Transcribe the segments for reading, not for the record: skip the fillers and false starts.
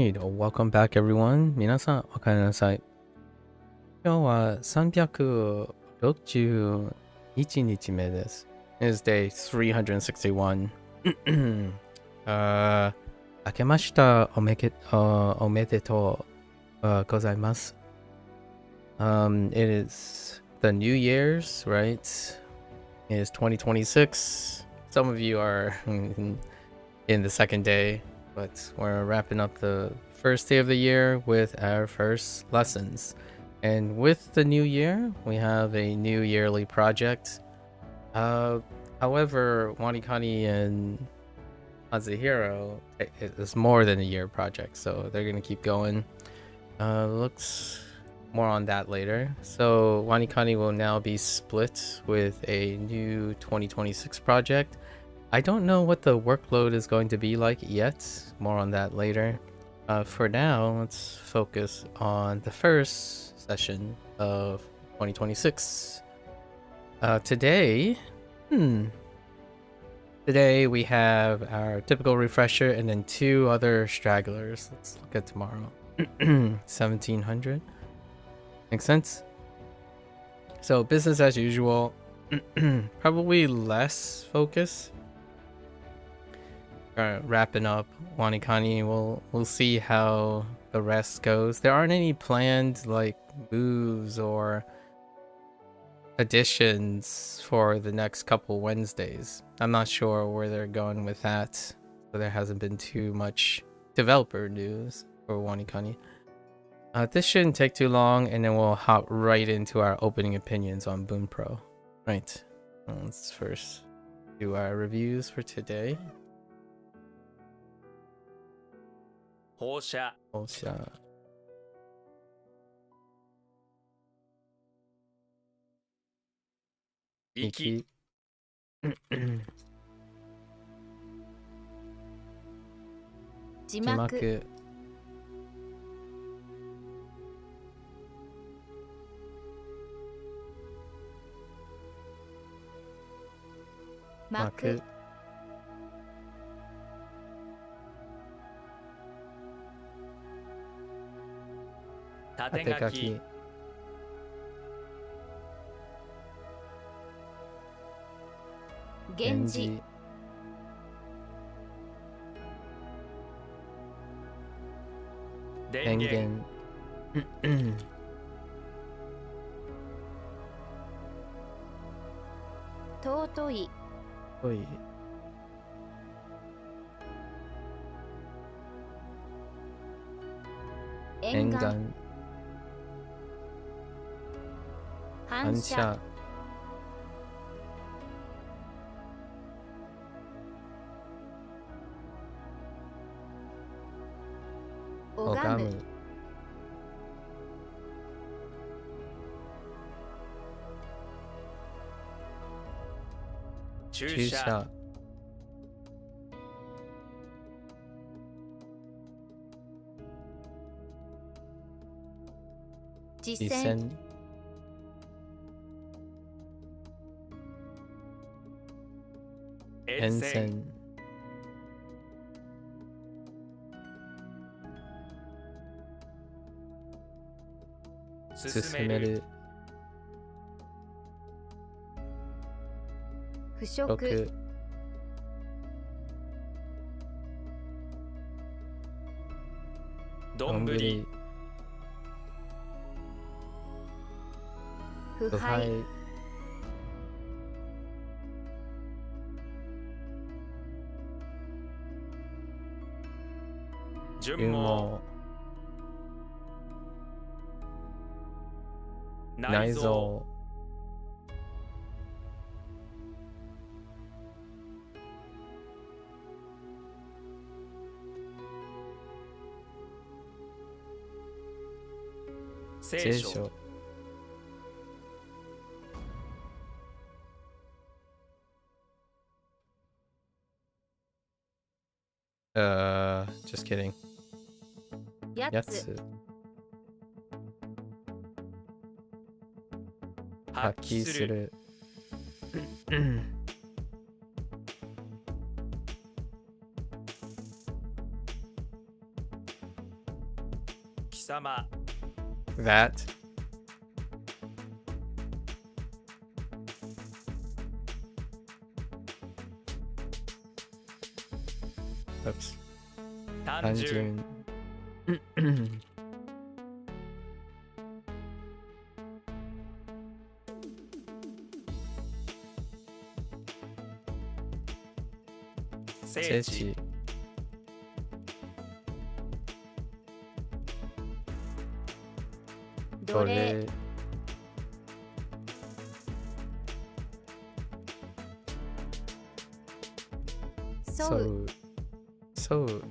Alright, welcome back everyone. 皆さん、おかえりなさい。今日は361日目です。It is day 361. 明けましたおめでとうございます。It is the New Year's, right? It is 2026. Some of you are in the second day, but we're wrapping up the first day of the year with our first lessons. And with the new year, we have a new yearly project. However, WaniKani and HanziHero is more than a year project, so they're gonna keep going. Looks more on that later. So WaniKani will now be split with a new 2026 project. I don't know what the workload is going to be like yet. More on that later. For now, let's focus on the first session of 2026. Today we have our typical refresher and then two other stragglers. Let's look at tomorrow. 1700. Makes sense? So business as usual. Probably less focus. Wrapping up WaniKani. We'll see how the rest goes. There aren't any planned like moves or additions for the next couple Wednesdays. I'm not sure where they're going with that, so there hasn't been too much developer news for WaniKani. This shouldn't take too long, and then we'll hop right into our opening opinions on Bunpro. Right. Let's first do our reviews for today. 放射息字幕幕縦書き源氏電源尊い沿岸反射拝む注射実践沿線進める腐食どんぶり腐敗順毛内臓聖書just kidding. やつやつ発揮する様 That. Oops. 単純 Tanjun. 聖聖地地。奴隷奴隷。沿う沿う。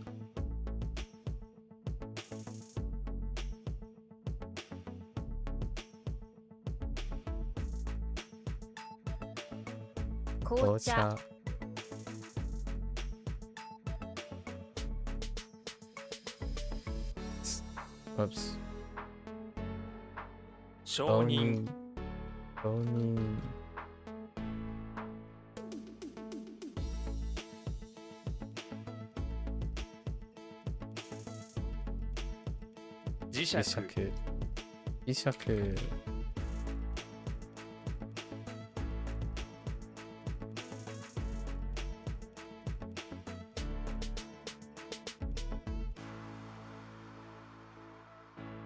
紅茶 Oops. 承認承認。磁石磁石。磁石。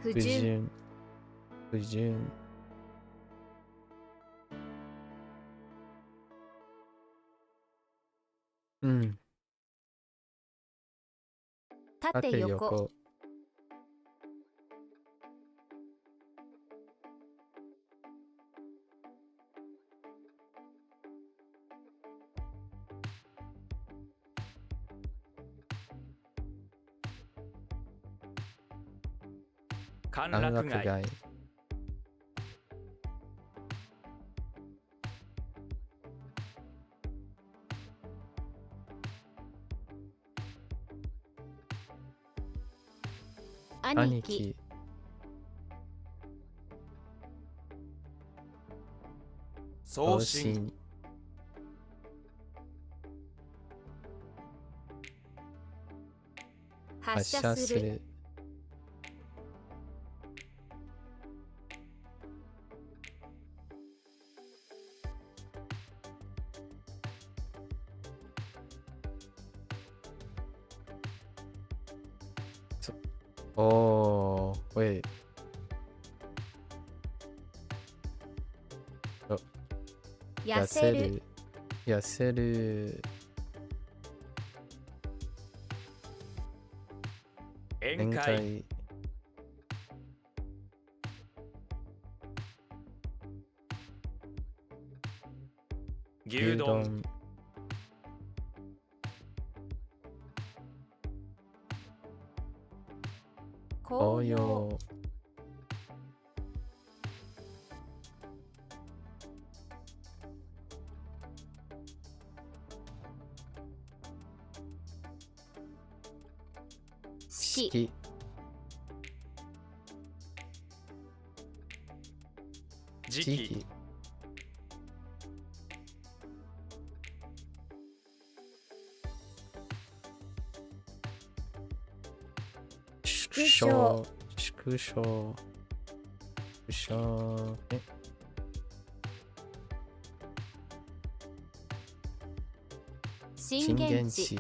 不不純純。不純。うん。縦横横。歓安楽街楽街。兄貴兄貴。送信発発射する射する。Oh, wait. 痩せる。痩せる。宴会宴会。牛丼。紅葉紅葉。式式。時期時期。縮小縮小。縮小。震震源地源地。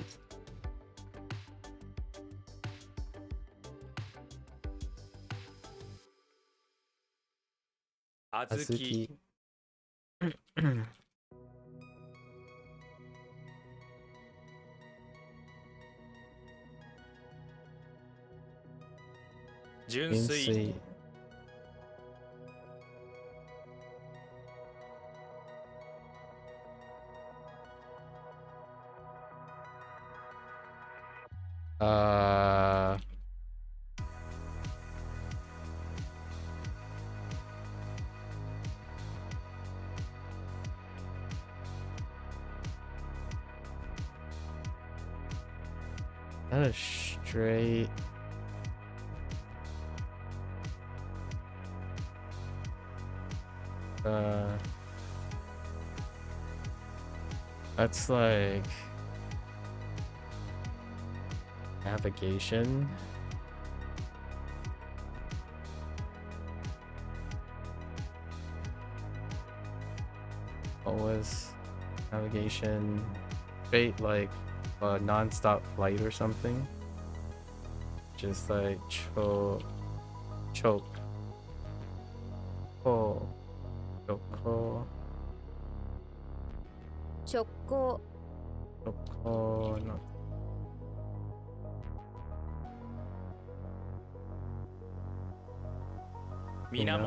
小小豆豆。純純粋粋。Not a straight. That's like navigation. always navigation, straight like a non-stop flight or something. Just like choke, oh, choke, 直行 choke, no. 源 納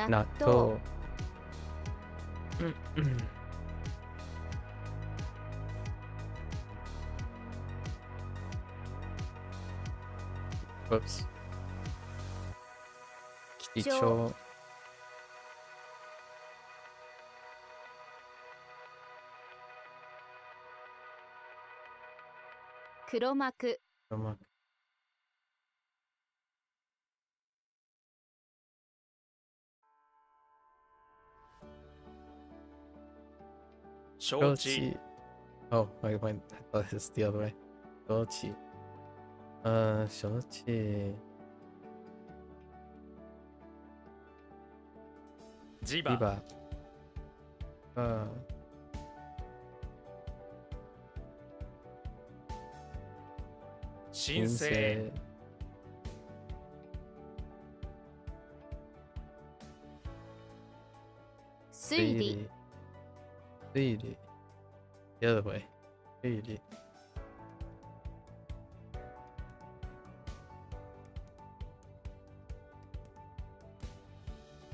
納 豆 豆 Whoops. 貴 貴 重 重 黒幕 承知 Koichi. Oh, I thought it's the other way. Koichi. Shochi. 磁場 Biba. Uh, 申請 Shinsei. 推理 Really. The other way. Really.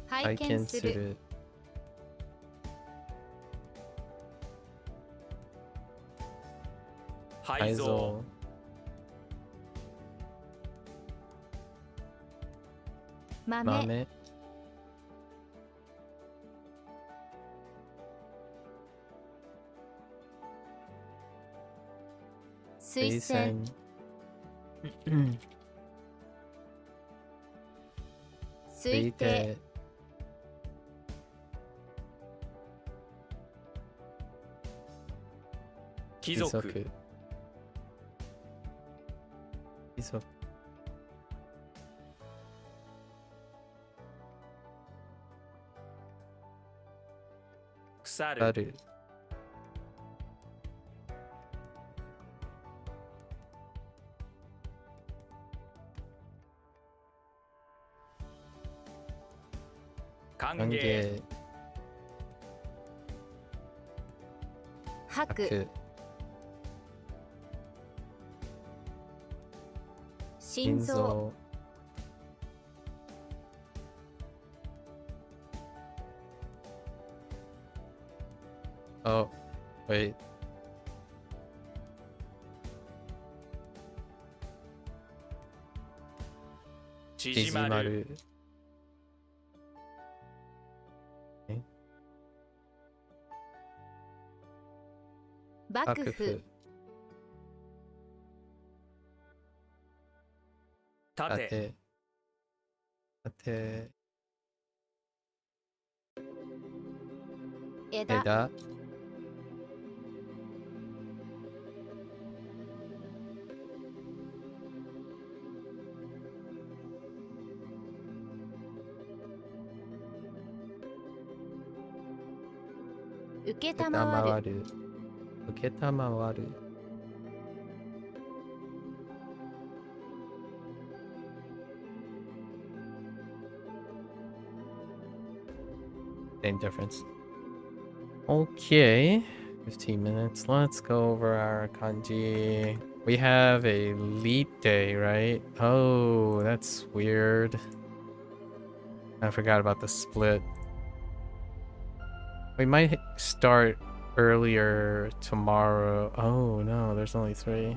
拝見する 配蔵 豆 豆 推薦 推定 貴族 貴族 腐る ある 歓歓迎迎 吐く 吐く 心臓 Oh, wait. 縮まる 幕府 幕府 盾 盾盾 枝 枝 受けたまわる る受けたまわる Same difference. Okay, 15 minutes. Let's go over our kanji. We have a leap day, right? Oh, that's weird. I forgot about the split. We might start earlier tomorrow. Oh no, there's only 3.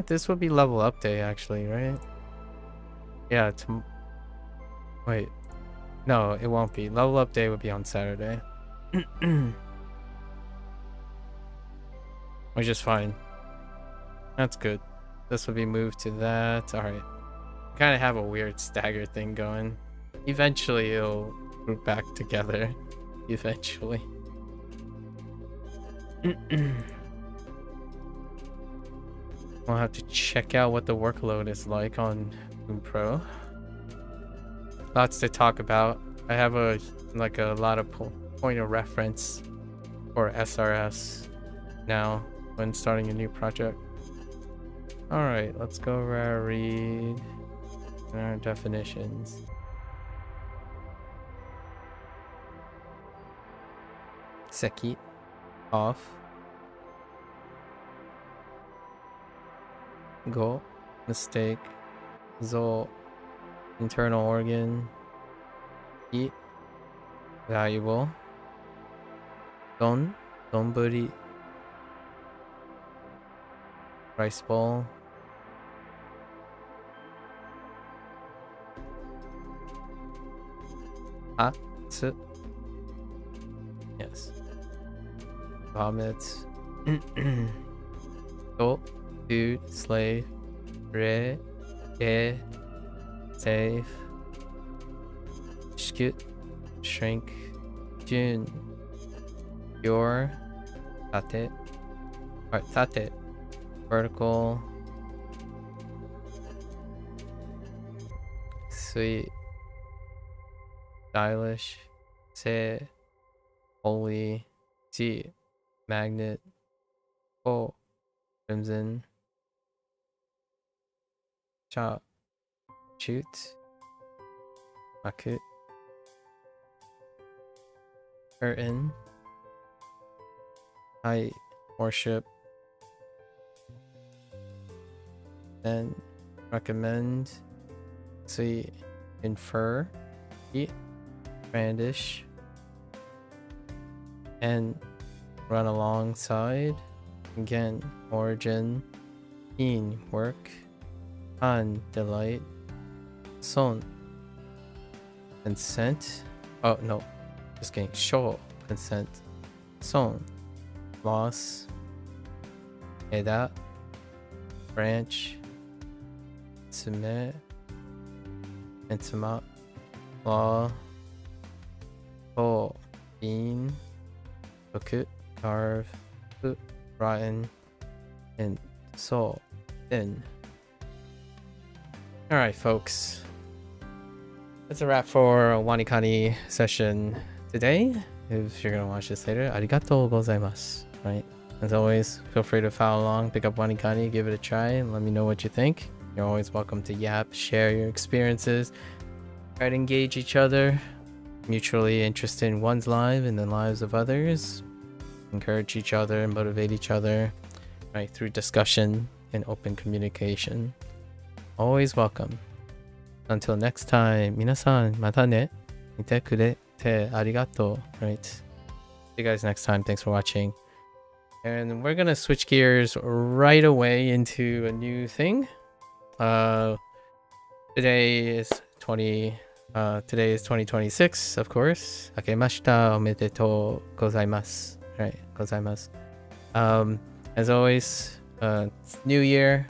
This would be level up day actually, right? Yeah, wait. No, it won't be. Level up day would be on Saturday. Which is fine. That's good. This would be moved to that. Alright. Kind of have a weird stagger thing going. Eventually it'll group back together. Eventually. I'll have to check out what the workload is like on Bunpro. Lots to talk about. I have a lot of point of reference for SRS now when starting a new project. All right, let's go over our read and our definitions. Seki, off. Go, mistake. Zo, internal organ. I, valuable. Don, donburi. Rice bowl. Hatsu. Yes. Vomit. To, dude, slave. Re, e, save. Shkut, shrink. Jun, your. Tate. Alright, tate. Vertical. Sweet. Stylish. Se. Holy. T. Magnet. O. Crimson. Cha. Shoot. Maku. Curtain. Height. Worship. Then recommend. See. Infer. Eat. Brandish. And run alongside. Again, origin. In, work. An, delight. Son, consent. Oh no, just kidding. Show, consent. Son, loss. Eda, branch. Tsume, intima. Law. To, bean. Toku, carve. Fu, rotten. And so, thin. Alright, folks. That's a wrap for a WaniKani session today. If you're gonna watch this later, arigatou gozaimasu. Right? As always, feel free to follow along, pick up WaniKani, give it a try, and let me know what you think. You're always welcome to yap, share your experiences, try to engage each other, mutually interested in one's life and the lives of others, encourage each other and motivate each other, right, through discussion and open communication. Always welcome. Until next time, 皆さん、またね。見てくれてありがとう. Right. See you guys next time. Thanks for watching. And we're gonna switch gears right away into a new thing. Today is 2026, of course. 明けましたおめでとうございます. Right, ございます. As always, it's New Year.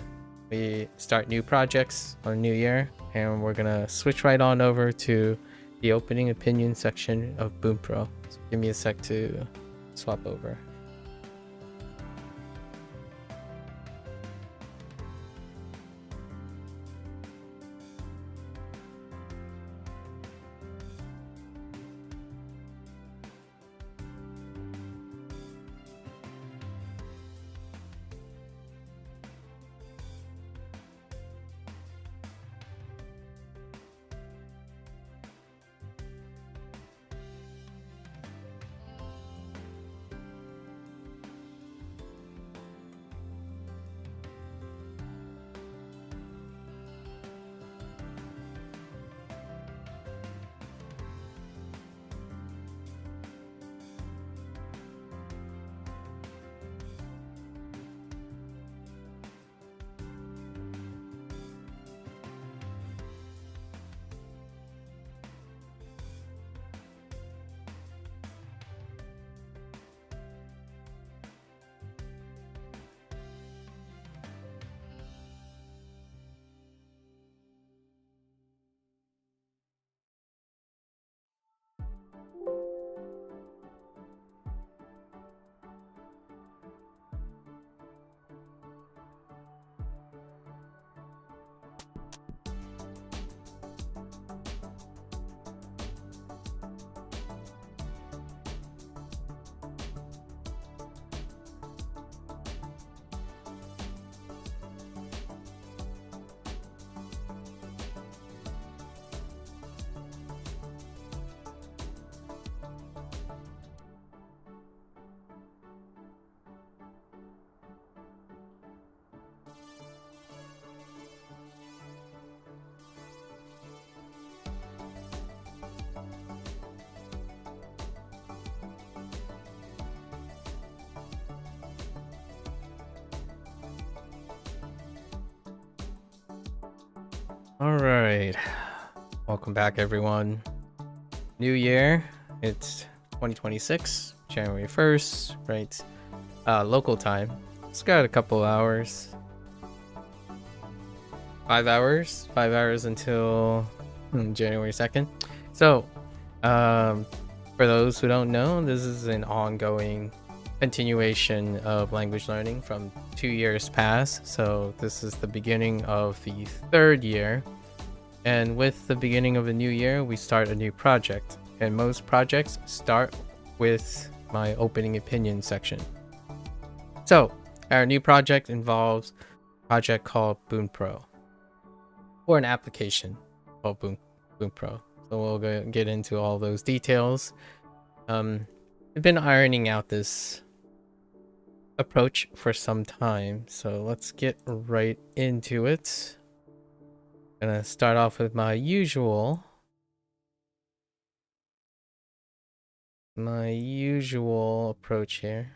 We start new projects on New Year, and we're gonna switch right on over to the opening opinion section of Bunpro. So give me a sec to swap over. All right. Welcome back, everyone. New year. It's 2026, January 1st, right? Local time. It's got a couple hours. 5 hours. 5 hours until January 2nd. So, for those who don't know, this is an ongoing continuation of language learning from 2 years past. So this is the beginning of the 3rd year. And with the beginning of a new year, we start a new project. And most projects start with my opening opinion section. So our new project involves a project called Bunpro, or an application called Bunpro. So we'll get into all those details. We've been ironing out this approach for some time, so let's get right into it. Gonna start off with my usual approach here.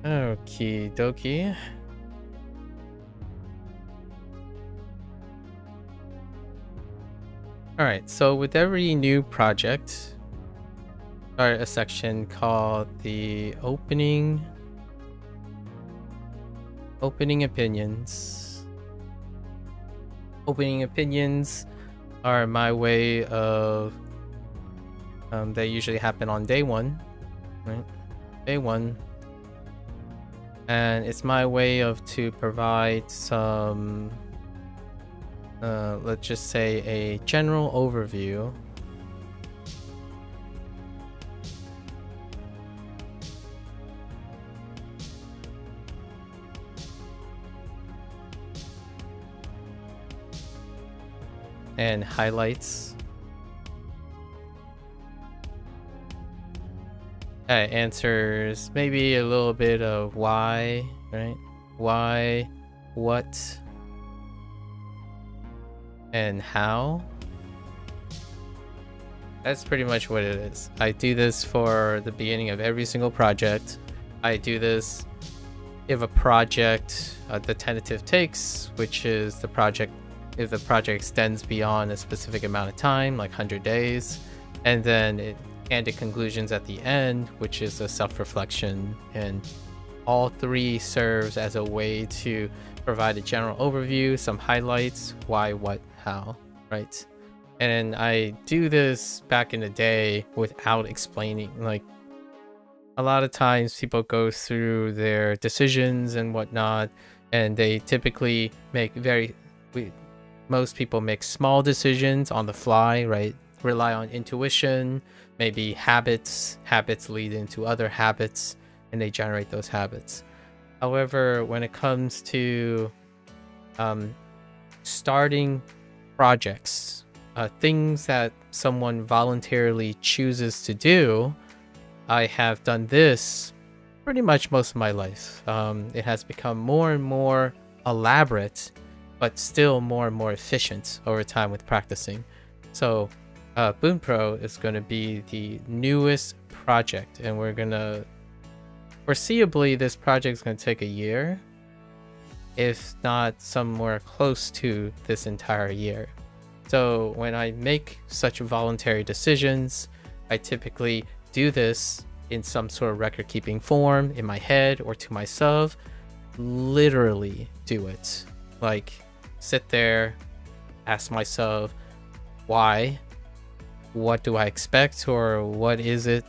Okie dokie. Alright, so with every new project, start a section called the opening opinions. Opening opinions are my way of they usually happen on day one, right? Day one. And it's my way of to provide some let's just say a general overview and highlights. Answers maybe a little bit of why, right? Why, what, and how. That's pretty much what it is. I do this for the beginning of every single project. I do this if a project, the tentative takes, which is the project, if the project extends beyond a specific amount of time, like 100 days, and then candid conclusions at the end, which is a self-reflection. And all three serves as a way to provide a general overview, some highlights, why, what, how, right? And I do this back in the day without explaining. Like, a lot of times people go through their decisions and whatnot, and they typically make most people make small decisions on the fly, right? Rely on intuition, maybe habits lead into other habits, and they generate those habits. However, when it comes to starting projects, things that someone voluntarily chooses to do, I have done this pretty much most of my life. It has become more and more elaborate, but still more and more efficient over time with practicing. So Bunpro is going to be the newest project, and we're going to foreseeably this project is going to take a year, if not somewhere close to this entire year. So when I make such voluntary decisions, I typically do this in some sort of record keeping form in my head or to myself. Literally do it. Like, sit there, ask myself why, what do I expect, or what is it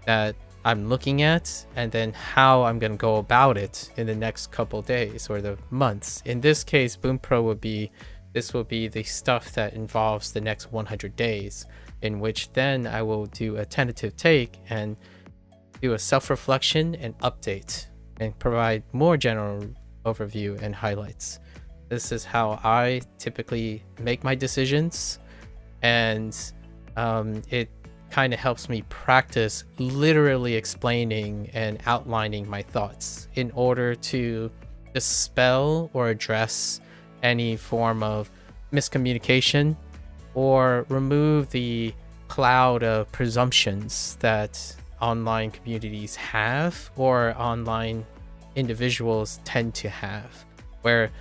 that I'm looking at, and then how I'm going to go about it in the next couple days or the months. In this case, Bunpro will be the stuff that involves the next 100 days, in which then I will do a tentative take and do a self-reflection and update and provide more general overview and highlights. This is how I typically make my decisions, and it kind of helps me practice literally explaining and outlining my thoughts in order to dispel or address any form of miscommunication or remove the cloud of presumptions that online communities have, or online individuals tend to have, where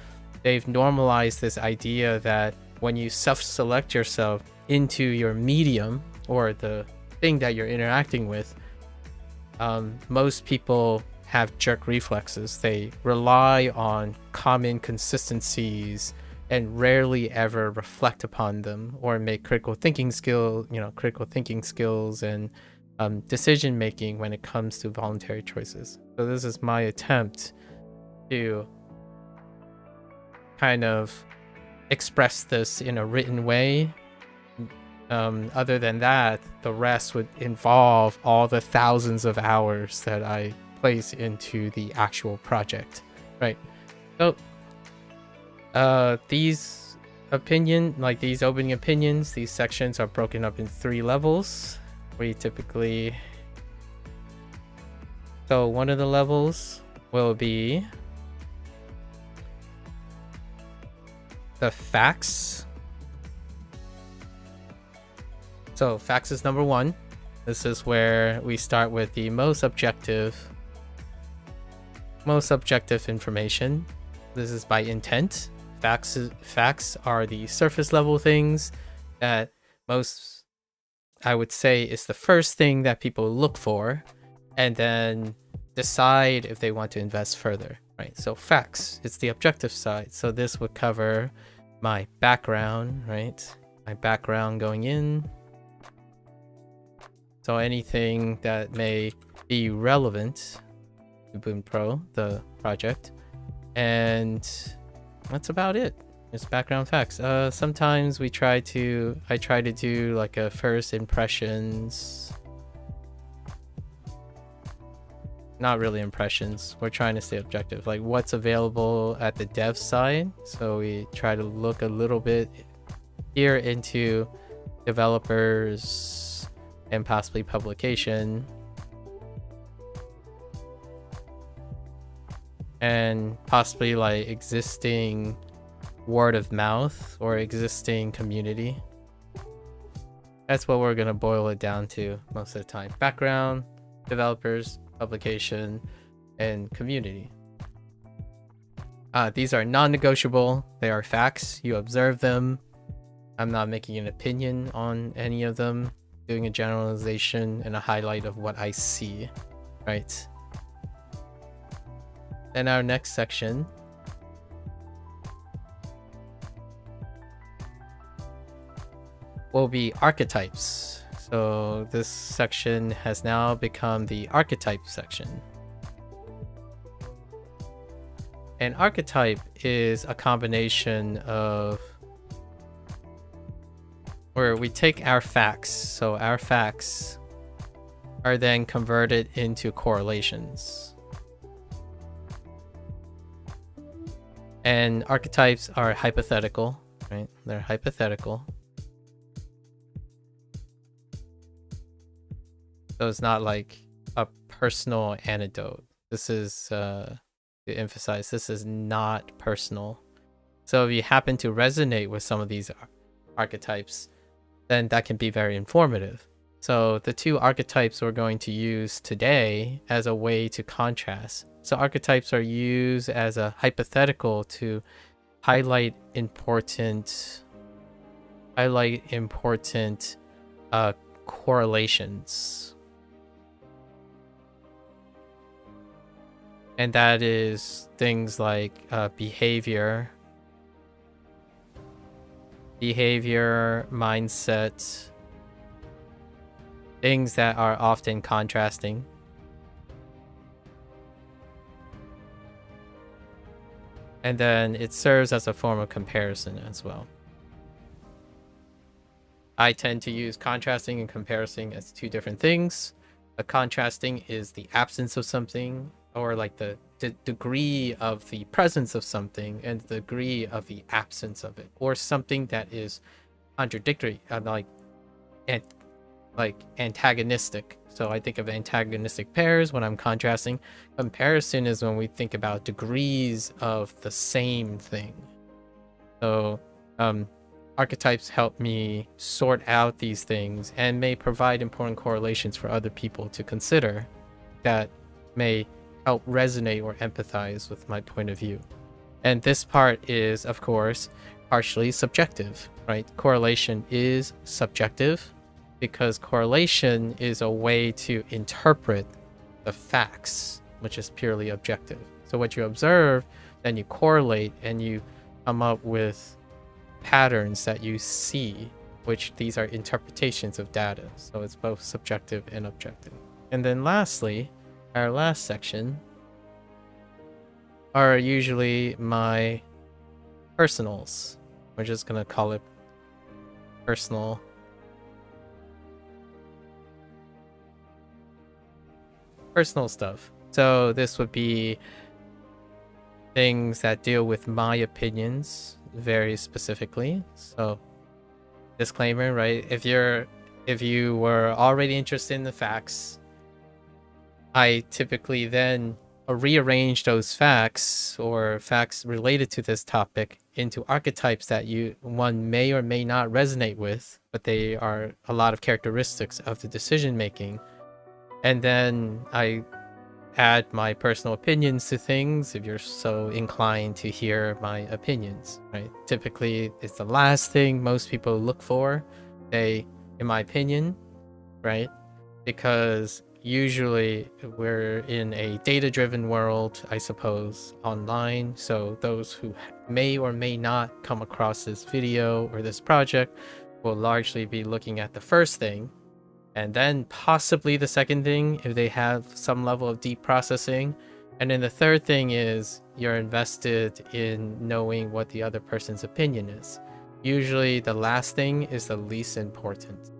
they've normalized this idea that when you self-select yourself into your medium or the thing that you're interacting with, most people have jerk reflexes. They rely on common consistencies and rarely ever reflect upon them or make critical thinking skills and decision making when it comes to voluntary choices. So this is my attempt to kind of express this in a written way. Other than that, the rest would involve all the thousands of hours that I place into the actual project, right? So these opening opinions, these sections are broken up in 3 levels. So one of the levels will be the facts. So facts is number 1. This is where we start with the most objective information. This is by intent. Facts are the surface level things that most, I would say, is the first thing that people look for and then decide if they want to invest further, right? So facts, it's the objective side. So this would cover my background, right? My background going in. So anything that may be relevant to Bunpro, the project. And that's about it. Just background facts. Sometimes I try to do like a first impressions. Not really impressions. We're trying to stay objective. Like what's available at the dev side. So we try to look a little bit here into developers and possibly publication. And possibly like existing word of mouth or existing community. That's what we're gonna boil it down to most of the time. Background, developers, publication, and community. These are non-negotiable. They are facts. You observe them. I'm not making an opinion on any of them. Doing a generalization and a highlight of what I see, right? Then our next section will be archetypes. So this section has now become the archetype section. An archetype is a combination of where we take our facts. So our facts are then converted into correlations. And archetypes are hypothetical, right? They're hypothetical. So it's not like a personal anecdote. This is, to emphasize, this is not personal. So if you happen to resonate with some of these archetypes, then that can be very informative. So the 2 archetypes we're going to use today as a way to contrast. So archetypes are used as a hypothetical to highlight important correlations. And that is things like behavior, mindset, things that are often contrasting. And then it serves as a form of comparison as well. I tend to use contrasting and comparison as 2 different things. A contrasting is the absence of something, or like the degree of the presence of something and the degree of the absence of it, or something that is contradictory, like antagonistic. So I think of antagonistic pairs when I'm contrasting. Comparison is when we think about degrees of the same thing. So archetypes help me sort out these things and may provide important correlations for other people to consider that may help resonate or empathize with my point of view. And this part is, of course, partially subjective, right? Correlation is subjective because correlation is a way to interpret the facts, which is purely objective. So what you observe, then you correlate and you come up with patterns that you see, which these are interpretations of data. So it's both subjective and objective. And then lastly, our last section are usually my personals. We're just gonna call it personal stuff. So this would be things that deal with my opinions very specifically. So disclaimer, right? If you were already interested in the facts, I typically then rearrange those facts or facts related to this topic into archetypes that one may or may not resonate with, but they are a lot of characteristics of the decision making. And then I add my personal opinions to things if you're so inclined to hear my opinions, right? Typically, it's the last thing most people look for, in my opinion, right? Because usually we're in a data-driven world, I suppose, online. So those who may or may not come across this video or this project will largely be looking at the first thing, and then possibly the second thing if they have some level of deep processing. And then the third thing is you're invested in knowing what the other person's opinion is. Usually the last thing is the least important,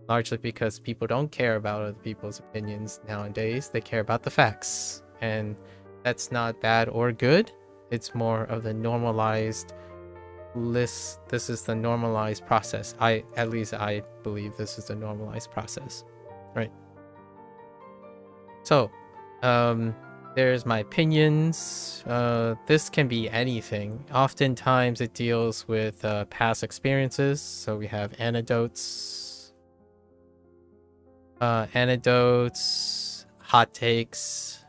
largely because people don't care about other people's opinions nowadays. They care about the facts, and that's not bad or good. It's more of the normalized list. This is the normalized process. At least I believe this is the normalized process, right? So there's my opinions. This can be anything. Oftentimes it deals with past experiences. So we have anecdotes, hot takes.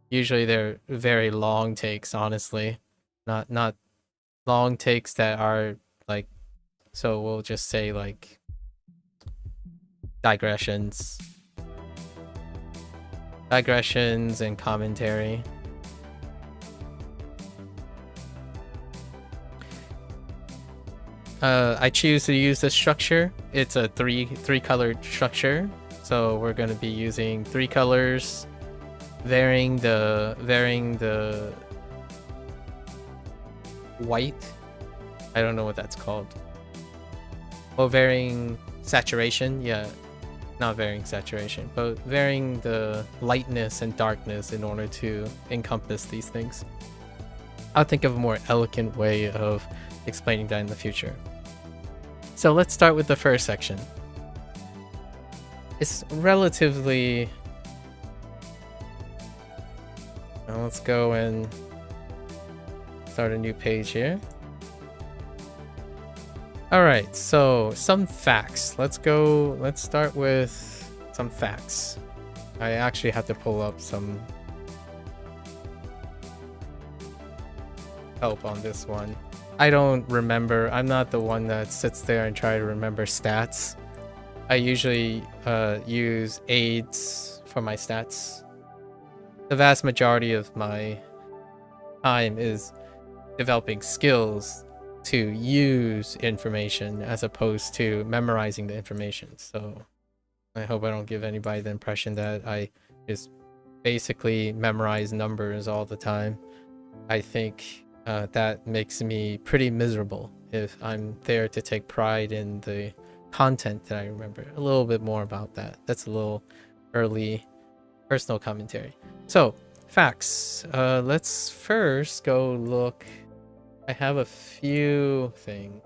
Usually they're very long takes, honestly. Not long takes that are like, so we'll just say like digressions and commentary. I choose to use this structure. It's a three colored structure, so we're going to be using 3 colors, varying the white. I don't know what that's called. Well, varying saturation. Yeah, not varying saturation, but varying the lightness and darkness in order to encompass these things. I'll think of a more elegant way of explaining that in the future. So let's start with the first section. It's relatively... Now let's go and start a new page here. All right, so some facts. Let's start with some facts. I actually have to pull up some help on this one. I don't remember. I'm not the one that sits there and try to remember stats. I usually use aids for my stats. The vast majority of my time is developing skills to use information as opposed to memorizing the information. So I hope I don't give anybody the impression that I just basically memorize numbers all the time. I think that makes me pretty miserable if I'm there to take pride in the content that I remember. A little bit more about that. That's a little early personal commentary. So facts. Let's first go look. I have a few things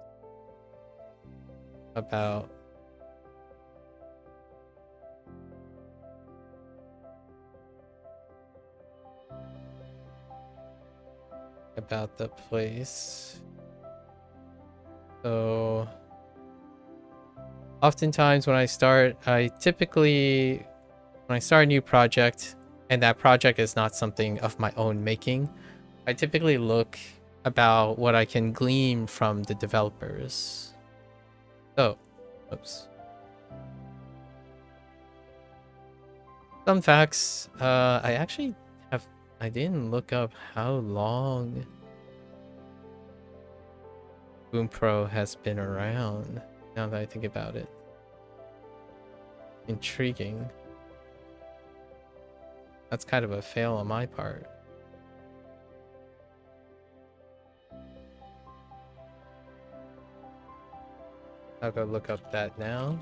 about the place. So oftentimes when I start a new project and that project is not something of my own making, I typically look about what I can glean from the developers. So, oops. Some facts. I didn't look up how long Bunpro has been around, now that I think about it. Intriguing. That's kind of a fail on my part. I'll go look up that now.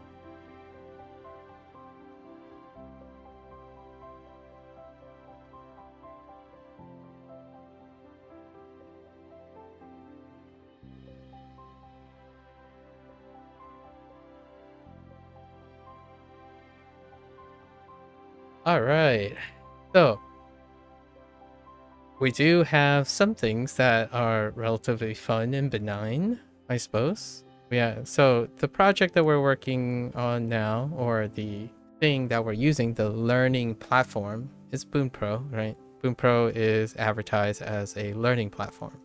All right, so we do have some things that are relatively fun and benign, I suppose. Yeah, so the project that we're working on now, or the thing that we're using, the learning platform, is Bunpro, right? Bunpro is advertised as a learning platform.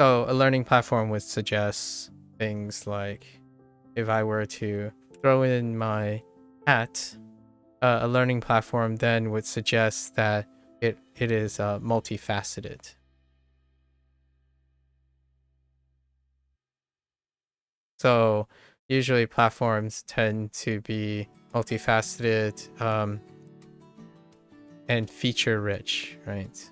So a learning platform would suggest things like, if I were to throw in my hat, a learning platform then would suggest that it is multifaceted. So usually platforms tend to be multifaceted and feature rich, right?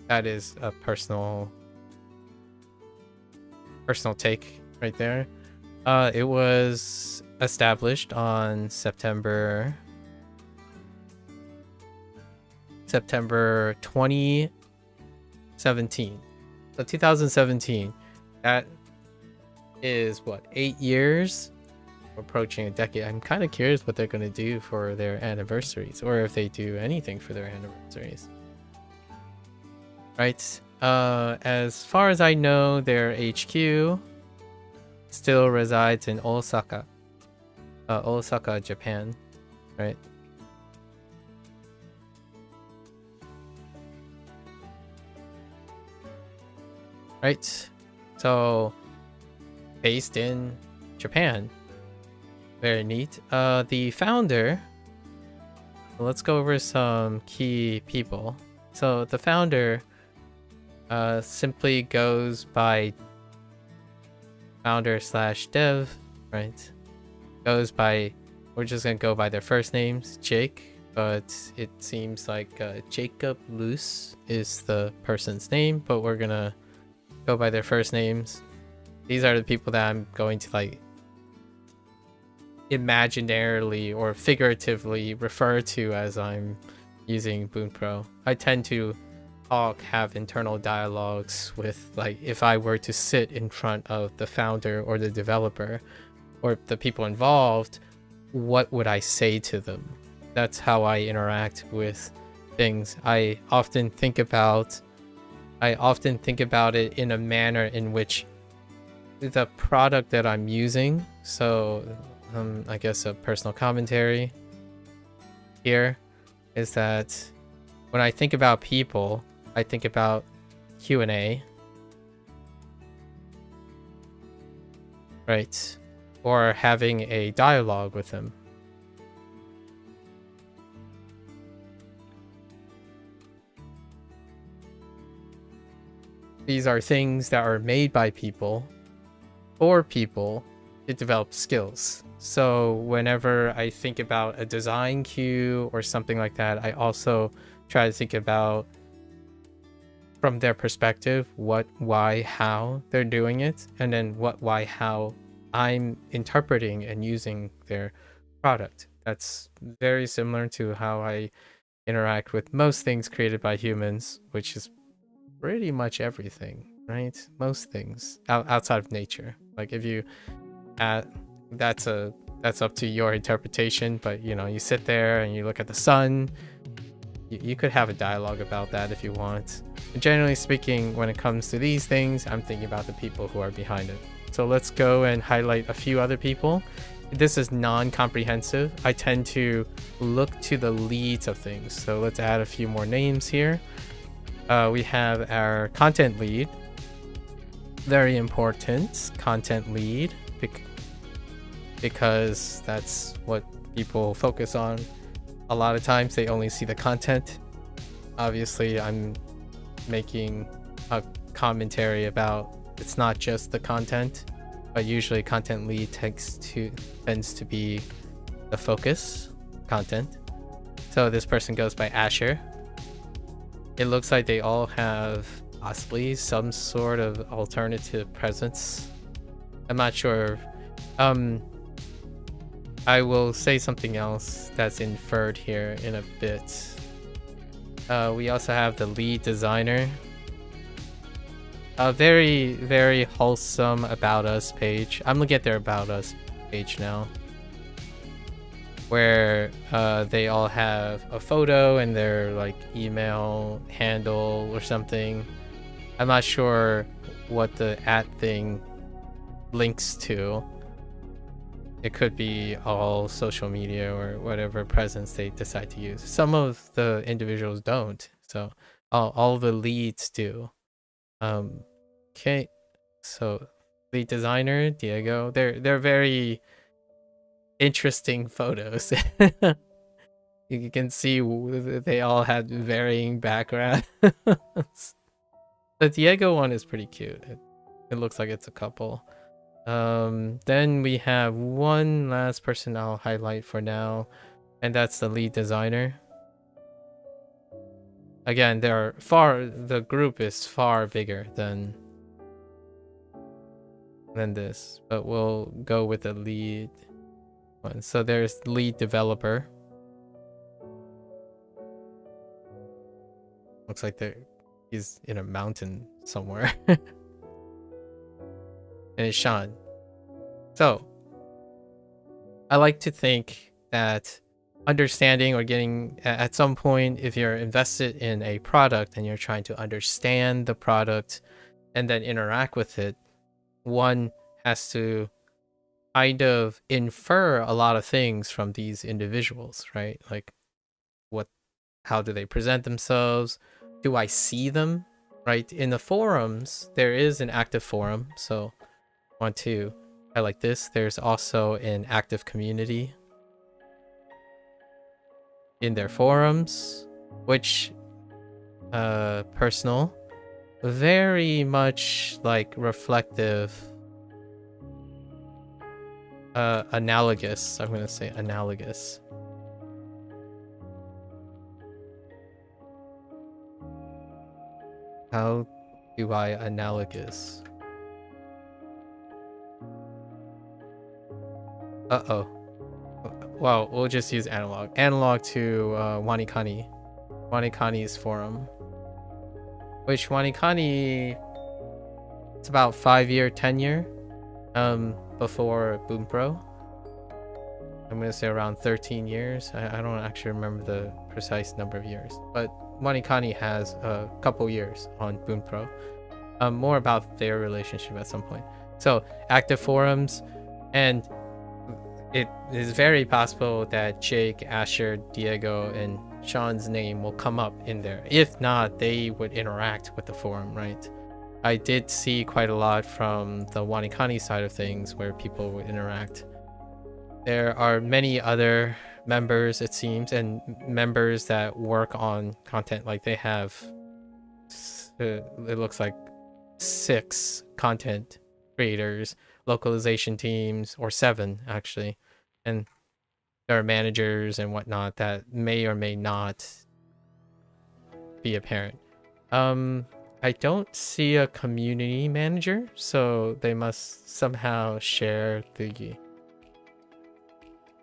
That is a personal take right there. It was established on September 2017. So 2017. That is what, 8 years? Approaching a decade. I'm kind of curious what they're going to do for their anniversaries, or if they do anything for their anniversaries. Right. As far as I know, their HQ still resides in Osaka, Japan, right? Right. So, based in Japan. Very neat. The founder. Let's go over some key people. So the founder simply goes by founder/dev, right? We're just gonna go by their first names, Jake, but it seems like Jacob Luce is the person's name, but we're gonna go by their first names. These are the people that I'm going to like imaginarily or figuratively refer to as I'm using Bunpro. I tend to have internal dialogues with, like, if I were to sit in front of the founder or the developer or the people involved, what would I say to them? That's how I interact with things. I often think about it in a manner in which the product that I'm using, so I guess a personal commentary here is that when I think about people, I think about Q&A, right? Or having a dialogue with them. These are things that are made by people for people to develop skills. So whenever I think about a design cue or something like that, I also try to think about, from their perspective, what, why, how they're doing it, and then what, why, how I'm interpreting and using their product. That's very similar to how I interact with most things created by humans, which is pretty much everything, right? Most things outside of nature. Like if you that's up to your interpretation, but you know, you sit there and you look at the sun. You could have a dialogue about that if you want. But generally speaking, when it comes to these things, I'm thinking about the people who are behind it. So let's go and highlight a few other people. This is non-comprehensive. I tend to look to the leads of things. So let's add a few more names here. We have our content lead. Very important content lead, because that's what people focus on. A lot of times they only see the content. Obviously, I'm making a commentary about it's not just the content, but usually content lead tends to be the focus content. So this person goes by Asher. It looks like they all have possibly some sort of alternative presence. I'm not sure. I will say something else that's inferred here in a bit. We also have the lead designer. A very, very wholesome About Us page. I'm looking at their About Us page now, where they all have a photo and their like email handle or something. I'm not sure what the @ thing links to. It could be all social media or whatever presence they decide to use. Some of the individuals don't, so all the leads do. Okay, so lead designer Diego. They're very interesting photos. You can see they all had varying backgrounds. The Diego one is pretty cute. It looks like it's a couple. Then we have one last person I'll highlight for now, and that's the lead designer. Again, the group is far bigger than this, but we'll go with the lead one. So there's lead developer. Looks like he's in a mountain somewhere. And it's Sean. So I like to think that understanding or getting at some point, if you're invested in a product and you're trying to understand the product and then interact with it, one has to kind of infer a lot of things from these individuals, right? Like how do they present themselves? Do I see them? Right? In the forums, there is an active forum, so want to highlight this. There's also an active community in their forums, which personal, very much like reflective, analogous. I'm gonna say analogous. How do I analogous? Uh-oh. Well, we'll just use analog. Analog to WaniKani. WaniKani's forum. Which WaniKani, it's about 5-year tenure before Bunpro. I'm gonna say around 13 years. I don't actually remember the precise number of years, but WaniKani has a couple years on Bunpro. More about their relationship at some point. So active forums, and it is very possible that Jake, Asher, Diego, and Sean's name will come up in there. If not, they would interact with the forum, right? I did see quite a lot from the WaniKani side of things where people would interact. There are many other members, it seems, and members that work on content. Like they have, it looks like 6 content creators, localization teams, or 7 actually, and there are managers and whatnot that may or may not be apparent. I don't see a community manager, so they must somehow share the...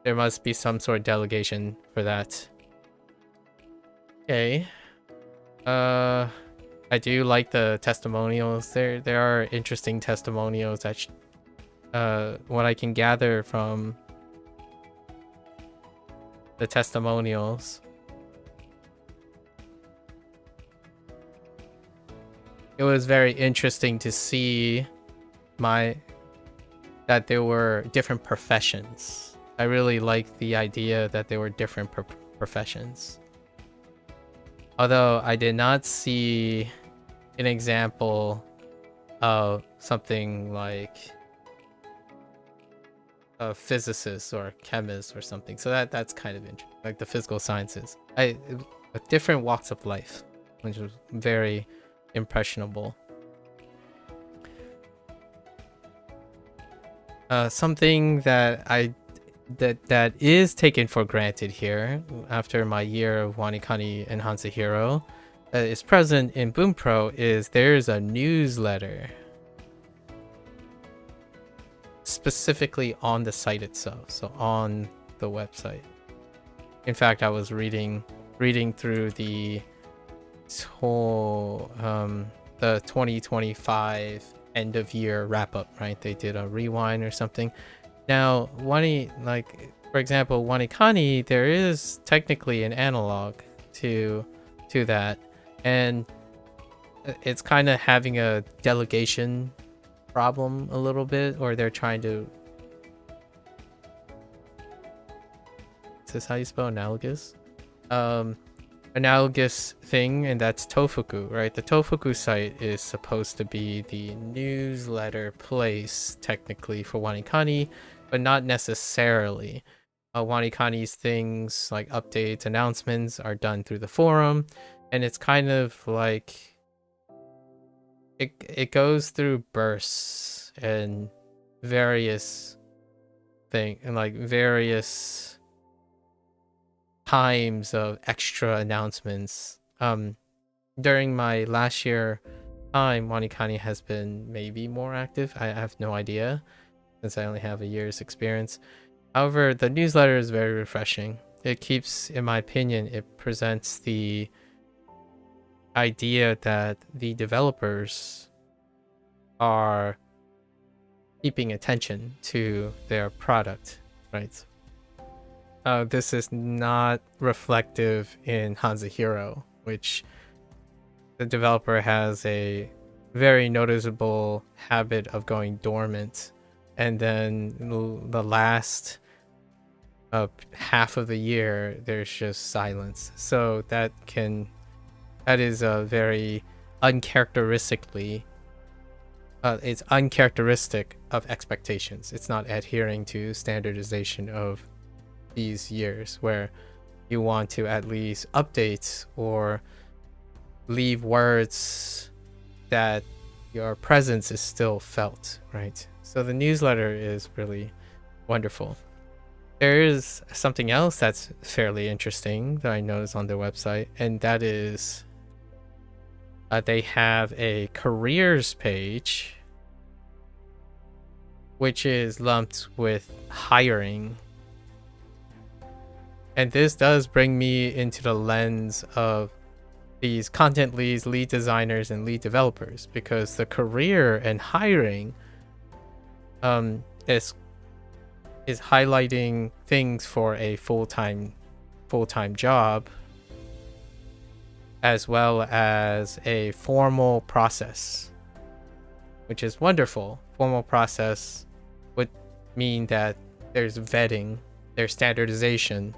There must be some sort of delegation for that. Okay. I do like the testimonials. There are interesting testimonials that what I can gather from the testimonials, it was very interesting to see that there were different professions. I really liked the idea that there were different professions. Although I did not see an example of something like a physicist or a chemist or something. So that's kind of interesting, like the physical sciences. Different walks of life, which was very impressionable. Something that that is taken for granted here after my year of WaniKani and HanziHero is present in Bunpro is there's a newsletter specifically on the site itself, so on the website. In fact, I was reading through the whole the 2025 end of year wrap up, right? They did a rewind or something. Now, for example, WaniKani, there is technically an analog to that, and it's kind of having a delegation problem a little bit, or they're trying to. Is this how you spell analogous? Analogous thing, and that's Tofugu, right? The Tofugu site is supposed to be the newsletter place technically for WaniKani, but not necessarily. WaniKani's things like updates, announcements are done through the forum, and it's kind of like it goes through bursts and various things, and like various times of extra announcements. During my last year time, WaniKani has been maybe more active. I have no idea, since I only have a year's experience. However, the newsletter is very refreshing. It keeps, in my opinion, it presents the idea that the developers are keeping attention to their product, right? This is not reflective in HanziHero, which the developer has a very noticeable habit of going dormant, and then the last half of the year there's just silence. So that is a very uncharacteristically it's uncharacteristic of expectations. It's not adhering to standardization of these years, where you want to at least update or leave words that your presence is still felt, right? So the newsletter is really wonderful. There is something else that's fairly interesting that I noticed on their website, and that is they have a careers page which is lumped with hiring. And this does bring me into the lens of these content leads, lead designers, and lead developers, because the career and hiring is highlighting things for a full-time job, as well as a formal process, which is wonderful. Formal process would mean that there's vetting, there's standardization,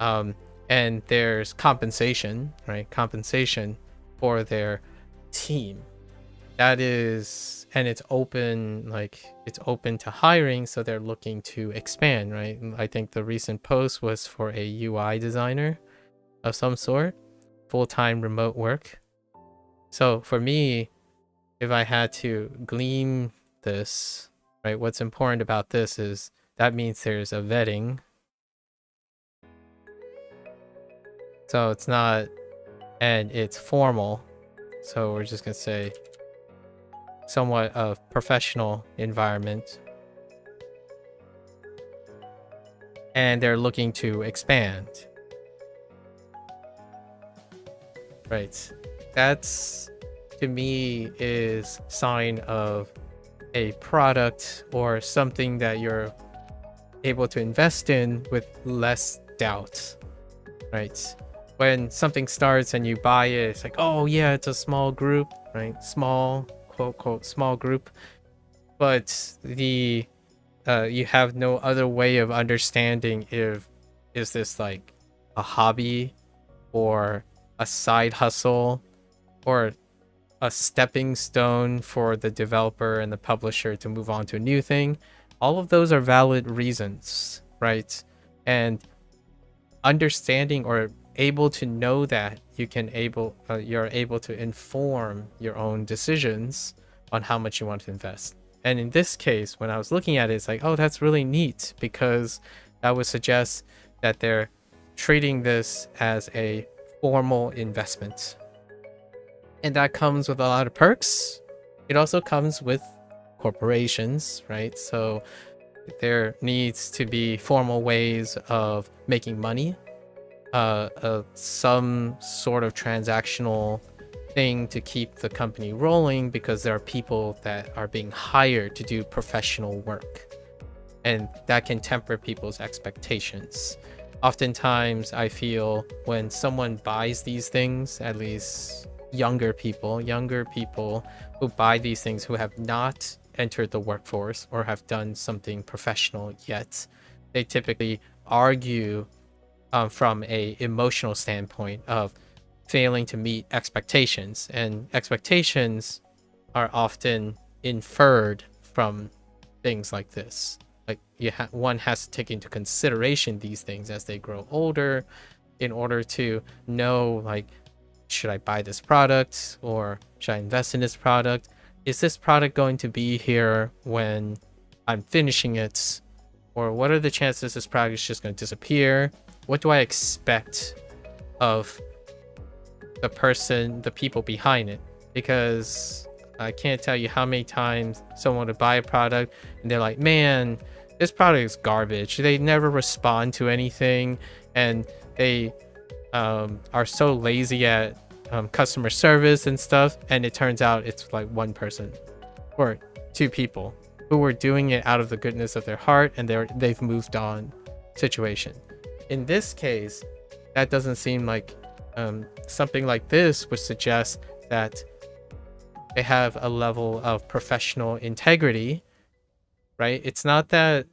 and there's compensation, right? Compensation for their team. That is, and it's open, it's open to hiring, so they're looking to expand, right? I think the recent post was for a UI designer of some sort, full-time remote work. So for me, if I had to glean this, right, what's important about this is that means there's a vetting. So it's not, and it's formal. So we're just gonna say somewhat of professional environment. And they're looking to expand. Right. That's, to me, is sign of a product or something that you're able to invest in with less doubt, right? When something starts and you buy it, it's like, oh yeah, it's a small group, right? Small, quote, quote, small group. But the you have no other way of understanding if is this like a hobby or a side hustle or a stepping stone for the developer and the publisher to move on to a new thing. All of those are valid reasons, right? And understanding or able to know that you're able to inform your own decisions on how much you want to invest. And in this case, when I was looking at it, it's like, oh, that's really neat, because that would suggest that they're treating this as a formal investment. And that comes with a lot of perks. It also comes with corporations, right? So there needs to be formal ways of making money, some sort of transactional thing to keep the company rolling, because there are people that are being hired to do professional work, and that can temper people's expectations. Oftentimes I feel when someone buys these things, at least younger people who buy these things who have not entered the workforce or have done something professional yet, they typically argue from a emotional standpoint of failing to meet expectations, and expectations are often inferred from things like this. Like one has to take into consideration these things as they grow older in order to know, like, should I buy this product, or should I invest in this product? Is this product going to be here when I'm finishing it? Or what are the chances this product is just going to disappear? What do I expect of the people behind it? Because I can't tell you how many times someone would buy a product and they're like, man, this product is garbage. They never respond to anything, and they are so lazy at customer service and stuff, and it turns out it's like one person or two people who were doing it out of the goodness of their heart, and they've moved on situation. In this case, that doesn't seem like something like this would suggest that they have a level of professional integrity, right? It's not that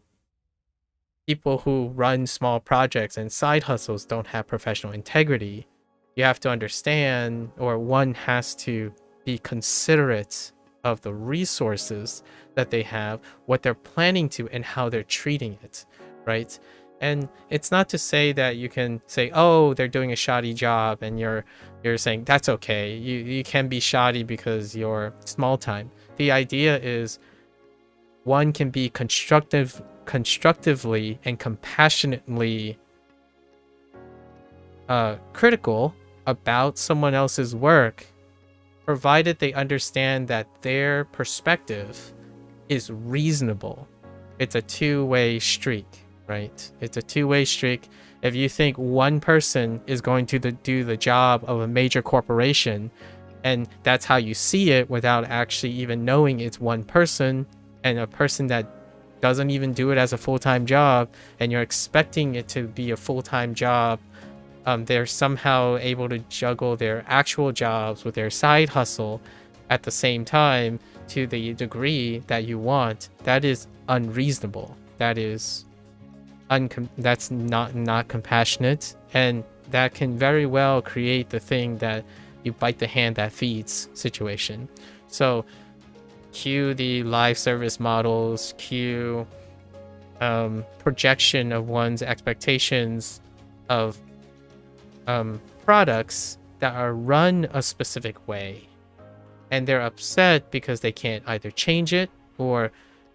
people who run small projects and side hustles don't have professional integrity. You have to understand, or one has to be considerate of the resources that they have, what they're planning to, and how they're treating it, right? And it's not to say that you can say, oh, they're doing a shoddy job, and you're saying that's okay. You can be shoddy because you're small time. The idea is one can be constructively and compassionately critical about someone else's work, provided they understand that their perspective is reasonable. It's a two-way streak, right? It's a two-way streak. If you think one person is going to do the job of a major corporation, and that's how you see it without actually even knowing it's one person, and a person that doesn't even do it as a full-time job, and you're expecting it to be a full-time job, they're somehow able to juggle their actual jobs with their side hustle at the same time to the degree that you want. That is unreasonable. That is that's not compassionate, and that can very well create the thing that you bite the hand that feeds situation. So cue the live service models, cue projection of one's expectations of products that are run a specific way, and they're upset because they can't either change it or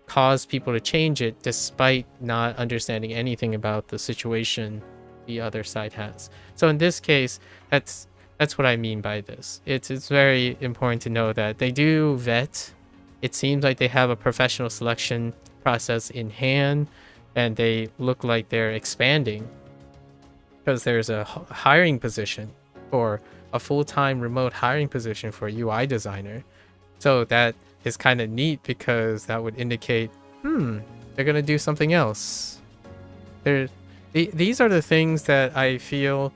cause people to change it despite not understanding anything about the situation the other side has. So in this case, that's what I mean by this. It's very important to know that they do vet. It seems like they have a professional selection process in hand, and they look like they're expanding, because there's a hiring position, or a full-time remote hiring position for a UI designer. So that is kind of neat because that would indicate, they're gonna do something else. These are the things that I feel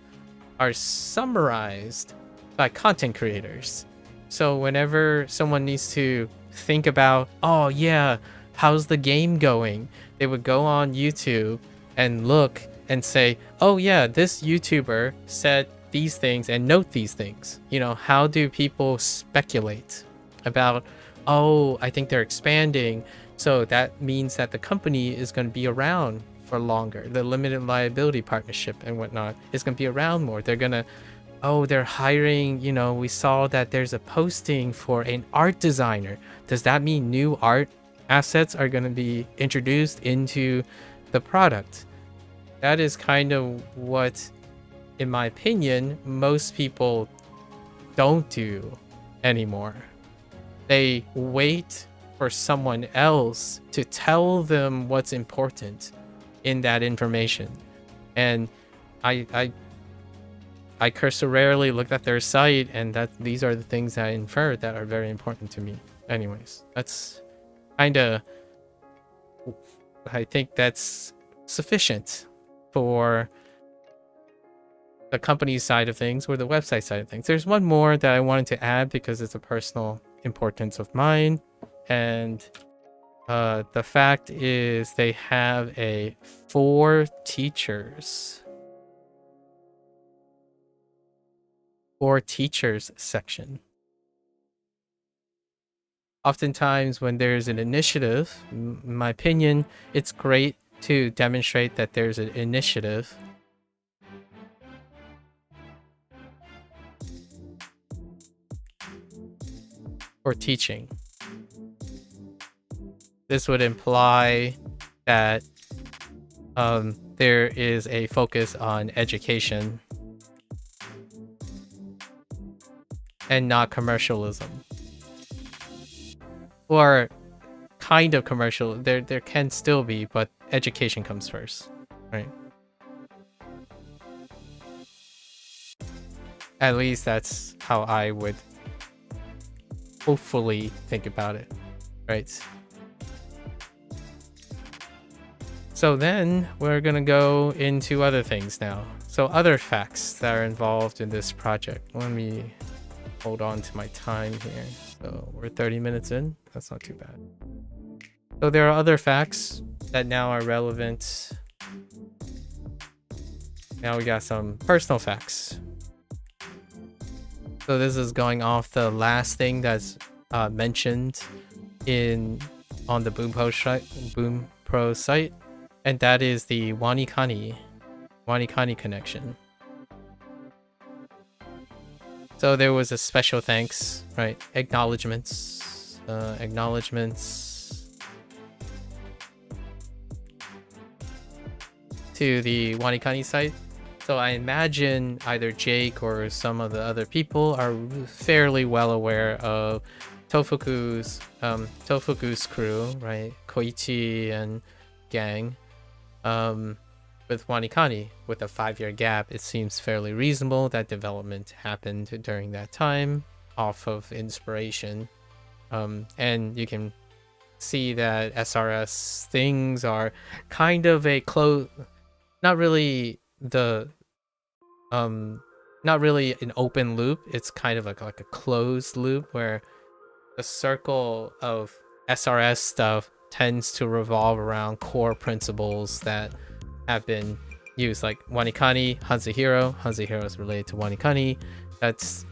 are summarized by content creators. So whenever someone needs to think about, oh yeah, how's the game going? They would go on YouTube and look and say, oh yeah, this YouTuber said these things and note these things. You know, how do people speculate about, oh, I think they're expanding, so that means that the company is going to be around for longer. The limited liability partnership and whatnot is going to be around more. They're going to, oh, they're hiring, you know, we saw that there's a posting for an art designer. Does that mean new art assets are going to be introduced into the product? That is kind of what, in my opinion, most people don't do anymore. They wait for someone else to tell them what's important in that information. And I cursorily looked at their site, and that these are the things I infer that are very important to me. Anyways, that's kind of, I think that's sufficient for the company side of things or the website side of things. There's one more that I wanted to add because it's a personal importance of mine, and the fact is they have a for teachers section. Oftentimes when there's an initiative, in my opinion, it's great to demonstrate that there's an initiative. For teaching. This would imply that there is a focus on education and not commercialism. Or kind of commercial. There can still be, but education comes first, right? At least that's how I would hopefully think about it, right? So then we're gonna go into other things now. So other facts that are involved in this project. Let me hold on to my time here. So we're 30 minutes in. That's not too bad. So there are other facts that now are relevant. Now we got some personal facts. So this is going off the last thing that's mentioned on the Bunpro site, and that is the WaniKani connection. So there was a special thanks, right? Acknowledgements to the WaniKani site. So I imagine either Jake or some of the other people are fairly well aware of Tofugu's crew, right? Koichi and gang. With WaniKani, with a 5-year gap, it seems fairly reasonable that development happened during that time off of inspiration. And you can see that SRS things are kind of a not really an open loop. It's kind of like a closed loop where the circle of SRS stuff tends to revolve around core principles that have been used, like WaniKani, HanziHero. HanziHero is related to WaniKani. That's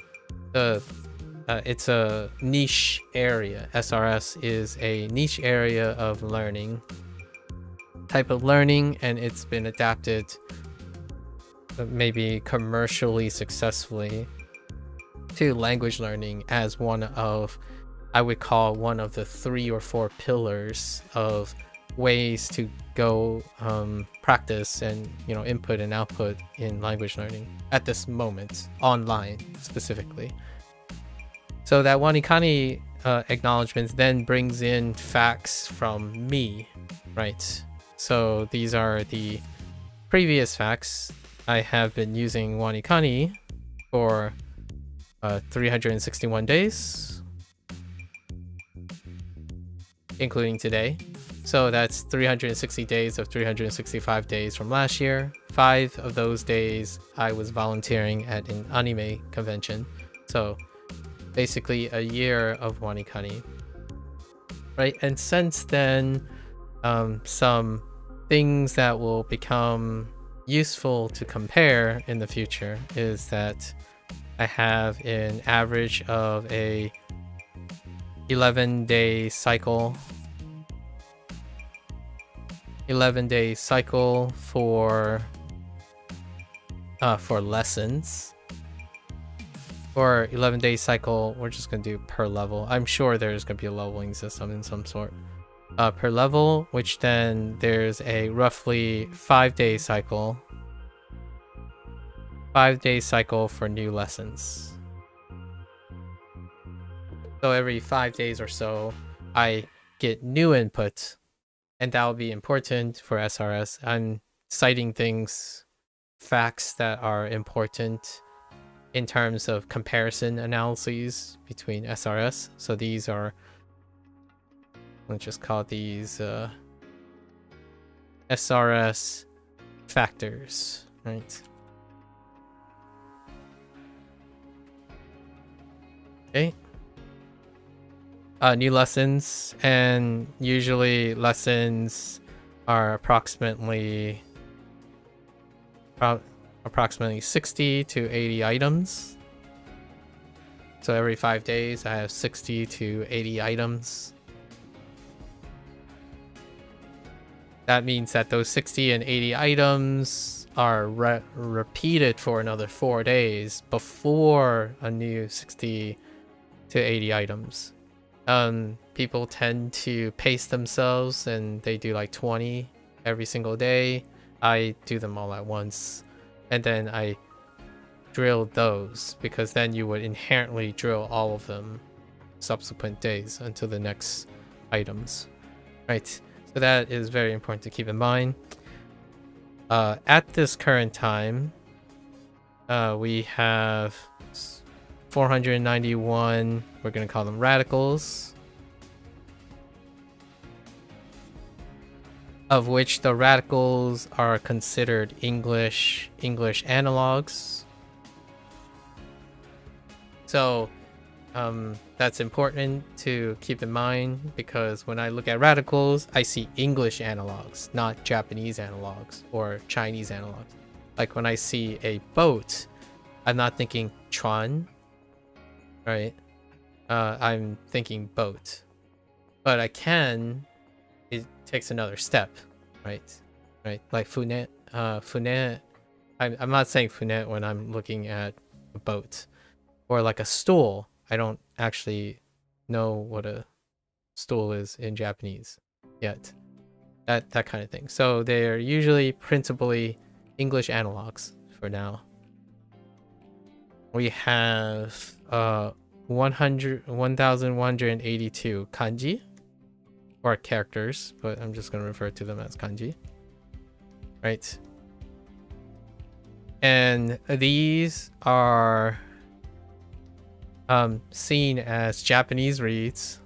it's a niche area. SRS is a niche area of type of learning, and it's been adapted maybe commercially successfully to language learning as I would call one of the 3 or 4 pillars of ways to go practice and input and output in language learning at this moment, online specifically. So that WaniKani acknowledgement then brings in facts from me, right? So these are the previous facts. I have been using WaniKani for 361 days. including today. So that's 360 days of 365 days from last year. 5 of those days I was volunteering at an anime convention. So basically a year of WaniKani. Right, and since then, some things that will become useful to compare in the future is that I have an average of a 11-day cycle. 11-day cycle for lessons. For 11-day cycle, we're just gonna do per level. I'm sure there's gonna be a leveling system in some sort. Per level, which then there's a roughly 5-day cycle. 5-day cycle for new lessons. So every 5 days or so, I get new input, and that will be important for SRS. I'm citing things, facts that are important in terms of comparison analyses between SRS. So these are, let's just call these SRS factors, right? Okay. New lessons, and usually lessons are approximately 60 to 80 items. So every 5 days I have 60 to 80 items. That means that those 60 and 80 items are repeated for another 4 days before a new 60 to 80 items. People tend to pace themselves and they do like 20 every single day. I do them all at once, and then I drill those, because then you would inherently drill all of them subsequent days until the next items, right? So that is very important to keep in mind. At this current time, we have 491, we're going to call them radicals, of which the radicals are considered English analogs. So that's important to keep in mind, because when I look at radicals, I see English analogs, not Japanese analogs or Chinese analogs. Like when I see a boat, I'm not thinking chuan, right? I'm thinking boat. But it takes another step, right? Like funet. I'm not saying funet when I'm looking at a boat. Or like a stool. I don't actually know what a stool is in Japanese yet. That kind of thing. So they're usually principally English analogs for now. We have 1,182 kanji, or characters, but I'm just going to refer to them as kanji. Right? And these are seen as Japanese reads,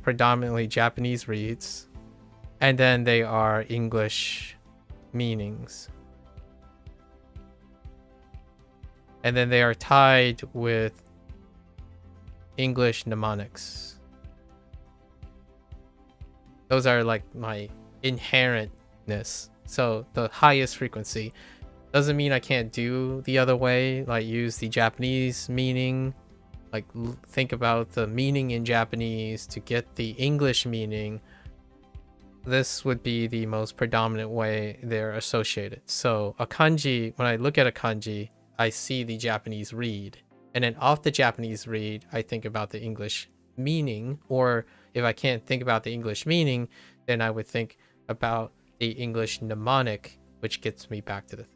predominantly Japanese reads, and then they are English meanings. And then they are tied with English mnemonics. Those are like my inherentness. So the highest frequency doesn't mean I can't do the other way, like use the Japanese meaning, like think about the meaning in Japanese to get the English meaning. This would be the most predominant way they're associated. So a kanji, when I look at a kanji, I see the Japanese read, and then off the Japanese read, I think about the English meaning. Or if I can't think about the English meaning, then I would think about the English mnemonic, which gets me back to the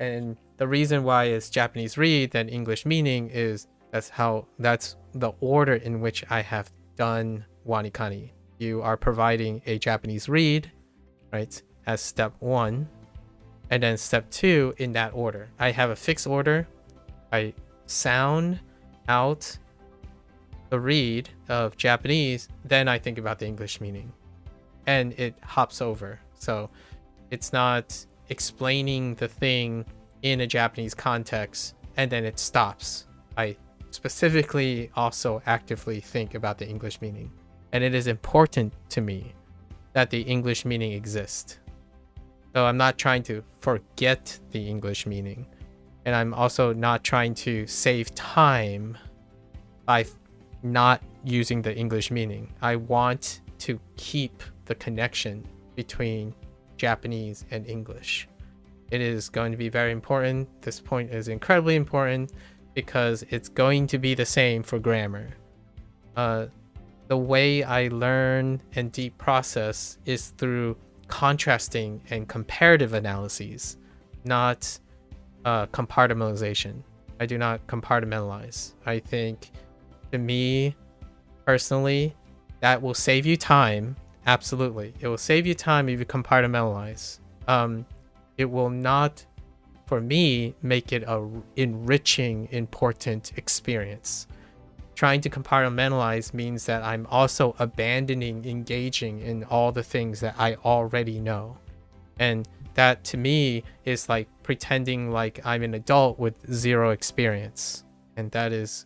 and the reason why it's Japanese read then English meaning is that's the order in which I have done WaniKani. You are providing a Japanese read, right, as step 1, and then step 2 in that order. I have a fixed order. I sound out the read of Japanese, then I think about the English meaning. And it hops over. So it's not explaining the thing in a Japanese context and then it stops. I specifically also actively think about the English meaning. And it is important to me that the English meaning exists. So I'm not trying to forget the English meaning. And I'm also not trying to save time by not using the English meaning. I want to keep the connection between Japanese and English. It is going to be very important. This point is incredibly important because it's going to be the same for grammar. The way I learn and deep process is through contrasting and comparative analyses, not compartmentalization. I do not compartmentalize. I think, to me personally, that will save you time. Absolutely, it will save you time if you compartmentalize. It will not, for me, make it a enriching, important experience. Trying to compartmentalize means that I'm also abandoning engaging in all the things that I already know. And that to me is like pretending like I'm an adult with zero experience. And that is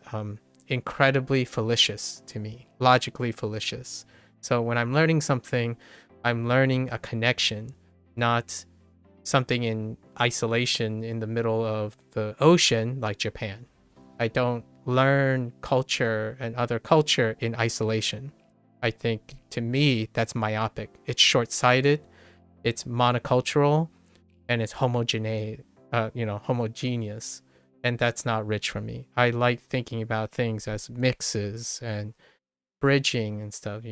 incredibly fallacious to me, logically fallacious. So when I'm learning something, I'm learning a connection, not something in isolation in the middle of the ocean like Japan. I don't learn culture and other culture in isolation. I think, to me, that's myopic. It's short-sighted, it's monocultural, and it's homogeneous, and that's not rich for me. I like thinking about things as mixes and bridging and stuff,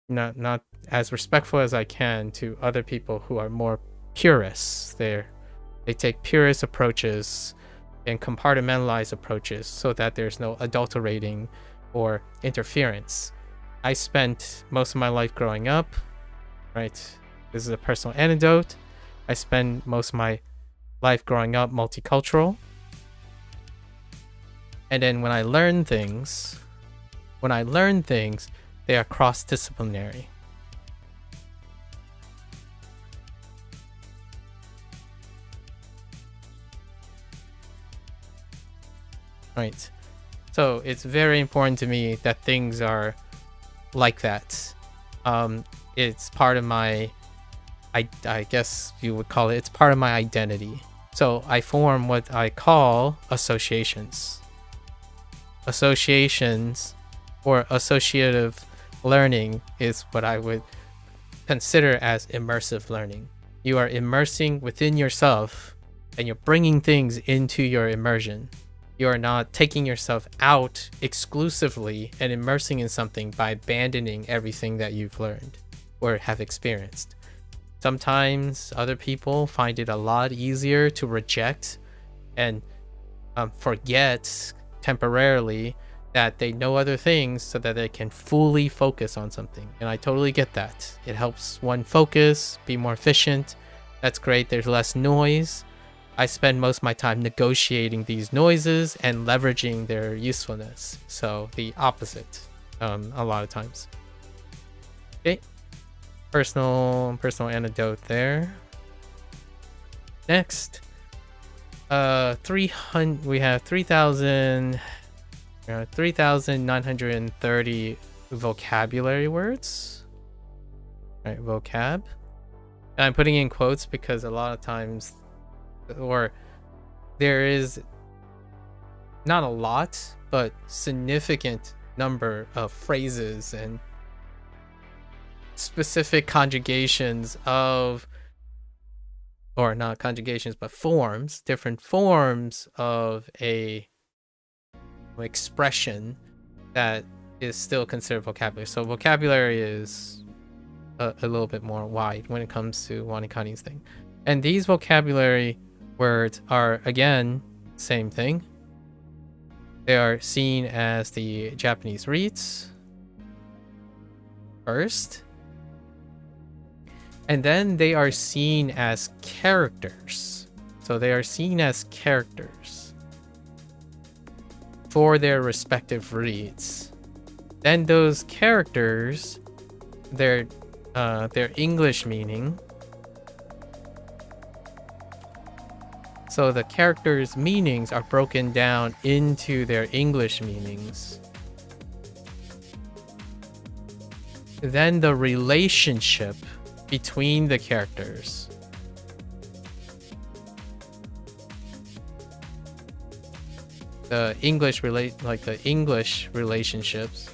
not as respectful as I can to other people who are more purists. They take purist approaches and compartmentalize approaches so that there's no adulterating or interference. I spent most of my life growing up, right? This is a personal anecdote. I spent most of my life growing up multicultural. And then when I learn things, they are cross-disciplinary. Right. So it's very important to me that things are like that. It's part of my, I guess you would call it, it's part of my identity. So I form what I call associations. Associations or associative learning is what I would consider as immersive learning. You are immersing within yourself and you're bringing things into your immersion. You are not taking yourself out exclusively and immersing in something by abandoning everything that you've learned or have experienced. Sometimes other people find it a lot easier to reject and forget temporarily that they know other things so that they can fully focus on something. And I totally get that. It helps one focus, be more efficient. That's great. There's less noise. I spend most of my time negotiating these noises and leveraging their usefulness. So the opposite, a lot of times. Okay, personal anecdote there. Next, we have 3,930 vocabulary words. Right, vocab. And I'm putting in quotes because a lot of times, or there is not a lot, but significant number of phrases and specific conjugations of, or not conjugations, but forms, different forms of a expression that is still considered vocabulary. So vocabulary is a little bit more wide when it comes to WaniKani's thing. And these vocabulary words are, again, same thing. They are seen as the Japanese reads first. And then they are seen as characters. So they are seen as characters for their respective reads. then those characters, their English meaning. So the characters' meanings are broken down into their English meanings. Then the relationship between the characters. The English relationships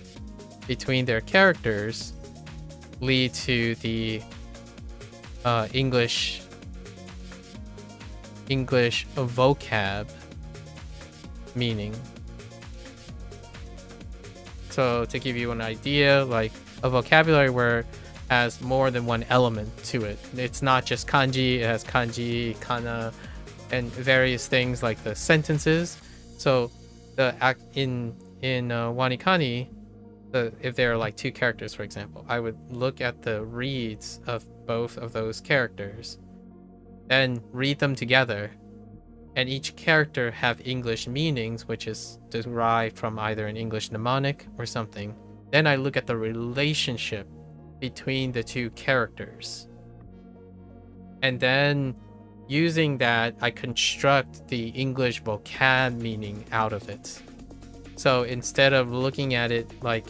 between their characters lead to the English vocab meaning. So to give you an idea, like a vocabulary where has more than one element to it. It's not just kanji, it has kanji, kana, and various things like the sentences. So the in WaniKani, if there are like two characters, for example, I would look at the reads of both of those characters and read them together, and each character have English meanings, which is derived from either an English mnemonic or something. Then I look at the relationship between the two characters, and then using that, I construct the English vocab meaning out of it. So instead of looking at it like,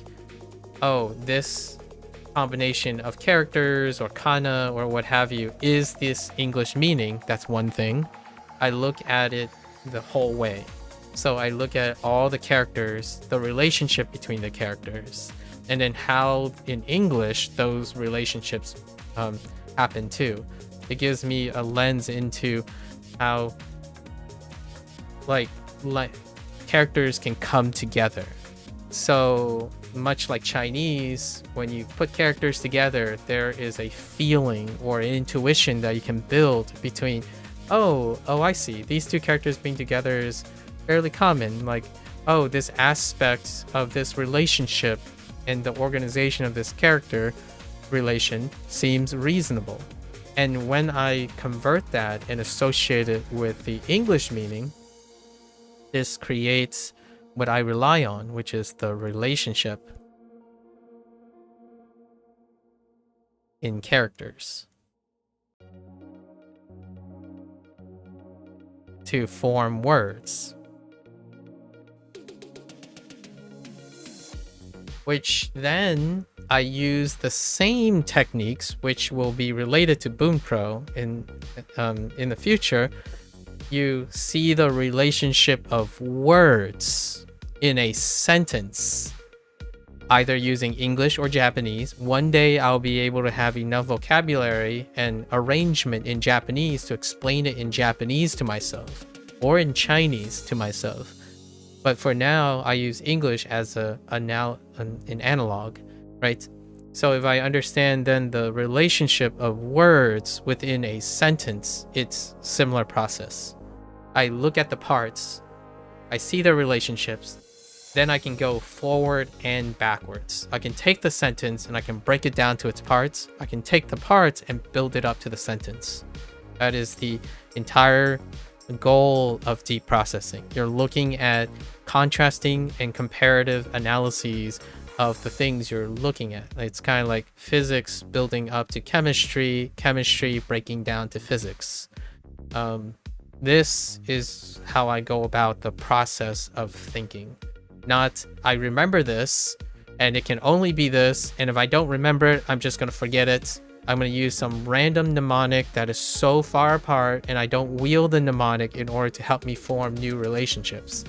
oh, this combination of characters or kana or what have you is this English meaning, that's one thing. I look at it the whole way. So I look at all the characters, the relationship between the characters, and then how in English those relationships happen too. It gives me a lens into how like characters can come together. So much like Chinese, when you put characters together, there is a feeling or an intuition that you can build between, oh, I see, these two characters being together is fairly common. Like, oh, this aspect of this relationship and the organization of this character relation seems reasonable. And when I convert that and associate it with the English meaning, this creates what I rely on, which is the relationship in characters to form words, which then I use the same techniques, which will be related to Bunpro in the future. You see the relationship of words in a sentence, either using English or Japanese. One day I'll be able to have enough vocabulary and arrangement in Japanese to explain it in Japanese to myself, or in Chinese to myself. But for now, I use English as an analog, right? So if I understand then the relationship of words within a sentence, it's similar process. I look at the parts, I see the relationships, then I can go forward and backwards. I can take the sentence and I can break it down to its parts. I can take the parts and build it up to the sentence. That is the entire goal of deep processing. You're looking at contrasting and comparative analyses of the things you're looking at. It's kind of like physics building up to chemistry, chemistry breaking down to physics. This is how I go about the process of thinking. Not, I remember this, and it can only be this, and if I don't remember it, I'm just going to forget it. I'm going to use some random mnemonic that is so far apart, and I don't wield the mnemonic in order to help me form new relationships.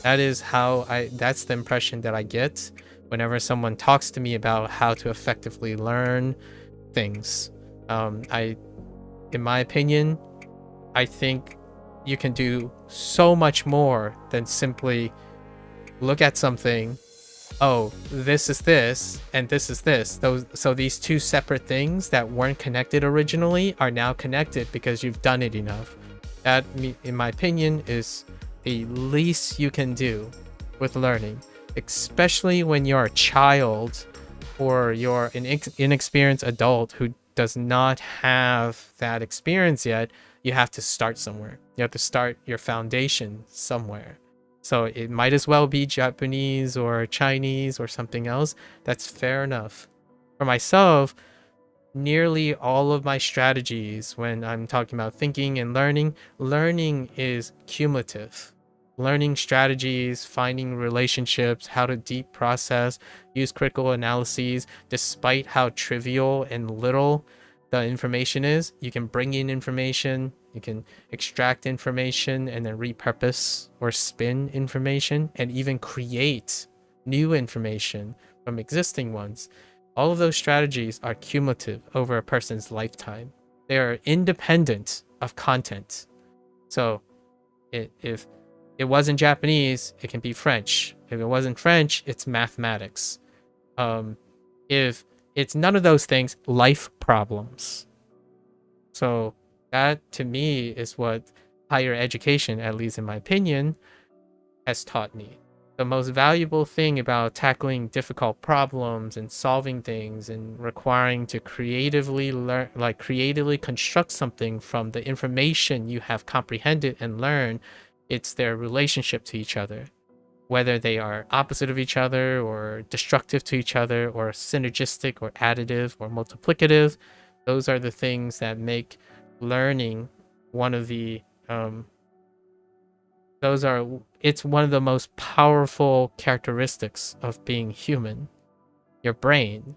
That is how that's the impression that I get whenever someone talks to me about how to effectively learn things. In my opinion, I think you can do so much more than simply look at something, oh, this is this and this is this. So these two separate things that weren't connected originally are now connected because you've done it enough. That, in my opinion, is the least you can do with learning, especially when you're a child or you're an inexperienced adult who does not have that experience yet. You have to start somewhere. You have to start your foundation somewhere. So it might as well be Japanese or Chinese or something else. That's fair enough. For myself, nearly all of my strategies when I'm talking about thinking and learning is cumulative. Learning strategies, finding relationships, how to deep process, use critical analyses, despite how trivial and little the information is. You can bring in information, you can extract information and then repurpose or spin information and even create new information from existing ones. All of those strategies are cumulative over a person's lifetime. They are independent of content. So if it wasn't Japanese, it can be French. If it wasn't French, it's mathematics. If it's none of those things, life problems. So that to me is what higher education, at least in my opinion, has taught me. The most valuable thing about tackling difficult problems and solving things and requiring to creatively learn, like creatively construct something from the information you have comprehended and learned, it's their relationship to each other. Whether they are opposite of each other or destructive to each other or synergistic or additive or multiplicative, those are the things that make learning one of the it's one of the most powerful characteristics of being human. Your brain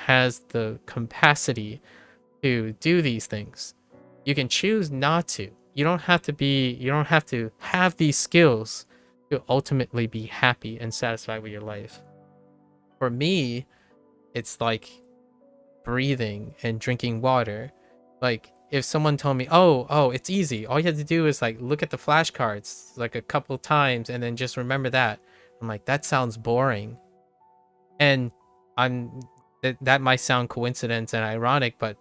has the capacity to do these things. You can choose not to. You don't have to have these skills to ultimately be happy and satisfied with your life. For me, it's like breathing and drinking water. Like if someone told me, oh, it's easy. All you have to do is like look at the flashcards like a couple times and then just remember that. I'm like, that sounds boring. And that might sound coincidence and ironic, but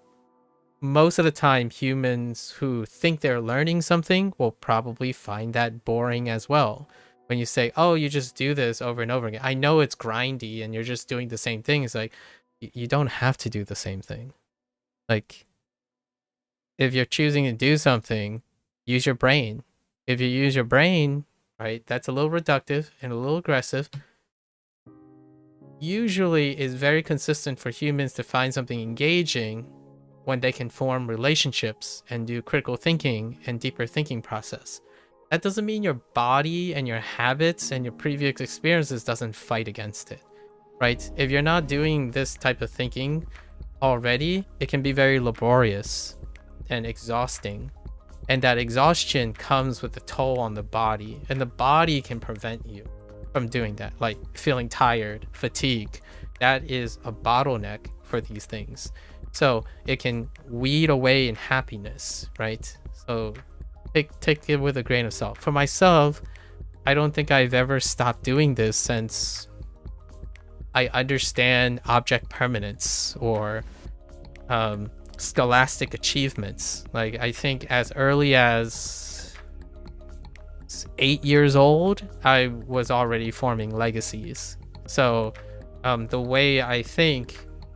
most of the time humans who think they're learning something will probably find that boring as well. When you say, oh, you just do this over and over again. I know it's grindy and you're just doing the same thing. It's like, you don't have to do the same thing. Like, if you're choosing to do something, use your brain. If you use your brain, right, that's a little reductive and a little aggressive. Usually is very consistent for humans to find something engaging when they can form relationships and do critical thinking and deeper thinking process. That doesn't mean your body and your habits and your previous experiences doesn't fight against it, right? If you're not doing this type of thinking already, it can be very laborious and exhausting. And that exhaustion comes with a toll on the body, and the body can prevent you from doing that, like feeling tired, fatigue. That is a bottleneck for these things. So it can weed away in happiness, right? So take it with a grain of salt. For myself, I don't think I've ever stopped doing this since I understand object permanence or scholastic achievements. Like I think as early as 8 years old, I was already forming legacies. So the way I think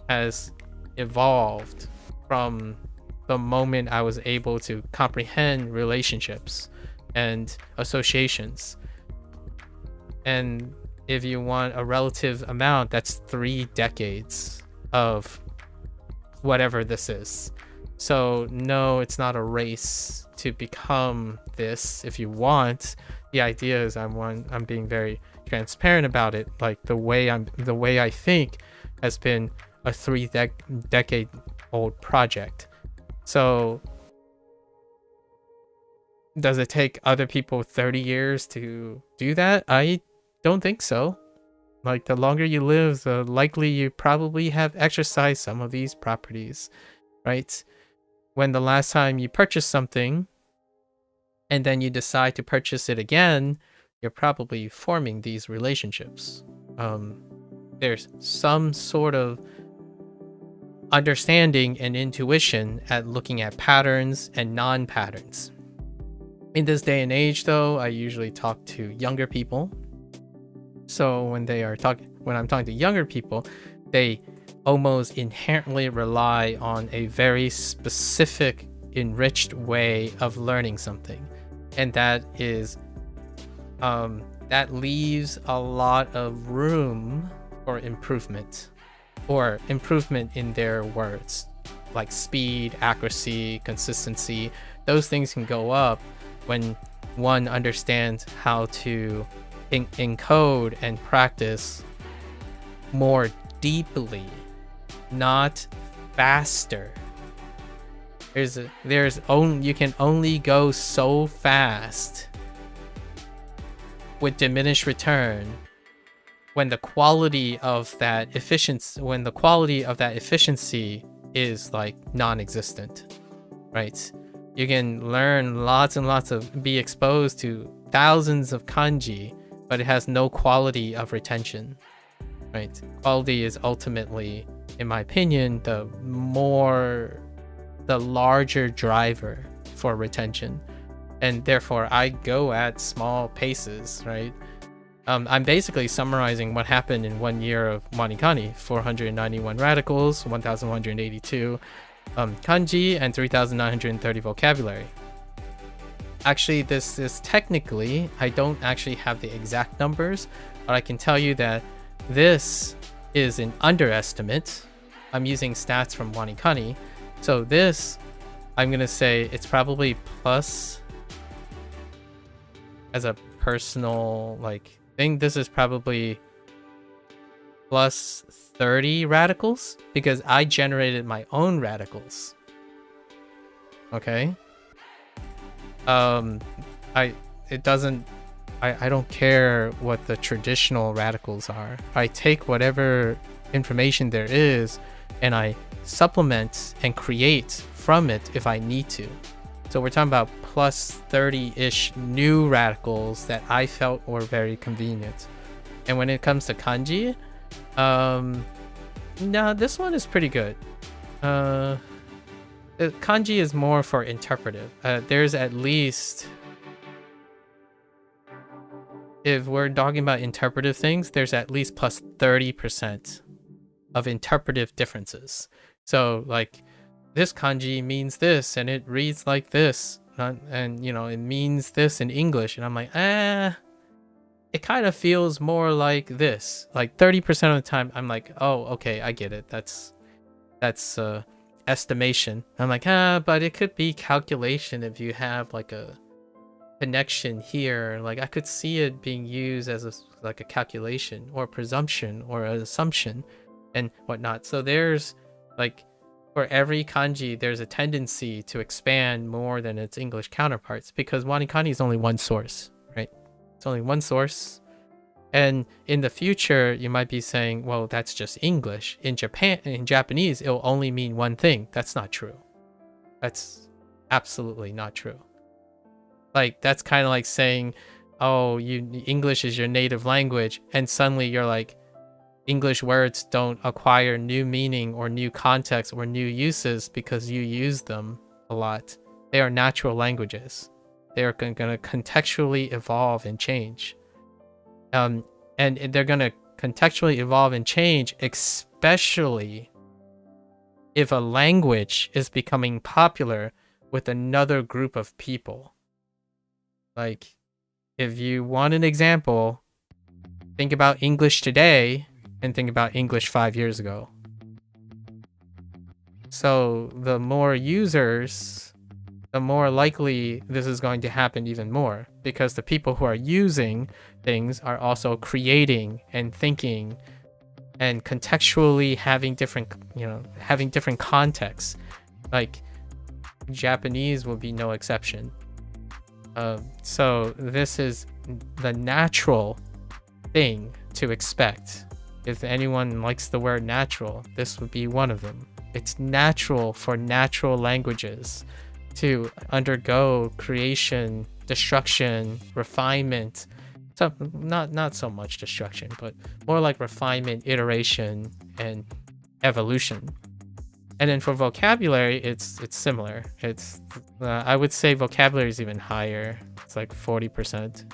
has evolved from the moment I was able to comprehend relationships and associations. And if you want a relative amount, that's 3 decades of whatever this is. So no, it's not a race to become this. If you want, the idea is I'm being very transparent about it. Like the way I think has been a 3-decade old project. So does it take other people 30 years to do that? I don't think so. Like the longer you live, the likely you probably have exercised some of these properties, right? When the last time you purchased something and then you decide to purchase it again, you're probably forming these relationships. There's some sort of understanding and intuition at looking at patterns and non-patterns. In this day and age, though, I usually talk to younger people. So when I'm talking to younger people, they almost inherently rely on a very specific, enriched way of learning something. And that is that leaves a lot of room for improvement, or improvement in their words, like speed, accuracy, consistency. Those things can go up when one understands how to encode and practice more deeply, not faster. You can only go so fast with diminished return when the quality of that efficiency is like non-existent, right? You can learn lots and lots be exposed to thousands of kanji, but it has no quality of retention, right? Quality is ultimately, in my opinion, the larger driver for retention. And therefore I go at small paces, right? I'm basically summarizing what happened in 1 year of WaniKani: 491 radicals, 1,182 kanji, and 3,930 vocabulary. Actually, this is technically, I don't actually have the exact numbers, but I can tell you that this is an underestimate. I'm using stats from WaniKani. So this, I'm going to say it's probably plus, as a personal like thing, this is probably plus 30 radicals because I generated my own radicals. Okay. I don't care what the traditional radicals are. I take whatever information there is and I supplement and create from it if I need to. So we're talking about plus 30-ish new radicals that I felt were very convenient. And when it comes to kanji, no, this one is pretty good. Kanji is more for interpretive. There's at least, if we're talking about interpretive things, there's at least plus 30% of interpretive differences. So like, this kanji means this and it reads like this, and it means this in English, and I'm like, it kind of feels more like this. Like 30% of the time I'm like, oh, okay, I get it, that's estimation. I'm like, but it could be calculation if you have like a connection here. Like I could see it being used as like a calculation or presumption or an assumption and whatnot. So there's like, for every kanji, there's a tendency to expand more than its English counterparts because WaniKani is only one source, right? It's only one source. And in the future, you might be saying, well, that's just English. In Japanese, it'll only mean one thing. That's not true. That's absolutely not true. Like, that's kind of like saying, oh, English is your native language, and suddenly you're like, English words don't acquire new meaning or new context or new uses because you use them a lot. They are natural languages. They are going to contextually evolve and change. And they're going to contextually evolve and change, especially if a language is becoming popular with another group of people. Like, if you want an example, think about English today and think about English 5 years ago. So the more users, the more likely this is going to happen even more, because the people who are using things are also creating and thinking and contextually having different contexts. Like Japanese will be no exception. So this is the natural thing to expect. If anyone likes the word natural, this would be one of them. It's natural for natural languages to undergo creation, destruction, refinement. So not so much destruction, but more like refinement, iteration, and evolution. And then for vocabulary, it's similar. It's I would say vocabulary is even higher. It's like 40%.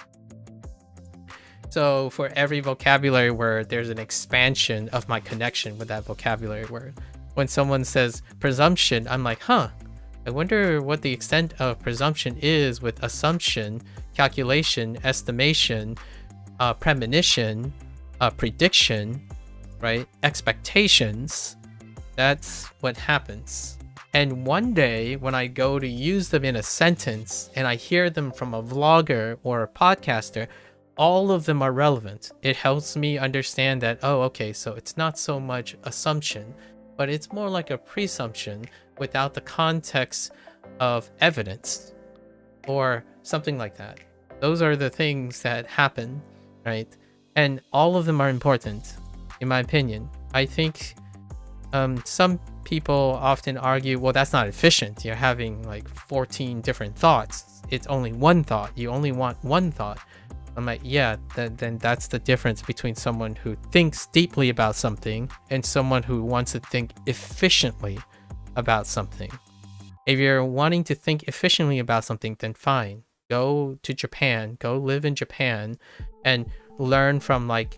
So for every vocabulary word, there's an expansion of my connection with that vocabulary word. When someone says presumption, I'm like, I wonder what the extent of presumption is with assumption calculation, estimation, premonition, prediction, right? Expectations. That's what happens. And one day when I go to use them in a sentence and I hear them from a vlogger or a podcaster, all of them are relevant. It helps me understand that, oh, okay, so it's not so much assumption, but it's more like a presumption without the context of evidence or something like that. Those are the things that happen, right? And all of them are important, in my opinion. I think some people often argue, well, that's not efficient. You're having like 14 different thoughts. It's only one thought. You only want one thought. I'm like, yeah, then that's the difference between someone who thinks deeply about something and someone who wants to think efficiently about something. If you're wanting to think efficiently about something, then fine. Go to Japan, go live in Japan and learn from like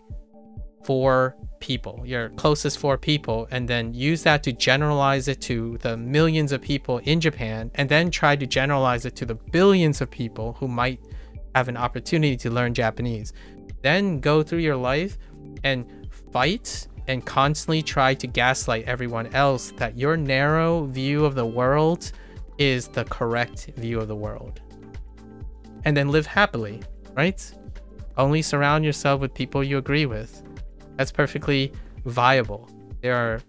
4 people, your closest 4 people, and then use that to generalize it to the millions of people in Japan, and then try to generalize it to the billions of people who might have an opportunity to learn Japanese. Then go through your life and fight and constantly try to gaslight everyone else that your narrow view of the world is the correct view of the world. And then live happily, right? Only surround yourself with people you agree with. That's perfectly viable. There are,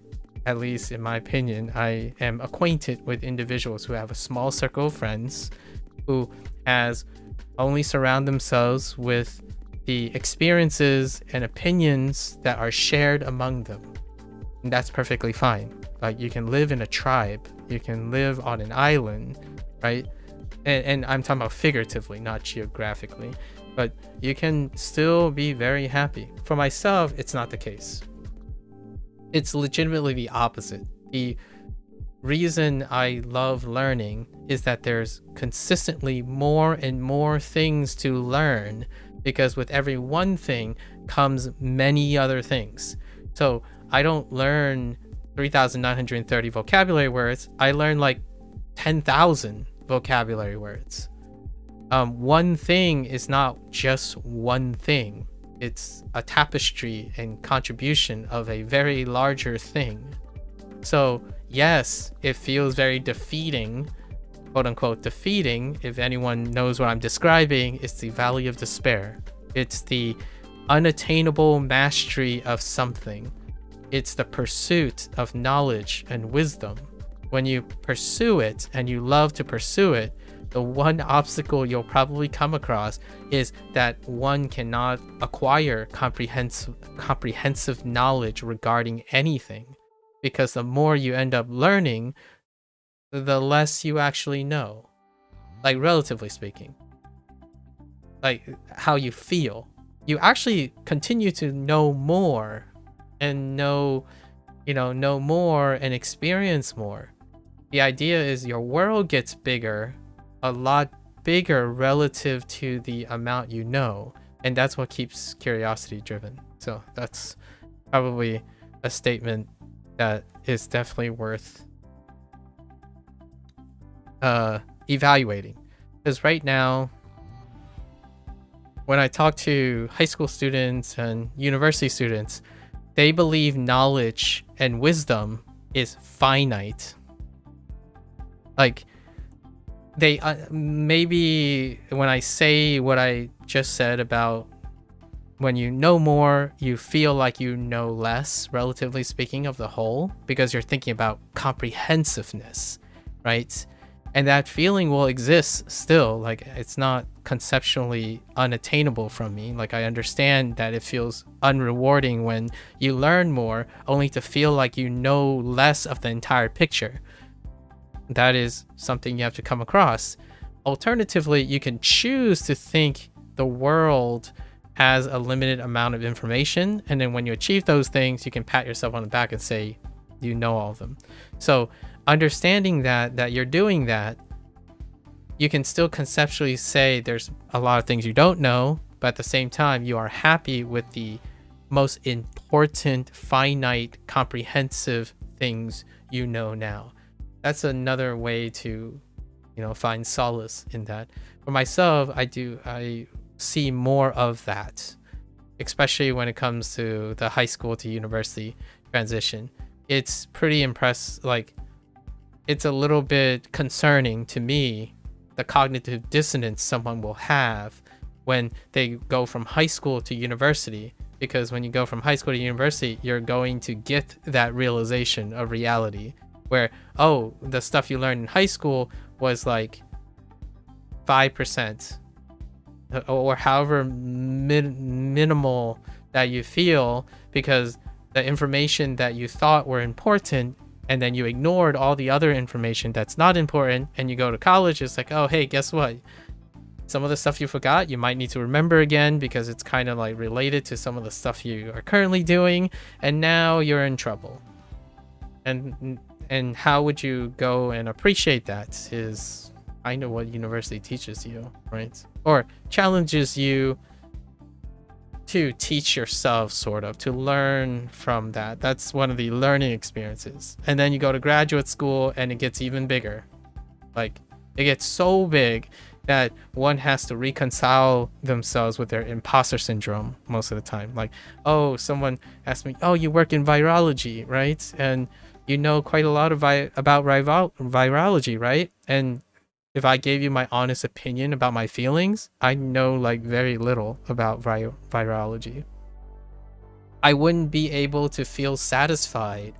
at least in my opinion, I am acquainted with individuals who have a small circle of friends who has only surround themselves with the experiences and opinions that are shared among them. And that's perfectly fine. Like, you can live in a tribe, you can live on an island, right? And I'm talking about figuratively, not geographically. But you can still be very happy. For myself, it's not the case. It's legitimately the opposite. The reason I love learning is that there's consistently more and more things to learn, because with every one thing comes many other things. So I don't learn 3,930 vocabulary words. I learn like 10,000 vocabulary words. One thing is not just one thing. It's a tapestry and contribution of a very larger thing. So yes, it feels very defeating, quote unquote defeating. If anyone knows what I'm describing, it's the valley of despair. It's the unattainable mastery of something. It's the pursuit of knowledge and wisdom. When you pursue it and you love to pursue it, the one obstacle you'll probably come across is that one cannot acquire comprehensive knowledge regarding anything, because the more you end up learning, the less you actually know. Like, relatively speaking, like how you feel, you actually continue to know more and know more and experience more. The idea is your world gets bigger, a lot bigger relative to the amount you know, and that's what keeps curiosity driven. So that's probably a statement that is definitely worth evaluating, because right now when I talk to high school students and university students, they believe knowledge and wisdom is finite. Like, they maybe when I say what I just said about when you know more, you feel like you know less, relatively speaking, of the whole, because you're thinking about comprehensiveness, right? And that feeling will exist still. Like, it's not conceptually unattainable from me. Like, I understand that it feels unrewarding when you learn more only to feel like you know less of the entire picture. That is something you have to come across. Alternatively, you can choose to think the world has a limited amount of information, and then when you achieve those things, you can pat yourself on the back and say you know all of them. So understanding that you're doing that, you can still conceptually say there's a lot of things you don't know, but at the same time you are happy with the most important, finite, comprehensive things you know now. That's another way to find solace in that. For myself, I see more of that, especially when it comes to the high school to university transition. It's pretty like it's a little bit concerning to me, the cognitive dissonance someone will have when they go from high school to university, because when you go from high school to university, you're going to get that realization of reality where, oh, the stuff you learned in high school was like 5% or however minimal that you feel, because the information that you thought were important, and then you ignored all the other information that's not important, and you go to college, it's like, oh, hey, guess what? Some of the stuff you forgot, you might need to remember again because it's kind of like related to some of the stuff you are currently doing, and now you're in trouble. And how would you go and appreciate that is kind of what university teaches you, right? Or challenges you to teach yourself, sort of, to learn from that. That's one of the learning experiences. And then you go to graduate school and it gets even bigger. Like, it gets so big that one has to reconcile themselves with their imposter syndrome most of the time. Like, oh, someone asked me, oh, you work in virology, right? And you know quite a lot about virology, right? And if I gave you my honest opinion about my feelings, I know like very little about virology. I wouldn't be able to feel satisfied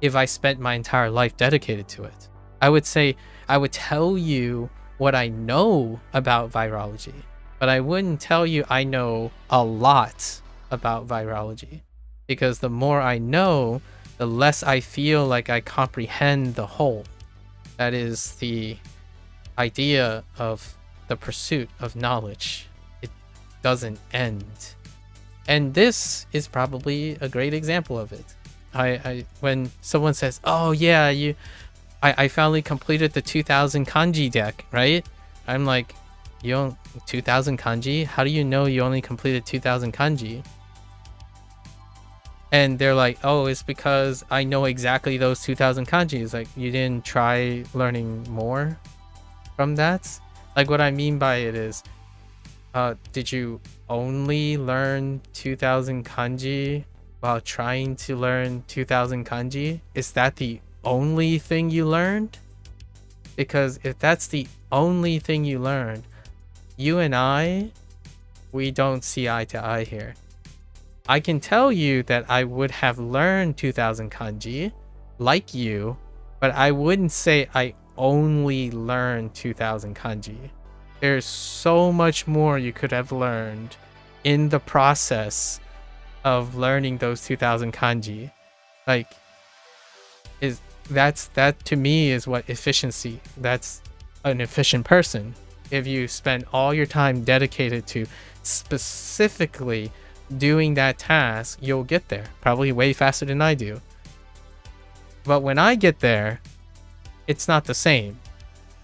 if I spent my entire life dedicated to it. I would tell you what I know about virology, but I wouldn't tell you I know a lot about virology, because the more I know, the less I feel like I comprehend the whole. That is the idea of the pursuit of knowledge. It doesn't end. And this is probably a great example of it. I when someone says, oh yeah, I finally completed the 2000 kanji deck, right? I'm like, you don't 2000 kanji? How do you know you only completed 2000 kanji? And they're like, oh, it's because I know exactly those 2000 kanji. It's like, you didn't try learning more from that? Like, what I mean by it is, did you only learn 2000 kanji while trying to learn 2000 kanji? Is that the only thing you learned? Because if that's the only thing you learned, you and we don't see eye to eye here. I can tell you that I would have learned 2000 kanji like you, but I wouldn't say I only learned 2000 kanji. There's so much more you could have learned in the process of learning those 2000 kanji. Like, that to me is what efficiency. That's an efficient person. If you spend all your time dedicated to specifically doing that task, you'll get there probably way faster than I do. But when I get there, it's not the same.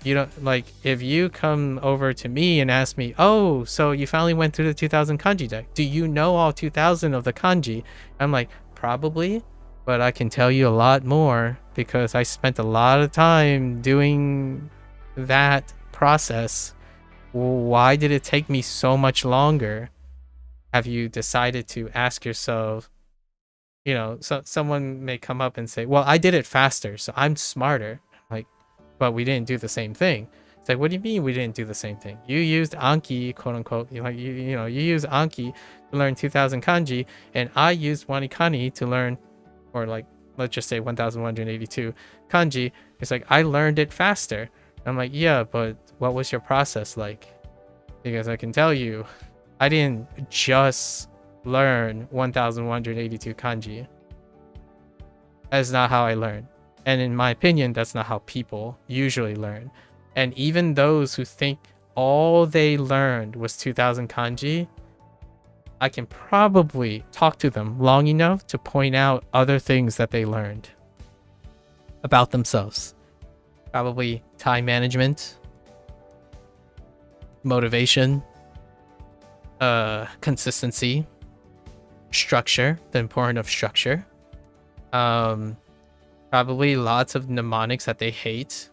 You don't, like, if you come over to me and ask me, oh, so you finally went through the 2000 kanji deck, do you know all 2000 of the kanji? I'm like, probably, but I can tell you a lot more because I spent a lot of time doing that process. Why did it take me so much longer? Have you decided to ask yourself, so someone may come up and say, well, I did it faster, so I'm smarter. Like, but we didn't do the same thing. It's like, what do you mean we didn't do the same thing? You used Anki, quote unquote, you used Anki to learn 2000 kanji, and I used WaniKani to learn, or like, let's just say 1182 kanji. It's like, I learned it faster. I'm like, yeah, but what was your process like? Because I can tell you, I didn't just learn 1182 kanji. That's not how I learn. And in my opinion, that's not how people usually learn. And even those who think all they learned was 2000 kanji, I can probably talk to them long enough to point out other things that they learned about themselves. Probably time management, motivation, consistency, structure, the importance of structure. Probably lots of mnemonics that they hate.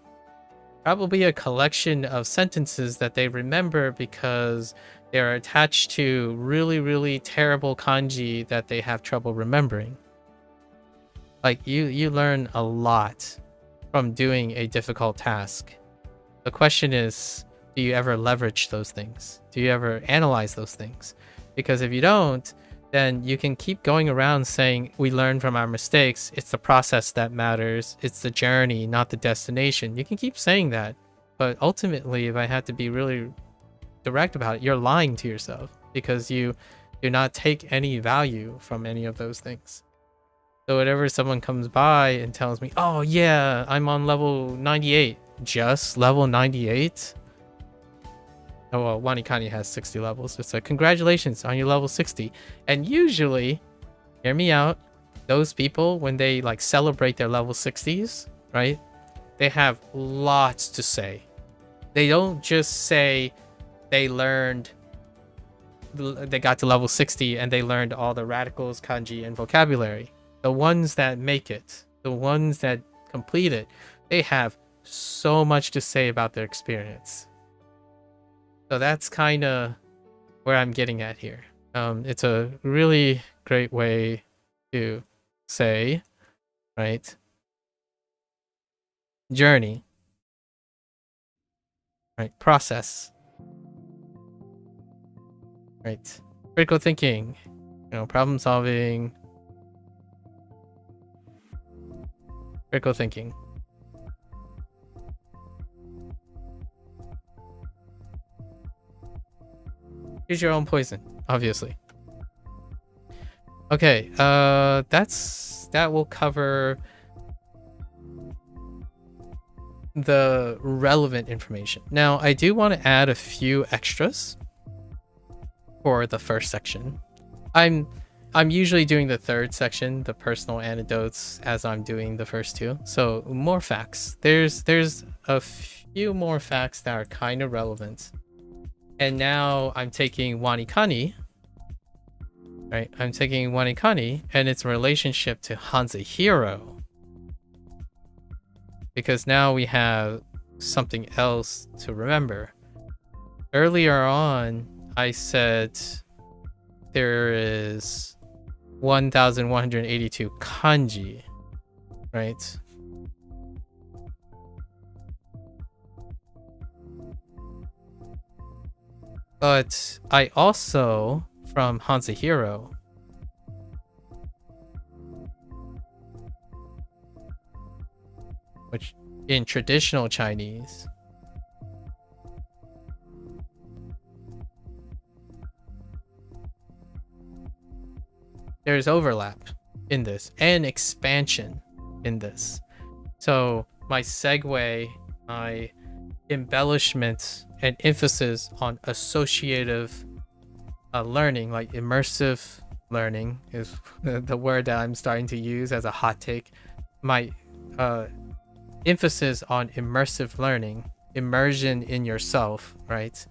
probably a collection of sentences that they remember because they're attached to really, really terrible kanji that they have trouble remembering. Like you learn a lot from doing a difficult task. The question is, do you ever leverage those things? Do you ever analyze those things? Because if you don't, then you can keep going around saying we learn from our mistakes. It's the process that matters. It's the journey, not the destination. You can keep saying that. But ultimately, if I had to be really direct about it, you're lying to yourself because you do not take any value from any of those things. So whenever someone comes by and tells me, oh yeah, I'm on level 98, just level 98? Oh, well, WaniKani has 60 levels. It's like, congratulations on your level 60. And usually, hear me out, those people, when they like celebrate their level 60s, right? They have lots to say. They don't just say they got to level 60 and they learned all the radicals, kanji, and vocabulary. The ones that make it, the ones that complete it, they have so much to say about their experience. So that's kind of where I'm getting at here. It's a really great way to say, right? Journey, right? Process, right? Critical thinking, problem solving, critical thinking. Choose your own poison, obviously. Okay, that will cover the relevant information. Now, I do want to add a few extras for the first section. I'm usually doing the third section, the personal anecdotes, as I'm doing the first two. So more facts. There's a few more facts that are kind of relevant. And now I'm taking WaniKani, right? I'm taking WaniKani and its relationship to HanziHero. Because now we have something else to remember. Earlier on, I said there is 1,182 kanji, right? But I also, from HanziHero, which in traditional Chinese, there's overlap in this and expansion in this. So my segue, my embellishment and emphasis on associative learning, like immersive learning is the word that I'm starting to use as a hot take. My emphasis on immersive learning, immersion in yourself, right?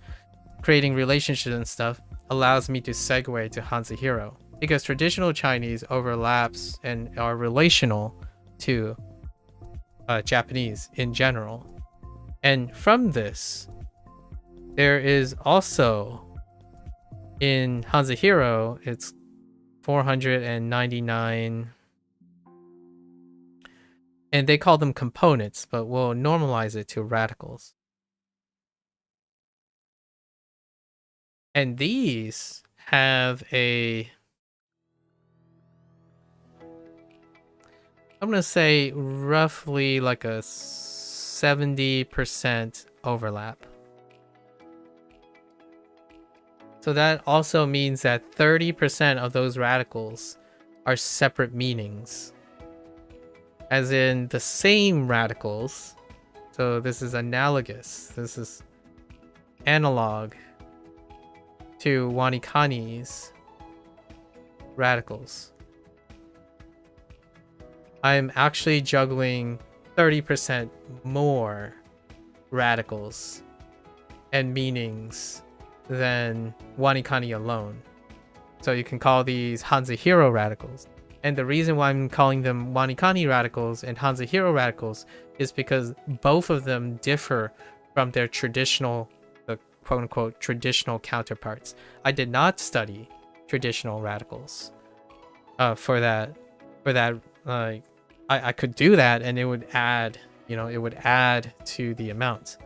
Creating relationships and stuff allows me to segue to HanziHero because traditional Chinese overlaps and are relational to Japanese in general. And from this, there is also in HanziHero, it's 499, and they call them components, but we'll normalize it to radicals. And these have I'm gonna say roughly like a 70% overlap. So that also means that 30% of those radicals are separate meanings. As in the same radicals. So this is analogous. This is analog to WaniKani's radicals. I'm actually juggling 30% more radicals and meanings than WaniKani alone. So you can call these HanziHero radicals. And the reason why I'm calling them WaniKani radicals and HanziHero radicals is because both of them differ from their traditional, the quote-unquote traditional counterparts. I did not study traditional radicals for that. I could do that, and it would add, it would add to the amount.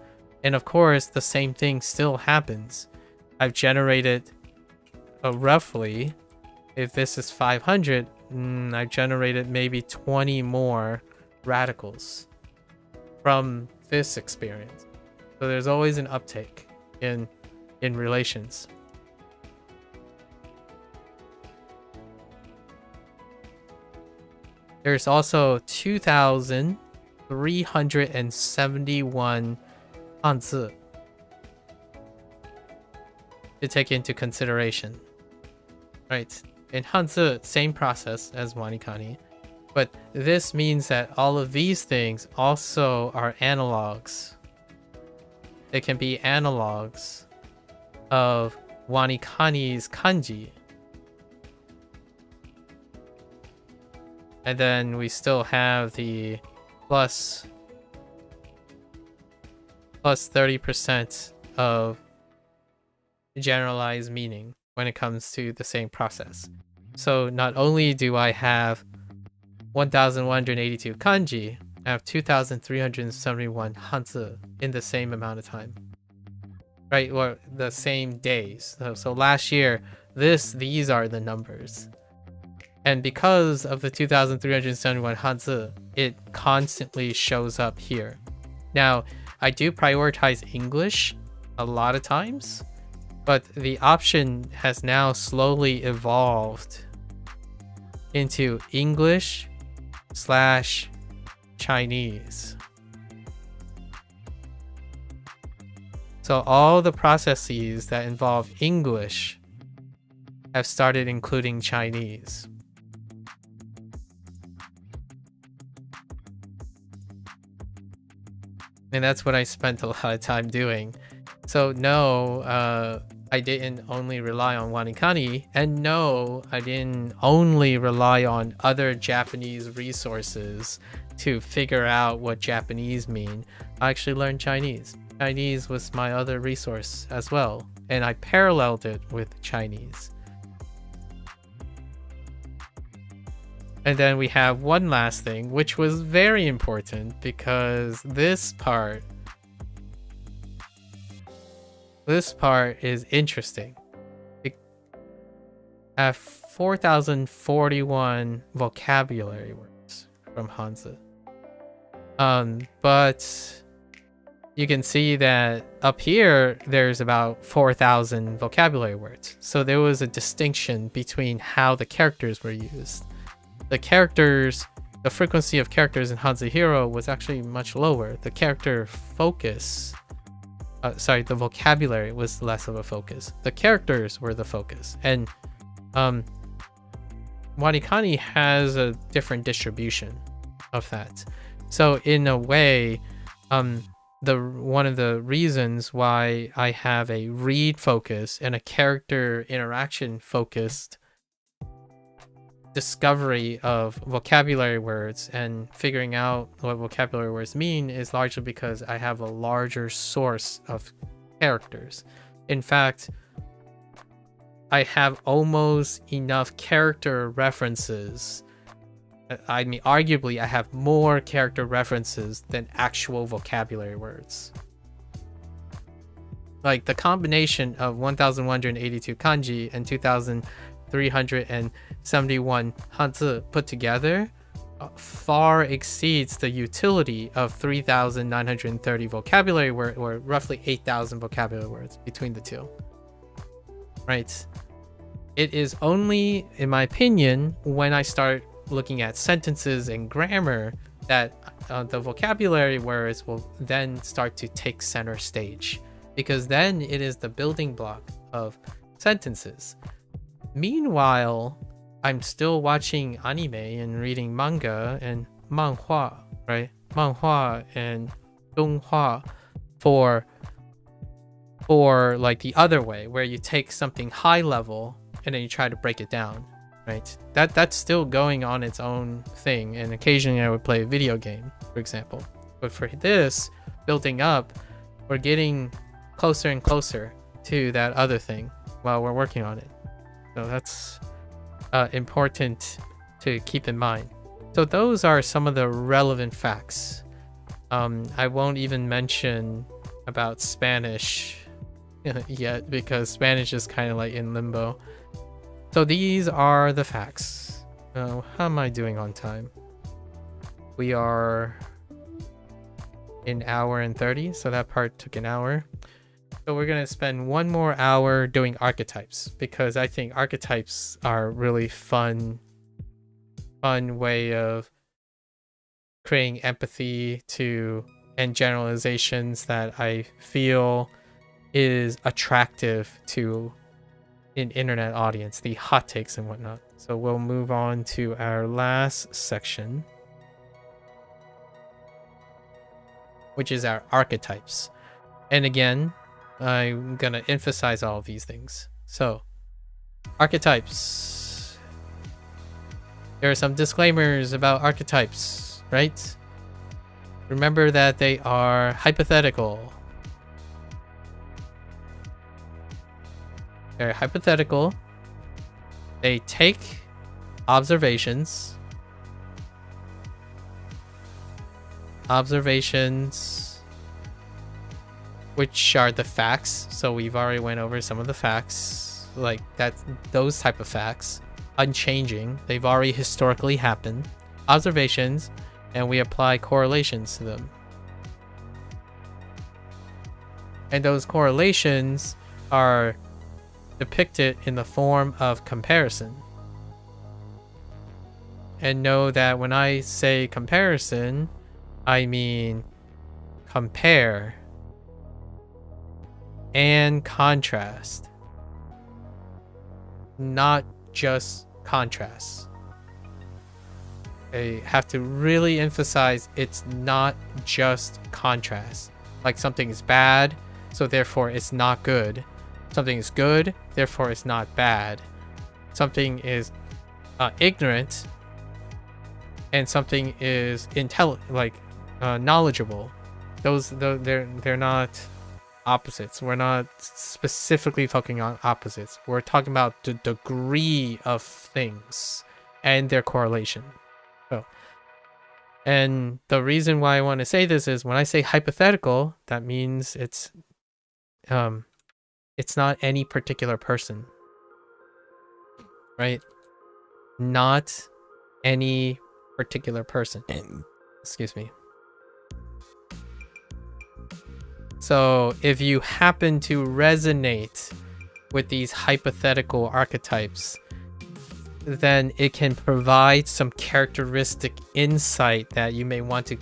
And of course, the same thing still happens. I've generated roughly, if this is 500, I've generated maybe 20 more radicals from this experience. So there's always an uptake in relations. There's also 2,371 Hanzi to take into consideration. Right? In Hanzi, same process as WaniKani, but this means that all of these things also are analogs. They can be analogs of WaniKani's kanji. And then we still have the plus 30% of generalized meaning when it comes to the same process. So not only do I have 1,182 kanji, I have 2,371 Hanzi in the same amount of time. Right? Or the same days. So last year, these are the numbers. And because of the 2,371 Hanzi, it constantly shows up here. Now, I do prioritize English a lot of times, but the option has now slowly evolved into English/Chinese. So all the processes that involve English have started including Chinese. And that's what I spent a lot of time doing. So no, I didn't only rely on WaniKani, and no, I didn't only rely on other Japanese resources to figure out what Japanese mean. I actually learned Chinese. Chinese was my other resource as well, and I paralleled it with Chinese. And then we have one last thing, which was very important because this part is interesting. I have 4,041 vocabulary words from Hanzi. But you can see that up here, there's about 4,000 vocabulary words. So there was a distinction between how the characters were used. The frequency of characters in HanziHero was actually much lower. The character focus, the vocabulary was less of a focus. The characters were the focus. And WaniKani has a different distribution of that. So in a way, one of the reasons why I have a read focus and a character interaction focused discovery of vocabulary words and figuring out what vocabulary words mean is largely because I have a larger source of characters. In fact, I have almost enough character references. I mean, arguably, I have more character references than actual vocabulary words. Like the combination of 1,182 kanji and 2,371 Hanzi put together far exceeds the utility of 3,930 vocabulary words, or roughly 8,000 vocabulary words between the two. Right? It is only, in my opinion, when I start looking at sentences and grammar that the vocabulary words will then start to take center stage, because then it is the building block of sentences. Meanwhile, I'm still watching anime and reading manga and manhwa, right? Manhwa and donghua for like the other way, where you take something high level and then you try to break it down, right? That's still going on its own thing, and occasionally I would play a video game, for example. But for this, building up, we're getting closer and closer to that other thing while we're working on it. So that's important to keep in mind. So those are some of the relevant facts. I won't even mention about Spanish yet because Spanish is kind of like in limbo. So these are the facts. How am I doing on time? We are an hour and 30, so that part took an hour. So we're gonna spend one more hour doing archetypes because I think archetypes are really fun way of creating empathy and generalizations that I feel is attractive to an internet audience, the hot takes and whatnot. So we'll move on to our last section, which is our archetypes. And again, I'm gonna emphasize all of these things. So, archetypes. There are some disclaimers about archetypes, right? Remember that they are hypothetical. They're hypothetical. They take observations which are the facts. So we've already went over some of the facts, like that, those type of facts, unchanging. They've already historically happened. Observations, and we apply correlations to them. And those correlations are depicted in the form of comparison. And know that when I say comparison, I mean compare and contrast, not just contrast. I have to really emphasize it's not just contrast. Like something is bad, so therefore it's not good. Something is good, therefore it's not bad. Something is ignorant, and something is knowledgeable. They're not opposites. We're not specifically focusing on opposites. We're talking about the degree of things and their correlation. So, and the reason why I want to say this is when I say hypothetical, that means it's not any particular person, right? Not any particular person. Excuse me. So if you happen to resonate with these hypothetical archetypes, then it can provide some characteristic insight that you may want to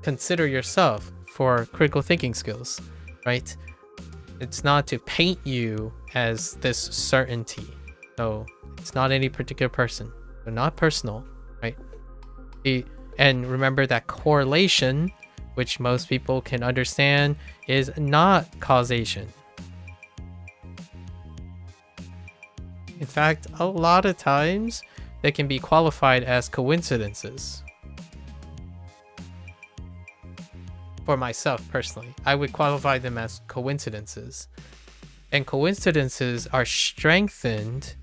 consider yourself for critical thinking skills, right? It's not to paint you as this certainty. So it's not any particular person. They're not personal, right? And remember that correlation, which most people can understand, is not causation. In fact, a lot of times they can be qualified as coincidences. For myself personally, I would qualify them as coincidences. And coincidences are strengthened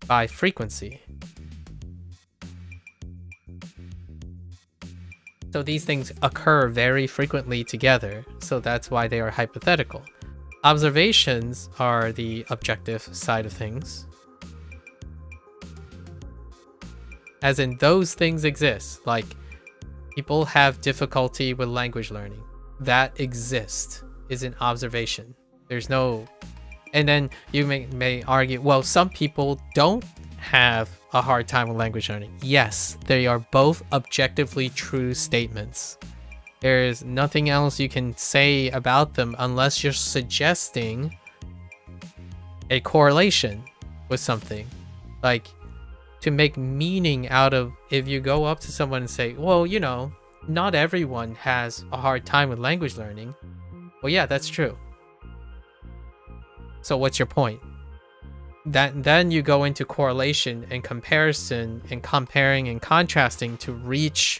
by frequency. So these things occur very frequently together, so that's why they are hypothetical. Observations are the objective side of things. As in, those things exist, like people have difficulty with language learning. That exists, is an observation. There's no... And then you may argue, well, some people don't have a hard time with language learning. Yes, they are both objectively true statements. There's nothing else you can say about them unless you're suggesting a correlation with something. Like, to make meaning out of, if you go up to someone and say, well, you know, not everyone has a hard time with language learning. Well, yeah, that's true. So what's your point? Then you go into correlation and comparison and comparing and contrasting to reach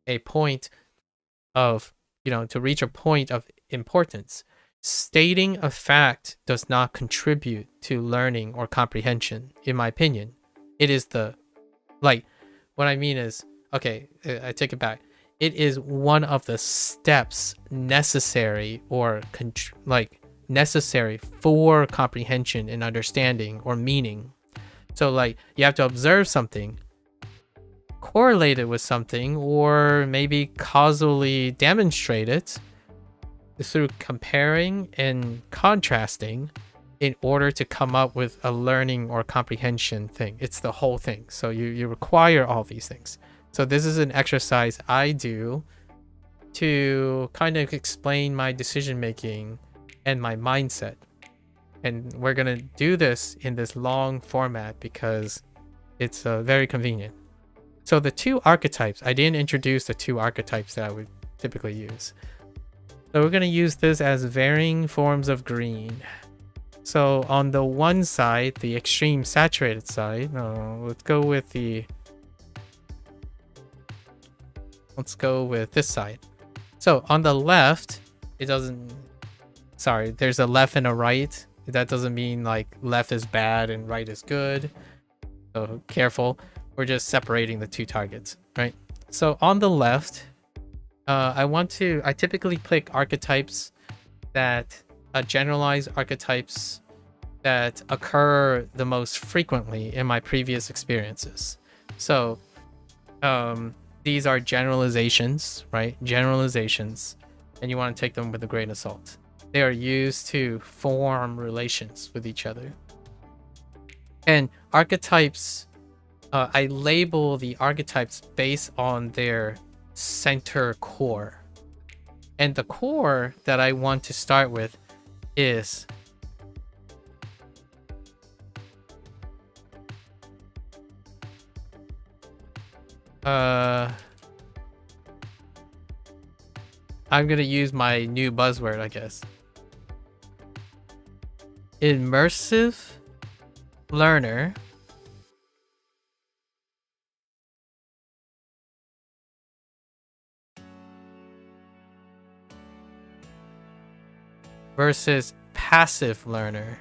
a point of to reach a point of importance. Stating a fact does not contribute to learning or comprehension, in my opinion. It is what I mean is, okay, I take it back. It is one of the steps necessary or necessary for comprehension and understanding or meaning. So you have to observe something, correlate it with something, or maybe causally demonstrate it through comparing and contrasting in order to come up with a learning or comprehension thing. It's the whole thing. So you require all these things. So this is an exercise I do to kind of explain my decision making and my mindset. And we're going to do this in this long format because it's very convenient. So the two archetypes, I didn't introduce the two archetypes that I would typically use. So we're going to use this as varying forms of green. So on the one side, the extreme saturated side, let's go with this side. So on the left, there's a left and a right. That doesn't mean left is bad and right is good. So careful. We're just separating the two targets, right? So on the left, I typically pick archetypes that generalized archetypes that occur the most frequently in my previous experiences. So these are generalizations, right? Generalizations, and you want to take them with a grain of salt. They are used to form relations with each other. And archetypes, I label the archetypes based on their center core. And the core that I want to start with is I'm gonna use my new buzzword, I guess. Immersive learner versus passive learner.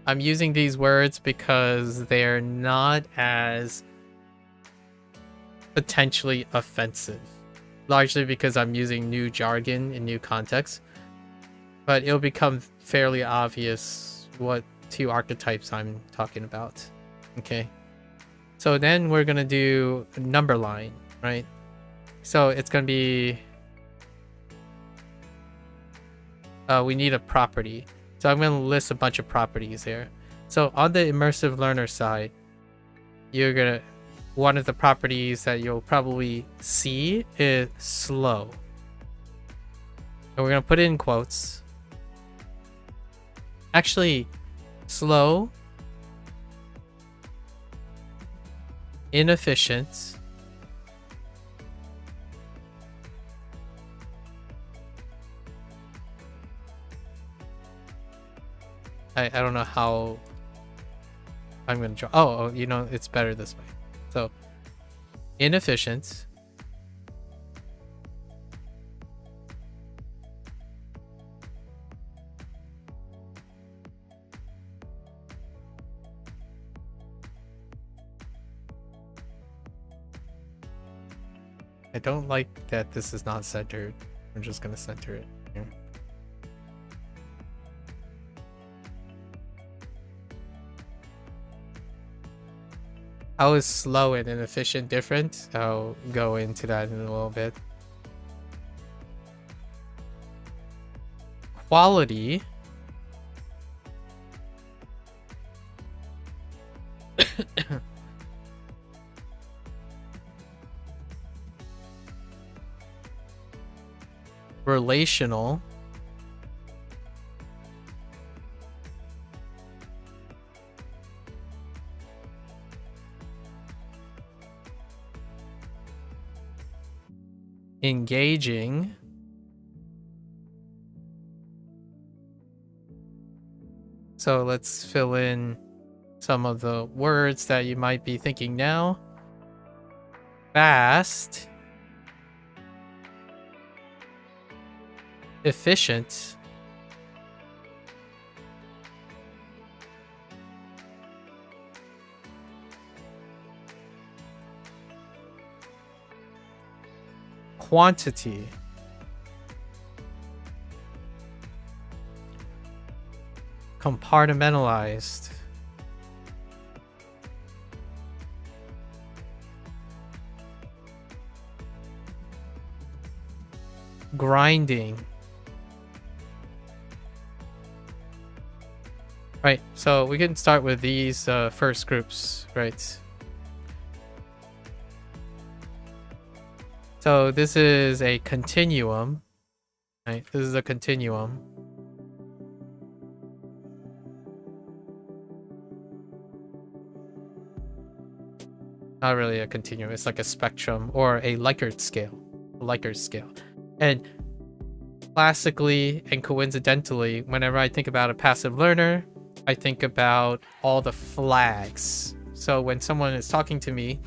I'm using these words because they're not as potentially offensive, largely because I'm using new jargon in new contexts, but it'll become fairly obvious what two archetypes I'm talking about. Okay, so then we're gonna do a number line, right? So it's gonna be we need a property. So I'm gonna list a bunch of properties here. So on the immersive learner side, one of the properties that you'll probably see is slow. And we're gonna put it in quotes. Actually, slow, inefficient, I don't know how I'm gonna draw. Oh, it's better this way. So inefficient, I don't like that this is not centered. I'm just gonna center it here. How is slow and inefficient different? I'll go into that in a little bit. Quality. Relational. Engaging. So let's fill in some of the words that you might be thinking now. fast, efficient, quantity, compartmentalized, grinding. Right, so we can start with these first groups, right? So this is a continuum, right? This is a continuum. Not really a continuum, it's like a spectrum or a Likert scale. And classically and coincidentally, whenever I think about a passive learner, I think about all the flags. So when someone is talking to me,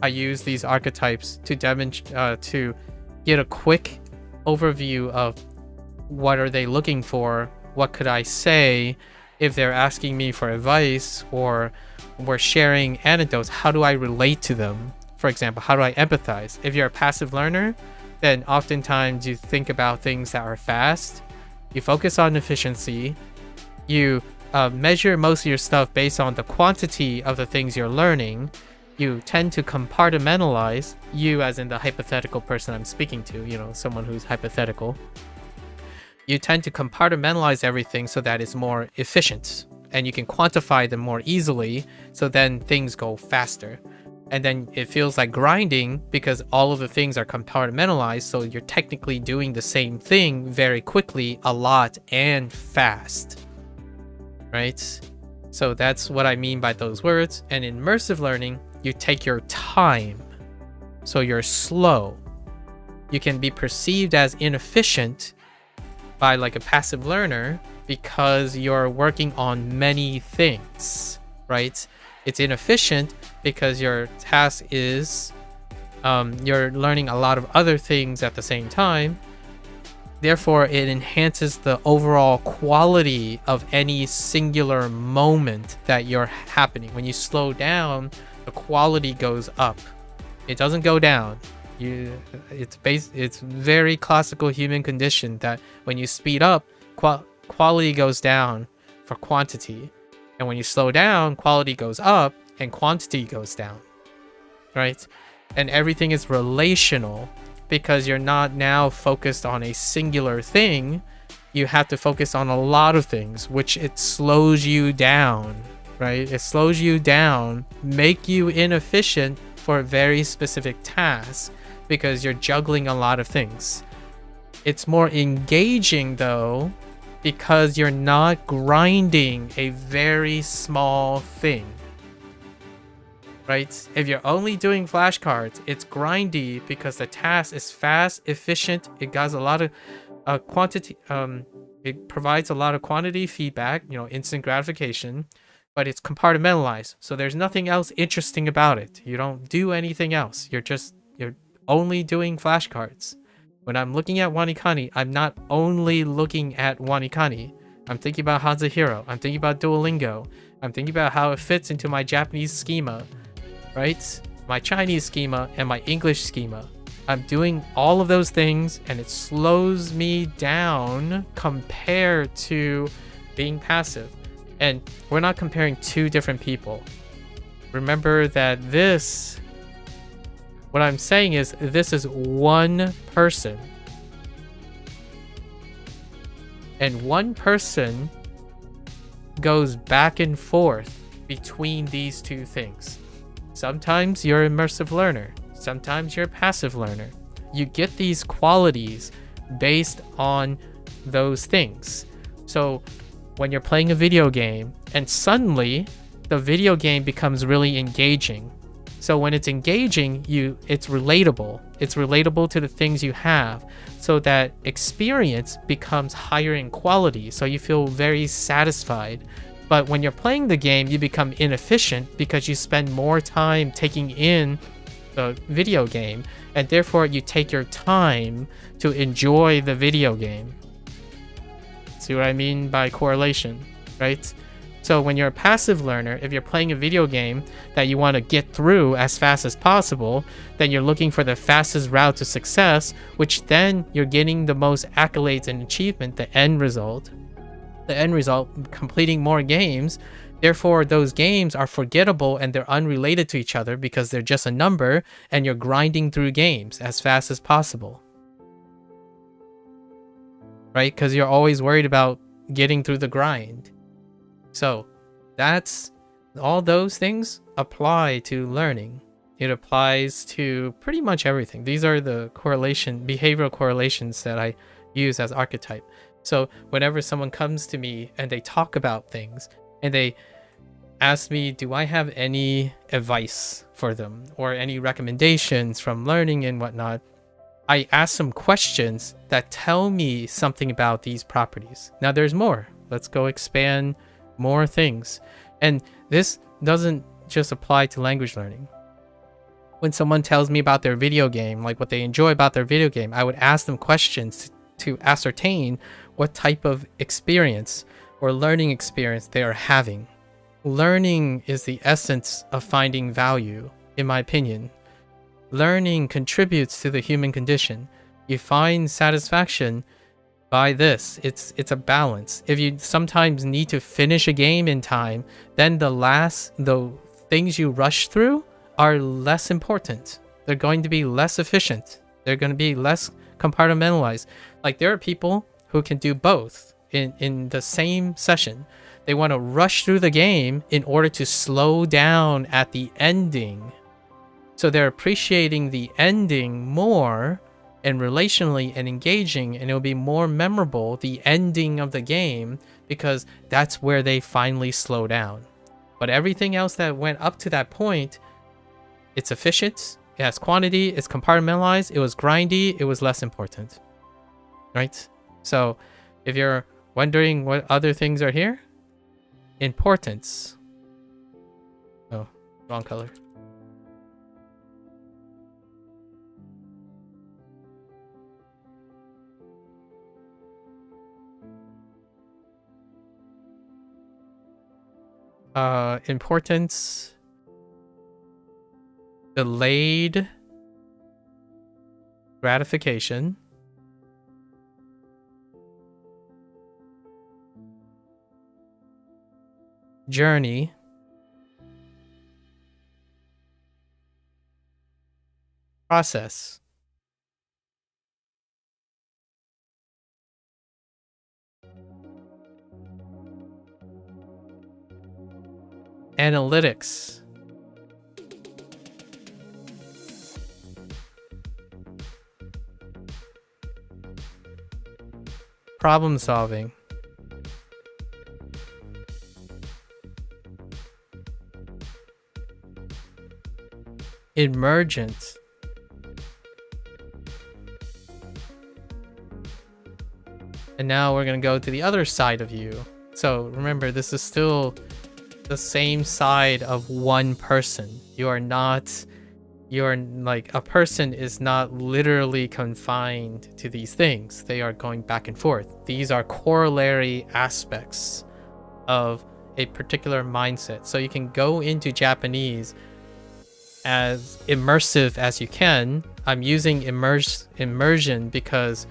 I use these archetypes to demonstrate, to get a quick overview of what are they looking for, what could I say if they're asking me for advice, or we're sharing anecdotes, how do I relate to them? For example, how do I empathize? If you're a passive learner, then oftentimes you think about things that are fast, you focus on efficiency, you measure most of your stuff based on the quantity of the things you're learning, you tend to compartmentalize, you as in the hypothetical person I'm speaking to, you know, someone who's hypothetical. You tend to compartmentalize everything so that it's more efficient and you can quantify them more easily, so then things go faster. And then it feels like grinding because all of the things are compartmentalized, so you're technically doing the same thing very quickly, a lot, and fast. Right? So that's what I mean by those words. And in immersive learning, you take your time. So you're slow. You can be perceived as inefficient by like a passive learner because you're working on many things, right? It's inefficient because your task is you're learning a lot of other things at the same time. Therefore, it enhances the overall quality of any singular moment that you're happening. When you slow down, the quality goes up. It doesn't go down. It's very classical human condition that when you speed up, quality goes down for quantity. And when you slow down, quality goes up and quantity goes down, right? And everything is relational because you're not now focused on a singular thing. You have to focus on a lot of things, which it slows you down, right? It slows you down, make you inefficient for a very specific task because you're juggling a lot of things. It's more engaging though, because you're not grinding a very small thing, right? If you're only doing flashcards, it's grindy because the task is fast, efficient. It got a lot of quantity. It provides a lot of quantity feedback, you know, instant gratification, but it's compartmentalized. So there's nothing else interesting about it. You don't do anything else. You're only doing flashcards. When I'm looking at WaniKani, I'm not only looking at WaniKani. I'm thinking about HanziHero. I'm thinking about Duolingo. I'm thinking about how it fits into my Japanese schema, right? My Chinese schema and my English schema. I'm doing all of those things and it slows me down compared to being passive. And we're not comparing two different people. Remember that what I'm saying is this is one person. And one person goes back and forth between these two things. Sometimes you're an immersive learner. Sometimes you're a passive learner. You get these qualities based on those things. So when you're playing a video game and suddenly the video game becomes really engaging. So when it's engaging, it's relatable. It's relatable to the things you have. So that experience becomes higher in quality. So you feel very satisfied. But when you're playing the game, you become inefficient because you spend more time taking in a video game, and therefore you take your time to enjoy the video game. See what I mean by correlation, right? So when you're a passive learner, if you're playing a video game that you want to get through as fast as possible, then you're looking for the fastest route to success, which then you're getting the most accolades and achievement, the end result, completing more games. Therefore, those games are forgettable and they're unrelated to each other because they're just a number, and you're grinding through games as fast as possible. Right? Because you're always worried about getting through the grind. So that's all those things apply to learning. It applies to pretty much everything. These are the behavioral correlations that I use as archetype. So whenever someone comes to me and they talk about things and they ask me, do I have any advice for them or any recommendations from learning and whatnot, I ask them questions that tell me something about these properties. Now there's more. Let's go expand more things. And this doesn't just apply to language learning. When someone tells me about their video game, like what they enjoy about their video game, I would ask them questions to ascertain what type of experience or learning experience they are having. Learning is the essence of finding value, in my opinion. Learning contributes to the human condition. You find satisfaction by this. It's a balance. If you sometimes need to finish a game in time, then the things you rush through are less important. They're going to be less efficient. They're going to be less compartmentalized. Like there are people who can do both in the same session. They want to rush through the game in order to slow down at the ending. So they're appreciating the ending more and relationally and engaging, and it'll be more memorable, the ending of the game, because that's where they finally slow down. But everything else that went up to that point, it's efficient, it has quantity, it's compartmentalized, it was grindy, it was less important. Right? So if you're wondering what other things are here, importance. Oh, wrong color. Importance, delayed gratification, journey, process, analytics, problem solving, emergent, and now we're going to go to the other side of you. So remember, this is still the same side of one person. You're like, a person is not literally confined to these things. They are going back and forth. These are corollary aspects of a particular mindset. So you can go into Japanese as immersive as you can. I'm using immersion because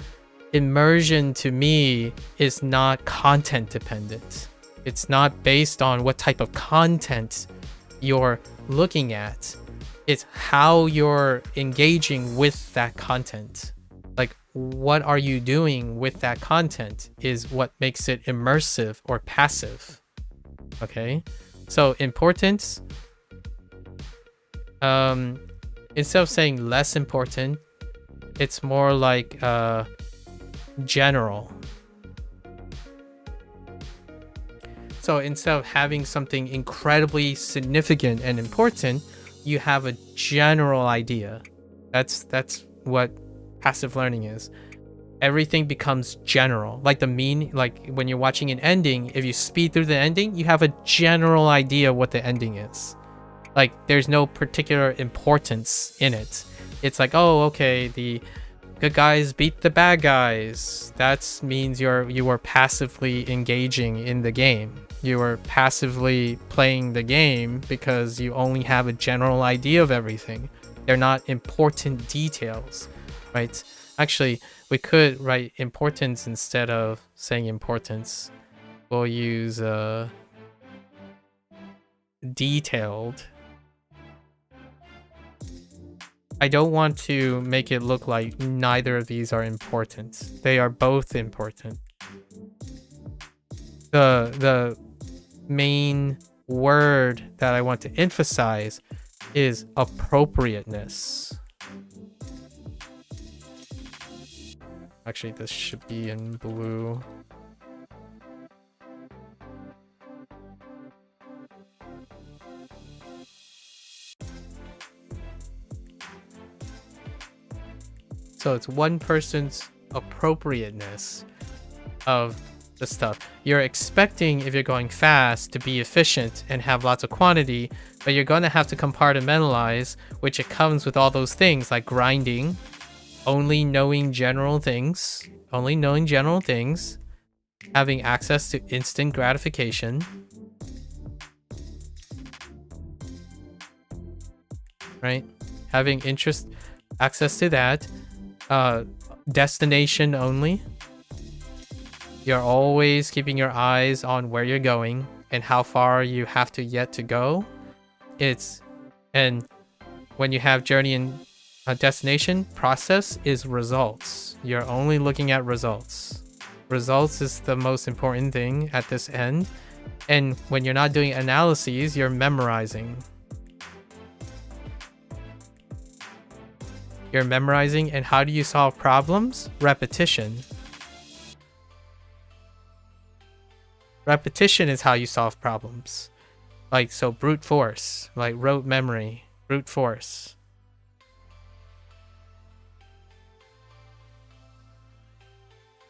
immersion to me is not content dependent. It's not based on what type of content you're looking at. It's how you're engaging with that content. Like, what are you doing with that content is what makes it immersive or passive. Okay? So importance, instead of saying less important, it's more like general. So instead of having something incredibly significant and important, you have a general idea. That's what passive learning is. Everything becomes general. Like like when you're watching an ending, if you speed through the ending, you have a general idea what the ending is. Like there's no particular importance in it. It's like, oh, okay, the good guys beat the bad guys. That means you are passively engaging in the game. You are passively playing the game because you only have a general idea of everything. They're not important details, right? Actually, we could write importance instead of saying importance. We'll use detailed. I don't want to make it look like neither of these are important. They are both important. The main word that I want to emphasize is appropriateness. Actually, this should be in blue. So it's one person's appropriateness of the stuff. You're expecting, if you're going fast, to be efficient and have lots of quantity, but you're going to have to compartmentalize, which it comes with all those things like grinding, only knowing general things, having access to instant gratification, right? Having access to that. Destination only. You're always keeping your eyes on where you're going and how far you have to yet to go. And when you have journey and destination, process is results. You're only looking at results. Results is the most important thing at this end. And when you're not doing analyses, you're memorizing. You're memorizing, and how do you solve problems? Repetition. Repetition is how you solve problems. Like, so brute force, like rote memory, brute force.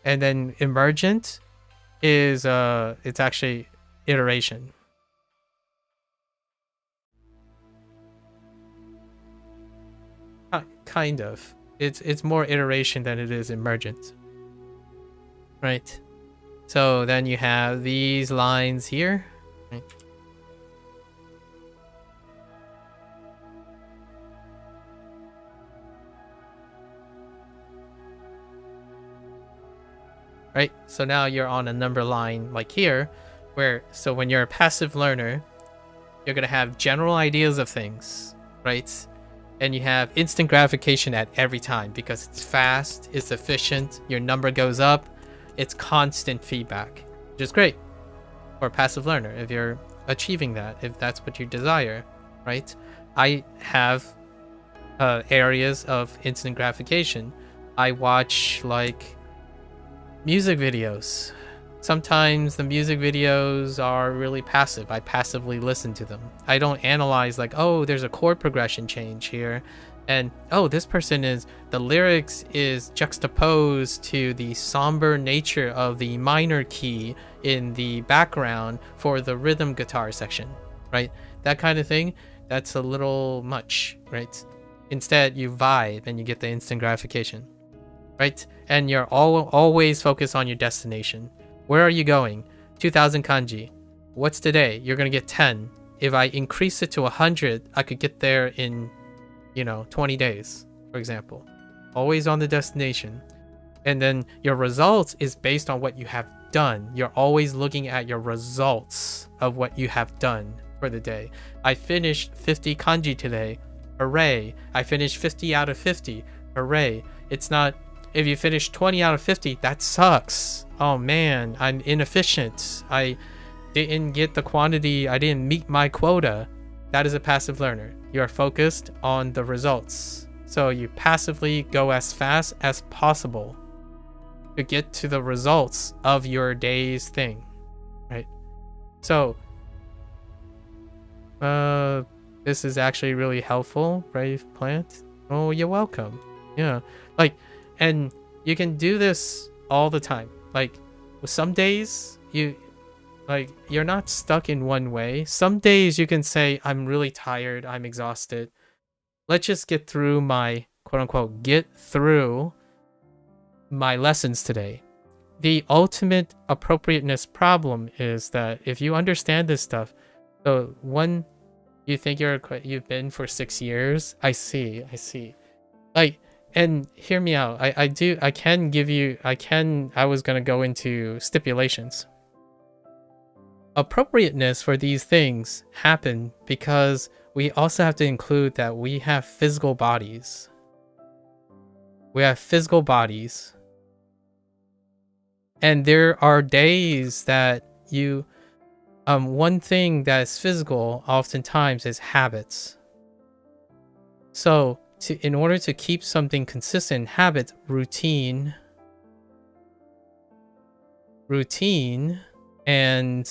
And then emergent is, it's actually iteration. Kind of. It's more iteration than it is emergent. Right. So then you have these lines here. Right. Right. So now you're on a number line like here, where so when you're a passive learner, you're gonna have general ideas of things, right? And you have instant gratification at every time because it's fast, it's efficient, your number goes up, it's constant feedback, which is great for a passive learner if you're achieving that, if that's what you desire, right? I have areas of instant gratification. I watch like music videos. Sometimes the music videos are really passive. I passively listen to them. I don't analyze like, oh, there's a chord progression change here. And, oh, this person the lyrics is juxtaposed to the somber nature of the minor key in the background for the rhythm guitar section, right? That kind of thing, that's a little much, right? Instead, you vibe and you get the instant gratification, right? And you're always focused on your destination. Where are you going? 2000 kanji. What's today? You're going to get 10. If I increase it to 100, I could get there in, 20 days, for example. Always on the destination. And then your results is based on what you have done. You're always looking at your results of what you have done for the day. I finished 50 kanji today. Hooray. I finished 50 out of 50. Hooray. It's not, if you finish 20 out of 50, that sucks. Oh man, I'm inefficient. I didn't get the quantity. I didn't meet my quota. That is a passive learner. You are focused on the results. So you passively go as fast as possible to get to the results of your day's thing, right? So, this is actually really helpful, Brave Plant. Oh, you're welcome. Yeah, and you can do this all the time. Like, some days Like, you're not stuck in one way. Some days you can say, I'm really tired, I'm exhausted. Let's just get through my, quote unquote, get through my lessons today. The ultimate appropriateness problem is that if you understand this stuff, so one, you think you've been for 6 years. I see. Like, and hear me out. I was gonna go into stipulations. Appropriateness for these things happen because we also have to include that we have physical bodies. And there are days that you, one thing that's physical oftentimes is habits. So in order to keep something consistent, habit, routine and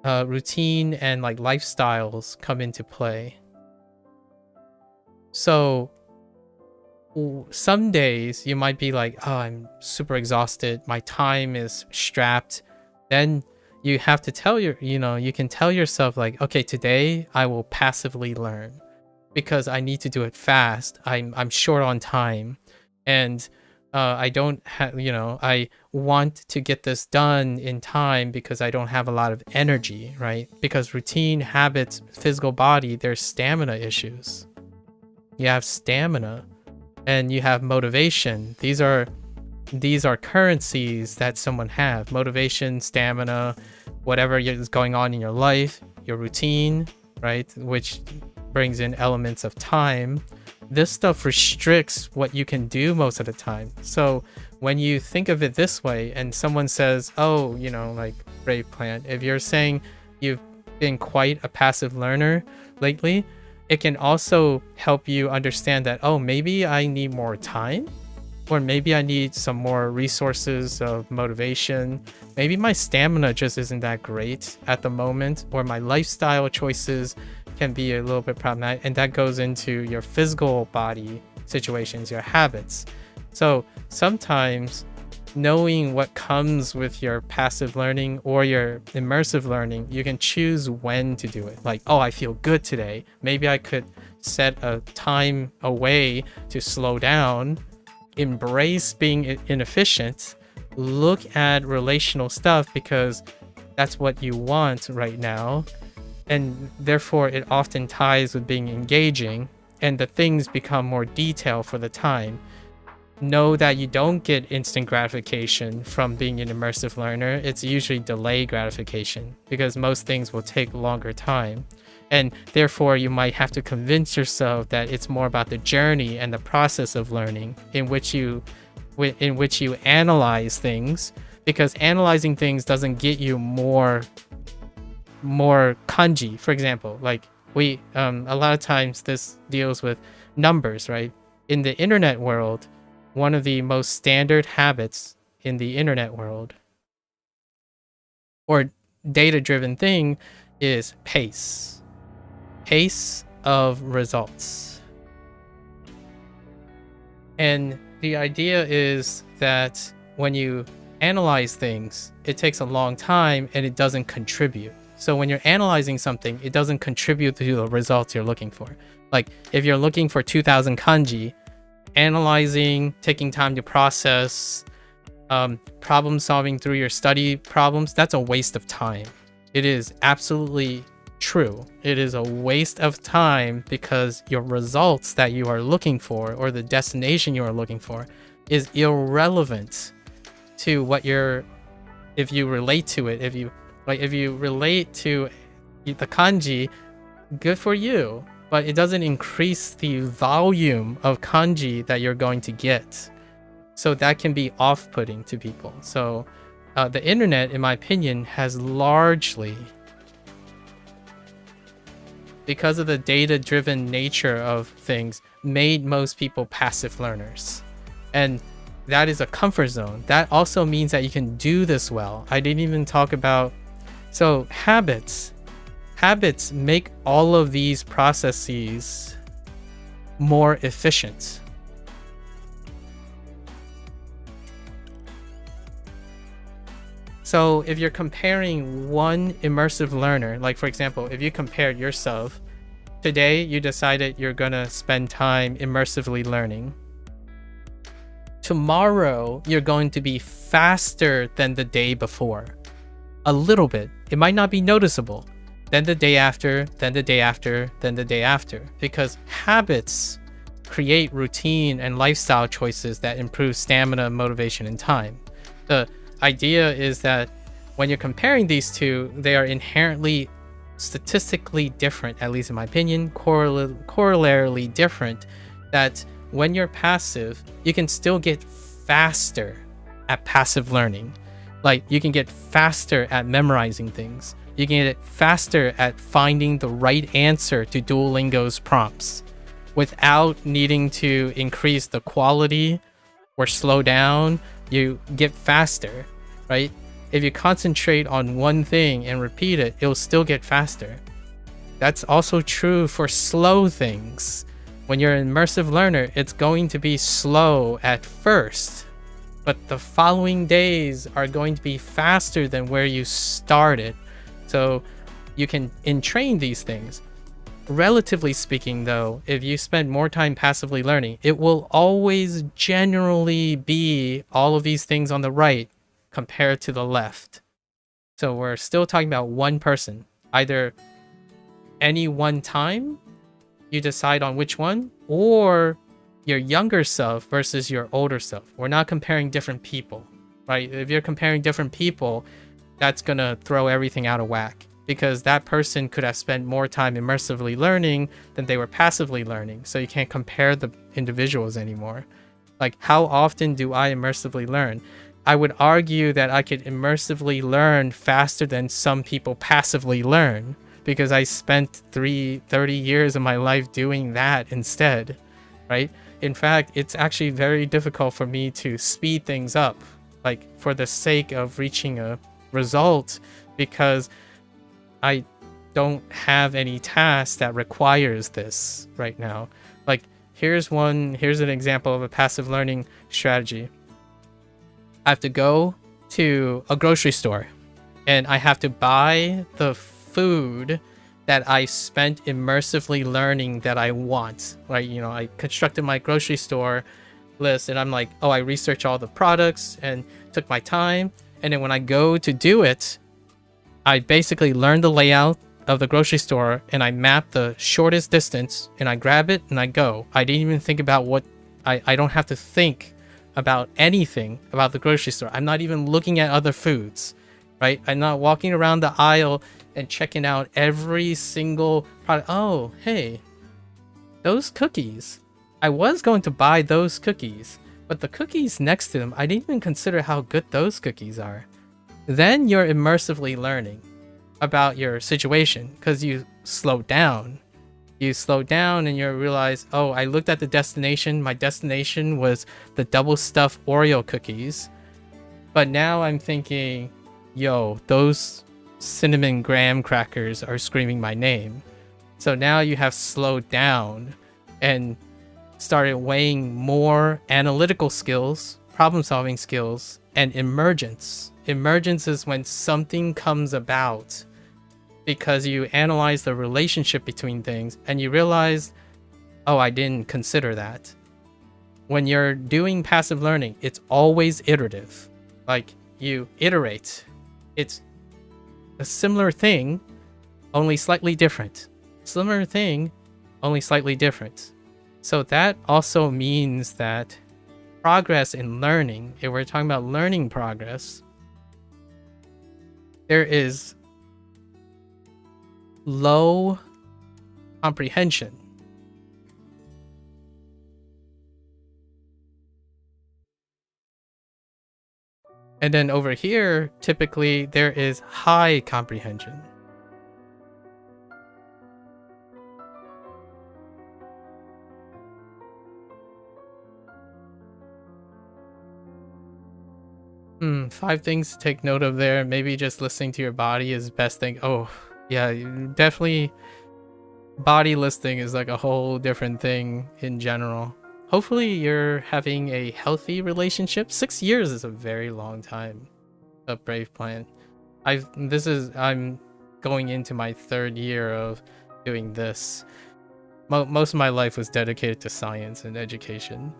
like lifestyles come into play. So some days you might be like, oh, I'm super exhausted, my time is strapped. Then you have to you can tell yourself like, okay, today I will passively learn because I need to do it fast. I'm short on time, and I don't have, I want to get this done in time because I don't have a lot of energy, right? Because routine, habits, physical body, there's stamina issues. You have stamina and you have motivation. These are currencies that someone have. Motivation, stamina, whatever is going on in your life, your routine, right? Which brings in elements of time. This stuff restricts what you can do most of the time. So when you think of it this way and someone says, oh, like Brave Plant, if you're saying you've been quite a passive learner lately, it can also help you understand that, oh, maybe I need more time, or maybe I need some more resources of motivation. Maybe my stamina just isn't that great at the moment, or my lifestyle choices can be a little bit problematic, and that goes into your physical body situations, your habits. So sometimes knowing what comes with your passive learning or your immersive learning, you can choose when to do it. Like, oh, I feel good today. Maybe I could set a time away to slow down, embrace being inefficient, look at relational stuff because that's what you want right now. And therefore it often ties with being engaging, and the things become more detailed for the time. Know that you don't get instant gratification from being an immersive learner. It's usually delayed gratification because most things will take longer time. And therefore you might have to convince yourself that it's more about the journey and the process of learning in which you analyze things, because analyzing things doesn't get you more kanji. For example, like a lot of times this deals with numbers, right? In the internet world, one of the most standard habits in the internet world or data-driven thing is pace of results. And the idea is that when you analyze things, it takes a long time and it doesn't contribute. So when you're analyzing something, it doesn't contribute to the results you're looking for. Like if you're looking for 2,000 kanji, analyzing, taking time to process, problem solving through your study problems, that's a waste of time. It is absolutely true. It is a waste of time because your results that you are looking for, or the destination you are looking for, is irrelevant to what if you relate to it. If you relate to the kanji, good for you, but it doesn't increase the volume of kanji that you're going to get. So that can be off-putting to people. So the internet, in my opinion, has largely, because of the data-driven nature of things, made most people passive learners. And that is a comfort zone. That also means that you can do this well. I didn't even talk about, so habits make all of these processes more efficient. So if you're comparing one immersive learner, like for example, if you compared yourself, today you decided you're gonna spend time immersively learning. Tomorrow, you're going to be faster than the day before. A little bit. It might not be noticeable. Then the day after, then the day after, then the day after. Because habits create routine and lifestyle choices that improve stamina, motivation, and time. The idea is that when you're comparing these two, they are inherently statistically different, at least in my opinion, corollarily different, that when you're passive, you can still get faster at passive learning. Like, you can get faster at memorizing things. You can get faster at finding the right answer to Duolingo's prompts without needing to increase the quality or slow down. You get faster, right? If you concentrate on one thing and repeat it, it'll still get faster. That's also true for slow things. When you're an immersive learner, it's going to be slow at first, but the following days are going to be faster than where you started. So you can entrain these things. Relatively speaking, though, if you spend more time passively learning, it will always generally be all of these things on the right compared to the left. So we're still talking about one person. Either any one time, you decide on which one, or your younger self versus your older self. We're not comparing different people, right? If you're comparing different people, that's gonna throw everything out of whack, because that person could have spent more time immersively learning than they were passively learning. So you can't compare the individuals anymore. Like, how often do I immersively learn? I would argue that I could immersively learn faster than some people passively learn, because I spent 30 years of my life doing that instead, right? In fact, it's actually very difficult for me to speed things up, like for the sake of reaching a result, because I don't have any task that requires this right now. Like, here's an example of a passive learning strategy. I have to go to a grocery store and I have to buy the food that I spent immersively learning that I want, right? You know, I constructed my grocery store list and I'm like, oh, I researched all the products and took my time. And then when I go to do it, I basically learn the layout of the grocery store and I map the shortest distance and I grab it and I go. I didn't even think about what I don't have to think about anything about the grocery store. I'm not even looking at other foods, right? I'm not walking around the aisle and checking out every single product. Oh, hey, those cookies. I was going to buy those cookies, but the cookies next to them, I didn't even consider how good those cookies are. Then you're immersively learning about your situation because you slow down. You slow down and you realize, oh, I looked at the destination. My destination was the double stuffed Oreo cookies. But now I'm thinking, yo, those cinnamon graham crackers are screaming my name. So now you have slowed down and started weighing more analytical skills, problem solving skills, and emergence. Emergence is when something comes about because you analyze the relationship between things and you realize, oh, I didn't consider that. When you're doing passive learning, it's always iterative. Like, you iterate. It's a similar thing, only slightly different. Similar thing, only slightly different. So that also means that progress in learning, if we're talking about learning progress, there is low comprehension. And then over here, typically there is high comprehension. Five things to take note of there. Maybe just listening to your body is best thing. Oh, yeah, definitely. Body listening is like a whole different thing in general. Hopefully you're having a healthy relationship. 6 years is a very long time. the Brave plan. I'm going into my 3rd year of doing this. Most of my life was dedicated to science and education.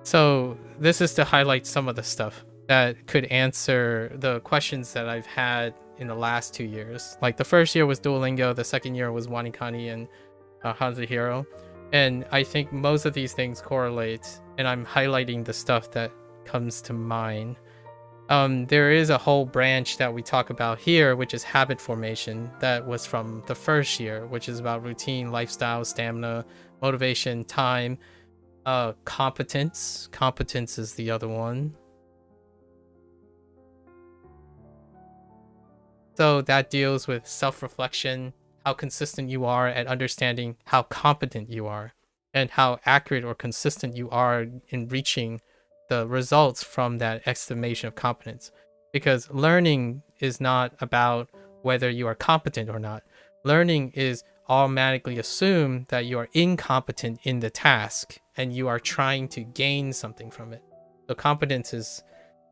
So this is to highlight some of the stuff that could answer the questions that I've had in the last 2 years. Like the first year was Duolingo, the second year was WaniKani and HanziHero. And I think most of these things correlate, and I'm highlighting the stuff that comes to mind. There is a whole branch that we talk about here, which is habit formation. That was from the first year, which is about routine, lifestyle, stamina, motivation, time, competence. Competence is the other one. So that deals with self-reflection, how consistent you are at understanding how competent you are, and how accurate or consistent you are in reaching the results from that estimation of competence. Because learning is not about whether you are competent or not. Learning is automatically assume that you are incompetent in the task and you are trying to gain something from it. So competence is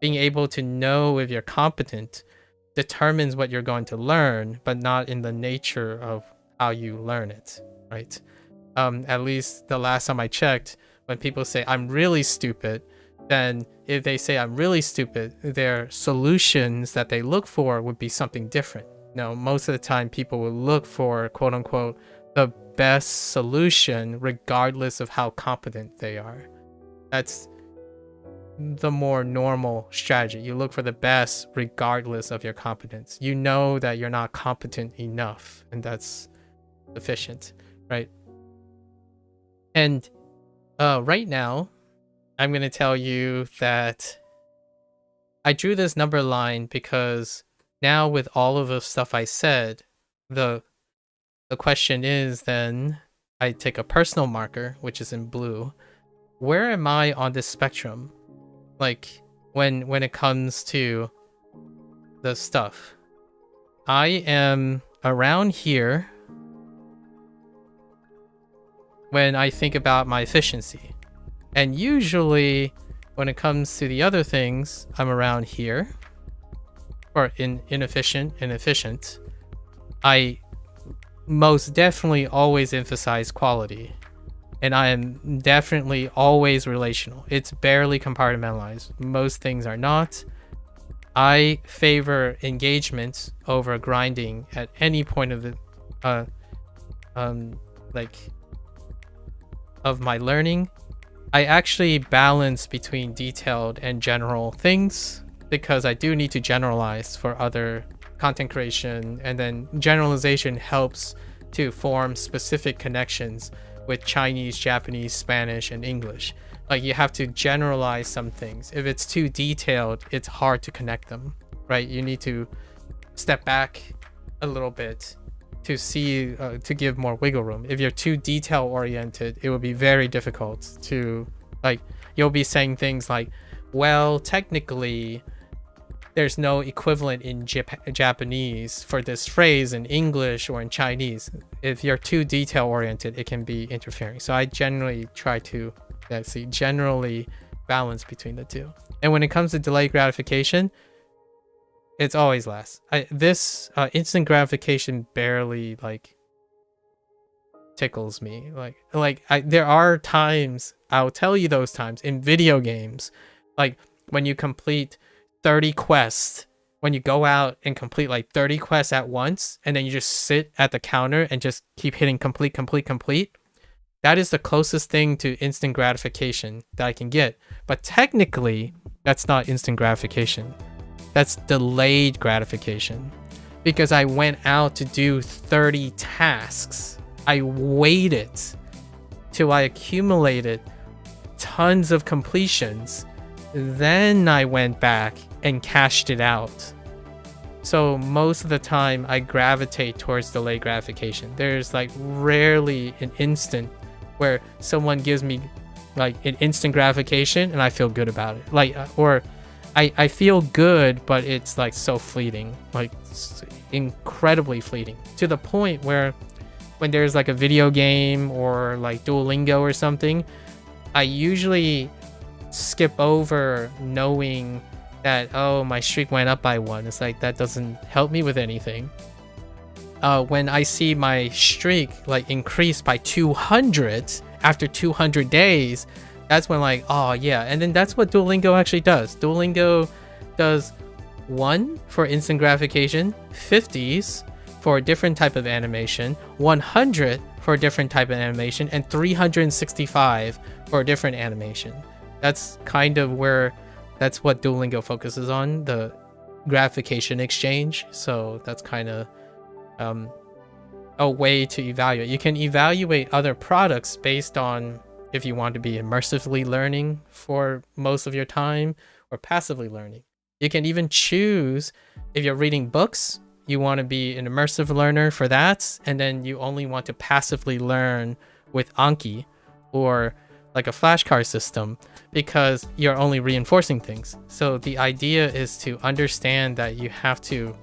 being able to know if you're competent determines what you're going to learn, but not in the nature of how you learn it, right? At least the last time I checked, when people say I'm really stupid, then if they say I'm really stupid, their solutions that they look for would be something different. No, most of the time people will look for, quote unquote, the best solution regardless of how competent they are. That's the more normal strategy. You look for the best regardless of your competence. You know that you're not competent enough, and that's sufficient, right? And right now, I'm going to tell you that I drew this number line because now with all of the stuff I said, the question is then, I take a personal marker, which is in blue. Where am I on this spectrum? Like when it comes to the stuff. I am around here when I think about my efficiency. And usually when it comes to the other things, I'm around here. Or inefficient and efficient. I most definitely always emphasize quality. And I am definitely always relational. It's barely compartmentalized. Most things are not. I favor engagement over grinding at any point of the of my learning. I actually balance between detailed and general things because I do need to generalize for other content creation, and then generalization helps to form specific connections with Chinese, Japanese, Spanish, and English. Like you have to generalize some things. If it's too detailed, it's hard to connect them, right? You need to step back a little bit to see, to give more wiggle room. If you're too detail oriented, it will be very difficult to, like, you'll be saying things like, well, technically, there's no equivalent in Japanese for this phrase in English or in Chinese. If you're too detail oriented, it can be interfering. So I generally try to generally balance between the two. And when it comes to delayed gratification, it's always last. This instant gratification barely tickles me. There are times, I'll tell you those times in video games, like when you complete 30 quests, when you go out and complete 30 quests at once, and then you just sit at the counter and just keep hitting complete. That is the closest thing to instant gratification that I can get. But technically, that's not instant gratification. That's delayed gratification. Because I went out to do 30 tasks. I waited till I accumulated tons of completions. Then I went back and cashed it out. So most of the time I gravitate towards delayed gratification. There's rarely an instant where someone gives me an instant gratification and I feel good about it. Or I feel good, but it's so fleeting, incredibly fleeting, to the point where when there's a video game or Duolingo or something, I usually skip over knowing that, oh, my streak went up by 1. It's like, that doesn't help me with anything. When I see my streak like increase by 200 after 200 days, that's when like, oh yeah. And then that's what Duolingo actually does. Duolingo does 1 for instant gratification, 50s for a different type of animation, 100 for a different type of animation, and 365 for a different animation. That's kind of where, that's what Duolingo focuses on, the gratification exchange. So that's kind of a way to evaluate. You can evaluate other products based on if you want to be immersively learning for most of your time or passively learning. You can even choose, if you're reading books, you want to be an immersive learner for that, and then you only want to passively learn with Anki or like a flashcard system, because you're only reinforcing things. So the idea is to understand that you have to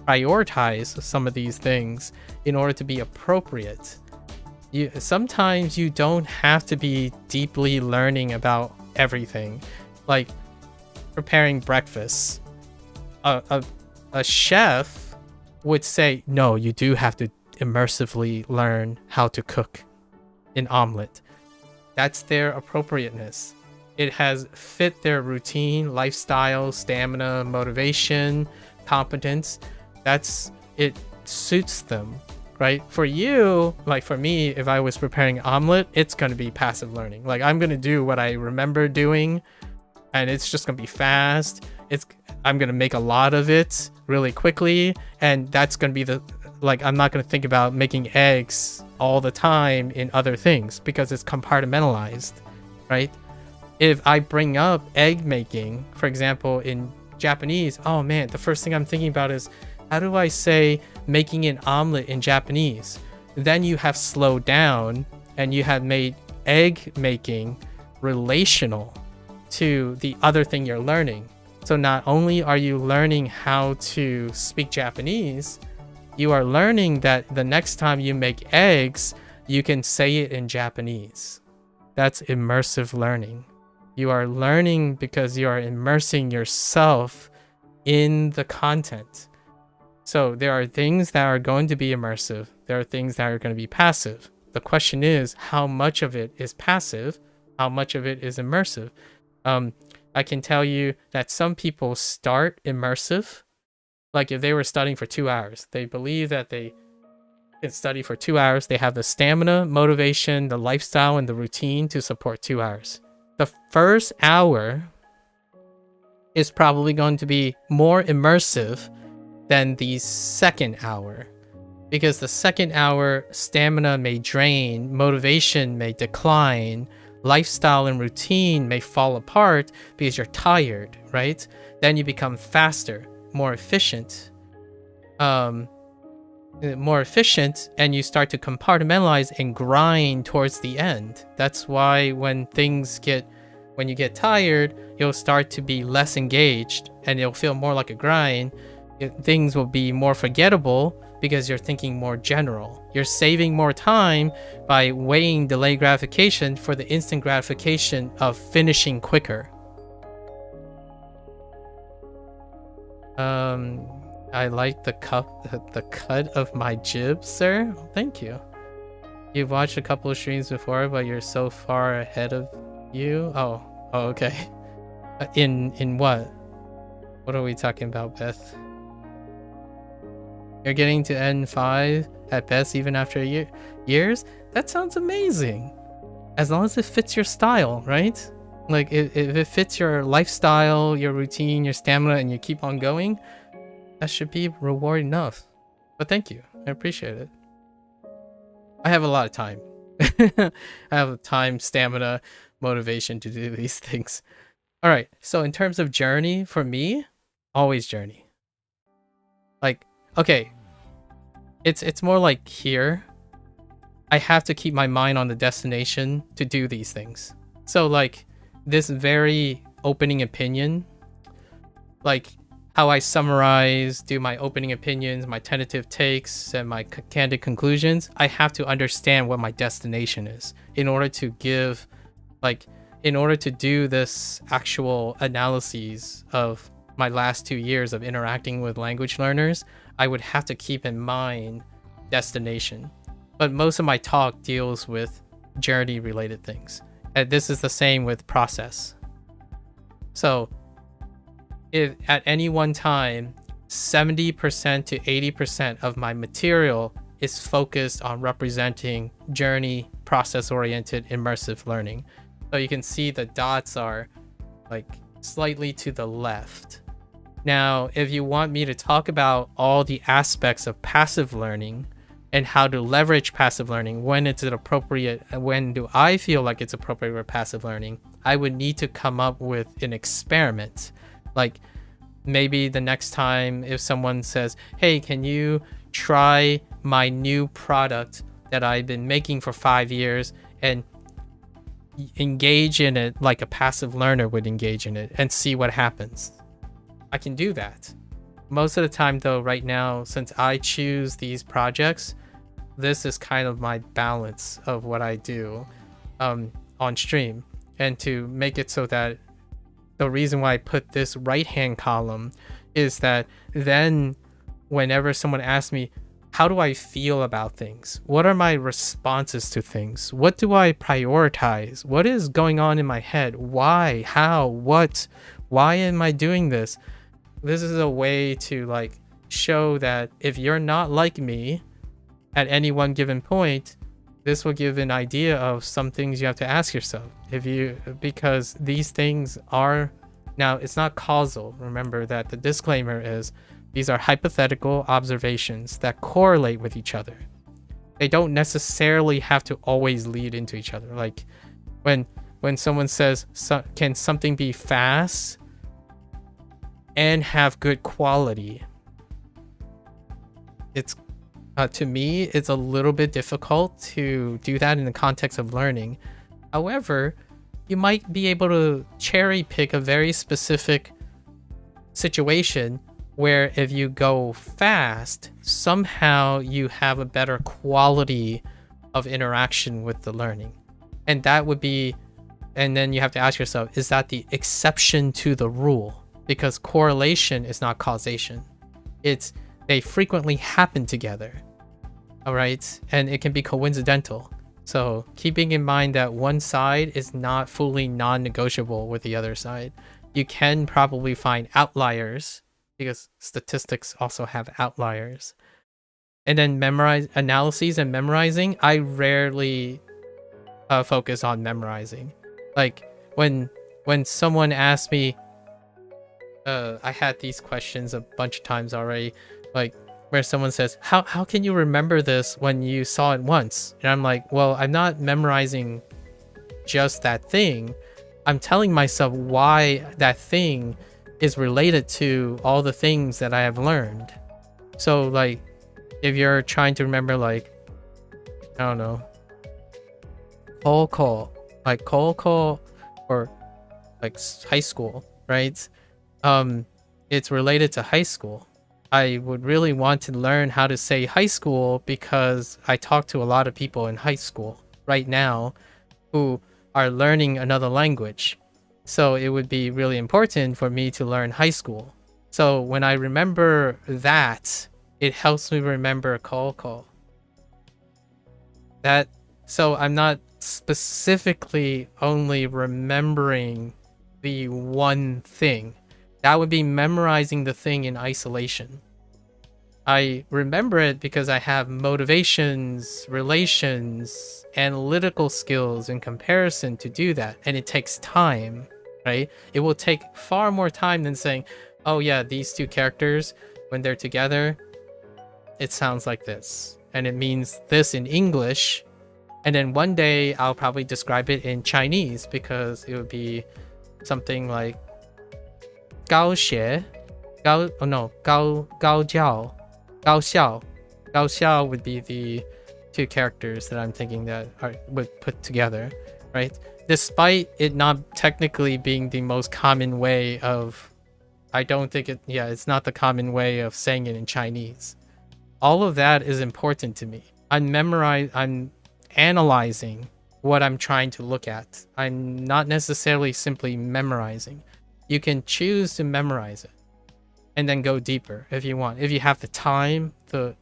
prioritize some of these things in order to be appropriate. Sometimes you don't have to be deeply learning about everything, like preparing breakfast. A chef would say, no, you do have to immersively learn how to cook an omelet. That's their appropriateness. It has fit their routine, lifestyle, stamina, motivation, competence. It suits them, right? For you, like for me, if I was preparing omelet, it's going to be passive learning. Like I'm going to do what I remember doing, and it's just going to be fast. I'm going to make a lot of it really quickly, and that's going to be I'm not going to think about making eggs all the time in other things because it's compartmentalized, right? If I bring up egg making, for example, in Japanese, oh man, the first thing I'm thinking about is, how do I say making an omelet in Japanese? Then you have slowed down and you have made egg making relational to the other thing you're learning. So not only are you learning how to speak Japanese, you are learning that the next time you make eggs, you can say it in Japanese. That's immersive learning. You are learning because you are immersing yourself in the content. So there are things that are going to be immersive. There are things that are going to be passive. The question is, how much of it is passive? How much of it is immersive? I can tell you that some people start immersive. Like if they were studying for 2 hours, they believe that they can study for 2 hours. They have the stamina, motivation, the lifestyle, and the routine to support 2 hours. The first hour is probably going to be more immersive than the second hour, because the second hour stamina may drain, motivation may decline, lifestyle and routine may fall apart because you're tired, right? Then you become faster, more efficient, and you start to compartmentalize and grind towards the end. That's why when you get tired, you'll start to be less engaged and it'll feel more like a grind. Things will be more forgettable because you're thinking more general. You're saving more time by weighing delayed gratification for the instant gratification of finishing quicker. I like the cut of my jib, sir. Thank you. You've watched a couple of streams before, but you're so far ahead of you. Oh, okay. In what? What are we talking about, Beth? You're getting to N5 at best even after years? That sounds amazing. As long as it fits your style, right? Like if it fits your lifestyle, your routine, your stamina, and you keep on going, that should be reward enough. But thank you. I appreciate it. I have a lot of time. I have time, stamina, motivation to do these things. All right. So in terms of journey, for me, always journey. Like, okay, it's more like here. I have to keep my mind on the destination to do these things. So like this very opening opinion, like how I summarize, do my opening opinions, my tentative takes, and my candid conclusions, I have to understand what my destination is in order to give, like, in order to do this actual analyses of my last 2 years of interacting with language learners, I would have to keep in mind destination. But most of my talk deals with journey related things. And this is the same with process. So if at any one time, 70% to 80% of my material is focused on representing journey, process-oriented, immersive learning. So you can see the dots are like slightly to the left. Now, if you want me to talk about all the aspects of passive learning and how to leverage passive learning, when it's appropriate, when do I feel like it's appropriate for passive learning, I would need to come up with an experiment. Like maybe the next time if someone says, hey, can you try my new product that I've been making for 5 years and engage in it like a passive learner would engage in it and see what happens. I can do that. Most of the time though, right now, since I choose these projects, this is kind of my balance of what I do on stream. And to make it so that the reason why I put this right hand column is that then whenever someone asks me, how do I feel about things? What are my responses to things? What do I prioritize? What is going on in my head? Why? How? What? Why am I doing this? This is a way to like show that if you're not like me at any one given point, this will give an idea of some things you have to ask yourself. Because these things are, now it's not causal. Remember that the disclaimer is these are hypothetical observations that correlate with each other. They don't necessarily have to always lead into each other. Like when someone says, can something be fast and have good quality? It's to me, it's a little bit difficult to do that in the context of learning. However, you might be able to cherry pick a very specific situation where if you go fast, somehow you have a better quality of interaction with the learning. And that would be, and then you have to ask yourself, is that the exception to the rule? Because correlation is not causation. They frequently happen together. All right. And it can be coincidental. So keeping in mind that one side is not fully non-negotiable with the other side. You can probably find outliers because statistics also have outliers. And then analyses and memorizing, I rarely focus on memorizing. Like when someone asks me, I had these questions a bunch of times already, like where someone says, how can you remember this when you saw it once? And I'm like, well, I'm not memorizing just that thing. I'm telling myself why that thing is related to all the things that I have learned. So like if you're trying to remember, like, I don't know, Koichi, like Koichi or like high school, right? It's related to high school. I would really want to learn how to say high school because I talk to a lot of people in high school right now who are learning another language. So it would be really important for me to learn high school. So when I remember that, it helps me remember Koichi. So I'm not specifically only remembering the one thing. That would be memorizing the thing in isolation. I remember it because I have motivations, relations, analytical skills in comparison to do that. And it takes time, right? It will take far more time than saying, oh yeah, these two characters, when they're together, it sounds like this. And it means this in English. And then one day I'll probably describe it in Chinese because it would be something like 高学, 高jiao, 高校. 高校 would be the two characters that I'm thinking that would put together, right? Despite it not technically being the most common way of, it's not the common way of saying it in Chinese. All of that is important to me. I'm analyzing what I'm trying to look at. I'm not necessarily simply memorizing. You can choose to memorize it and then go deeper if you want. If you have the time, the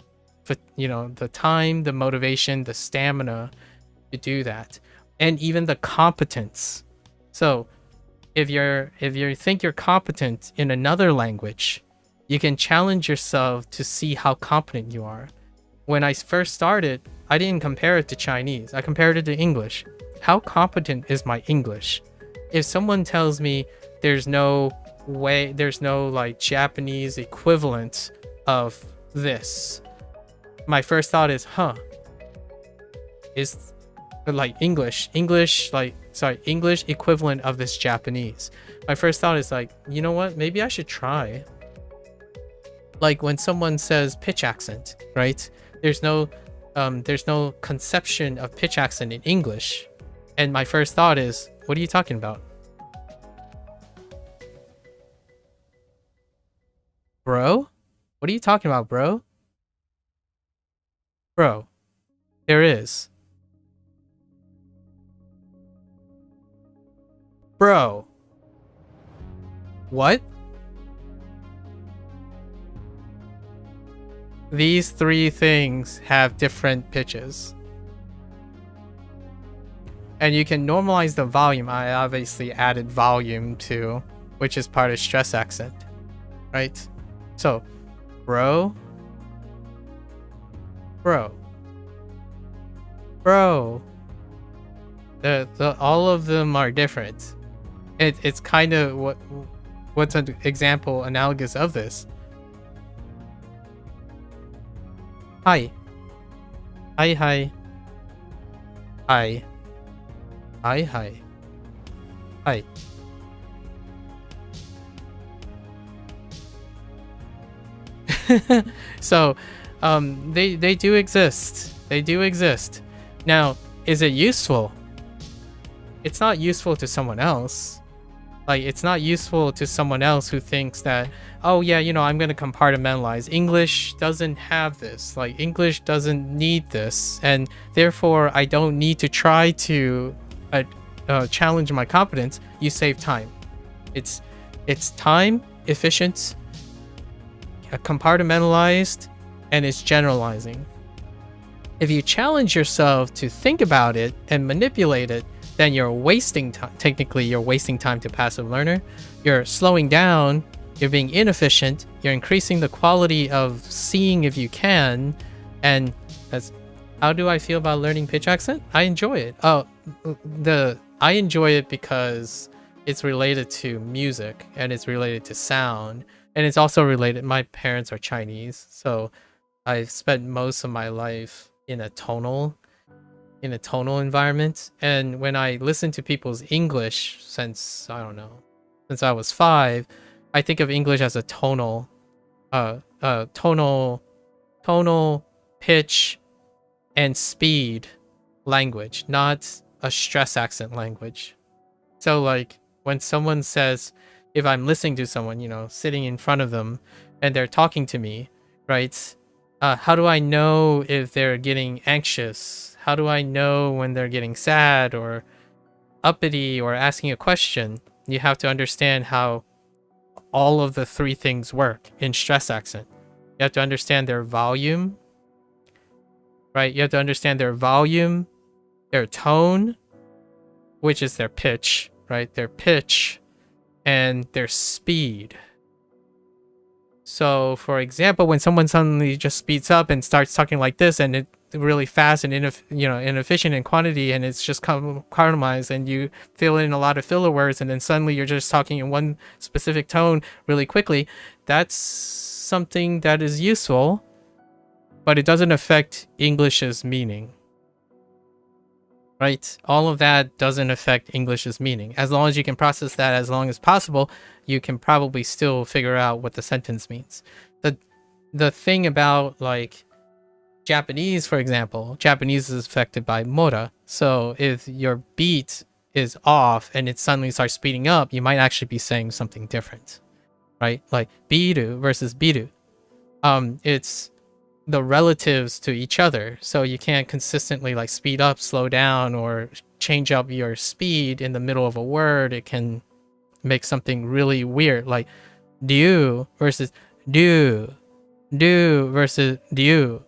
time, the motivation, the stamina to do that, and even the competence. So if you think you're competent in another language, you can challenge yourself to see how competent you are. When I first started, I didn't compare it to Chinese. I compared it to English. How competent is my English? If someone tells me there's no like Japanese equivalent of this, my first thought is, is like English equivalent of this Japanese. My first thought is like, you know what? Maybe I should try. Like when someone says pitch accent, right? There's no conception of pitch accent in English. And my first thought is, what are you talking about? Bro? What are you talking about, bro? Bro, there is. Bro. What? These three things have different pitches. And you can normalize the volume. I obviously added volume too, which is part of stress accent, right? So, bro. Bro. All of them are different. It's kind of what's an example analogous of this. Hi. Hi. Hi. Hi. So, they do exist. They do exist. Now, is it useful? It's not useful to someone else. Like, it's not useful to someone else who thinks that, oh yeah, I'm going to compartmentalize. English doesn't have this. Like, English doesn't need this. And therefore, I don't need to try to challenge my competence. You save time. It's time, efficient, compartmentalized, and it's generalizing. If you challenge yourself to think about it and manipulate it, then you're wasting time. Technically, you're wasting time to passive learner. You're slowing down. You're being inefficient. You're increasing the quality of seeing if you can. And that's how do I feel about learning pitch accent? I enjoy it. I enjoy it because it's related to music and it's related to sound, and it's also related. My parents are Chinese, so I've spent most of my life in a tonal environment. And when I listen to people's English since I was 5, I think of English as a tonal pitch and speed language, not a stress accent language. So like when someone says, if I'm listening to someone, sitting in front of them and they're talking to me, right? How do I know if they're getting anxious? How do I know when they're getting sad or uppity or asking a question? You have to understand how all of the three things work in stress accent. You have to understand their volume, right? You have to understand their volume, their tone, which is their pitch, right? Their pitch and their speed. So, for example, when someone suddenly just speeds up and starts talking like this, and it's really fast and inefficient in quantity, and it's just cardamized, and you fill in a lot of filler words, and then suddenly you're just talking in one specific tone really quickly, that's something that is useful, but it doesn't affect English's meaning. Right? All of that doesn't affect English's meaning. As long as you can process that as long as possible, you can probably still figure out what the sentence means. The thing about like Japanese, for example, Japanese is affected by mora. So if your beat is off and it suddenly starts speeding up, you might actually be saying something different, right? Like biru versus biru. It's the relatives to each other, so you can't consistently like speed up, slow down, or change up your speed in the middle of a word, it can make something really weird, like do versus do versus do,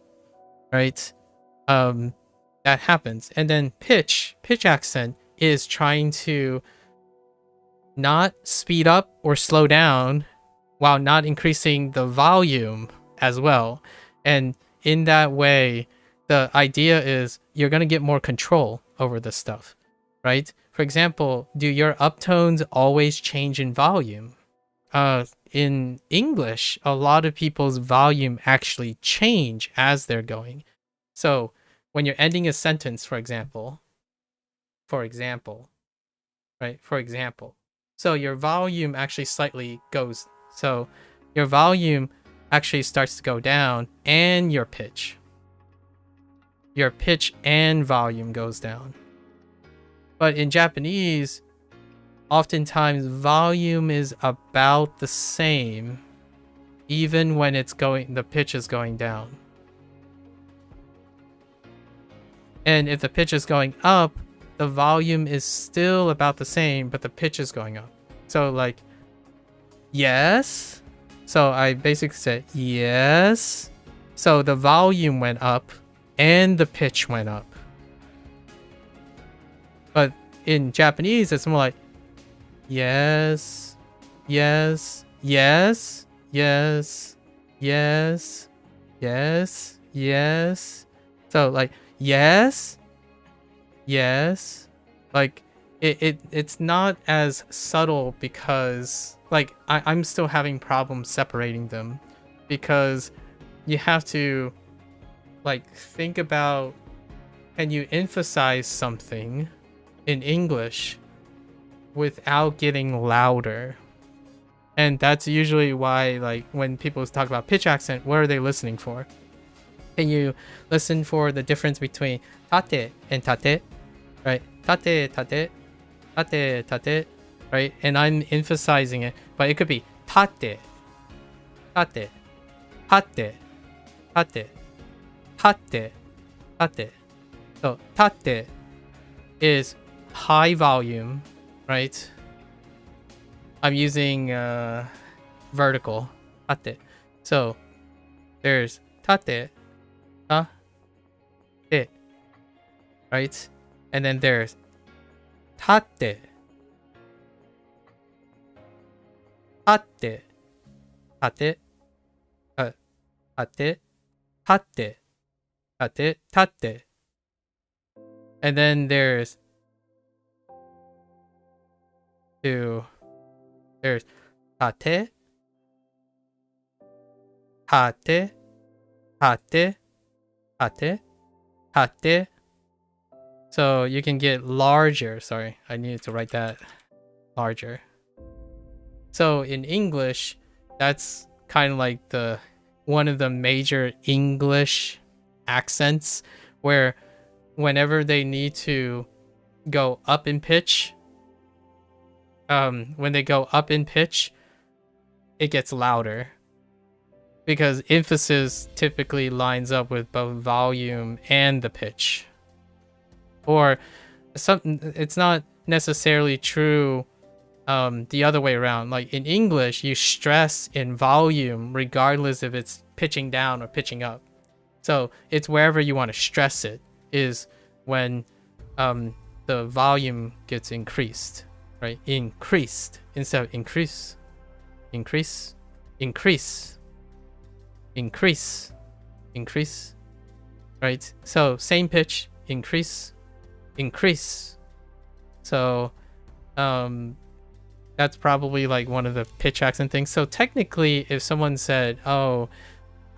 right? That happens. And then pitch accent is trying to not speed up or slow down while not increasing the volume as well. And in that way, the idea is you're going to get more control over the stuff, right? For example, do your uptones always change in volume? In English, a lot of people's volume actually change as they're going. So when you're ending a sentence, for example, right? For example, so your volume actually slightly goes, so your volume actually starts to go down, and your pitch and volume goes down. But in Japanese, oftentimes volume is about the same, even when the pitch is going down. And if the pitch is going up, the volume is still about the same, but the pitch is going up. So like, yes. So I basically said yes. So the volume went up and the pitch went up. But in Japanese, it's more like yes, yes, yes, yes, yes, yes, yes. So like yes, yes. Like it's not as subtle because like I'm still having problems separating them, because you have to like think about, can you emphasize something in English without getting louder? And that's usually why, like, when people talk about pitch accent, what are they listening for? Can you listen for the difference between tate and tate, right? Tate, tate, tate, tate, right? And I'm emphasizing it, but it could be tate, tate, tate, tate, tate, tate. So tate is high volume, right? I'm using vertical tate. So there's tate, tate, right? And then there's tate, tate, tate, tate, tate, tate, tate. And then there's tate, tate, tate, tate, tate. So you can get larger. Sorry, I needed to write that larger. So in English, that's kind of like one of the major English accents, where whenever they need to go up in pitch, when they go up in pitch, it gets louder, because emphasis typically lines up with both volume and the pitch. Or something, it's not necessarily true the other way around. Like in English, you stress in volume regardless if it's pitching down or pitching up. So it's wherever you want to stress it is when the volume gets increased, right? Increased instead of increase. Increase, increase, increase, increase, right? So same pitch, increase, increase. So that's probably like one of the pitch accent things. So technically, if someone said, oh,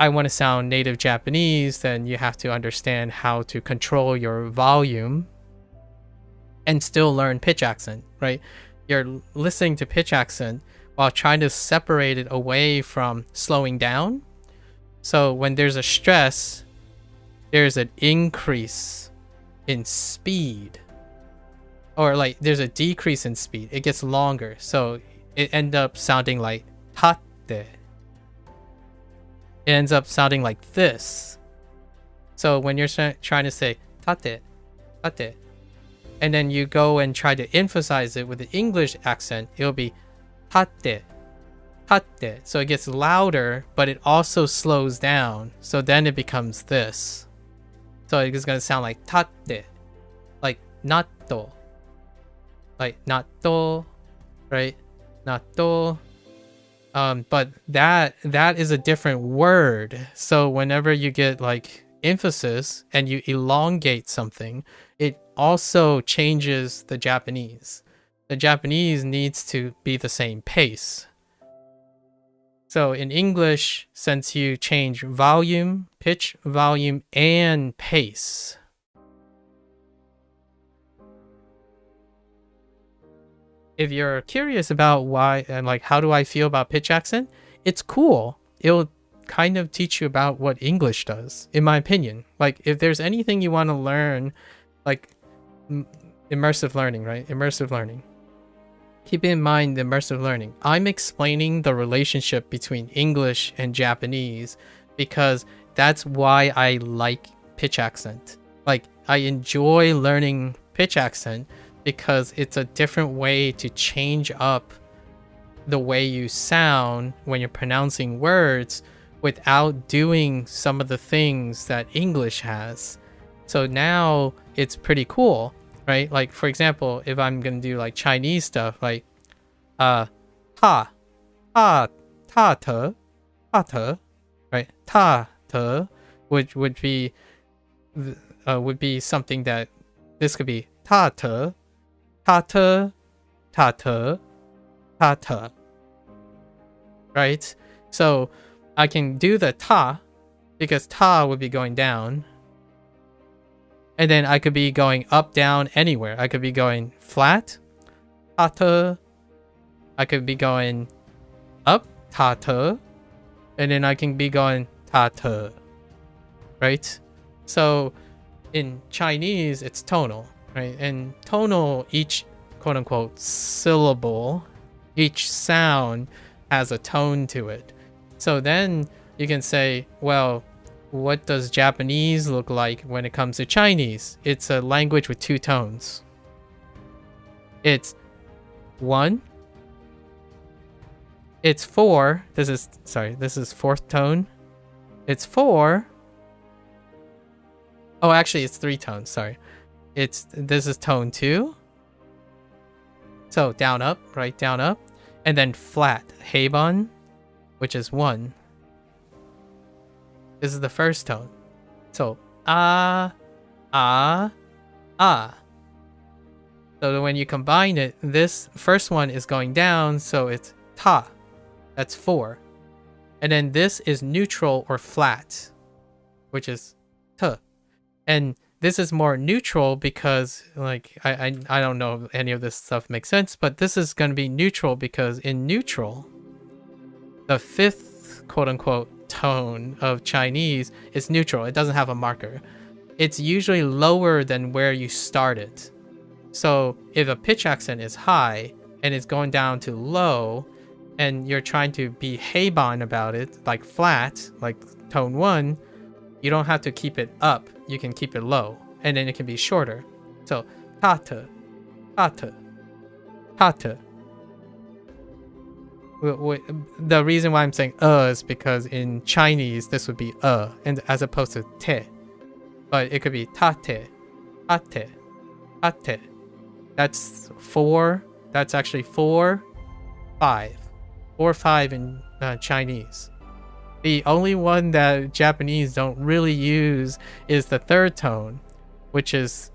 I want to sound native Japanese, then you have to understand how to control your volume and still learn pitch accent, right? You're listening to pitch accent while trying to separate it away from slowing down. So when there's a stress, there's an increase in speed, or like there's a decrease in speed. It gets longer, so it ends up sounding like tate. It ends up sounding like this. So when you're trying to say tate, tate, and then you go and try to emphasize it with the English accent, it'll be tate, tate. So it gets louder, but it also slows down. So then it becomes this. So it's going to sound like tate, like natto, like natto, right? Natto. But that is a different word. So whenever you get like emphasis and you elongate something, it also changes the Japanese. The Japanese needs to be the same pace. So in English, since you change volume, pitch, volume, and pace, if you're curious about why and like how do I feel about pitch accent, it's cool. It'll kind of teach you about what English does, in my opinion. Like if there's anything you want to learn, like immersive learning, right? Immersive learning. Keep in mind the immersive learning. I'm explaining the relationship between English and Japanese because that's why I like pitch accent. Like I enjoy learning pitch accent because it's a different way to change up the way you sound when you're pronouncing words without doing some of the things that English has. So now it's pretty cool, right? Like for example, if I'm gonna do like Chinese stuff, like ta ta ta ta ta, right? Ta ta, which would be something that this could be ta ta ta ta ta ta ta ta, right? So I can do the ta because ta would be going down. And then I could be going up, down, anywhere. I could be going flat, ta-ta. I could be going up, ta-ta. And then I can be going ta-ta. Right? So in Chinese, it's tonal, right? And tonal, each quote-unquote syllable, each sound has a tone to it. So then you can say, well, what does Japanese look like when it comes to Chinese? It's a language with two tones. It's 1. It's 4. This is fourth tone. It's 4. Oh, actually, it's 3 tones. Sorry. This is tone 2. So down, up, right, down, up. And then flat, heiban, which is 1. This is the first tone. So, ah, ah, ah. So when you combine it, this first one is going down, so it's ta. That's 4. And then this is neutral or flat, which is t. And this is more neutral because, like, I don't know if any of this stuff makes sense, but this is going to be neutral because in neutral, the 5th quote-unquote tone of Chinese is neutral. It doesn't have a marker. It's usually lower than where you started. So if a pitch accent is high and it's going down to low and you're trying to be heiban about it, like flat, like tone 1, you don't have to keep it up. You can keep it low and then it can be shorter. So tata, tata, tata. The reason why I'm saying is because in Chinese this would be and as opposed to te, but it could be tate, tate, tate. That's 4. That's actually 4, 5, 4, 5 in Chinese. The only one that Japanese don't really use is the 3rd tone, which is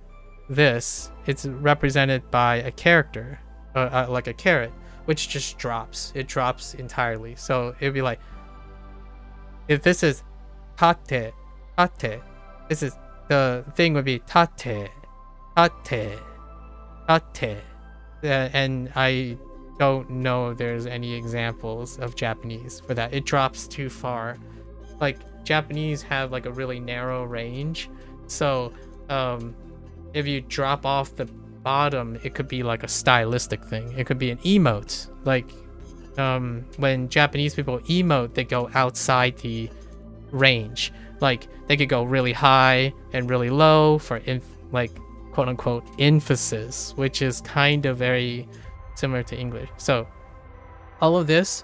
this. It's represented by a character, like a caret, which just drops. It drops entirely. So it'd be like, if this is tate, tate, this is, the thing would be tate, tate, tate. And I don't know if there's any examples of Japanese for that. It drops too far. Like Japanese have like a really narrow range. So if you drop off the bottom, it could be like a stylistic thing. It could be an emote. Like when Japanese people emote, they go outside the range. Like they could go really high and really low for like quote unquote emphasis, which is kind of very similar to English. So all of this,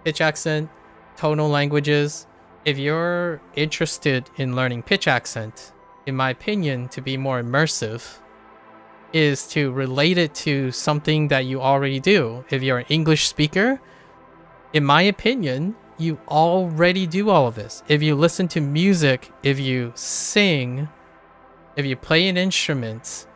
pitch accent, tonal languages, if you're interested in learning pitch accent, in my opinion, to be more immersive, is to relate it to something that you already do. If you're an English speaker, in my opinion, you already do all of this. If you listen to music, if you sing, if you play an instrument,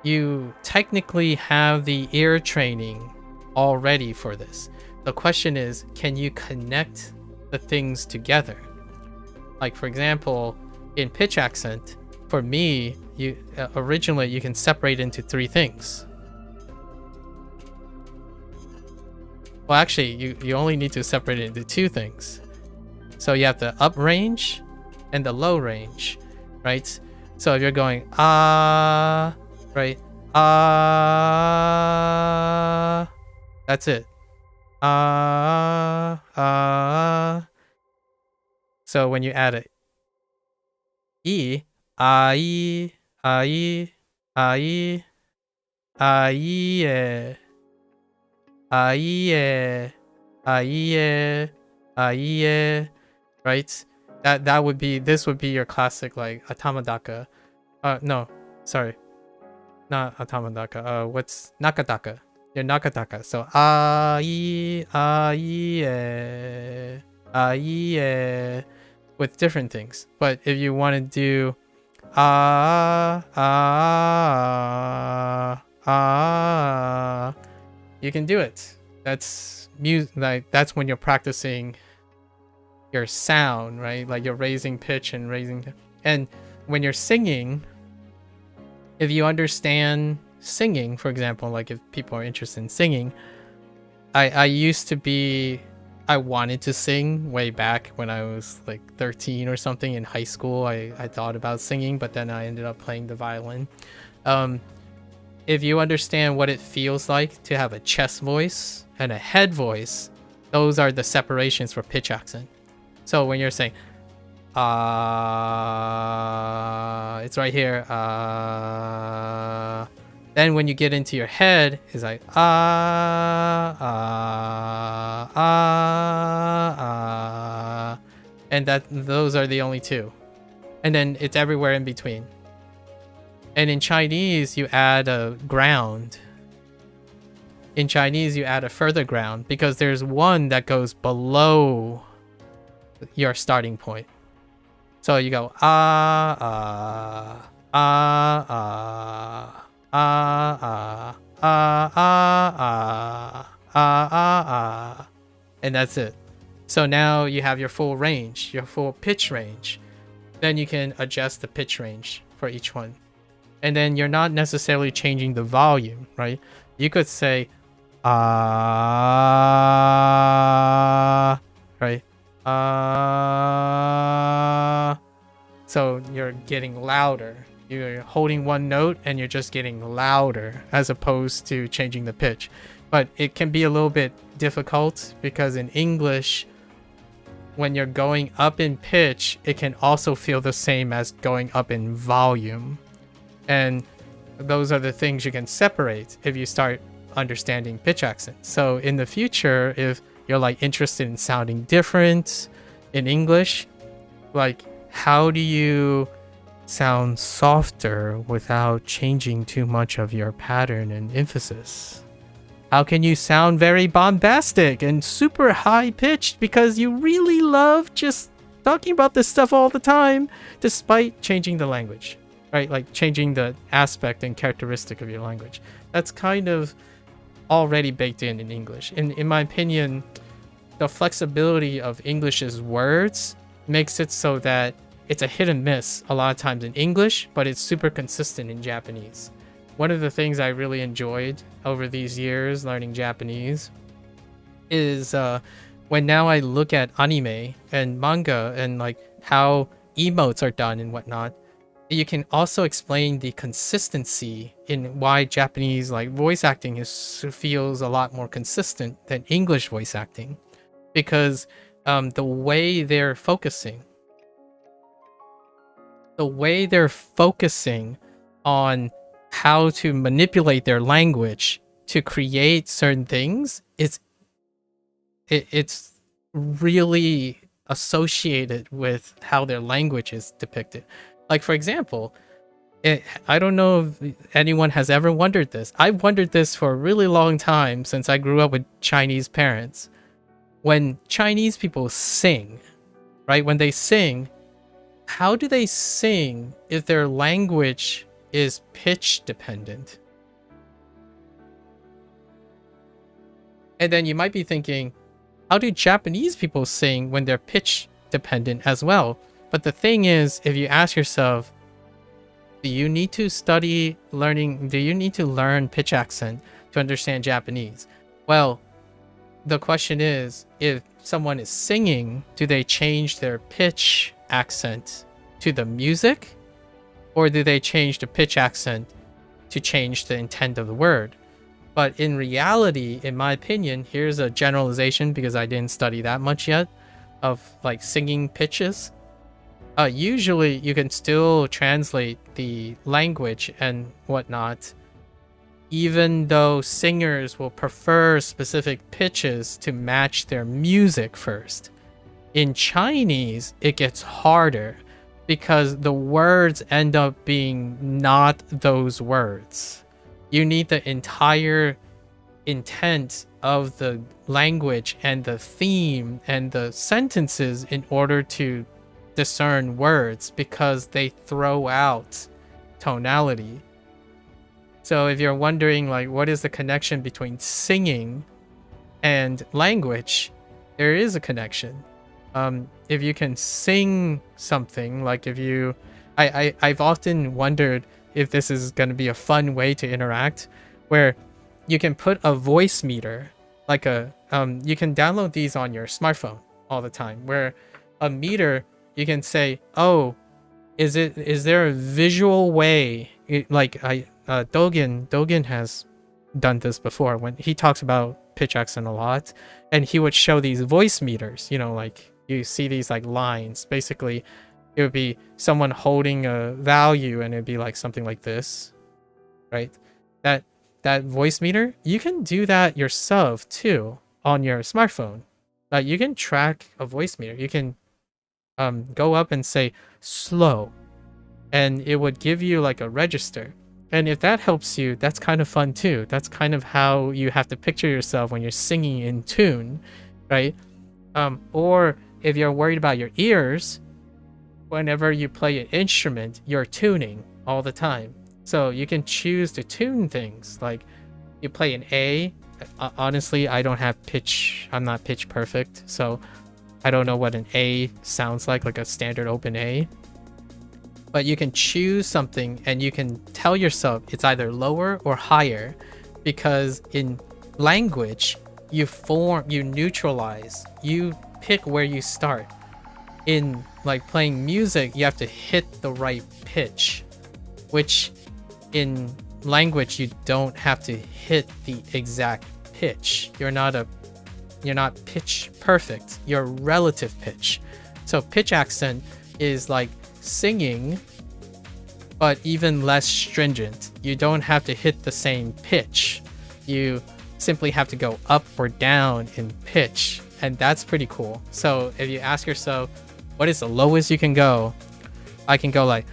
you technically have the ear training already for this. The question is, can you connect the things together? Like, for example, in pitch accent, for me, originally you can separate into 3 things. Well, actually, you only need to separate it into 2 things. So you have the up range and the low range, right? So if you're going ah, right, ah, that's it. Ah. So when you add it, e, ai, ai, ai, ai, ai, ai, right? That would be, this would be your classic like atamadaka. No, sorry, not atamadaka. What's nakataka? Your nakataka. So ai, ai, with different things. But if you want to do you can do it. That's music. Like, that's when you're practicing your sound, right? Like, you're raising pitch and raising. And when you're singing, if you understand singing, for example, like if people are interested in singing, I wanted to sing way back when I was like 13 or something in high school. I thought about singing, but then I ended up playing the violin. If you understand what it feels like to have a chest voice and a head voice, those are the separations for pitch accent. So when you're saying it's right here, then when you get into your head, it's like and those are the only 2, and then it's everywhere in between. And in Chinese, you add a ground. In Chinese, you add a further ground because there's one that goes below your starting point. So you go and that's it. So now you have your full range, your full pitch range. Then you can adjust the pitch range for each one. And then you're not necessarily changing the volume, right? You could say right? So you're getting louder. You're holding one note and you're just getting louder as opposed to changing the pitch. But it can be a little bit difficult because in English, when you're going up in pitch, it can also feel the same as going up in volume. And those are the things you can separate if you start understanding pitch accent. So in the future, if you're like interested in sounding different in English, like how do you sound softer without changing too much of your pattern and emphasis? How can you sound very bombastic and super high pitched because you really love just talking about this stuff all the time despite changing the language, right? Like changing the aspect and characteristic of your language. That's kind of already baked in English. In my opinion, the flexibility of English's words makes it so that it's a hit and miss a lot of times in English, but it's super consistent in Japanese. One of the things I really enjoyed over these years learning Japanese is when now I look at anime and manga and like how emotes are done and whatnot, you can also explain the consistency in why Japanese like voice acting feels a lot more consistent than English voice acting, because the way they're focusing on how to manipulate their language to create certain things, it's really associated with how their language is depicted. Like, for example, I don't know if anyone has ever wondered this. I've wondered this for a really long time since I grew up with Chinese parents. When Chinese people sing, right? When they sing, how do they sing if their language is pitch dependent? And then you might be thinking, how do Japanese people sing when they're pitch dependent as well? But the thing is, if you ask yourself, do you need to learn pitch accent to understand Japanese? Well, the question is, if someone is singing, do they change their pitch accent to the music? Or do they change the pitch accent to change the intent of the word? But in reality, in my opinion, here's a generalization because I didn't study that much yet of like singing pitches. Usually you can still translate the language and whatnot, even though singers will prefer specific pitches to match their music first. In Chinese, it gets harder because the words end up being not those words. You need the entire intent of the language and the theme and the sentences in order to discern words, because they throw out tonality. So if you're wondering, like, what is the connection between singing and language, there is a connection. If you can sing something, like if you... I've often wondered if this is going to be a fun way to interact, where you can put a voice meter, like a... you can download these on your smartphone all the time, where a meter, you can say, oh, is there a visual way... Dogen has done this before when he talks about pitch accent a lot, and he would show these voice meters, you know, like you see these like lines. Basically, it would be someone holding a value and it'd be like something like this, right? That voice meter, you can do that yourself too on your smartphone. You can track a voice meter. You can go up and say slow, and it would give you like a register. And if that helps you, that's kind of fun too. That's kind of how you have to picture yourself when you're singing in tune, right? Or if you're worried about your ears, whenever you play an instrument, you're tuning all the time. So you can choose to tune things. Like you play an A. Honestly, I don't have pitch. I'm not pitch perfect. So I don't know what an A sounds like a standard open A. But you can choose something and you can tell yourself it's either lower or higher, because in language, you neutralize, you pick where you start. In like playing music, you have to hit the right pitch, which in language, you don't have to hit the exact pitch. You're not pitch perfect, you're relative pitch. So pitch accent is like singing, but even less stringent. You don't have to hit the same pitch. You simply have to go up or down in pitch, and that's pretty cool. So if you ask yourself, what is the lowest you can go? I can go like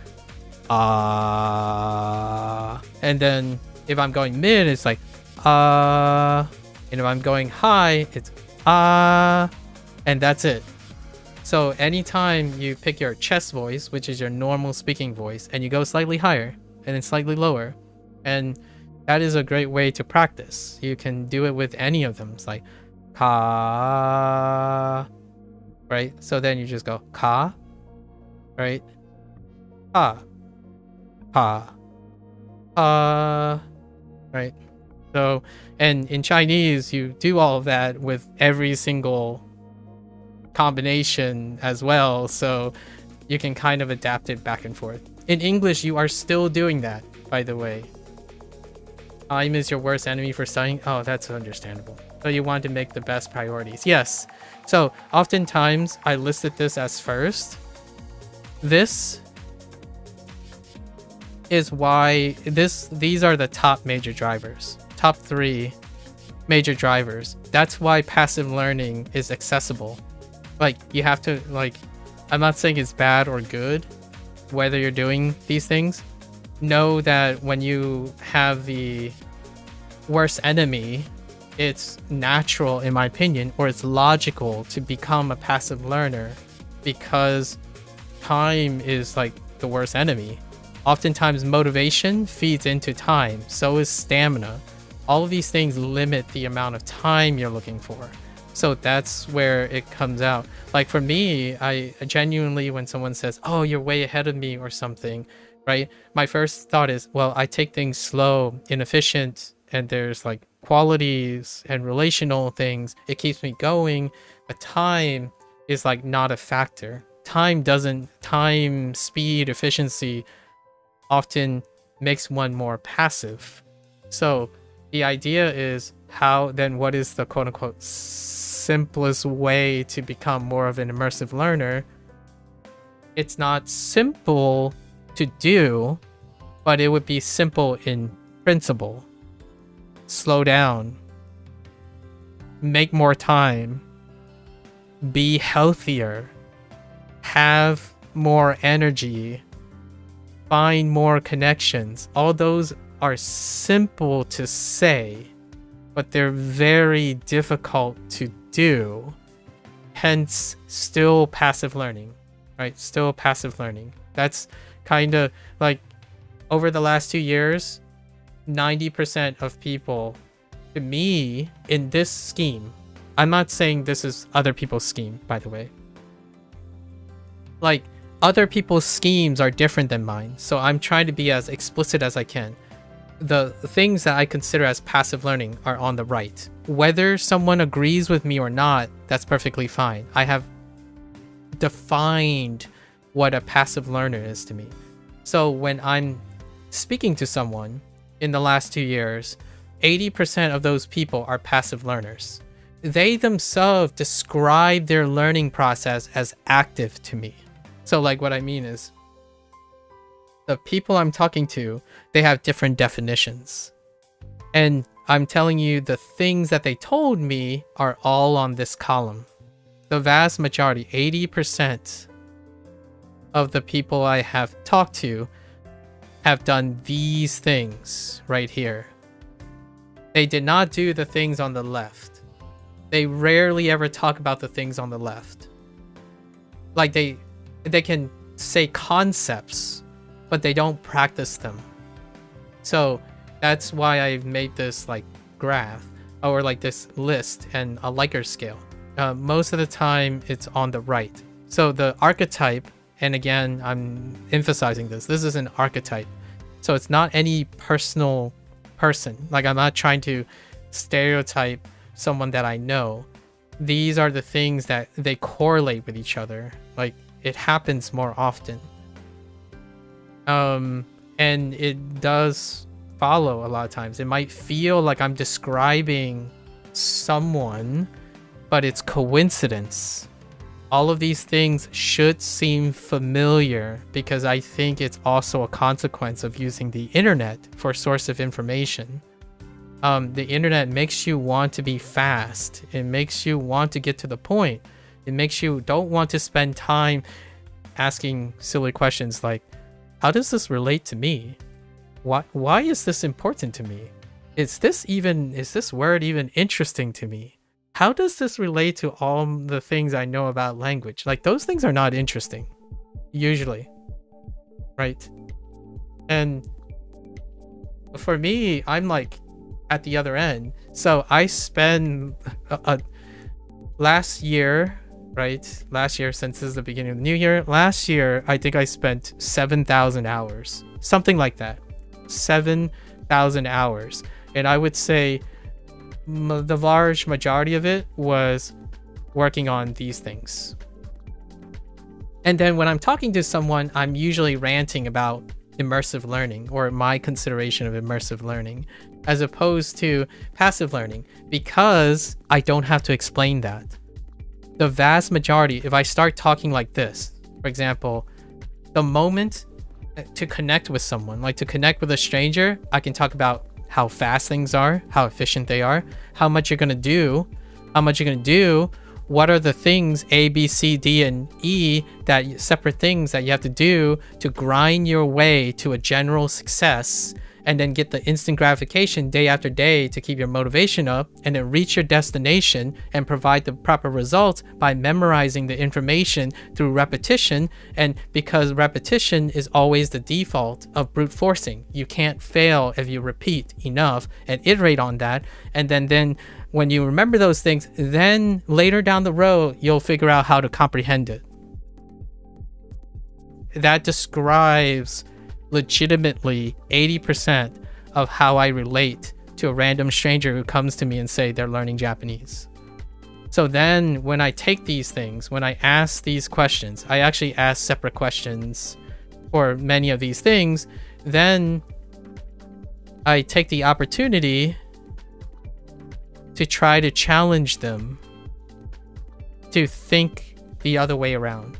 and then if I'm going mid, it's like and if I'm going high, it's and that's it. So anytime you pick your chest voice, which is your normal speaking voice, and you go slightly higher and then slightly lower, and that is a great way to practice. You can do it with any of them. It's like ka, right? So then you just go ka, right? Ka, ka, right? So, and in Chinese, you do all of that with every single combination as well, so you can kind of adapt it back and forth. In English, you are still doing that, by the way. Time is your worst enemy for studying. Oh, that's understandable. So you want to make the best priorities. Yes. So oftentimes I listed this as first. This is why these are the top major drivers. Top 3 major drivers. That's why passive learning is accessible. Like, you have to, like, I'm not saying it's bad or good whether you're doing these things. Know that when you have the worst enemy, it's natural, in my opinion, or it's logical to become a passive learner, because time is like the worst enemy. Oftentimes motivation feeds into time, so is stamina. All of these things limit the amount of time you're looking for. So that's where it comes out. Like for me, I genuinely, when someone says, oh, you're way ahead of me or something, right? My first thought is, well, I take things slow, inefficient, and there's like qualities and relational things. It keeps me going, but time is like not a factor. Time, speed, efficiency often makes one more passive. So the idea is, what is the quote unquote simplest way to become more of an immersive learner? It's not simple to do, but it would be simple in principle. Slow down, make more time, be healthier, have more energy, find more connections. All those are simple to say, but they're very difficult to do. Hence, still passive learning, right? Still passive learning. That's kind of like, over the last 2 years, 90% of people, to me, in this scheme, I'm not saying this is other people's scheme, by the way. Like, other people's schemes are different than mine, so I'm trying to be as explicit as I can. The things that I consider as passive learning are on the right. Whether someone agrees with me or not, that's perfectly fine. I have defined what a passive learner is to me. So when I'm speaking to someone in the last 2 years, 80% of those people are passive learners. They themselves describe their learning process as active to me. So like, what I mean is, the people I'm talking to, they have different definitions. And I'm telling you, the things that they told me are all on this column. The vast majority, 80% of the people I have talked to have done these things right here. They did not do the things on the left. They rarely ever talk about the things on the left. Like, they can say concepts, but they don't practice them. So that's why I've made this like graph, or like this list and a Likert scale. Most of the time it's on the right. So the archetype, and again, I'm emphasizing this is an archetype. So it's not any personal person. Like, I'm not trying to stereotype someone that I know. These are the things that they correlate with each other. Like, it happens more often. And it does follow a lot of times. It might feel like I'm describing someone, but it's coincidence. All of these things should seem familiar, because I think it's also a consequence of using the internet for source of information. The internet makes you want to be fast. It makes you want to get to the point. It makes you don't want to spend time asking silly questions like, how does this relate to me? Why is this important to me? Is this word even interesting to me? How does this relate to all the things I know about language? Like, those things are not interesting, usually, right? And for me, I'm like at the other end. So I spend last year, right? Last year, since this is the beginning of the new year, last year, I think I spent 7,000 hours, something like that. 7,000 hours. And I would say the large majority of it was working on these things. And then when I'm talking to someone, I'm usually ranting about immersive learning, or my consideration of immersive learning, as opposed to passive learning, because I don't have to explain that. The vast majority, if I start talking like this, for example, the moment to connect with someone, like to connect with a stranger, I can talk about how fast things are, how efficient they are, how much you're gonna do, what are the things A, B, C, D, and E, that separate things that you have to do to grind your way to a general success, and then get the instant gratification day after day to keep your motivation up, and then reach your destination and provide the proper results by memorizing the information through repetition. And because repetition is always the default of brute forcing, you can't fail if you repeat enough and iterate on that. And then when you remember those things, then later down the road, you'll figure out how to comprehend it. That describes legitimately 80% of how I relate to a random stranger who comes to me and say they're learning Japanese. So then when I take these things, when I ask these questions, I actually ask separate questions for many of these things, then I take the opportunity to try to challenge them to think the other way around.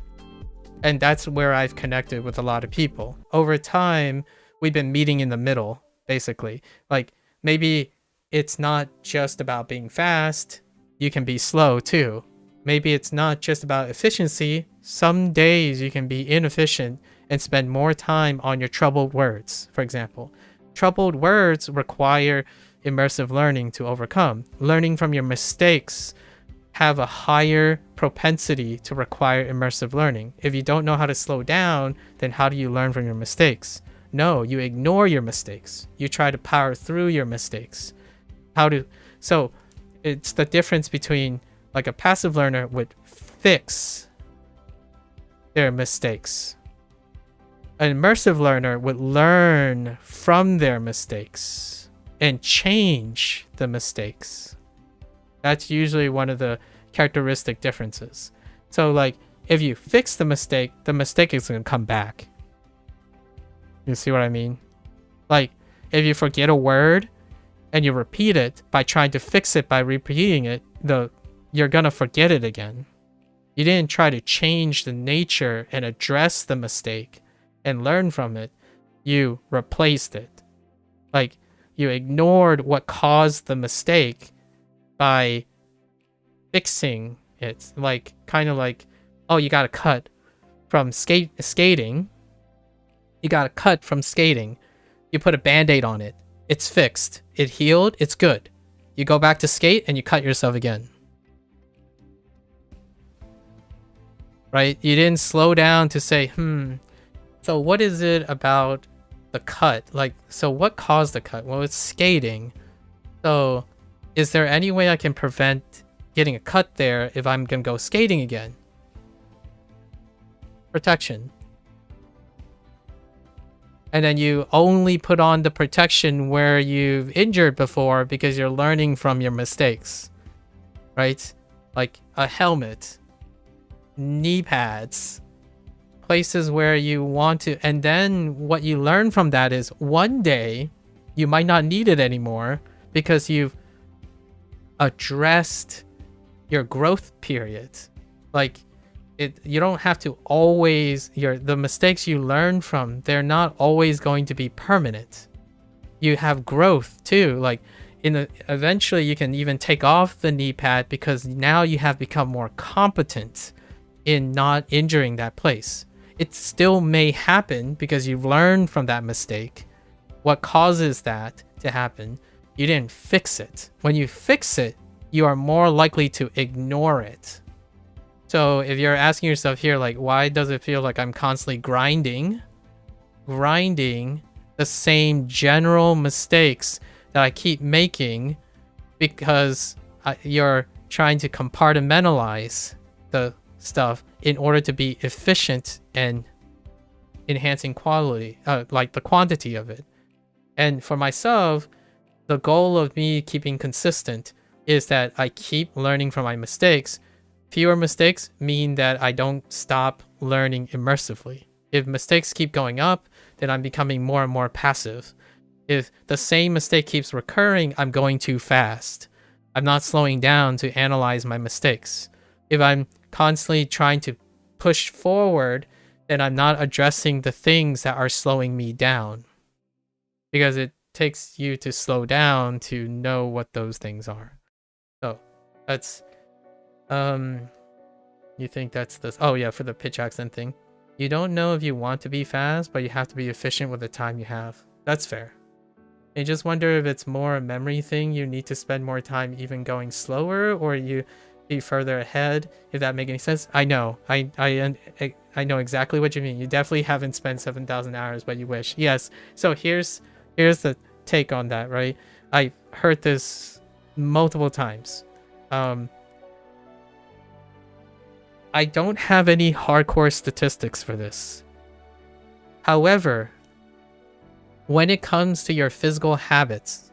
And that's where I've connected with a lot of people. Over time, we've been meeting in the middle, basically. Like, maybe it's not just about being fast, you can be slow too. Maybe it's not just about efficiency. Some days you can be inefficient and spend more time on your troubled words, for example. Troubled words require immersive learning to overcome. Learning from your mistakes have a higher propensity to require immersive learning. If you don't know how to slow down, then how do you learn from your mistakes? No, you ignore your mistakes. You try to power through your mistakes. So it's the difference between, like, a passive learner would fix their mistakes. An immersive learner would learn from their mistakes and change the mistakes. That's usually one of the characteristic differences. So, like, if you fix the mistake is going to come back. You see what I mean? Like, if you forget a word and you repeat it by trying to fix it by repeating it, you're going to forget it again. You didn't try to change the nature and address the mistake and learn from it. You replaced it. Like, you ignored what caused the mistake by fixing it. Like, kind of like, oh, you got a cut from skating. You got a cut from skating. You put a band-aid on it. It's fixed. It healed. It's good. You go back to skate and you cut yourself again. Right? You didn't slow down to say, so what is it about the cut? Like, so what caused the cut? Well, it's skating. So is there any way I can prevent getting a cut there if I'm going to go skating again? Protection. And then you only put on the protection where you've injured before because you're learning from your mistakes. Right? Like a helmet, knee pads, places where you want to. And then what you learn from that is one day you might not need it anymore because you've addressed your growth period. Like, you don't have to always, the mistakes you learn from, they're not always going to be permanent. You have growth too. Like, eventually you can even take off the knee pad because now you have become more competent in not injuring that place. It still may happen because you've learned from that mistake. What causes that to happen? You didn't fix it. When you fix it, you are more likely to ignore it. So if you're asking yourself here, like, why does it feel like I'm constantly grinding the same general mistakes that I keep making? Because you're trying to compartmentalize the stuff in order to be efficient and enhancing quality, like the quantity of it. And for myself, the goal of me keeping consistent is that I keep learning from my mistakes. Fewer mistakes mean that I don't stop learning immersively. If mistakes keep going up, then I'm becoming more and more passive. If the same mistake keeps recurring, I'm going too fast. I'm not slowing down to analyze my mistakes. If I'm constantly trying to push forward then I'm not addressing the things that are slowing me down. Because it takes you to slow down to know what those things are. So that's you think that's this. Oh yeah, for the pitch accent thing. You don't know if you want to be fast, but you have to be efficient with the time you have. That's fair. I just wonder if it's more a memory thing. You need to spend more time even going slower, or you be further ahead. If that makes any sense. I know. I know exactly what you mean. You definitely haven't spent 7,000 hours, but you wish. Yes. So here's the take on that, right? I heard this multiple times. I don't have any hardcore statistics for this. However, when it comes to your physical habits,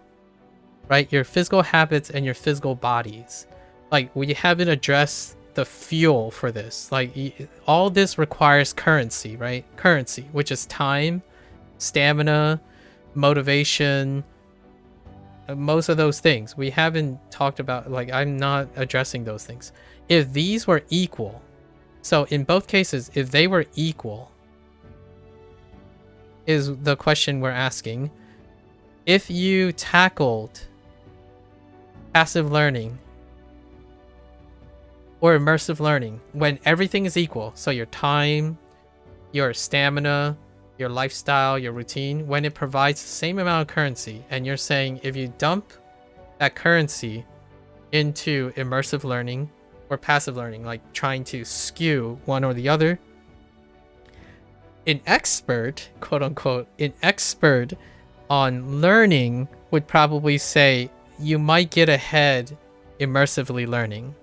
right? Your physical habits and your physical bodies, like we haven't addressed the fuel for this. Like all this requires currency, right? Currency, which is time, stamina, motivation, most of those things. We haven't talked about, like I'm not addressing those things. If these were equal, so in both cases, if they were equal, is the question we're asking. If you tackled passive learning or immersive learning when everything is equal, so your time, your stamina, your lifestyle, your routine, when it provides the same amount of currency, and you're saying if you dump that currency into immersive learning or passive learning, like trying to skew one or the other, an expert, quote unquote, an expert on learning would probably say you might get ahead immersively learning.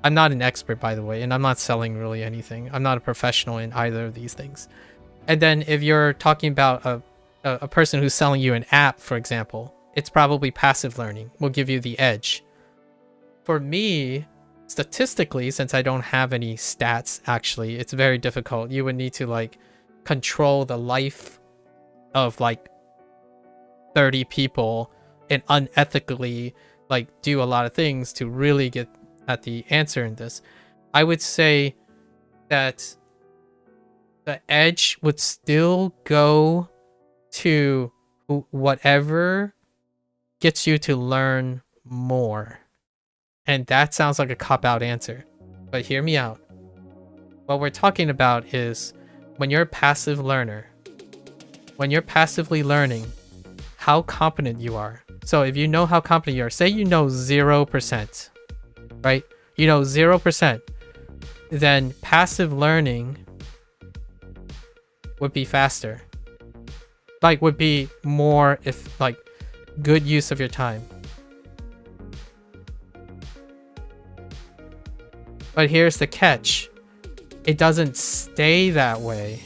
I'm not an expert, by the way, and I'm not selling really anything. I'm not a professional in either of these things. And then if you're talking about a person who's selling you an app, for example, it's probably passive learning will give you the edge. For me, statistically, since I don't have any stats, actually, it's very difficult. You would need to like control the life of like 30 people and unethically like do a lot of things to really get at the answer in this. I would say that the edge would still go to whatever gets you to learn more. And that sounds like a cop-out answer, but hear me out. What we're talking about is when you're a passive learner, when you're passively learning, how competent you are. So if you know how competent you are, say you know 0%, right? You know 0%, then passive learning would be faster. Like would be more, if like good use of your time. But here's the catch. It doesn't stay that way.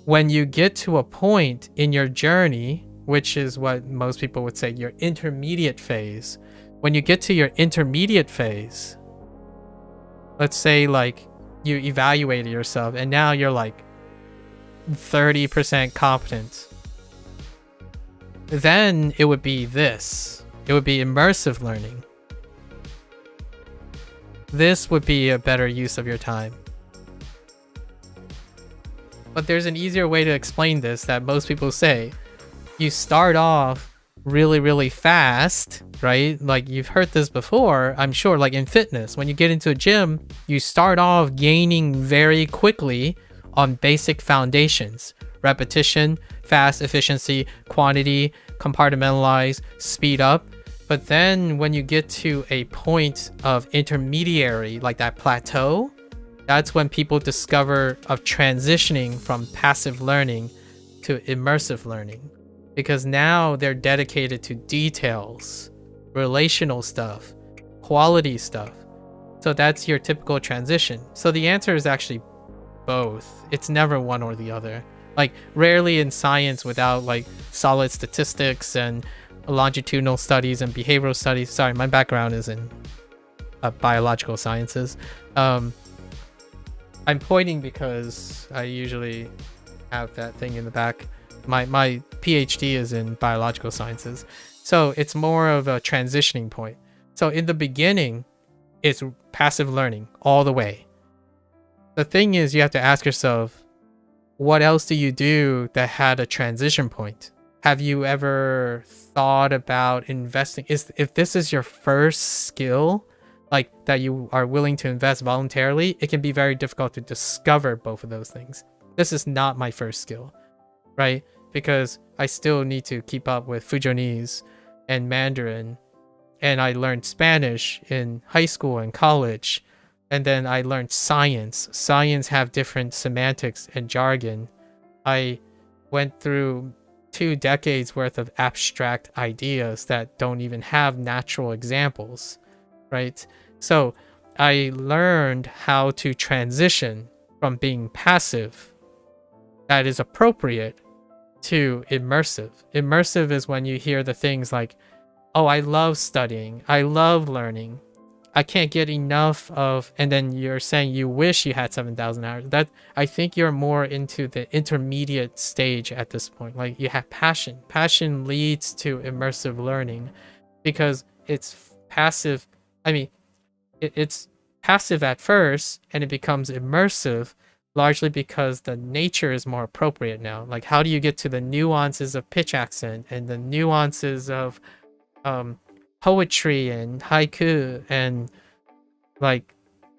When you get to a point in your journey, which is what most people would say your intermediate phase, when you get to your intermediate phase, let's say like you evaluated yourself and now you're like 30% competent, then it would be this. It would be immersive learning. This would be a better use of your time. But there's an easier way to explain this that most people say. You start off really, really fast, right? Like you've heard this before, I'm sure, like in fitness. When you get into a gym, you start off gaining very quickly on basic foundations. Repetition, fast, efficiency, quantity, compartmentalize, speed up. But then when you get to a point of intermediary, like that plateau, that's when people discover of transitioning from passive learning to immersive learning. Because now they're dedicated to details, relational stuff, quality stuff. So that's your typical transition. So the answer is actually both. It's never one or the other. Like rarely in science without like solid statistics and longitudinal studies and behavioral studies. Sorry, my background is in biological sciences. I'm pointing because I usually have that thing in the back. My PhD is in biological sciences. So it's more of a transitioning point. So in the beginning, it's passive learning all the way. the thing is, you have to ask yourself, what else do you do that had a transition point? Have you ever thought about investing? If this is your first skill, like that you are willing to invest voluntarily, it can be very difficult to discover both of those things. This is not my first skill, right? Because I still need to keep up with Fujonese and Mandarin, and I learned Spanish in high school and college, and then I learned science. Science have different semantics and jargon. I went through 2 decades worth of abstract ideas that don't even have natural examples, right? So I learned how to transition from being passive, that is appropriate, to immersive. Immersive is when you hear the things like, oh, I love studying, I love learning, I can't get enough of, and then you're saying you wish you had 7,000 hours. That, I think you're more into the intermediate stage at this point. Like, you have passion. Passion leads to immersive learning because it's passive. I mean, it's passive at first and it becomes immersive largely because the nature is more appropriate now. Like, how do you get to the nuances of pitch accent and the nuances of poetry and haiku and like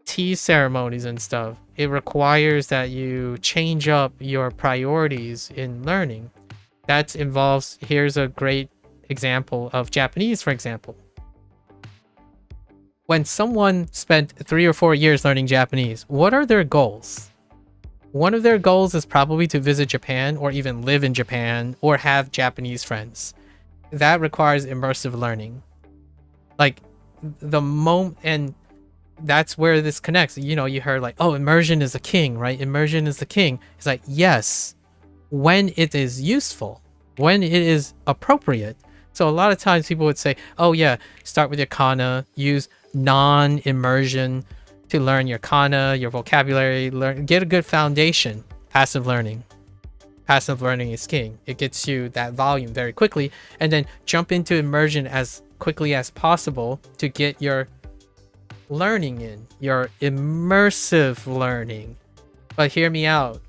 tea ceremonies and stuff? It requires that you change up your priorities in learning. That involves, here's a great example of Japanese, for example. When someone spent 3 or 4 years learning Japanese, what are their goals? One of their goals is probably to visit Japan or even live in Japan or have Japanese friends. That requires immersive learning. Like, the moment, and that's where this connects. You know, you heard like, oh, immersion is the king, right? Immersion is the king. It's like, yes, when it is useful, when it is appropriate. So a lot of times people would say, oh yeah, start with your kana, use non-immersion to learn your kana, your vocabulary, get a good foundation. Passive learning. Passive learning is king. It gets you that volume very quickly, and then jump into immersion as quickly as possible to get your learning in, your immersive learning. But hear me out.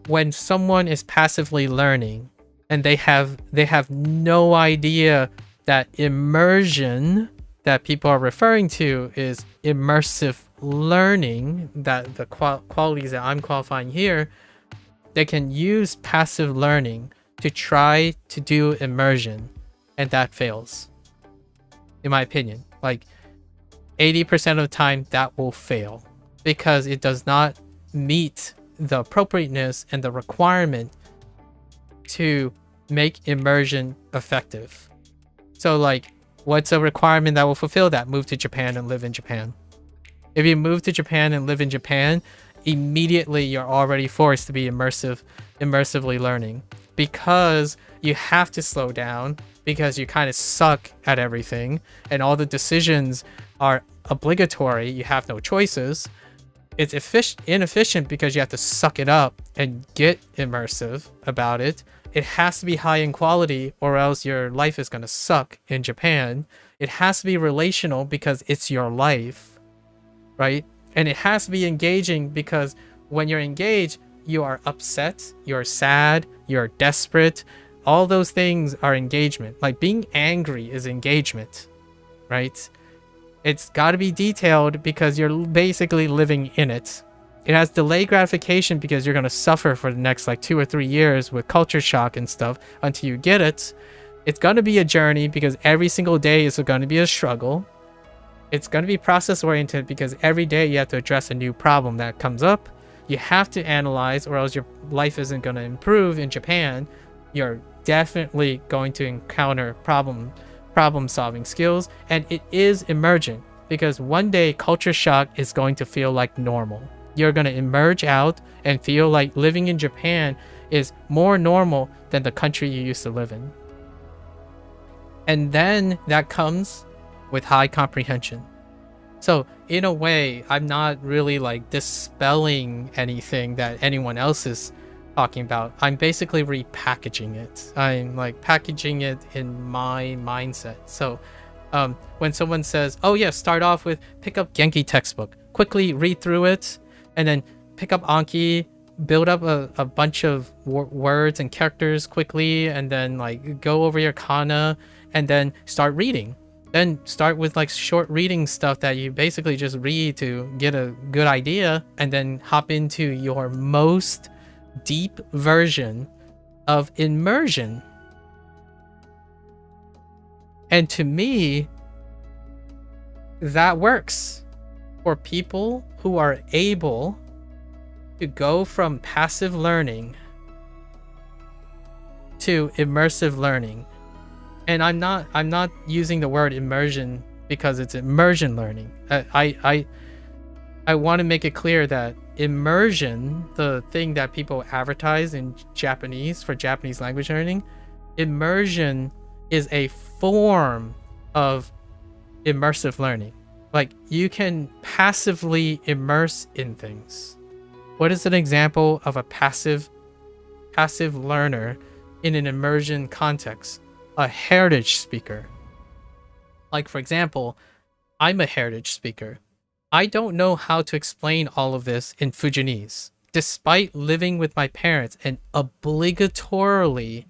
When someone is passively learning and they have no idea that immersion that people are referring to is immersive learning, that the qualities that I'm qualifying here, they can use passive learning to try to do immersion, and that fails, in my opinion. Like 80% of the time that will fail because it does not meet the appropriateness and the requirement to make immersion effective. So like, what's a requirement that will fulfill that? Move to Japan and live in Japan. If you move to Japan and live in Japan, immediately you're already forced to be immersively learning, because you have to slow down, because you kind of suck at everything and all the decisions are obligatory. You have no choices. It's inefficient because you have to suck it up and get immersive about it. It has to be high in quality or else your life is going to suck in Japan. It has to be relational because it's your life, right? And it has to be engaging because when you're engaged, you are upset, you're sad, you're desperate. All those things are engagement. Like being angry is engagement, right? It's got to be detailed because you're basically living in it. It has delayed gratification because you're going to suffer for the next like 2 or 3 years with culture shock and stuff until you get it. It's going to be a journey because every single day is going to be a struggle. It's going to be process oriented because every day you have to address a new problem that comes up. You have to analyze or else your life isn't going to improve in Japan. You're definitely going to encounter problem solving skills, and it is emergent because one day culture shock is going to feel like normal. You're going to emerge out and feel like living in Japan is more normal than the country you used to live in. And then that comes with high comprehension. So in a way, I'm not really like dispelling anything that anyone else is talking about. I'm basically repackaging it. I'm like packaging it in my mindset. So when someone says, oh yeah, start off with pick up Genki textbook, quickly read through it and then pick up Anki, build up a bunch of words and characters quickly, and then like go over your kana and then start reading. Then start with like short reading stuff that you basically just read to get a good idea, and then hop into your most deep version of immersion. And to me, that works for people who are able to go from passive learning to immersive learning. And I'm not using the word immersion because it's immersion learning. I want to make it clear that immersion, the thing that people advertise in Japanese for Japanese language learning, immersion is a form of immersive learning. Like, you can passively immerse in things. What is an example of a passive learner in an immersion context? A heritage speaker. Like, for example, I'm a heritage speaker. I don't know how to explain all of this in Fujianese, despite living with my parents and obligatorily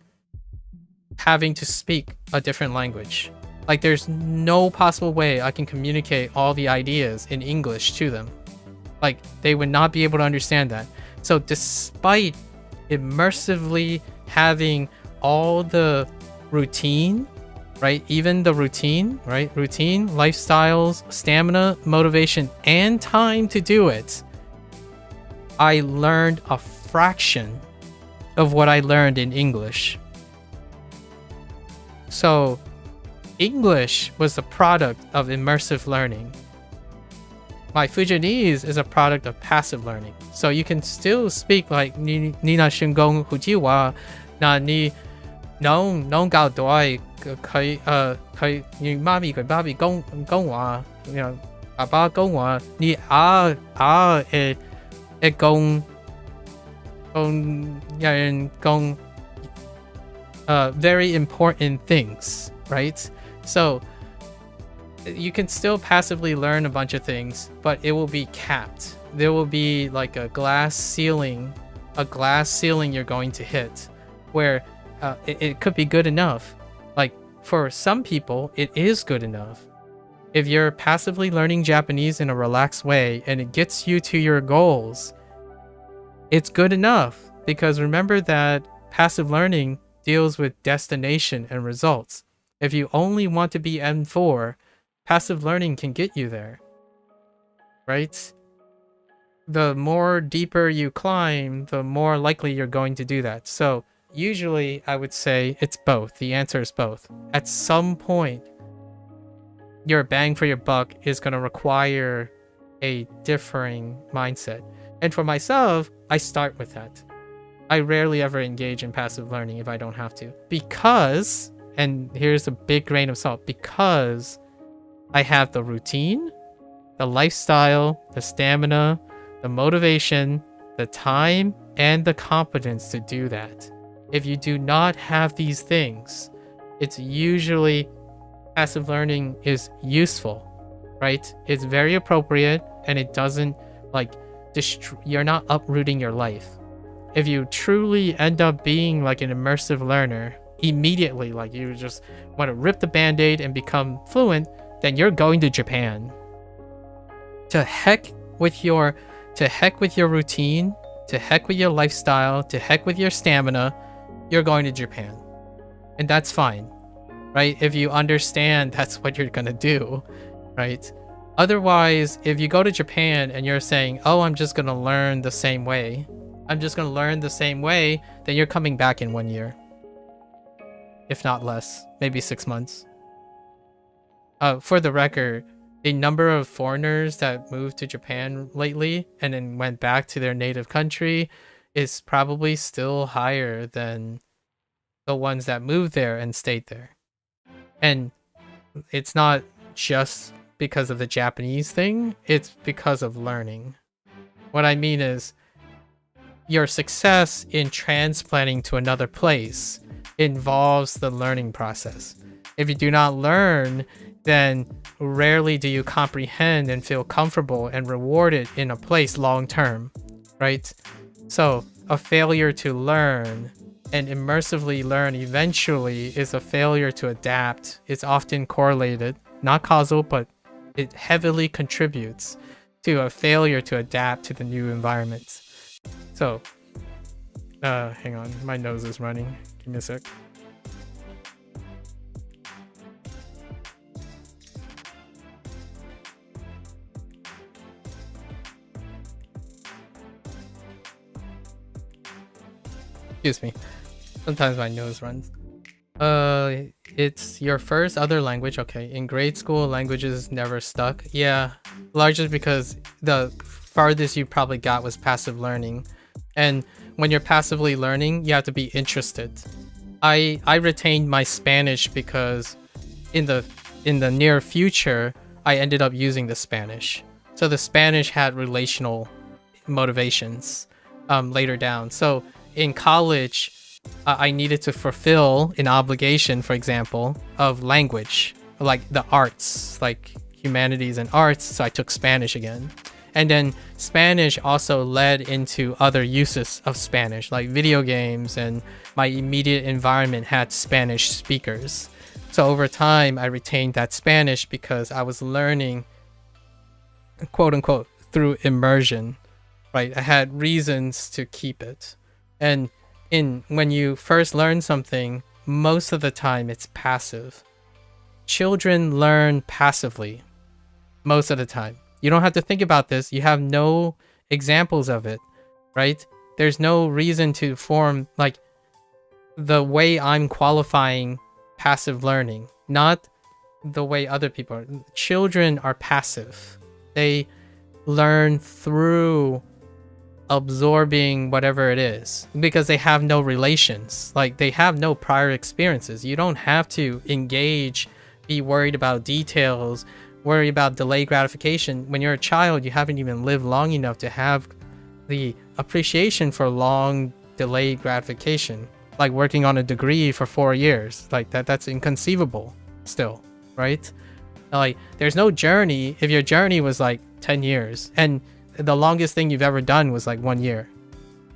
having to speak a different language. Like, there's no possible way I can communicate all the ideas in English to them. Like, they would not be able to understand that. So despite immersively having all the routine, right? Even the routine, right? Routine, lifestyles, stamina, motivation, and time to do it, I learned a fraction of what I learned in English. So English was the product of immersive learning. My Fujianese is a product of passive learning. So you can still speak like ni na shun gong hu ji wa na ni nong gao doi kai ni mami kai babi gong wa, you know, aba gong wa ni e gong very important things, right? So you can still passively learn a bunch of things, but it will be capped. There will be like a glass ceiling you're going to hit, where it could be good enough. Like, for some people, it is good enough. If you're passively learning Japanese in a relaxed way and it gets you to your goals, it's good enough. Because remember that passive learning deals with destination and results. If you only want to be M4, passive learning can get you there, right? The more deeper you climb, the more likely you're going to do that. So usually I would say it's both. The answer is both. At some point, your bang for your buck is going to require a differing mindset. And for myself, I start with that. I rarely ever engage in passive learning if I don't have to. Because, and here's a big grain of salt, because I have the routine, the lifestyle, the stamina, the motivation, the time, and the competence to do that. If you do not have these things, it's usually passive learning is useful, right? It's very appropriate, and it doesn't like you're not uprooting your life. If you truly end up being like an immersive learner immediately, like you just want to rip the band-aid and become fluent, then you're going to Japan. To heck with your routine, to heck with your lifestyle, to heck with your stamina, you're going to Japan. And that's fine, right? If you understand that's what you're gonna do, right? Otherwise, if you go to Japan and you're saying, oh, I'm just gonna learn the same way, then you're coming back in 1 year. If not less, maybe 6 months. For the record, the number of foreigners that moved to Japan lately and then went back to their native country is probably still higher than the ones that moved there and stayed there. And it's not just because of the Japanese thing, it's because of learning. What I mean is, your success in transplanting to another place involves the learning process. If you do not learn, then rarely do you comprehend and feel comfortable and rewarded in a place long term, right? So a failure to learn and immersively learn eventually is a failure to adapt. It's often correlated, not causal, but it heavily contributes to a failure to adapt to the new environment. So, hang on, my nose is running. Give me a sec. Excuse me. Sometimes my nose runs. It's your first other language. Okay. In grade school, languages never stuck. Yeah, largely because the farthest you probably got was passive learning. And when you're passively learning, you have to be interested. I retained my Spanish because in the near future, I ended up using the Spanish. So the Spanish had relational motivations later down. So in college, I needed to fulfill an obligation, for example, of language, like the arts, like humanities and arts. So I took Spanish again. And then Spanish also led into other uses of Spanish, like video games, and my immediate environment had Spanish speakers. So over time, I retained that Spanish because I was learning, quote unquote, through immersion, right? I had reasons to keep it. And when you first learn something, most of the time it's passive. Children learn passively most of the time. You don't have to think about this. You have no examples of it, right? There's no reason to form, like, the way I'm qualifying passive learning, not the way other people are. Children are passive. They learn through absorbing whatever it is because they have no relations, like they have no prior experiences. You don't have to engage, be worried about details, worry about delayed gratification. When you're a child, you haven't even lived long enough to have the appreciation for long delayed gratification, like working on a degree for 4 years. Like that's inconceivable still, right? Like there's no journey if your journey was like 10 years and the longest thing you've ever done was like 1 year,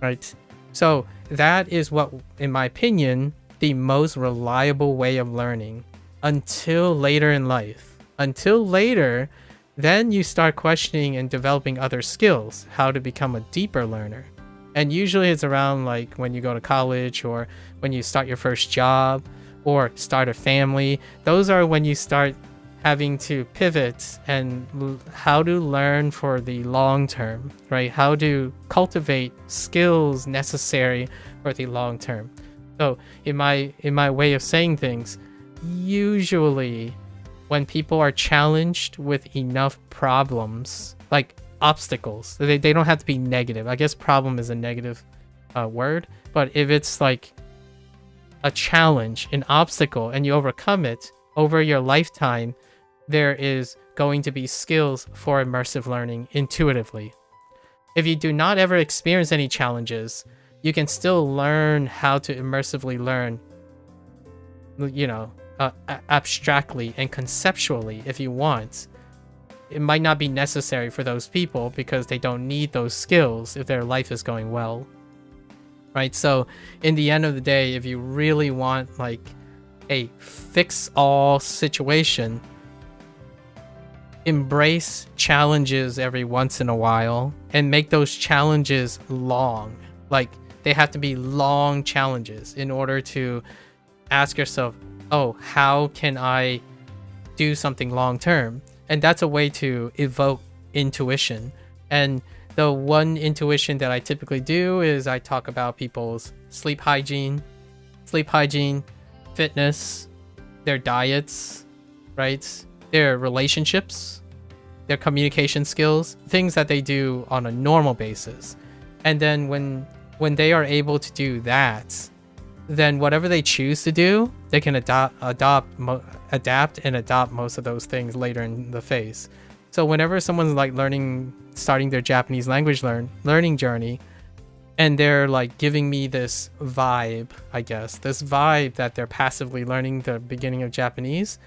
right? So that is what, in my opinion, the most reliable way of learning until later in life. Until later, then you start questioning and developing other skills, how to become a deeper learner. And usually it's around like when you go to college or when you start your first job or start a family. Those are when you start having to pivot and how to learn for the long term, right? How to cultivate skills necessary for the long term. So in my way of saying things, usually when people are challenged with enough problems, like obstacles, they don't have to be negative. I guess problem is a negative word, but if it's like a challenge, an obstacle, and you overcome it over your lifetime, there is going to be skills for immersive learning intuitively. If you do not ever experience any challenges, you can still learn how to immersively learn, abstractly and conceptually if you want. It might not be necessary for those people because they don't need those skills if their life is going well, right? So in the end of the day, if you really want like a fix-all situation, embrace challenges every once in a while and make those challenges long. Like they have to be long challenges in order to ask yourself, oh, how can I do something long term? And that's a way to evoke intuition. And the one intuition that I typically do is I talk about people's sleep hygiene, fitness, their diets, right? Their relationships, their communication skills, things that they do on a normal basis. And then when they are able to do that, then whatever they choose to do, they can adapt and adopt most of those things later in the phase. So whenever someone's like starting their Japanese language learning journey, and they're like giving me this vibe, I guess, this vibe that they're passively learning the beginning of Japanese,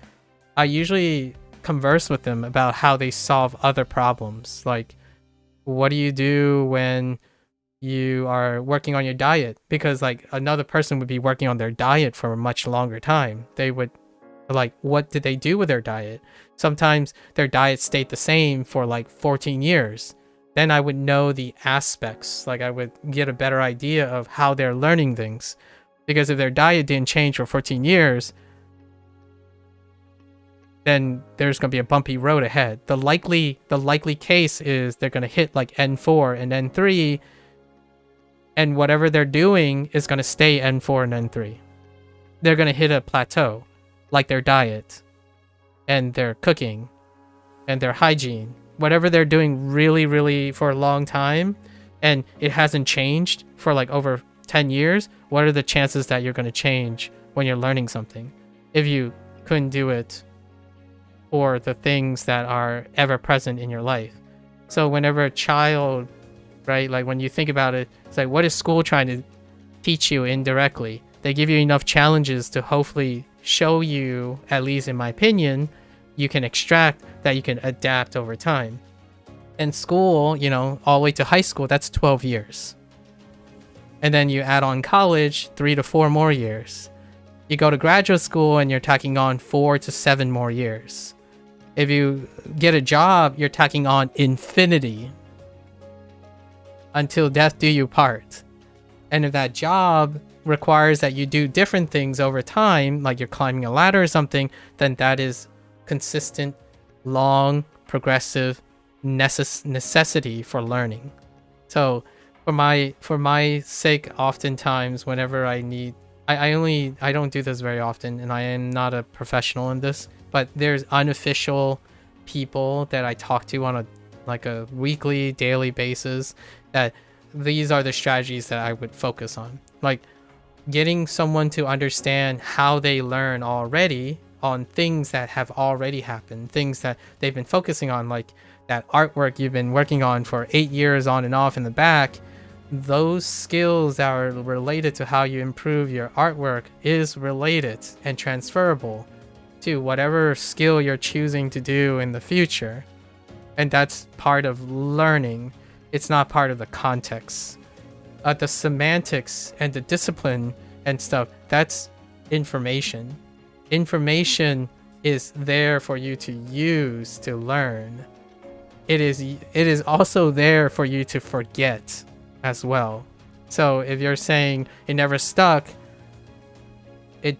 I usually converse with them about how they solve other problems. Like, what do you do when you are working on your diet? Because like another person would be working on their diet for a much longer time. They would like, what did they do with their diet? Sometimes their diet stayed the same for like 14 years. Then I would know the aspects, like I would get a better idea of how they're learning things. Because if their diet didn't change for 14 years, then there's going to be a bumpy road ahead. The likely case is they're going to hit like N4 and N3, and whatever they're doing is going to stay N4 and N3. They're going to hit a plateau, like their diet and their cooking and their hygiene. Whatever they're doing really for a long time and it hasn't changed for like over 10 years, what are the chances that you're going to change when you're learning something if you couldn't do it for the things that are ever present in your life? So whenever a child, right, like when you think about it, it's like, what is school trying to teach you indirectly? They give you enough challenges to hopefully show you, at least in my opinion, you can extract that you can adapt over time. And school, you know, all the way to high school, that's 12 years. And then you add on college, 3 to 4 more years. You go to graduate school and you're tacking on 4 to 7 more years. If you get a job, you're tacking on infinity. Until death do you part. And if that job requires that you do different things over time, like you're climbing a ladder or something, then that is consistent, long, progressive necessity for learning. So for my sake, oftentimes whenever I need, I don't do this very often, and I am not a professional in this, but there's unofficial people that I talk to on a weekly, daily basis, that these are the strategies that I would focus on. Like getting someone to understand how they learn already on things that have already happened, things that they've been focusing on, like that artwork you've been working on for 8 years on and off in the back. Those skills that are related to how you improve your artwork is related and transferable to whatever skill you're choosing to do in the future. And that's part of learning. It's not part of the context. The semantics and the discipline and stuff, that's information. Information is there for you to use to learn. It is also there for you to forget as well. So if you're saying it never stuck, it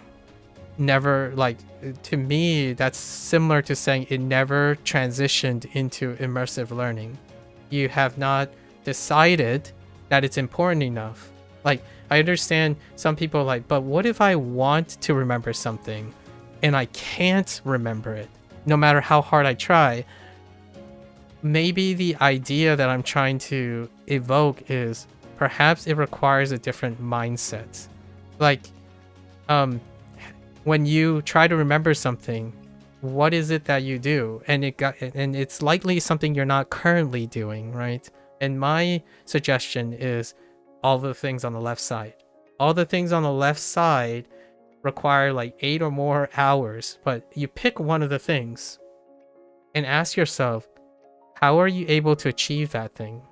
never, like, to me, that's similar to saying it never transitioned into immersive learning. You have not decided that it's important enough. Like, I understand some people are like, but what if I want to remember something and I can't remember it, no matter how hard I try? Maybe the idea that I'm trying to evoke is perhaps it requires a different mindset. Like, when you try to remember something, what is it that you do? And it's likely something you're not currently doing, right? And my suggestion is all the things on the left side. All the things on the left side require like 8 or more hours, but you pick one of the things and ask yourself, how are you able to achieve that thing?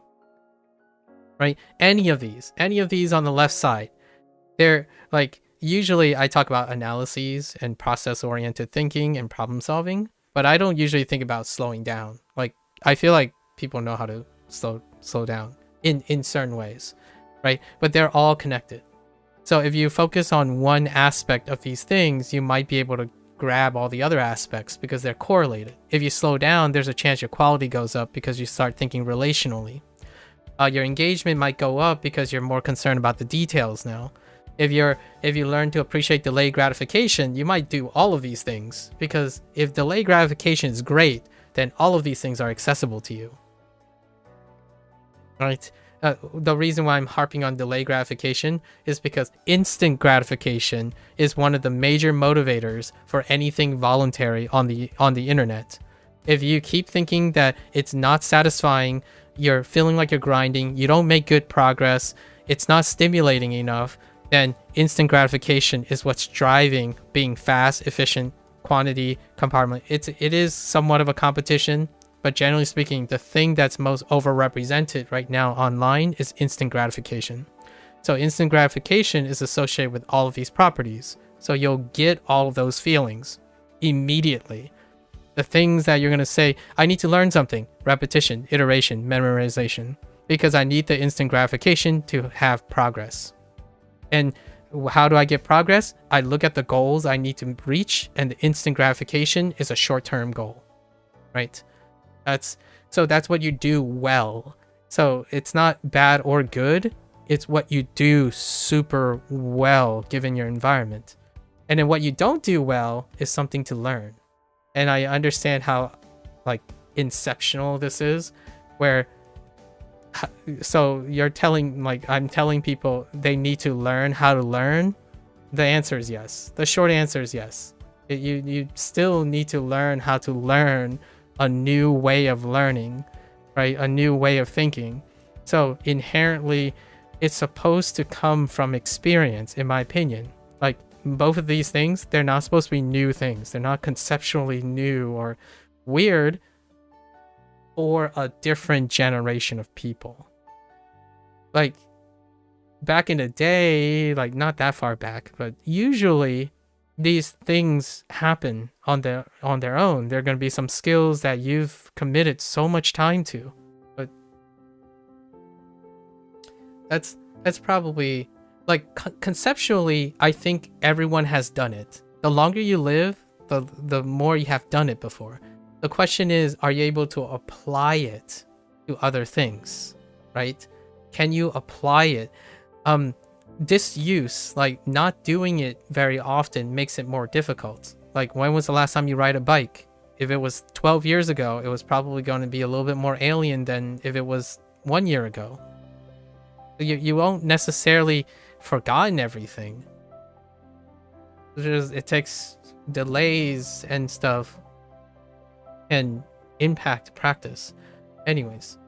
Right? Any of these on the left side, they're like, usually I talk about analyses and process-oriented thinking and problem solving, but I don't usually think about slowing down. Like, I feel like people know how to slow down in certain ways, right? But they're all connected. So if you focus on one aspect of these things, you might be able to grab all the other aspects because they're correlated. If you slow down, there's a chance your quality goes up because you start thinking relationally. Your engagement might go up because you're more concerned about the details now. If you learn to appreciate delayed gratification, you might do all of these things, because if delayed gratification is great, then all of these things are accessible to you. Right? The reason why I'm harping on delayed gratification is because instant gratification is one of the major motivators for anything voluntary on the internet. If you keep thinking that it's not satisfying, you're feeling like you're grinding, you don't make good progress, it's not stimulating enough, then instant gratification is what's driving being fast, efficient, quantity compartment. It is somewhat of a competition, but generally speaking, the thing that's most overrepresented right now online is instant gratification. So instant gratification is associated with all of these properties. So you'll get all of those feelings immediately. The things that you're going to say, I need to learn something, repetition, iteration, memorization, because I need the instant gratification to have progress. And how do I get progress? I look at the goals I need to reach, and the instant gratification is a short-term goal, right? That's what you do well. So it's not bad or good. It's what you do super well given your environment. And then what you don't do well is something to learn. And I understand how like inceptional this is, where so you're telling, like, I'm telling people they need to learn how to learn. The answer is yes. The short answer is yes. You still need to learn how to learn a new way of learning, right? A new way of thinking. So inherently, it's supposed to come from experience, in my opinion. Like, both of these things, they're not supposed to be new things. They're not conceptually new or weird for a different generation of people. Like, back in the day, like not that far back, but usually these things happen on their own. There are going to be some skills that you've committed so much time to, but that's probably like conceptually, I think everyone has done it. The longer you live, the more you have done it before. The question is, are you able to apply it to other things, right? Can you apply it? Disuse, like not doing it very often, makes it more difficult. Like, when was the last time you ride a bike? If it was 12 years ago, it was probably going to be a little bit more alien than if it was 1 year ago. You won't necessarily forgotten everything. It takes delays and stuff and impact practice. Anyways,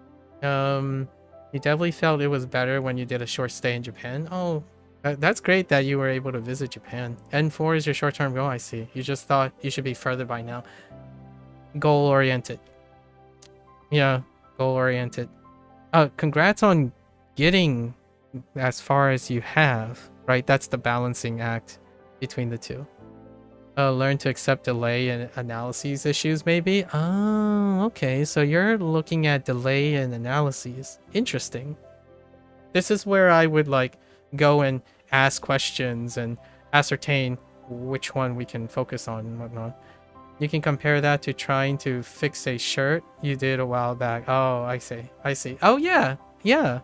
you definitely felt it was better when you did a short stay in Japan. Oh, that's great that you were able to visit Japan. N4 is your short-term goal, I see. You just thought you should be further by now. Goal-oriented. Yeah, goal-oriented. Congrats on getting as far as you have, right? That's the balancing act between the two. Learn to accept delay and analyses issues, maybe? Oh, okay. So you're looking at delay and analyses. Interesting. This is where I would like go and ask questions and ascertain which one we can focus on and whatnot. You can compare that to trying to fix a shirt you did a while back. Oh, I see. Oh, yeah. Yeah.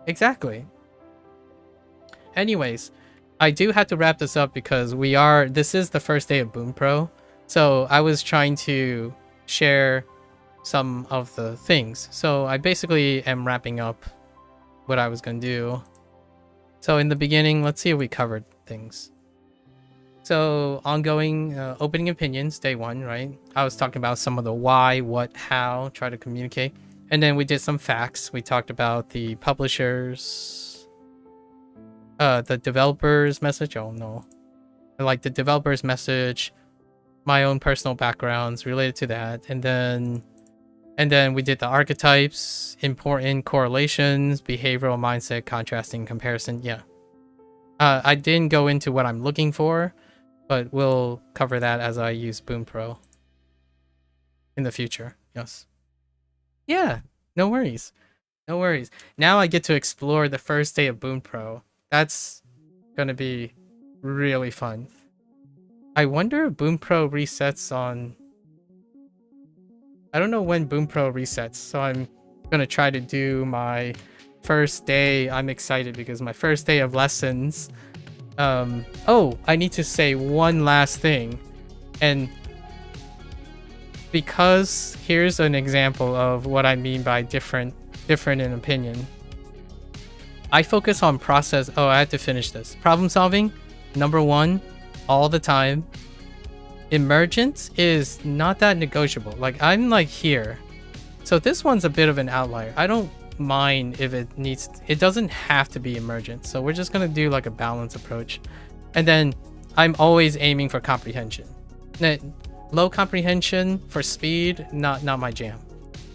Exactly. Anyways, I do have to wrap this up because this is the first day of Bunpro. So I was trying to share some of the things. So I basically am wrapping up what I was going to do. So in the beginning, let's see if we covered things. So ongoing opening opinions, day 1, right? I was talking about some of the why, what, how, try to communicate. And then we did some facts. We talked about the publishers, the developer's message. Oh no. Like the developer's message, my own personal backgrounds related to that. And then we did the archetypes, important correlations, behavioral mindset, contrasting comparison. Yeah. I didn't go into what I'm looking for, but we'll cover that as I use Bunpro in the future. Yes. Yeah, no worries. No worries. Now I get to explore the first day of Bunpro. That's gonna be really fun. I wonder if Bunpro resets on... I don't know when Bunpro resets, so I'm gonna try to do my first day. I'm excited because my first day of lessons. Oh, I need to say one last thing. And because here's an example of what I mean by different in opinion. I focus on process. Oh, I had to finish this. Problem solving, number 1, all the time. Emergence is not that negotiable. Like, I'm like here. So this one's a bit of an outlier. I don't mind if it doesn't have to be emergent. So we're just gonna do like a balance approach. And then I'm always aiming for comprehension. low comprehension for speed, not my jam.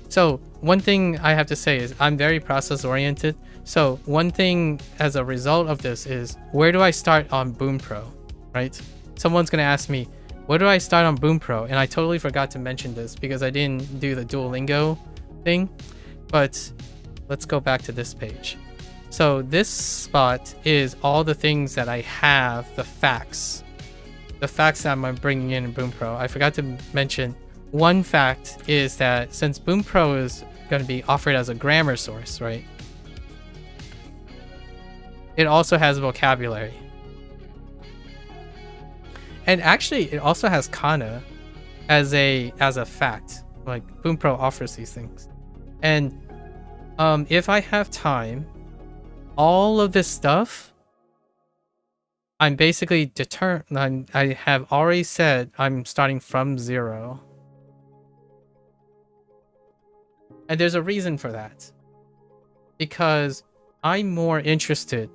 So one thing I have to say is I'm very process oriented. So one thing as a result of this is, where do I start on Bunpro, right? Someone's gonna ask me, where do I start on Bunpro? And I totally forgot to mention this because I didn't do the Duolingo thing. But let's go back to this page. So this spot is all the things that I have, the facts that I'm bringing in Bunpro. I forgot to mention one fact is that since Bunpro is going to be offered as a grammar source, right? It also has vocabulary. And actually, it also has kana as a fact. Like, Bunpro offers these things. And if I have time, all of this stuff, I'm basically determined. I have already said I'm starting from 0. And there's a reason for that. Because I'm more interested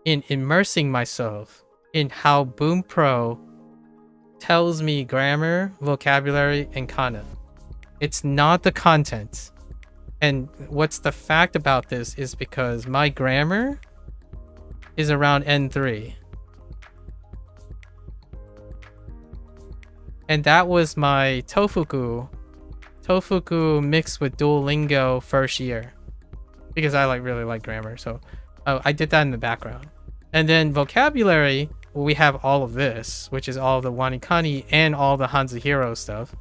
in immersing myself in how Bunpro tells me grammar, vocabulary, and kana. It's not the content. And what's the fact about this is because my grammar is around N3. And that was my Tofugu mixed with Duolingo first year. Because I really like grammar, so I did that in the background. And then vocabulary, we have all of this, which is all the WaniKani and all the HanziHero stuff.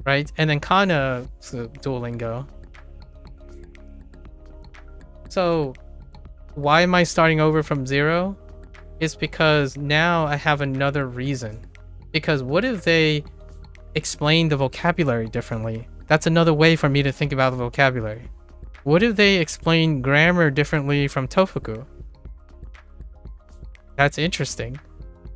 Right? And then kana, so Duolingo. So why am I starting over from 0? It's because now I have another reason. Because what if they explain the vocabulary differently? That's another way for me to think about the vocabulary. What if they explain grammar differently from Tofugu? That's interesting.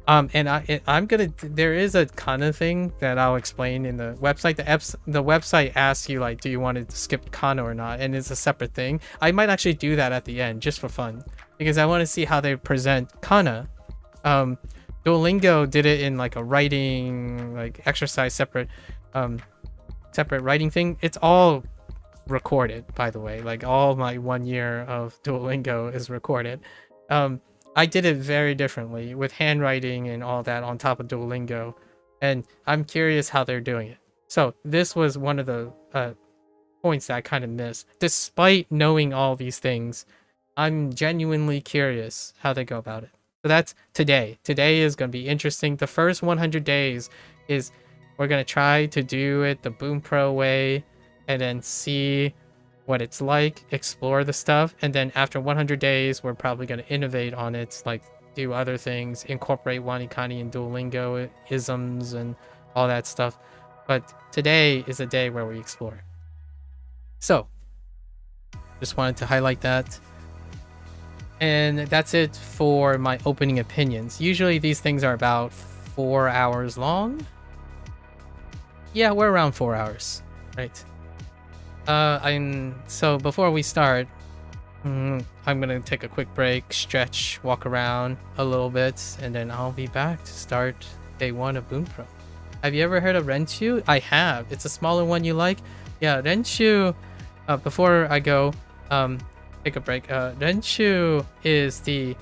And I'm gonna. There is a kana thing that I'll explain in the website. The website asks you like, do you want to skip kana or not? And it's a separate thing. I might actually do that at the end just for fun because I want to see how they present kana. Duolingo did it in like a writing like exercise, separate writing thing. It's all recorded, by the way. Like all my 1 year of Duolingo is recorded. I did it very differently with handwriting and all that on top of Duolingo, and I'm curious how they're doing it. So this was one of the points that I kind of missed. Despite knowing all these things, I'm genuinely curious how they go about it. So that's today. Today is going to be interesting. The first 100 days is we're going to try to do it the Bunpro way and then see what it's like, explore the stuff, and then after 100 days we're probably going to innovate on it, like do other things, incorporate WaniKani and Duolingo isms and all that stuff. But today is a day where we explore. So just wanted to highlight that. And that's it for my opening opinions. Usually these things are about 4 hours long. Yeah, we're around 4 hours, right? So before we start, I'm gonna take a quick break, stretch, walk around a little bit, and then I'll be back to start day 1 of Bunpro. Have you ever heard of Renshu? I have. It's a smaller one you like? Yeah, Renshu. Before I go, take a break. Renshu is the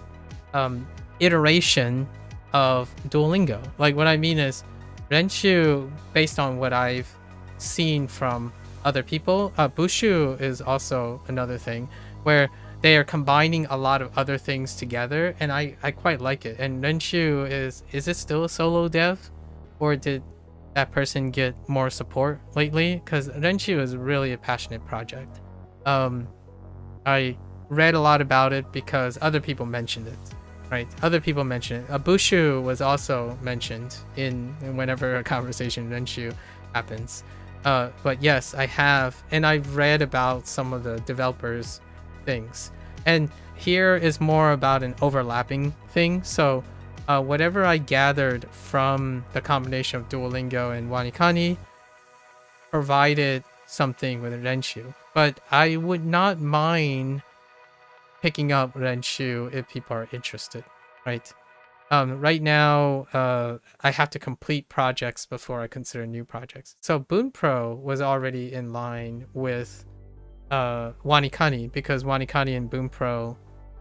iteration of Duolingo. Like what I mean is, Renshu, based on what I've seen from other people, Bushu is also another thing where they are combining a lot of other things together, and I quite like it. And Renshu is it still a solo dev, or did that person get more support lately? Because Renshu is really a passionate project. I read a lot about it because other people mentioned it, right? Other people mentioned it. Bushu was also mentioned in whenever a conversation Renshu happens. But yes, I have, and I've read about some of the developers' things. And here is more about an overlapping thing. So whatever I gathered from the combination of Duolingo and WaniKani provided something with Renshu. But I would not mind picking up Renshu if people are interested, right? Right now, I have to complete projects before I consider new projects. So Bunpro was already in line with WaniKani, because WaniKani and Bunpro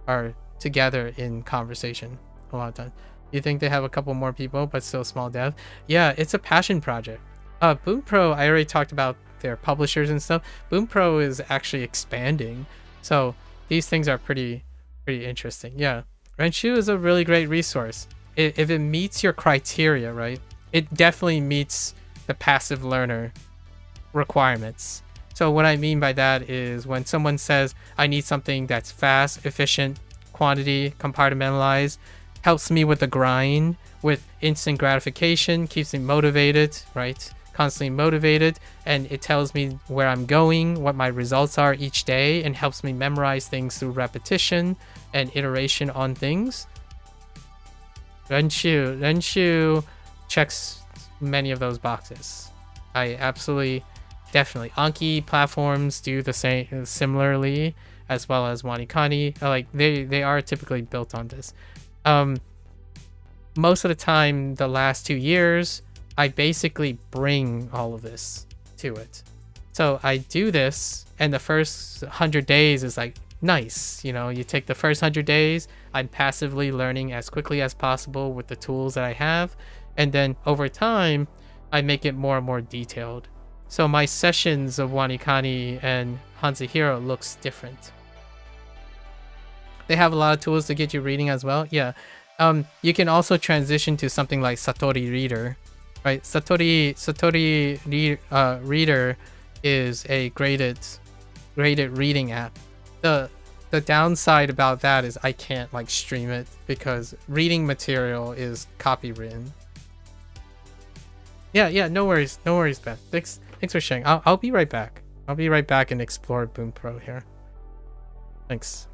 are together in conversation a lot of times. You think they have a couple more people, but still small dev? Yeah, it's a passion project. Bunpro, I already talked about their publishers and stuff. Bunpro is actually expanding, so these things are pretty interesting. Yeah, Renshu is a really great resource. If it meets your criteria, right? It definitely meets the passive learner requirements. So what I mean by that is when someone says, I need something that's fast, efficient, quantity, compartmentalized, helps me with the grind, with instant gratification, keeps me motivated, right? Constantly motivated, and it tells me where I'm going, what my results are each day, and helps me memorize things through repetition and iteration on things. Renshu checks many of those boxes. I absolutely, definitely. Anki platforms do the same, similarly, as well as WaniKani. Like they are typically built on this. Most of the time, the last 2 years, I basically bring all of this to it. So I do this, and the first 100 days is like nice. You know, you take the first 100 days, I'm passively learning as quickly as possible with the tools that I have, and then over time, I make it more and more detailed. So my sessions of WaniKani and HanziHero looks different. They have a lot of tools to get you reading as well. Yeah. You can also transition to something like Satori Reader, right? Satori Reader is a graded reading app. The downside about that is I can't like stream it because reading material is copywritten. Yeah, no worries, Beth. Thanks for sharing. I'll be right back. I'll be right back and explore Bunpro here. Thanks.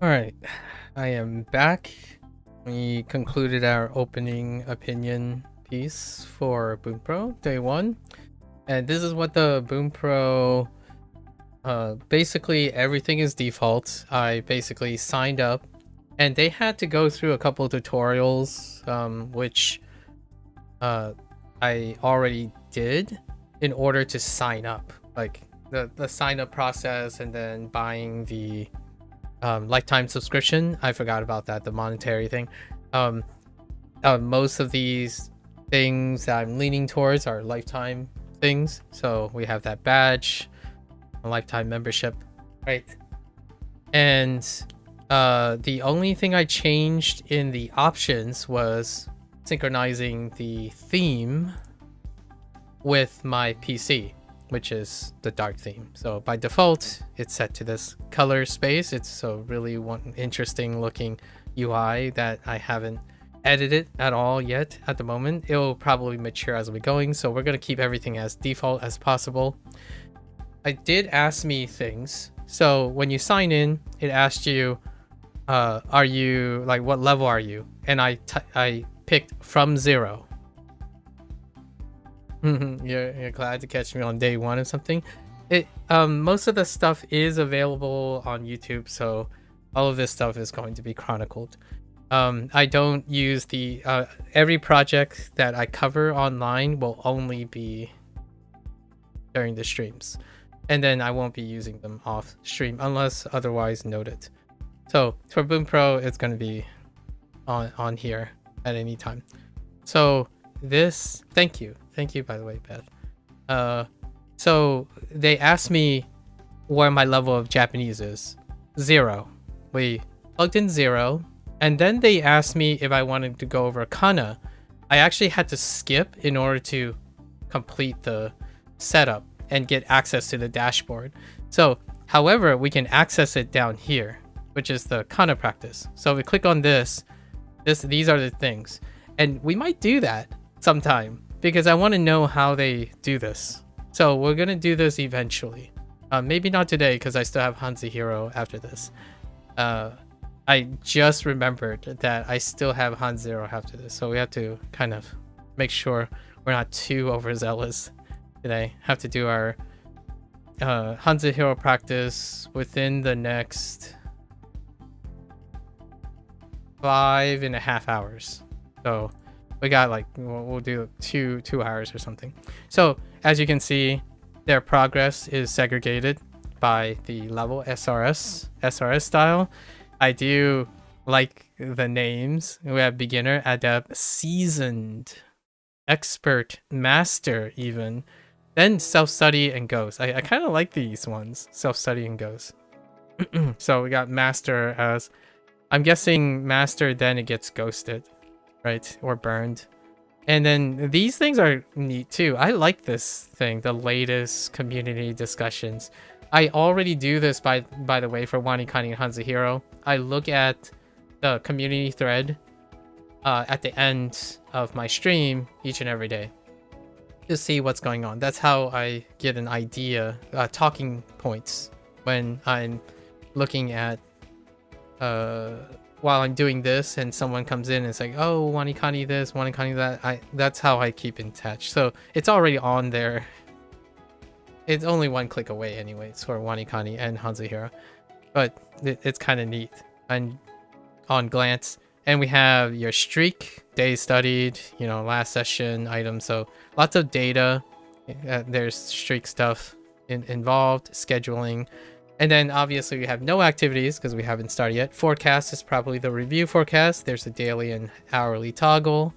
All right, I am back. We concluded our opening opinion piece for Bunpro Day 1. And this is what the Bunpro, basically everything is default. I basically signed up and they had to go through a couple of tutorials, which I already did in order to sign up. Like the sign up process and then buying the lifetime subscription. I forgot about that, the monetary thing. Most of these things that I'm leaning towards are lifetime things. So we have that badge, a lifetime membership, right? And the only thing I changed in the options was synchronizing the theme with my PC, which is the dark theme. So by default, it's set to this color space. It's a really one interesting looking UI that I haven't edited at all yet at the moment. It'll probably mature as we're going, so we're going to keep everything as default as possible. It did ask me things. So when you sign in, it asked you, are you, like, what level are you? And I picked from 0. You're glad to catch me on day 1 or something. Most of the stuff is available on YouTube, so all of this stuff is going to be chronicled. I don't use the every project that I cover online will only be during the streams, and then I won't be using them off stream unless otherwise noted. So for Bunpro, it's going to be on here at any time. So this, thank you by the way, Beth. So they asked me where my level of Japanese is. 0. We plugged in 0, and then they asked me if I wanted to go over kana. I actually had to skip in order to complete the setup and get access to the dashboard. So however, we can access it down here, which is the kana practice. So we click on these are the things, and we might do that sometime because I want to know how they do this. So we're gonna do this eventually. Maybe not today because I still have HanziHero after this. I just remembered that I still have HanziHero after this, so we have to kind of make sure we're not too overzealous today. Have to do our HanziHero practice within the next 5.5 hours. So we got like, we'll do 2 hours or something. So as you can see, their progress is segregated by the level SRS style. I do like the names. We have beginner, adept, seasoned, expert, master even, then self-study and ghost. I kind of like these ones, self-study and ghost. So we got master as, I'm guessing master, then it gets ghosted, right? Or burned. And then these things are neat too. I like this thing, the latest community discussions. I already do this by the way for WaniKani and HanziHero. I look at the community thread at the end of my stream each and every day to see what's going on. That's how I get an idea, talking points when I'm looking at while I'm doing this and someone comes in and it's like, oh, WaniKani this, WaniKani that. That's how I keep in touch. So it's already on there. It's only one click away anyways for WaniKani and HanziHero, but it's kind of neat and on glance. And we have your streak, days studied, you know, last session items. So lots of data. There's streak stuff involved, scheduling. And then obviously we have no activities because we haven't started yet. Forecast is probably the review forecast. There's a daily and hourly toggle.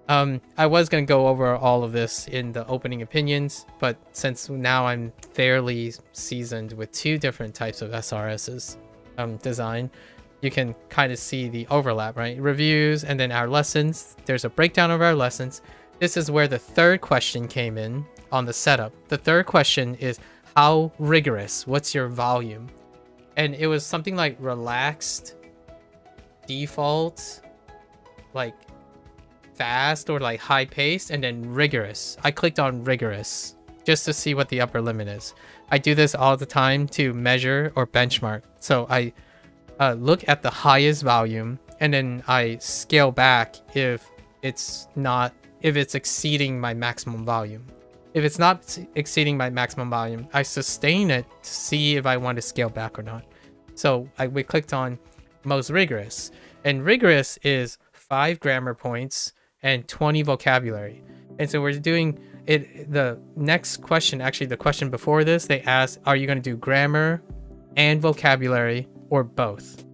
I was going to go over all of this in the opening opinions, but since now I'm fairly seasoned with 2 different types of SRS's design, you can kind of see the overlap, right? Reviews and then our lessons. There's a breakdown of our lessons. This is where the 3rd question came in on the setup. The 3rd question is, how rigorous? What's your volume? And it was something like relaxed, default, like fast or like high paced, and then rigorous. I clicked on rigorous just to see what the upper limit is. I do this all the time to measure or benchmark. So I look at the highest volume, and then I scale back if it's exceeding my maximum volume. If it's not exceeding my maximum volume, I sustain it to see if I want to scale back or not. So we clicked on most rigorous, and rigorous is 5 grammar points and 20 vocabulary. And so we're doing it. The next question, actually the question before this, they asked, are you going to do grammar and vocabulary or both?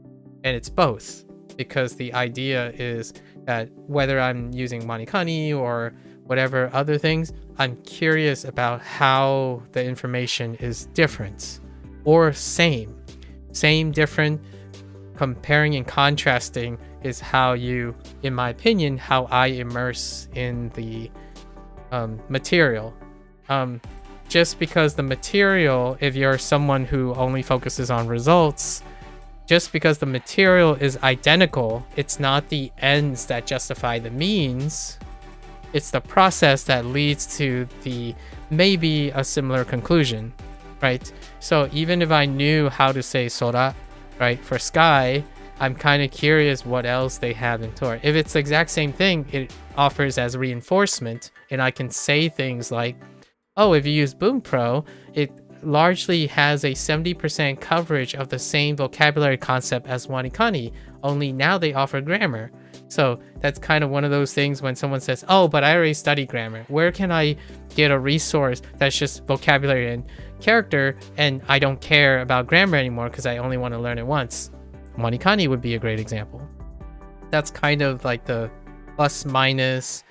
And it's both, because the idea is that whether I'm using WaniKani or whatever other things, I'm curious about how the information is different or same, different. Comparing and contrasting is how you, in my opinion, how I immerse in the material. Just because the material, if you're someone who only focuses on results, just because the material is identical, it's not the ends that justify the means. It's the process that leads to the maybe a similar conclusion, right? So even if I knew how to say sora, right, for sky, I'm kind of curious what else they have in Tor. If it's the exact same thing, it offers as reinforcement, and I can say things like, oh, if you use Bunpro, it largely has a 70% coverage of the same vocabulary concept as WaniKani, only now they offer grammar. So that's kind of one of those things when someone says, oh, but I already studied grammar. Where can I get a resource that's just vocabulary and character, and I don't care about grammar anymore because I only want to learn it once? WaniKani would be a great example. That's kind of like the plus minus,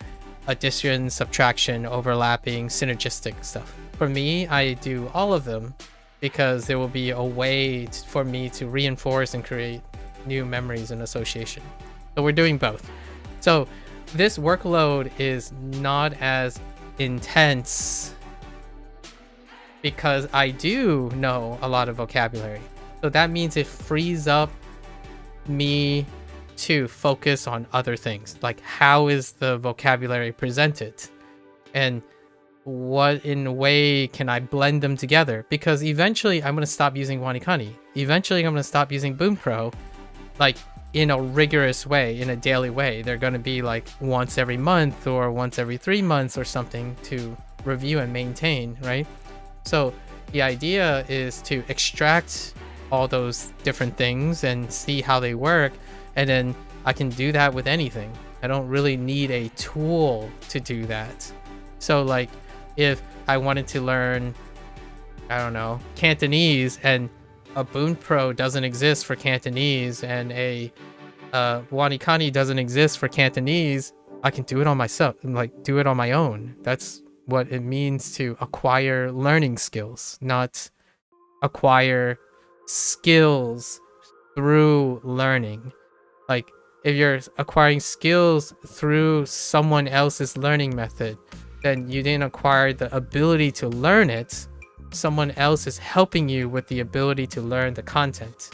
addition, subtraction, overlapping, synergistic stuff. For me, I do all of them because there will be a way for me to reinforce and create new memories and association. So we're doing both. So this workload is not as intense because I do know a lot of vocabulary. So that means it frees up me to focus on other things, like how is the vocabulary presented and what in a way can I blend them together, because eventually I'm going to stop using WaniKani. Eventually I'm going to stop using Bunpro, like in a rigorous way, in a daily way. They're going to be like once every month or once every 3 months or something to review and maintain, right? So the idea is to extract all those different things and see how they work, and then I can do that with anything. I don't really need a tool to do that. So like if I wanted to learn, I don't know, Cantonese, and a Bunpro doesn't exist for Cantonese and a WaniKani doesn't exist for Cantonese, I can do it on myself, like do it on my own. That's what it means to acquire learning skills, not acquire skills through learning. Like if you're acquiring skills through someone else's learning method, then you didn't acquire the ability to learn it. Someone else is helping you with the ability to learn the content,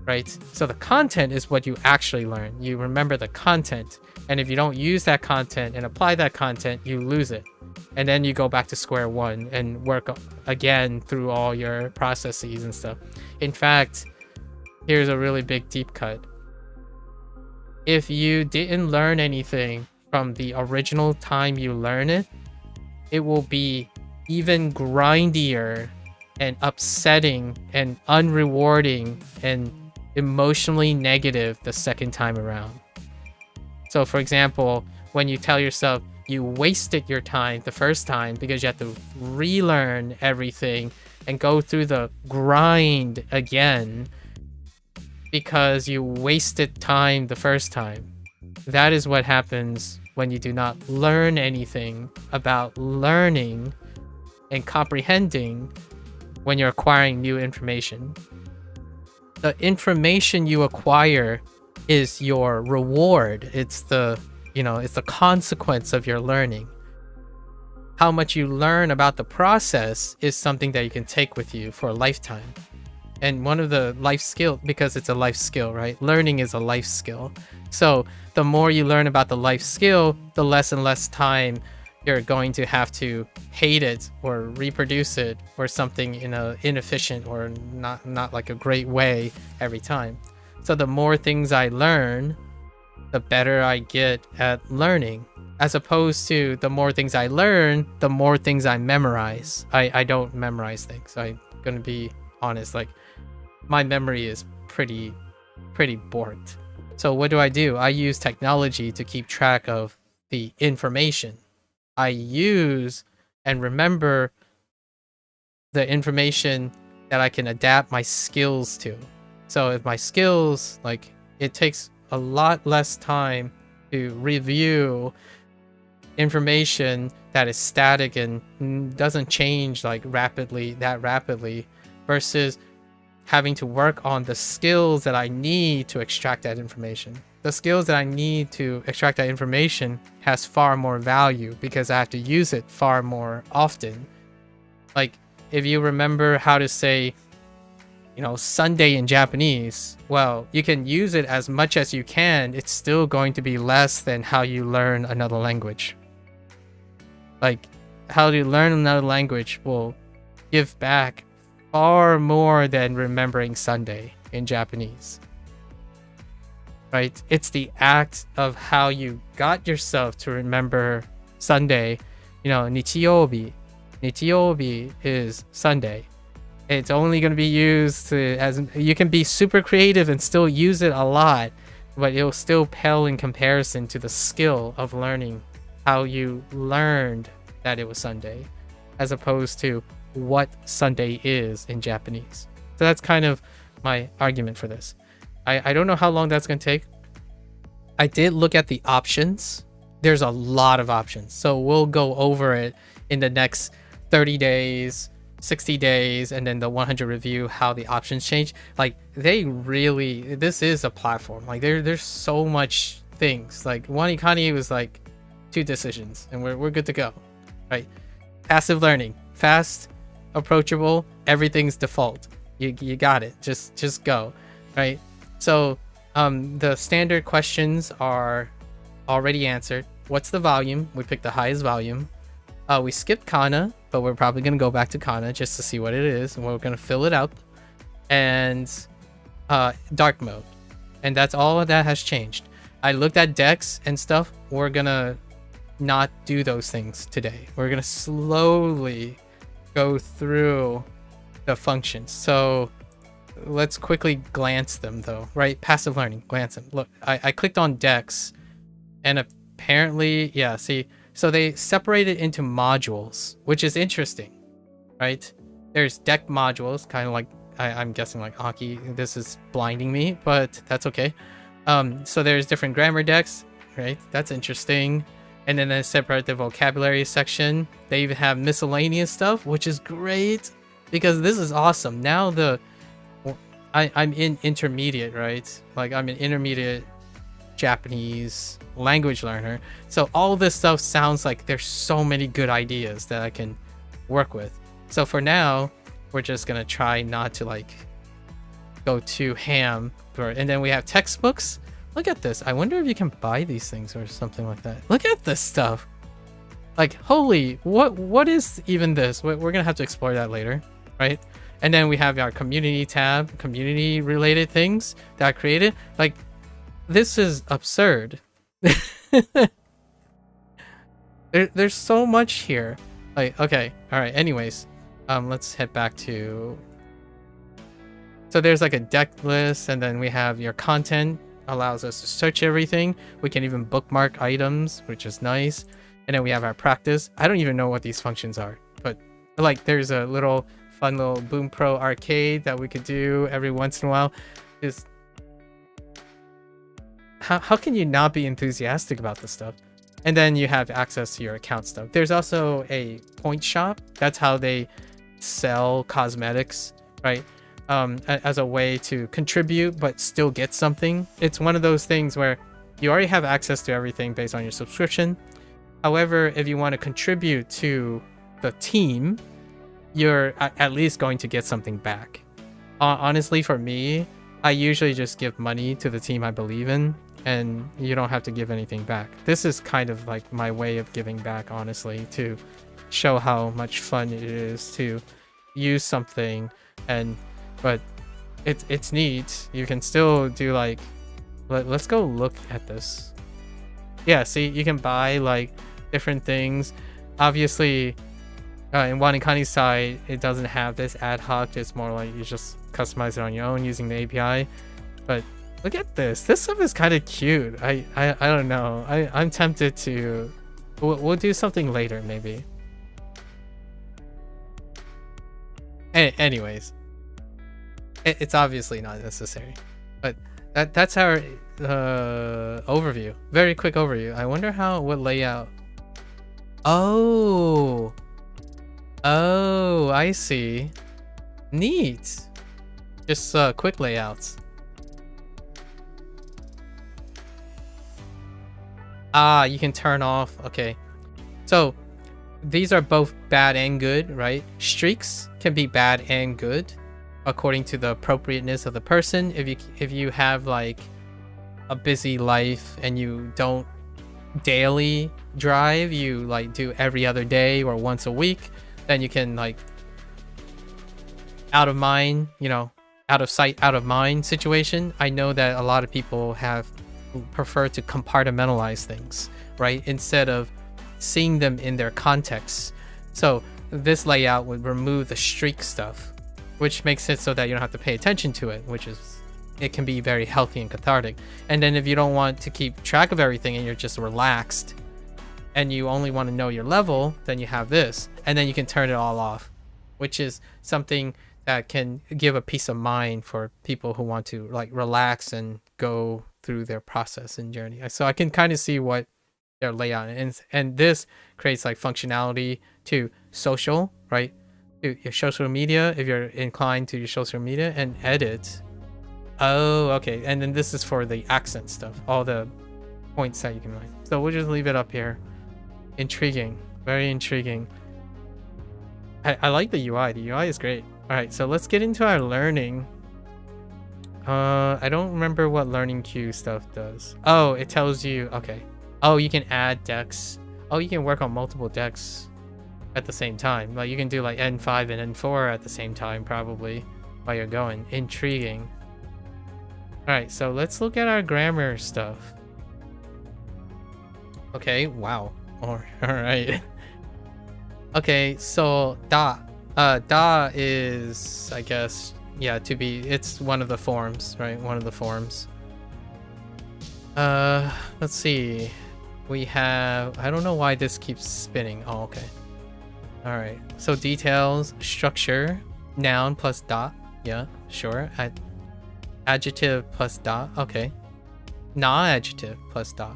right? So the content is what you actually learn. You remember the content, and if you don't use that content and apply that content, you lose it. And then you go back to square one and work again through all your processes and stuff. In fact, here's a really big deep cut. If you didn't learn anything from the original time you learn it, it will be even grindier and upsetting and unrewarding and emotionally negative the second time around. So for example, when you tell yourself you wasted your time the first time because you have to relearn everything and go through the grind again because you wasted time the first time. That is what happens when you do not learn anything about learning and comprehending when you're acquiring new information. The information you acquire is your reward. It's the, it's the consequence of your learning. How much you learn about the process is something that you can take with you for a lifetime. And one of the life skill, because it's a life skill, right? Learning is a life skill. So the more you learn about the life skill, the less and less time you're going to have to hate it or reproduce it or something in a inefficient or not like a great way every time. So the more things I learn, the better I get at learning. As opposed to the more things I learn, the more things I memorize. I don't memorize things. I'm gonna be honest. Like, my memory is pretty borked. So what do? I use technology to keep track of the information. I use and remember the information that I can adapt my skills to. So if my skills, like, it takes a lot less time to review information that is static and doesn't change like rapidly versus having to work on the skills that I need to extract that information. The skills that I need to extract that information has far more value because I have to use it far more often. Like, if you remember how to say, Sunday in Japanese, well, you can use it as much as you can. It's still going to be less than how you learn another language. Like, how to learn another language will give back far more than remembering Sunday in Japanese. Right? It's the act of how you got yourself to remember Sunday. Nichiyobi. Nichiyobi is Sunday. It's only going to be used as you can be super creative and still use it a lot, but it'll still pale in comparison to the skill of learning how you learned that it was Sunday, as opposed to what Sunday is in Japanese. So that's kind of my argument for this. I don't know how long that's going to take. I did look at the options. There's a lot of options. So we'll go over it in the next 30 days, 60 days, and then the 100 review, how the options change. Like, this is a platform. Like, there's so much things. Like, WaniKani was like 2 decisions and we're good to go. Right? Passive learning, fast, approachable, everything's default. You got it. Just go. Right? So the standard questions are already answered. What's the volume? We picked the highest volume. We skipped Kana, but we're probably going to go back to Kana just to see what it is, and we're going to fill it up. And dark mode. And that's all that has changed. I looked at decks and stuff. We're going to not do those things today. We're going to slowly go through the functions. So let's quickly glance them though, right? Passive learning, glance them. Look, I clicked on decks and apparently, yeah, see, so they separate it into modules, which is interesting, right? There's deck modules, kind of like, I'm guessing like hockey. This is blinding me, but that's okay. So there's different grammar decks, right? That's interesting. And then they separate the vocabulary section. They even have miscellaneous stuff, which is great because this is awesome. Now I'm in intermediate, right? Like, I'm an intermediate Japanese language learner. So all this stuff sounds like there's so many good ideas that I can work with. So for now, we're just gonna try not to like go too ham. And then we have textbooks. Look at this. I wonder if you can buy these things or something like that. Look at this stuff. Like, holy, what is even this? We're gonna have to explore that later, right? And then we have our community tab, community related things that I created. Like, this is absurd. There's so much here. Like, okay, all right. Anyways, let's head back to. So there's like a deck list, and then we have your content allows us to search everything. We can even bookmark items, which is nice. And then we have our practice. I don't even know what these functions are, but like there's a little fun little Bunpro arcade that we could do every once in a while. Just how can you not be enthusiastic about this stuff? And then you have access to your account stuff. There's also a point shop. That's how they sell cosmetics, right? As a way to contribute but still get something. It's one of those things where you already have access to everything based on your subscription. However, if you want to contribute to the team, you're at least going to get something back. Honestly, for me, I usually just give money to the team I believe in, and you don't have to give anything back. This is kind of like my way of giving back, honestly, to show how much fun it is to use something. But it's neat. You can still do like, let's go look at this. Yeah, see, you can buy like different things. Obviously, in WaniKani's side, it doesn't have this ad hoc. It's more like you just customize it on your own using the API. But look at this. This stuff is kind of cute. I don't know. I'm tempted to. We'll do something later, maybe. Anyways, it's obviously not necessary. But that's our overview. Very quick overview. I wonder what layout. Oh, I see. Neat. Just quick layouts. You can turn off. Okay, so these are both bad and good, right? Streaks can be bad and good according to the appropriateness of the person. If you have like a busy life and you don't daily drive, you like do every other day or once a week, then you can like out of mind, out of sight, out of mind situation. I know that a lot of people prefer to compartmentalize things, right? Instead of seeing them in their context. So this layout would remove the streak stuff, which makes it so that you don't have to pay attention to it, it can be very healthy and cathartic. And then if you don't want to keep track of everything and you're just relaxed and you only want to know your level, then you have this, and then you can turn it all off, which is something that can give a peace of mind for people who want to like relax and go through their process and journey. So I can kind of see what their layout is, and this creates like functionality to social, right? To your social media, if you're inclined to your social media, and edit. Oh, okay. And then this is for the accent stuff, all the points that you can write. So we'll just leave it up here. Intriguing, very intriguing. I like the UI. The UI is great. All right, so let's get into our learning. I don't remember what learning queue stuff does. Oh, it tells you, okay. Oh, you can add decks. Oh, you can work on multiple decks at the same time. Like you can do like N5 and N4 at the same time, probably, while you're going. Intriguing. All right, so let's look at our grammar stuff. Okay, wow. All right. Okay, so da is, I guess, yeah, it's one of the forms, right? One of the forms. Let's see. We have, I don't know why this keeps spinning. Oh, okay. All right. So details, structure, noun plus da. Yeah, sure. Adjective plus da. Okay. Non-adjective plus da.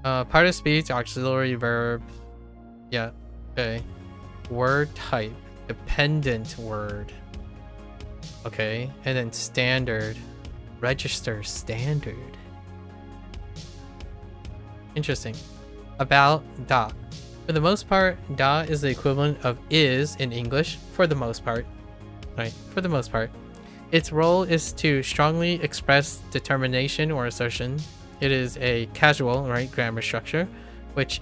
Part of speech, auxiliary verb. Yeah. Okay. Word type, dependent word. Okay. And then standard, register standard. Interesting. About da. For the most part, da is the equivalent of is in English, for the most part. Right? For the most part. Its role is to strongly express determination or assertion. It is a casual, right, grammar structure, which,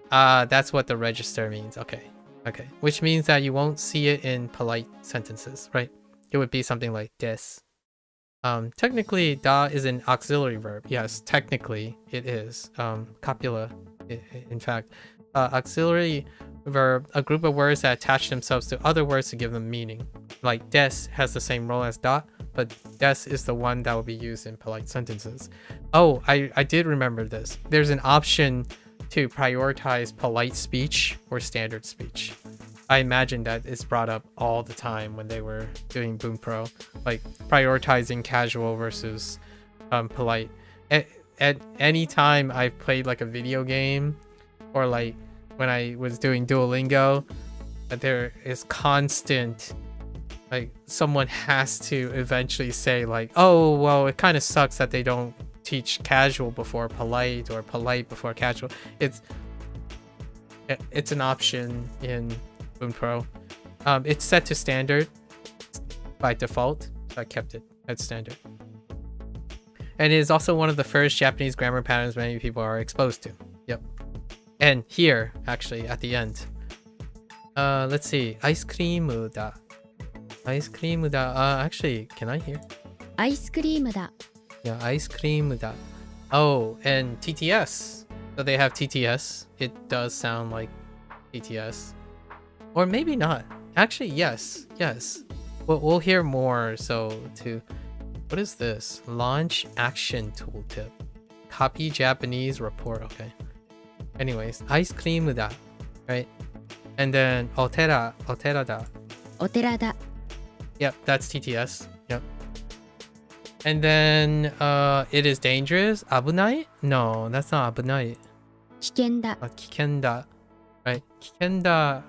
that's what the register means. Okay. Okay. Which means that you won't see it in polite sentences, right? It would be something like this. Technically, da is an auxiliary verb. Yes, technically it is. Copula, in fact. Auxiliary verb, a group of words that attach themselves to other words to give them meaning. Like des has the same role as da, but des is the one that will be used in polite sentences. Oh, I did remember this. There's an option to prioritize polite speech or standard speech. I imagine that it's brought up all the time when they were doing Bunpro, like prioritizing casual versus polite. At any time I've played like a video game, or like when I was doing Duolingo, there is constant, like someone has to eventually say like, oh, well, it kind of sucks that they don't teach casual before polite or polite before casual. It's an option in Bunpro. It's set to standard by default, so I kept it at standard. And it is also one of the first Japanese grammar patterns many people are exposed to. Yep. And here, actually, at the end. Let's see. Ice cream da. Ice cream da. Actually, can I hear? アイスクリームだ Yeah, ice cream da. Oh, and TTS. So they have TTS. It does sound like TTS. Or maybe not. Actually, yes. Yes. We'll hear more. So to... What is this? Launch action tooltip. Copy Japanese report. Okay. Anyways, ice cream da. Right? And then otera da. お寺だ Yep, that's TTS. Yep. And then it is dangerous. Abunai? No, that's not abunai. 危険だ Kikenda. Right? Kikenda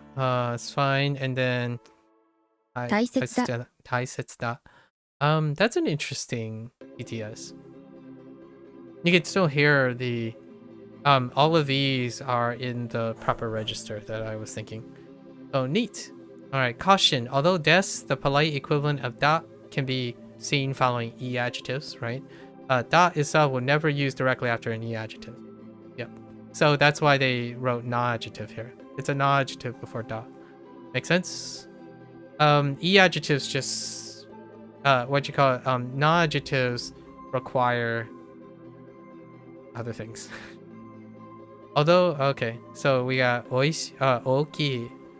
is fine. And then 大切だ Taisetsuda. That's an interesting TTS. You can still hear the all of these are in the proper register that I was thinking. Oh, neat. All right, caution. Although des, the polite equivalent of da, can be seen following e adjectives, right? Da itself will never use directly after an e adjective. Yep. So that's why they wrote na adjective here. It's a na adjective before da. Make sense? E adjectives just what you call it? Na adjectives require other things. Although, okay, so we got oishi,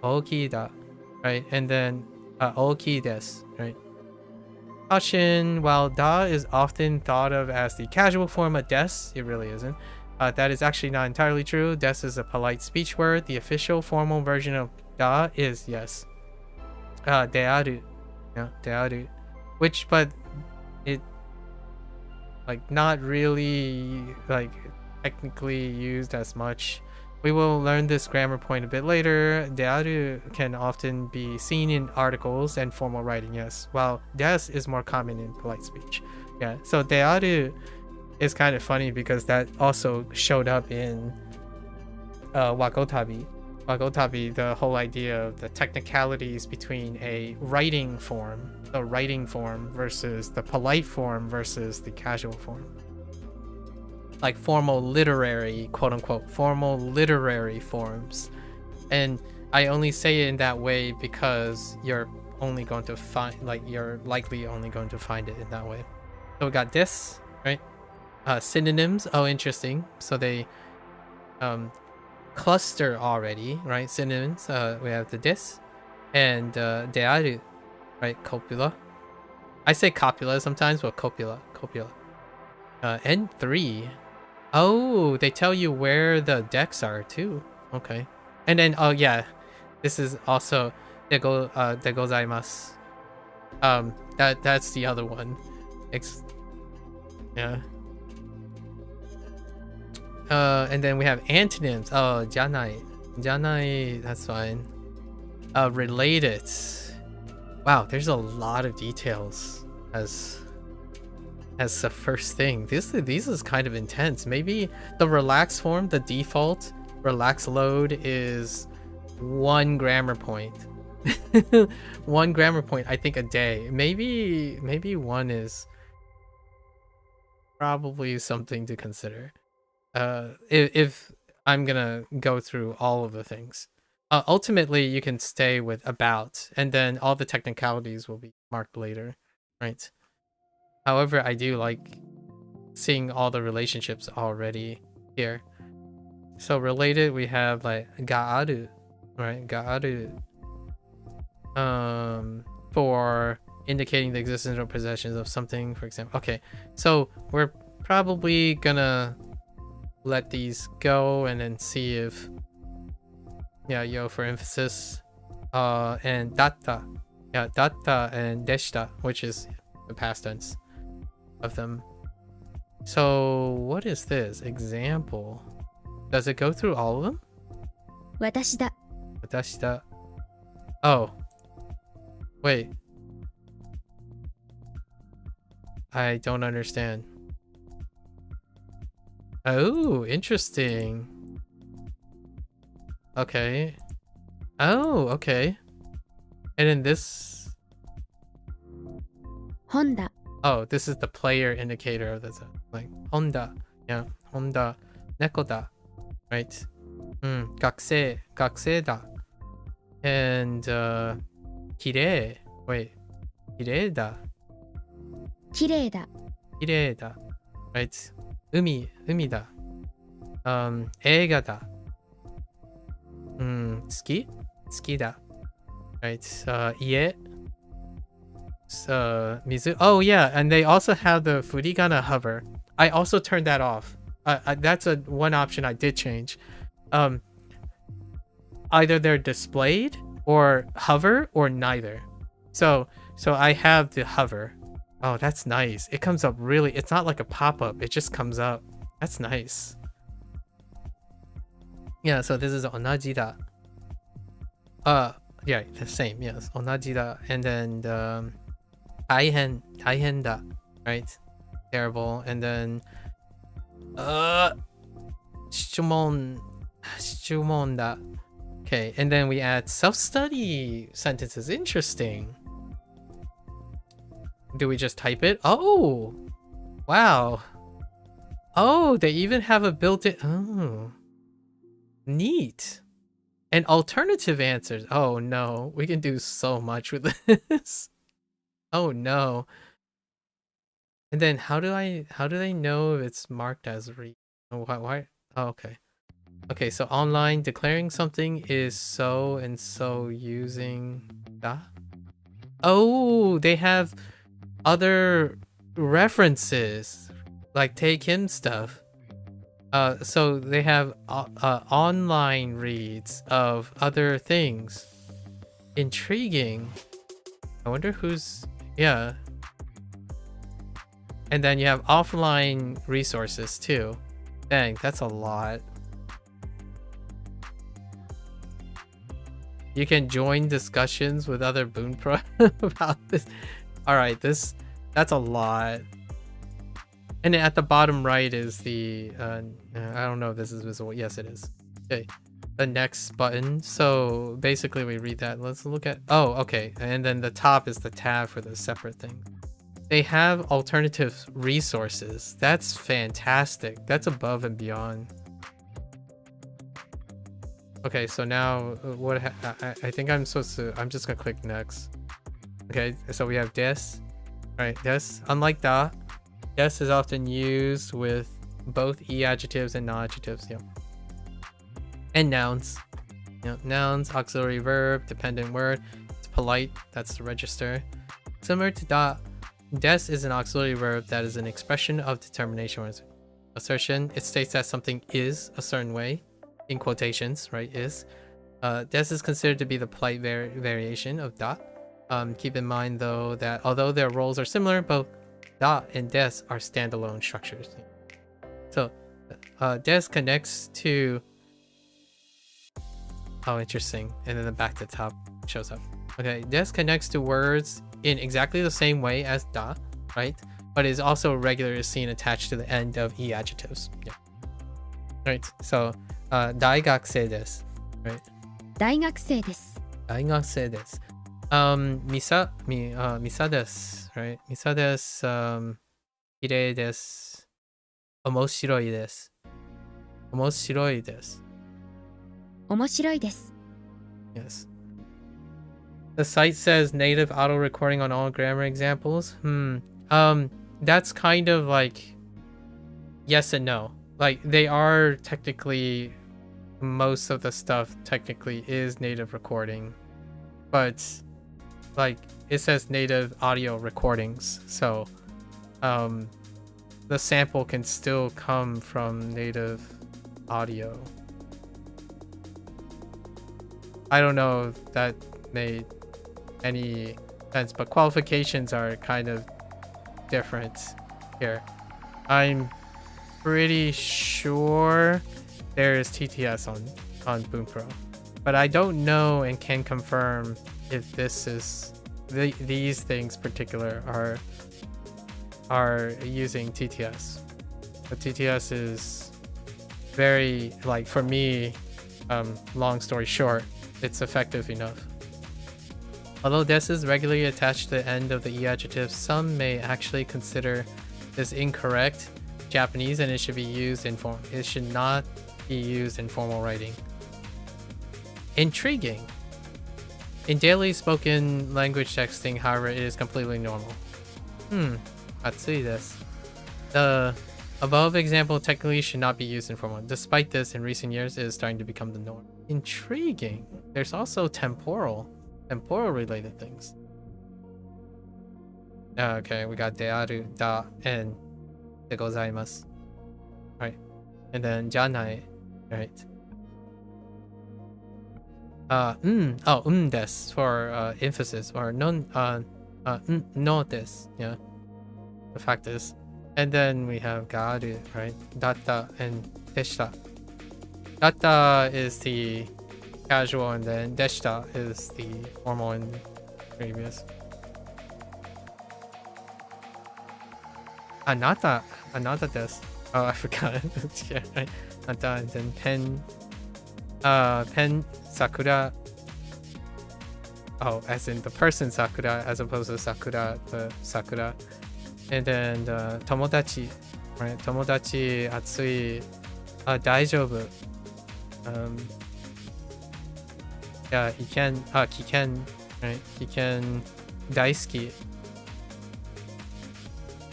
oki da, right? And then oki desu, right? Caution, while da is often thought of as the casual form of des, it really isn't. That is actually not entirely true. Des is a polite speech word. The official formal version of da is yes. Dearu. Yeah, dearu. Which, but it, like, not really, like, technically used as much. We will learn this grammar point a bit later. Dearu can often be seen in articles and formal writing, yes, while des is more common in polite speech. Yeah, so dearu is kind of funny because that also showed up in Wagotabi. Wagotabi, the whole idea of the technicalities between a writing form, the writing form versus the polite form versus the casual form. Like formal literary, quote unquote, formal literary forms. And I only say it in that way because you're only going to find, like, you're likely only going to find it in that way. So we got this, right? Synonyms. Oh, interesting. So they cluster already, right? Synonyms. We have the des and dearu, right? Copula. I say copula sometimes, but copula. N3. Oh, they tell you where the decks are too. Okay. And then, oh yeah, this is also degozaimasu. That's the other one. Yeah. And then we have antonyms. Oh, janai, that's fine. Related. Wow, there's a lot of details as the first thing. This is kind of intense. Maybe the relaxed form, the default relaxed load is 1 grammar point. 1 grammar point, I think, a day. Maybe 1 is probably something to consider. If I'm gonna go through all of the things. Ultimately, you can stay with about, and then all the technicalities will be marked later, right? However, I do like seeing all the relationships already here. So related, we have like gaaru, right? Gaaru. For indicating the existence or possessions of something, for example. Okay, so we're probably gonna let these go and then see if, yeah, yo for emphasis. And datta, yeah, datta and deshita, which is the past tense of them. So what is this example? Does it go through all of them? 私だ Watashita. Oh, wait, I don't understand. Oh, interesting. Okay. Oh, okay. And then this, 本だ oh, this is the player indicator of this, like Honda, yeah, Honda, Neko da, right? 学生だ. And kirei. Wait. Kireida. 綺麗だ Kireida. Right. Umi da. Eiga da. Ski? Ski da. Right. Ie. Mizu. Oh yeah, and they also have the furigana hover. I also turned that off. That's one option I did change. Either they're displayed or hover or neither. So I have the hover. Oh, that's nice. It comes up really. It's not like a pop-up. It just comes up. That's nice. Yeah. So this is onajida. Yeah, the same. Yes, onajida, and then taihen da. Right. Terrible. And then shumon da. Okay, and then we add self-study sentences. Interesting. Do we just type it? Oh, wow. Oh, they even have a built-in. Oh, neat. And alternative answers. Oh no, we can do so much with this. Oh no. And then how do they know if it's marked as read? Why? Oh, okay. Okay, so online declaring something is so and so using da. Oh, they have other references like take him stuff. So they have online reads of other things. Intriguing. I wonder who's yeah. And then you have offline resources too. Dang, that's a lot. You can join discussions with other Bunpro about this. Alright, that's a lot. And then at the bottom right is the I don't know if this is visible. Yes, it is. Okay. The next button. So basically we read that. Let's look at okay. And then the top is the tab for the separate thing. They have alternative resources. That's fantastic. That's above and beyond. Okay, so now what I think I'm just gonna click next. Okay, so we have des. Alright, des. Unlike da, des is often used with both e-adjectives and non-adjectives. Yeah. And nouns. Yeah, nouns, auxiliary verb, dependent word. It's polite, that's the register. Similar to da, des is an auxiliary verb that is an expression of determination or assertion. It states that something is a certain way. In quotations, right, is. Des is considered to be the polite variation of da. Keep in mind though that although their roles are similar, both da and des are standalone structures. So des connects to interesting, and then the back to top shows up. Okay, des connects to words in exactly the same way as da, right, but is also regularly seen attached to the end of e-adjectives. Yeah. Right, so 大学生です right? 大学生です。大学生です。ミサです right? ミサです。綺麗です。面白いです。面白いです。面白いです。Yes. The site says native auto recording on all grammar examples. That's kind of like yes and no. Like they are technically, most of the stuff technically is native recording, but like it says native audio recordings, so the sample can still come from native audio. I don't know if that made any sense, but qualifications are kind of different here. I'm pretty sure there is TTS on Bunpro, but I don't know and can confirm if this is these things particular are using TTS. But TTS is very, like, for me, long story short, it's effective enough. Although this is regularly attached to the end of the e-adjective, some may actually consider this incorrect Japanese, and it should not be used in formal writing. Intriguing. In daily spoken language texting, however, it is completely normal. Atsui desu. The above example technically should not be used in formal. Despite this, in recent years, it is starting to become the norm. Intriguing. There's also temporal related things. Okay, we got dearu, da, and de gozaimasu. Right. And then janai. Right. Des for emphasis, or no des. Yeah. The fact is. And then we have garu, right? Datta and deshita. Datta is the casual, and then deshita is the formal and previous. Anata desu. Oh, I forgot. Yeah, right. Anata, and then pen sakura. Oh, as in the person Sakura, as opposed to Sakura, the Sakura. And then tomodachi, right? Tomodachi atsui, daijoubu. Yeah, kiken, right? Kiken daisuki.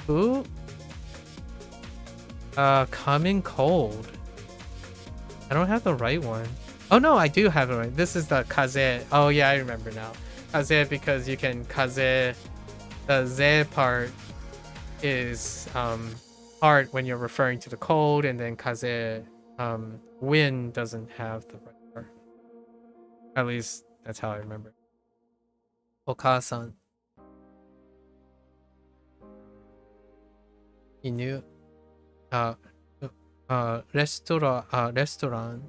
Ooh. Common cold. I don't have the right one. Oh no, I do have it right. This is the kaze. Oh yeah, I remember now. Kaze, because you can kaze. The ze part is hard when you're referring to the cold, and then kaze, wind, doesn't have the right part. At least that's how I remember. Okasan. Inu. Restaurant.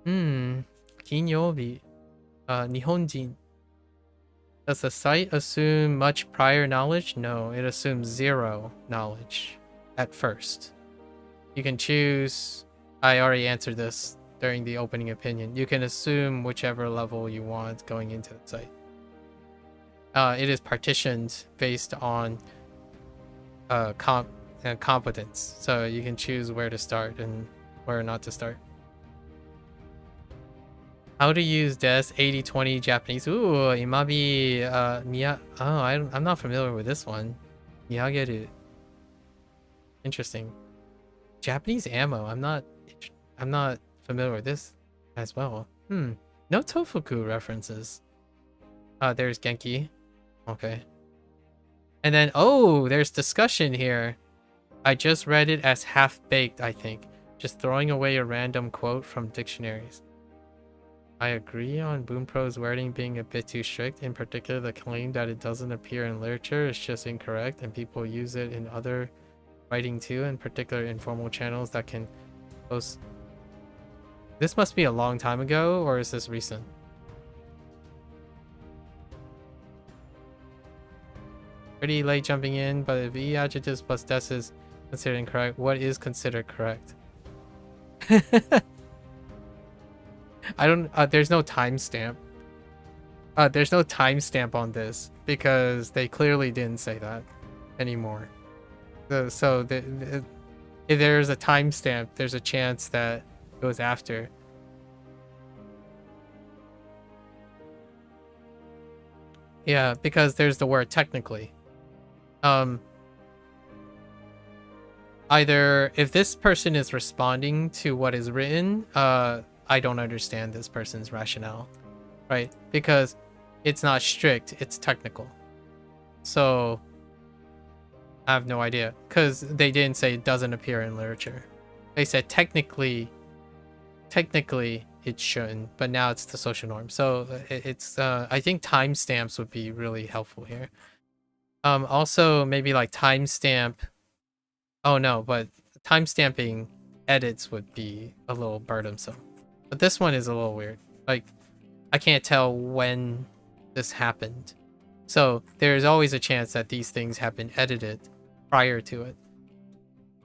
金曜日. Nihonjin. Does the site assume much prior knowledge? No, it assumes zero knowledge at first. You can choose. I already answered this during the opening opinion. You can assume whichever level you want going into the site. It is partitioned based on competence, so you can choose where to start and where not to start. How to use des 80-20 Japanese. Ooh, imabi I'm not familiar with this one. Miyageru. Interesting. Japanese ammo. I'm not familiar with this as well. No Tofugu references. There's Genki. Okay. And then there's discussion here. I just read it as half-baked, I think. Just throwing away a random quote from dictionaries. I agree on Bunpro's wording being a bit too strict. In particular, the claim that it doesn't appear in literature is just incorrect, and people use it in other writing too, in particular informal channels that can post. This must be a long time ago, or is this recent? Pretty late jumping in, but if E adjectives plus des is considered incorrect, what is considered correct? I don't. There's no timestamp. There's no timestamp on this because they clearly didn't say that anymore. If there's a timestamp, there's a chance that it was after. Yeah, because there's the word technically. Either if this person is responding to what is written, I don't understand this person's rationale, right? Because it's not strict, it's technical. So I have no idea, because they didn't say it doesn't appear in literature. They said technically it shouldn't, but now it's the social norm. So it's I think timestamps would be really helpful here. Also maybe like timestamp. Oh no, but timestamping edits would be a little burdensome. But this one is a little weird. Like, I can't tell when this happened. So there's always a chance that these things have been edited prior to it.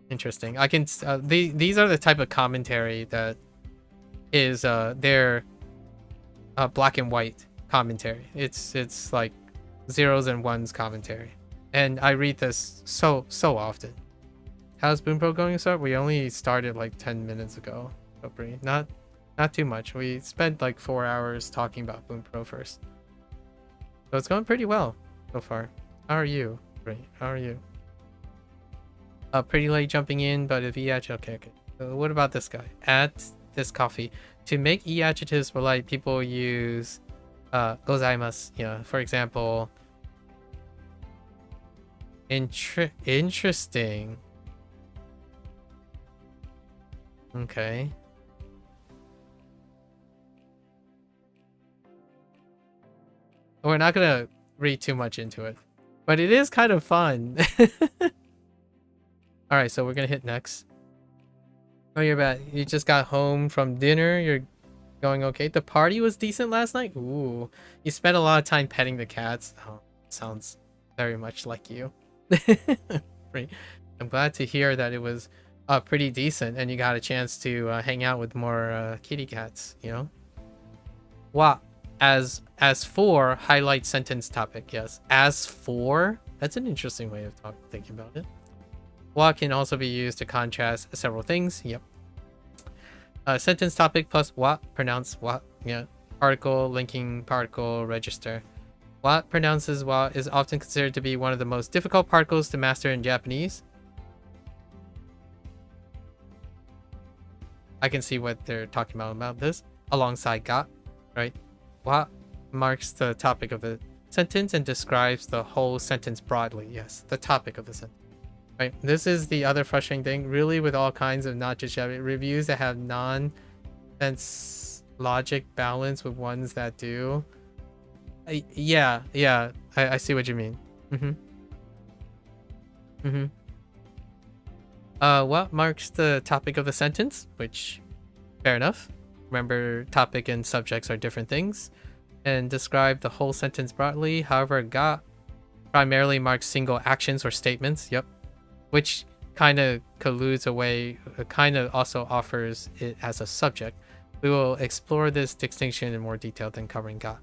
Interesting. I can these are the type of commentary that is their black and white commentary. It's like zeros and ones commentary. And I read this so often. How's Bunpro going to start? We only started like 10 minutes ago. Not Not too much. We spent like 4 hours talking about Bunpro first. So it's going pretty well so far. How are you? Great. How are you? Pretty late jumping in, but if okay, okay. So what about this guy? Add this coffee. To make e adjectives polite, people use gozaimasu. Yeah, for example. Interesting. Okay. We're not gonna read too much into it, but it is kind of fun. All right, so we're gonna hit next. Oh, you're bad. You just got home from dinner. You're going okay. The party was decent last night. Ooh, you spent a lot of time petting the cats. Oh, sounds very much like you. I'm glad to hear that it was pretty decent and you got a chance to hang out with more kitty cats, you know. Wow. As for highlight sentence topic, yes. As for, that's an interesting way of thinking about it. Wa can also be used to contrast several things. Yep. Sentence topic plus wa, pronounce wa. Yeah. Particle, linking particle, register. Wa pronounces wa is often considered to be one of the most difficult particles to master in Japanese. I can see what they're talking about this. Alongside ga, right? Wa marks the topic of the sentence and describes the whole sentence broadly. Yes, the topic of the sentence. Right. This is the other frustrating thing, really, with all kinds of not just Japanese reviews that have non-sense logic balance with ones that do. Yeah, I see what you mean. What marks the topic of the sentence? Which, fair enough. Remember, topic and subjects are different things. And describe the whole sentence broadly. However, ga primarily marks single actions or statements. Yep. Which kind of colludes away, kind of also offers it as a subject. We will explore this distinction in more detail than covering ga.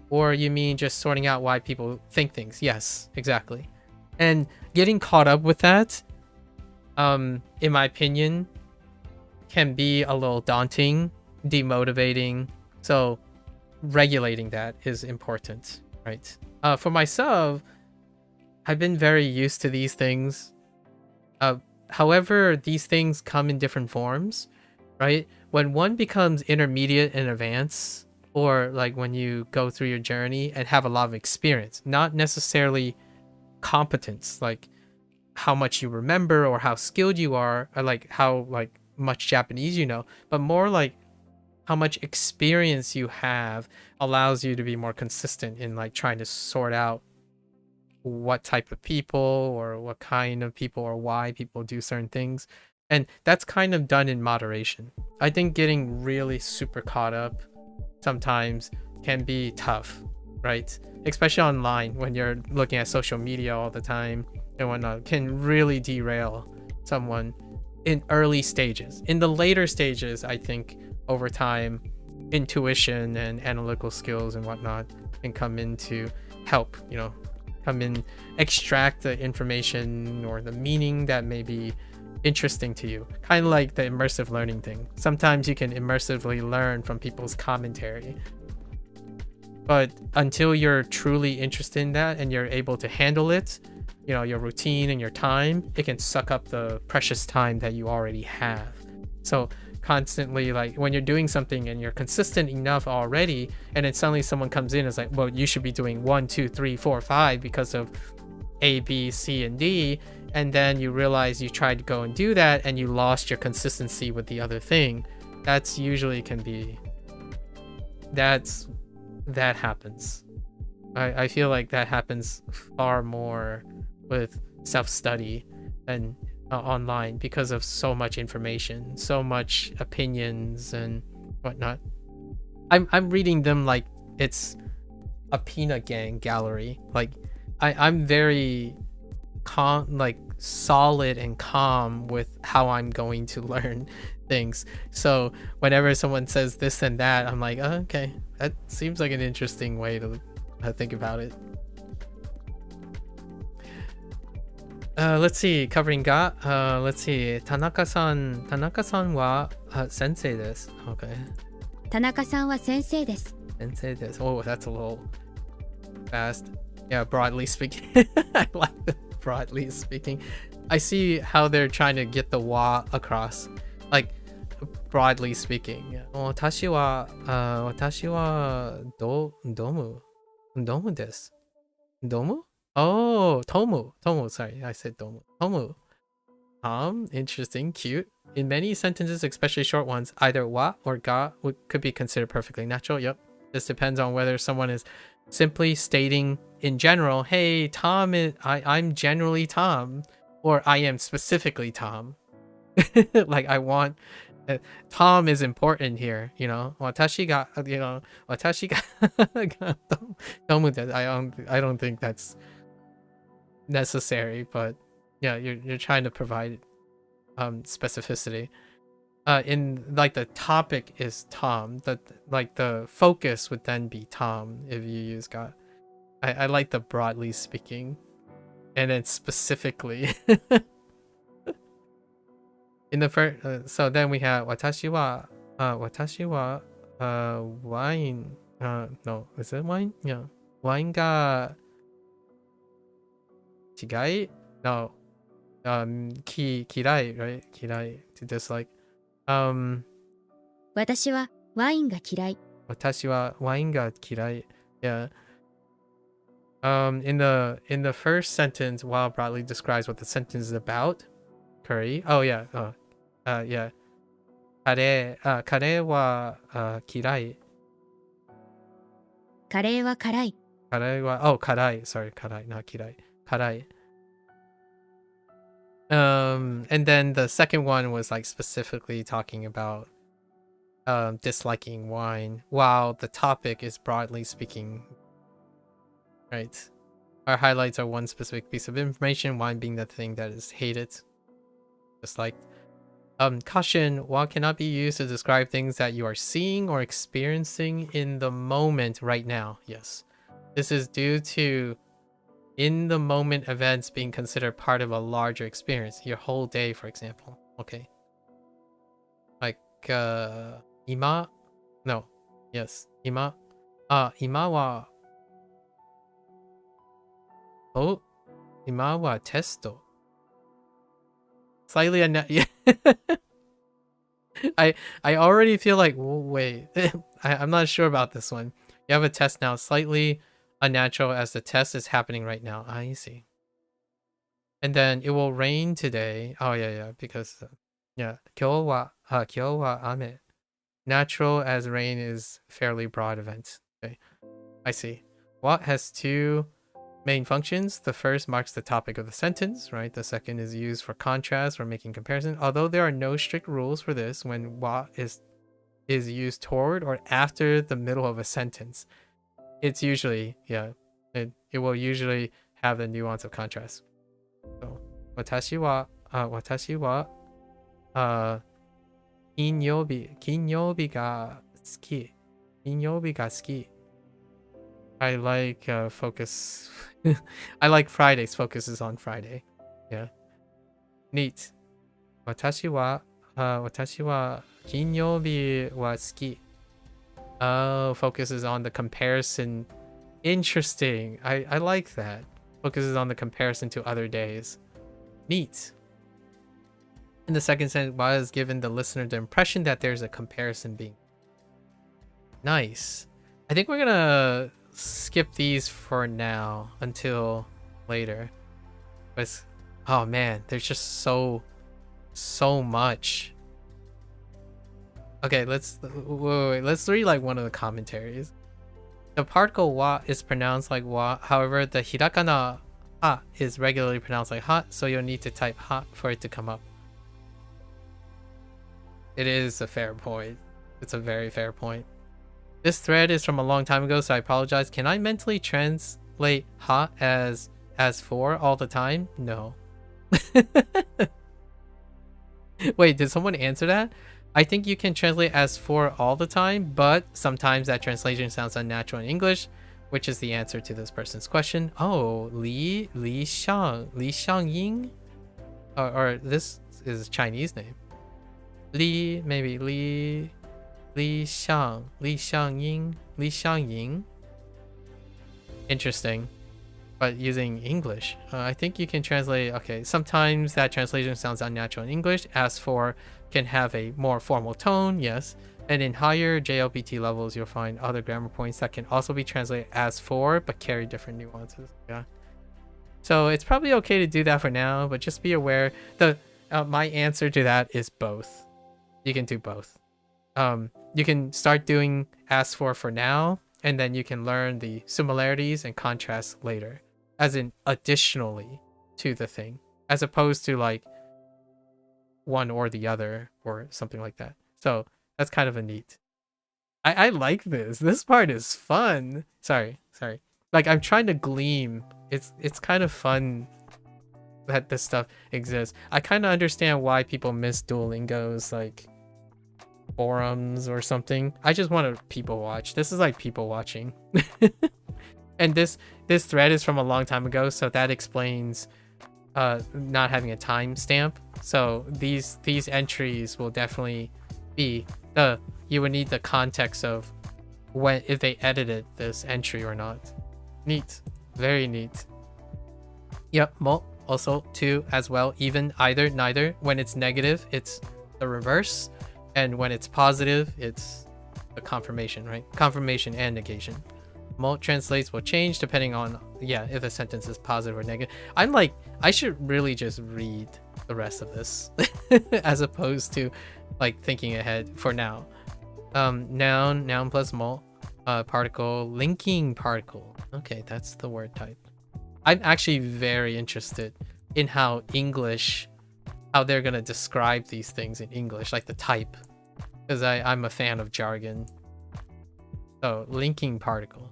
Or you mean just sorting out why people think things? Yes, exactly. And getting caught up with that, in my opinion, can be a little daunting, demotivating. So regulating that is important, right? For myself, I've been very used to these things. However, these things come in different forms, right? When one becomes intermediate and advanced, or like when you go through your journey and have a lot of experience, not necessarily competence, like how much you remember or how skilled you are, or like how like much Japanese you know, but more like how much experience you have allows you to be more consistent in like trying to sort out what type of people or what kind of people or why people do certain things. And that's kind of done in moderation. I think getting really super caught up sometimes can be tough, right? Especially online when you're looking at social media all the time and whatnot, can really derail someone in early stages. In the later stages, I think over time, intuition and analytical skills and whatnot can come in to help, you know, come in, extract the information or the meaning that may be interesting to you. Kind of like the immersive learning thing. Sometimes you can immersively learn from people's commentary. But until you're truly interested in that and you're able to handle it, you know, your routine and your time, it can suck up the precious time that you already have. So constantly, like when you're doing something and you're consistent enough already, and then suddenly someone comes in and is like, well, you should be doing 1, 2, 3, 4, 5 because of A, B, C, and D. And then you realize you tried to go and do that and you lost your consistency with the other thing. That's usually can be, that happens. I feel like that happens far more with self-study than online because of so much information, so much opinions and whatnot. I'm reading them like it's a peanut gang gallery. Like I'm very calm, like solid and calm with how I'm going to learn things. So whenever someone says this and that, I'm like, oh, okay, that seems like an interesting way to think about it. Let's see, covering ga. Let's see, Tanaka-san wa sensei desu. Okay. 田中さんは先生です。 Sensei desu. Oh, that's a little fast. Yeah, broadly speaking. I like the broadly speaking. I see how they're trying to get the wa across. Like, broadly speaking. 私はドムです。Domu? Oh, Tomu. Sorry, I said Domu. Tomu. Interesting, cute. In many sentences, especially short ones, either wa or ga could be considered perfectly natural. Yep. This depends on whether someone is simply stating in general, hey, I'm generally Tom, or I am specifically Tom. Like, I want... Tom is important here, you know. Watashi ga Tomu desu. I don't think that's necessary, but yeah, you're trying to provide specificity. In like the topic is Tom, like the focus would then be Tom if you use ga. I like the broadly speaking, and then specifically. In the first, so then we have watashi wa wine. No, is it wine? Yeah, wine ga chigai? No, kirai, right? Kirai, to dislike. 私はワインが嫌い。 Watashi wa wine ga kirai. Yeah. In the first sentence, while broadly describes what the sentence is about, curry. Oh yeah. Yeah. Kare wa kirai. カレーは辛い。 Karai wa karai. Sorry, karai, not kirai. Karai. And then the second one was like specifically talking about disliking wine, while the topic is broadly speaking. Right. Our highlights are one specific piece of information, wine being the thing that is hated. Disliked. Caution, wa cannot be used to describe things that you are seeing or experiencing in the moment right now. Yes. This is due to in the moment events being considered part of a larger experience. Your whole day, for example. Okay. Like, ima? No. Yes. Ima? Ima wa... Oh? Ima wa testo. Slightly I already feel like, wait, I'm not sure about this one. You have a test now, slightly unnatural as the test is happening right now. I see. And then it will rain today. Oh yeah, because yeah, 今日は雨. Natural as rain is fairly broad event. Okay, I see. What has two main functions? The first marks the topic of the sentence, right? The second is used for contrast or making comparison. Although there are no strict rules for this when wa is used toward or after the middle of a sentence. It's usually, yeah, it will usually have the nuance of contrast. So, 私は 金曜日が好き. 金曜日が好き. I like focus. I like Fridays. Focuses on Friday. Yeah. Neat. 私は金曜日は好き. Oh, focuses on the comparison. Interesting. I like that. Focuses on the comparison to other days. Neat. In the second sentence, was given the listener the impression that there's a comparison being. Nice. I think we're gonna skip these for now until later. But oh man, there's just so much. Okay, let's read like one of the commentaries. The particle wa is pronounced like wa, however the hirakana ha is regularly pronounced like ha, so you'll need to type ha for it to come up. It is a fair point. It's a very fair point. This thread is from a long time ago, so I apologize. Can I mentally translate ha as for all the time? No. Wait, did someone answer that? I think you can translate as for all the time, but sometimes that translation sounds unnatural in English. which is the answer to this person's question. Oh, Li Xiangying, or this is a Chinese name. Li, maybe Li Xiangying. Interesting, but using English. I think you can translate. Okay, sometimes that translation sounds unnatural in English. As for can have a more formal tone, yes. And in higher JLPT levels, you'll find other grammar points that can also be translated as for, but carry different nuances. Yeah. So it's probably okay to do that for now, but just be aware. My answer to that is both. You can do both. You can start doing as for now, and then you can learn the similarities and contrasts later, as in additionally to the thing, as opposed to like one or the other or something like that. So that's kind of a neat. I like this. This part is fun. Sorry. Like I'm trying to gleam. It's kind of fun that this stuff exists. I kind of understand why people miss Duolingo's like forums or something. I just want to people watch. This is like people watching. And this thread is from a long time ago, so that explains not having a timestamp. So these entries will definitely be you would need the context of when, if they edited this entry or not. Neat. Very neat. Yep. Well, also too as well, even, either, neither. When it's negative, it's the reverse, and when it's positive, it's a confirmation, right? Confirmation and negation. Mult translates will change depending on, yeah, if a sentence is positive or negative. I'm like, I should really just read the rest of this as opposed to like thinking ahead for now. Noun plus mult, particle, linking particle. Okay, that's the word type. I'm actually very interested in how they're gonna describe these things in English, like the type, because I'm a fan of jargon. So linking particle.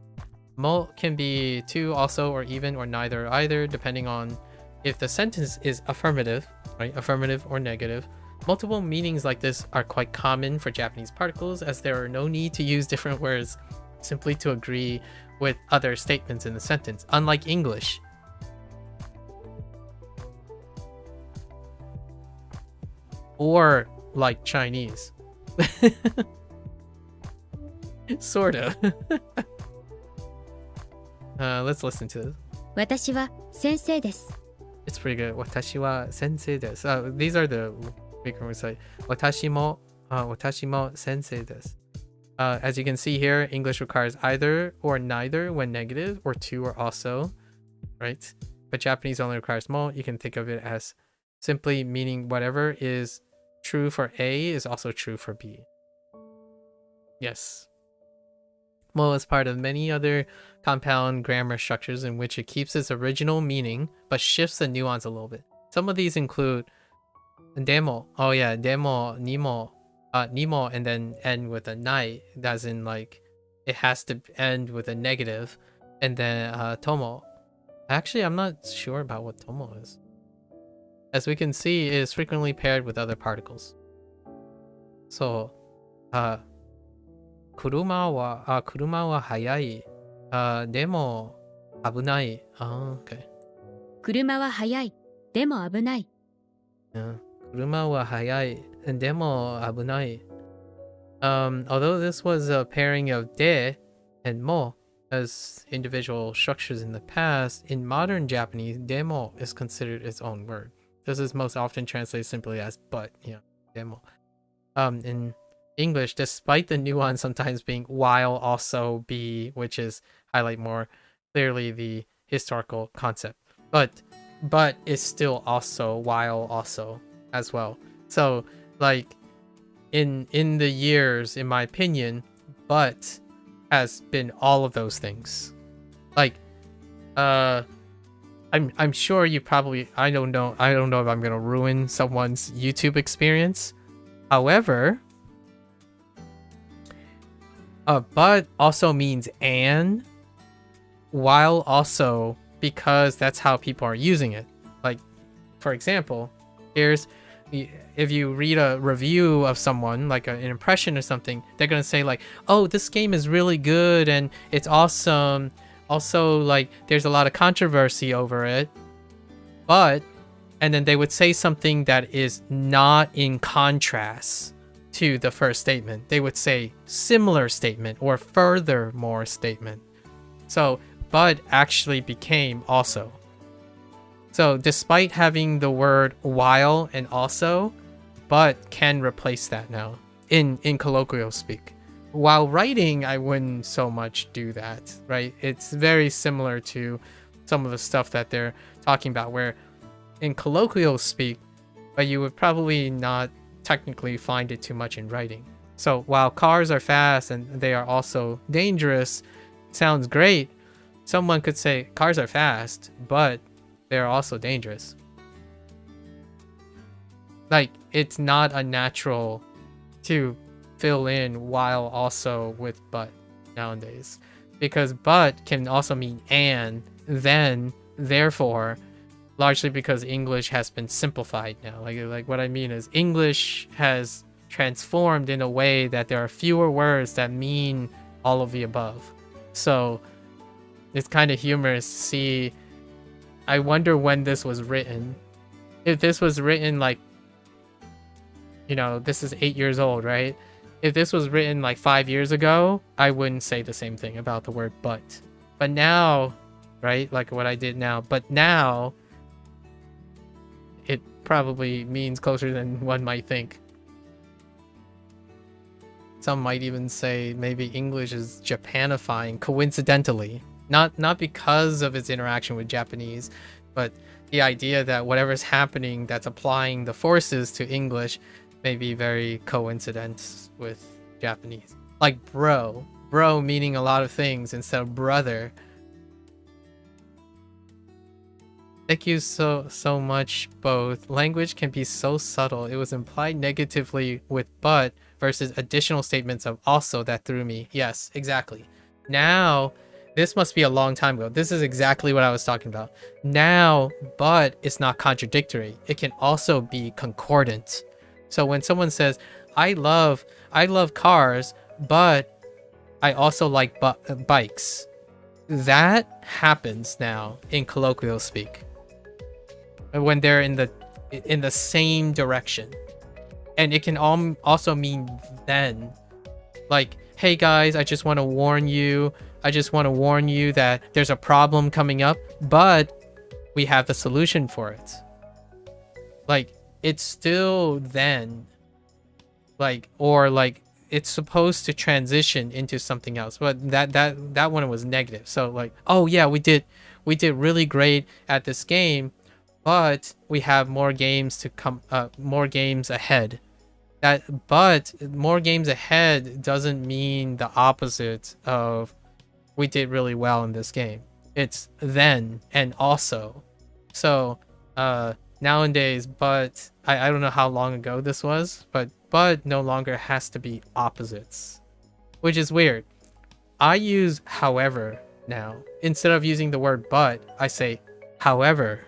Mult can be two also, or even, or neither, either, depending on if the sentence is affirmative, right? Affirmative or negative. Multiple meanings like this are quite common for Japanese particles, as there are no need to use different words simply to agree with other statements in the sentence, unlike English. Or like Chinese. Sort of. Let's listen to this. 私は先生です。 It's pretty good. 私は先生です。These are the frequent words like 私も先生です。As you can see here, English requires either or neither when negative, or two or also, right? But Japanese only requires mo. You can think of it as simply meaning whatever is true for A is also true for B. Yes. Mo is part of many other compound grammar structures in which it keeps its original meaning but shifts the nuance a little bit. Some of these include demo. Oh yeah, demo, nimo, nimo, and then end with a nai. As in, like, it has to end with a negative. And then tomo. Actually, I'm not sure about what tomo is. As we can see, it is frequently paired with other particles. So, 車は速い。でも危ない。Okay. 車は速い。でも危ない。車は速い。でも危ない。Although this was a pairing of de and mo as individual structures in the past, in modern Japanese, demo is considered its own word. This is most often translated simply as but, demo. In English, despite the nuance sometimes being while also be, which is highlight more clearly the historical concept, but is still also while also as well. So like in the years, in my opinion, but has been all of those things. Like I'm sure you probably, I don't know if I'm gonna ruin someone's YouTube experience. However, but also means and, while also, because that's how people are using it. Like, for example, if you read a review of someone, like an impression or something, they're gonna say like, oh, this game is really good and it's awesome, Also, like, there's a lot of controversy over it. But, and then they would say something that is not in contrast to the first statement. They would say similar statement or furthermore statement. So, but actually became also. So, despite having the word while and also, but can replace that now in colloquial speak. While writing, I wouldn't so much do that, right? It's very similar to some of the stuff that they're talking about, where in colloquial speak, but you would probably not technically find it too much in writing. So while cars are fast and they are also dangerous, sounds great. Someone could say cars are fast, but they're also dangerous. Like, it's not unnatural to fill in while also with but nowadays, because but can also mean and, then, therefore, largely because English has been simplified now. Like what I mean is English has transformed in a way that there are fewer words that mean all of the above. So it's kind of humorous to see. I wonder when this was written. If this was written like, you know, this is 8 years old, right? If this was written like 5 years ago, I wouldn't say the same thing about the word but. But now, right, like what I did now, but now it probably means closer than one might think. Some might even say maybe English is Japanifying coincidentally. Not because of its interaction with Japanese, but the idea that whatever's happening that's applying the forces to English may be very coincident with Japanese. Like bro meaning a lot of things instead of brother. Thank you so much both. Language can be so subtle. It was implied negatively with but versus additional statements of also that threw me. Yes, exactly. Now, this must be a long time ago. This is exactly what I was talking about. Now, but it's not contradictory. It can also be concordant. So when someone says, I love cars, but I also like bikes. That happens now in colloquial speak. When they're in the same direction. And it can also mean then. Like, hey guys, I just want to warn you that there's a problem coming up, but we have the solution for it. Like, it's still then. Like, or like it's supposed to transition into something else, but that one was negative. So like, oh yeah, we did really great at this game, but we have more games to come, more games ahead. But more games ahead doesn't mean the opposite of we did really well in this game. It's then and also. So nowadays, but I don't know how long ago this was, but no longer has to be opposites, which is weird. I use however now. Instead of using the word but, I say however.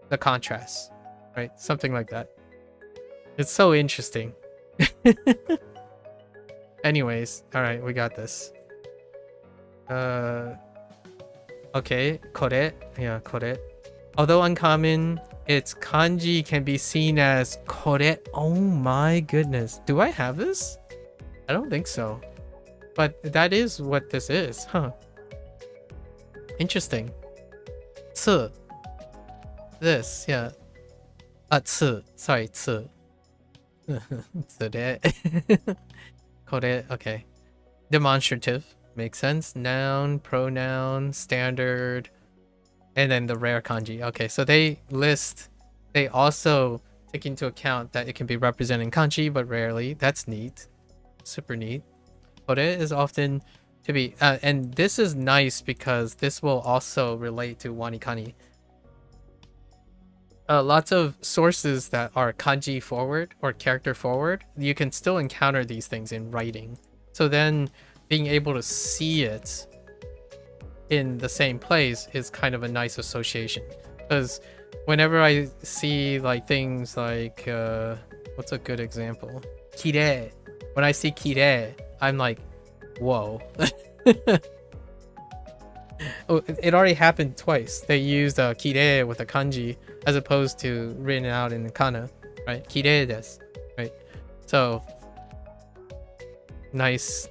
The contrast, right? Something like that. It's so interesting. Anyways, all right, we got this. Okay, kore. Yeah, kore. Although uncommon, its kanji can be seen as kore. Oh my goodness. Do I have this? I don't think so. But that is what this is, huh? Interesting. Tsu. This, yeah. Tsu. Sorry, tsu. Kore, okay. Demonstrative. Makes sense. Noun, pronoun, standard, and then the rare kanji. Okay, so they also take into account that it can be represented in kanji, but rarely. That's neat. Super neat. Kore is often to be, and this is nice because this will also relate to WaniKani. Lots of sources that are kanji forward or character forward, you can still encounter these things in writing. So then being able to see it in the same place is kind of a nice association. Because whenever I see like things like, what's a good example? Kirei. When I see kirei, I'm like, whoa. Oh, it already happened twice. They used kire with a kanji as opposed to written out in the kana, right? Kire desu, right? So nice,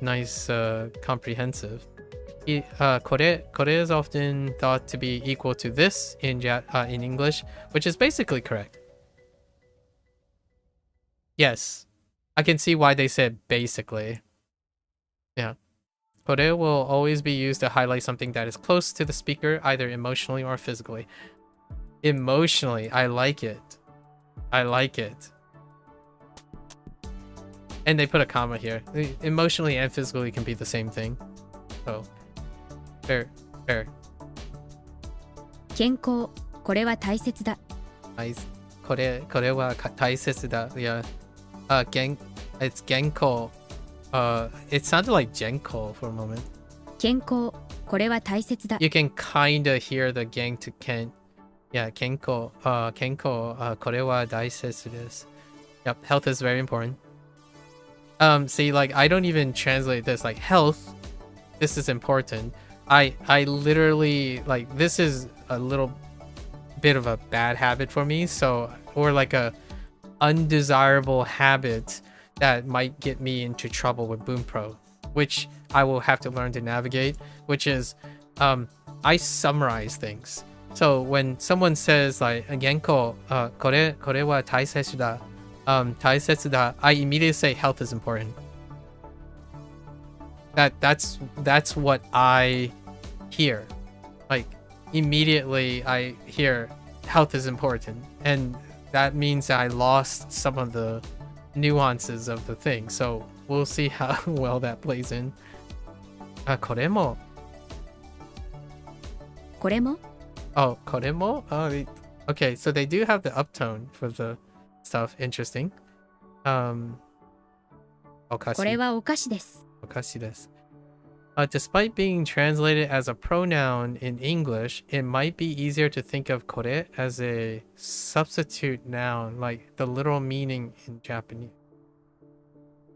comprehensive. Kore is often thought to be equal to this in English, which is basically correct. Yes, I can see why they said basically. Yeah. Kore will always be used to highlight something that is close to the speaker, either emotionally or physically. Emotionally, I like it. I like it. And they put a comma here. Emotionally and physically can be the same thing. So, fair. 健康、これは大切だ。Nice. これは大切だ. Yeah. It's genko. It sounded like genko for a moment. 健康、これは大切だ。 You can kinda hear the gang to ken. Yeah, kenko. Kenko. これは大切です. Yep, health is very important. See, like, I don't even translate this. Like, health, this is important. I literally, like, this is a little bit of a bad habit for me. So, or like a undesirable habit that might get me into trouble with Bunpro, which I will have to learn to navigate, which is, I summarize things. So when someone says like, genko, kore wa taisetsu da, taisetsu da, I immediately say health is important. That's what I hear. Like, immediately I hear health is important, and that means that I lost some of the nuances of the thing. So we'll see how well that plays in. これも これも Oh, これも okay, so they do have the uptone for the stuff. Interesting. お菓子これはお菓子です。 お菓子です. Despite being translated as a pronoun in English, it might be easier to think of kore as a substitute noun, like the literal meaning in Japanese.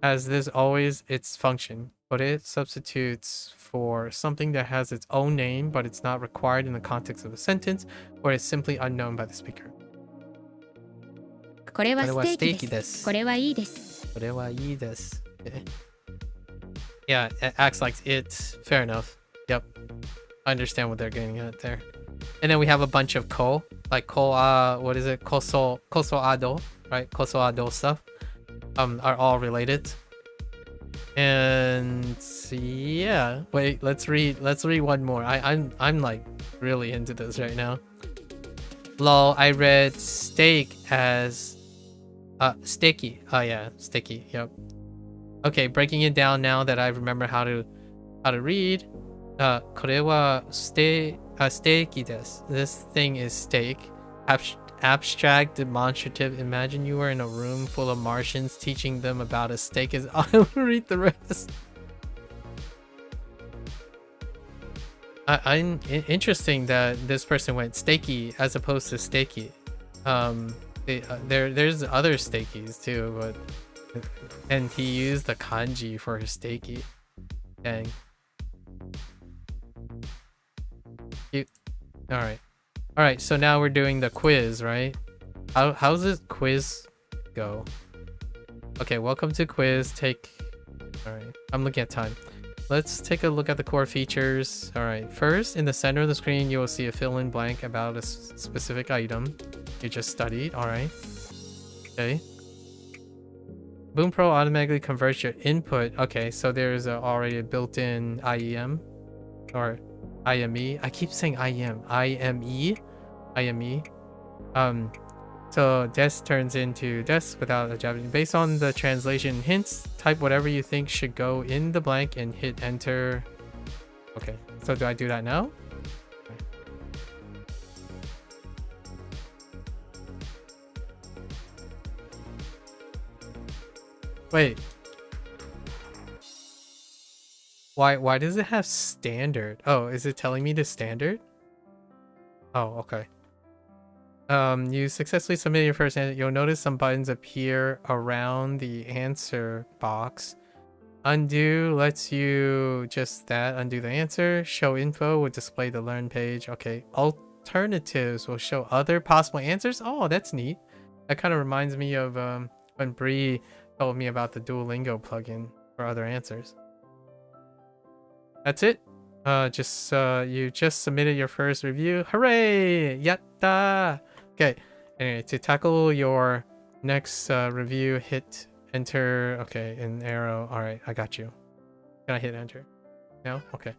As this always its function. Kore substitutes for something that has its own name, but it's not required in the context of a sentence, or is simply unknown by the speaker. これはステーキです。これはいいです。これはいいです. Okay. Yeah, it acts like it. Fair enough. Yep. I understand what they're getting at there. And then we have a bunch of ko, like ko, what is it? Koso ado, right? Koso ado stuff. Are all related. And yeah, wait, let's read one more. I'm like really into this right now. Lol, I read steak as sticky. Oh yeah, sticky. Yep. Okay, breaking it down now that I remember how to read. これはsteaki desu. This thing is steak. Abstract, demonstrative. Imagine you were in a room full of Martians teaching them about a steak. I'll read the rest. I'm interesting that this person went steaky as opposed to steaky. There's other steakies too, but and he used the kanji for his steaky. Dang. Cute. All right, so now we're doing the quiz, right? How's this quiz go? Okay, welcome to quiz. All right, I'm looking at time. Let's take a look at the core features. All right, first, in the center of the screen, you will see a fill-in blank about a specific item you just studied. All right. Okay. Bunpro automatically converts your input. Okay, so there's already a built-in IEM or IME. I keep saying IEM. IME. So des turns into des without a Japanese. Based on the translation hints, type whatever you think should go in the blank and hit enter. Okay, so do I do that now? Wait. Why does it have standard? Oh, is it telling me the standard? Oh, okay. You successfully submitted your first answer. You'll notice some buttons appear around the answer box. Undo lets you just that. Undo the answer. Show info will display the learn page. Okay. Alternatives will show other possible answers. Oh, that's neat. That kind of reminds me of when Bree told me about the Duolingo plugin for other answers. That's it. You just submitted your first review. Hooray! Yatta! Okay. Anyway, to tackle your next review, hit enter. Okay, an arrow. All right, I got you. Can I hit enter? No? Okay.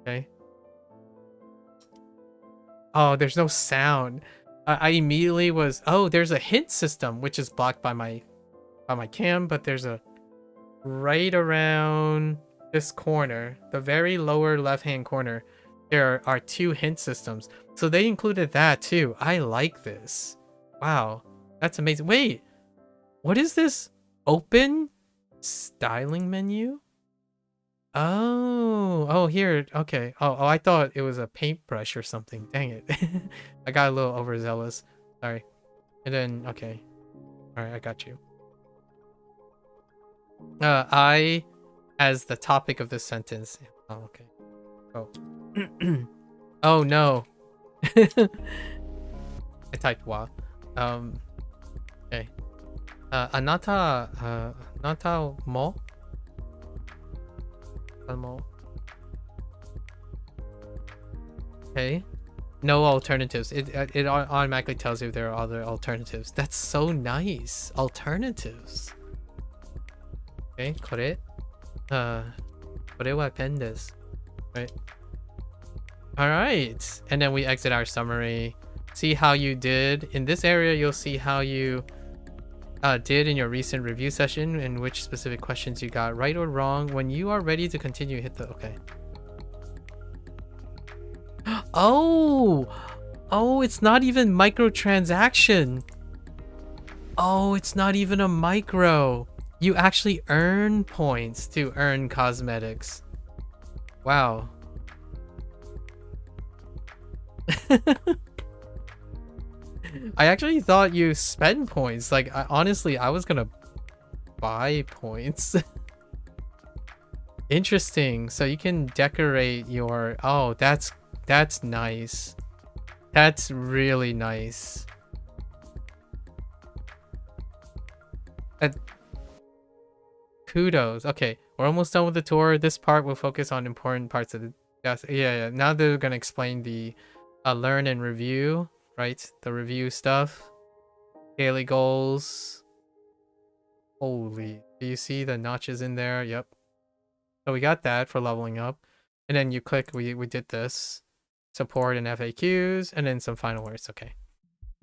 Okay. Oh, there's no sound. I immediately was, oh, there's a hint system which is blocked by my cam, but there's a right around this corner, the very lower left hand corner, there are 2 hint systems. So they included that too. I like this. Wow, that's amazing. Wait, what is this? Open styling menu? Oh, here. Okay. Oh, I thought it was a paintbrush or something. Dang it. I got a little overzealous. Sorry. And then, okay. All right, I got you. I as the topic of this sentence. Oh, okay. Oh. Oh no. I typed wa. Okay. Anata mo? Okay. No alternatives. It automatically tells you if there are other alternatives. That's so nice. Alternatives. Okay, これはペンです. Right. All right. And then we exit our summary. See how you did. In this area, you'll see how you did in your recent review session and which specific questions you got right or wrong. When you are ready to continue, hit the okay. Oh, it's not even microtransaction. Oh, it's not even a micro. You actually earn points to earn cosmetics. Wow. I actually thought you spend points. Like, honestly, I was gonna buy points. Interesting. So you can decorate your... Oh, that's nice. That's really nice. Kudos. Okay, we're almost done with the tour. This part will focus on important parts of the... Yeah. Now they're gonna explain the learn and review, right? The review stuff. Daily goals. Holy. Do you see the notches in there? Yep. So we got that for leveling up. And then you click, we did this. Support and FAQs, and then some final words. Okay.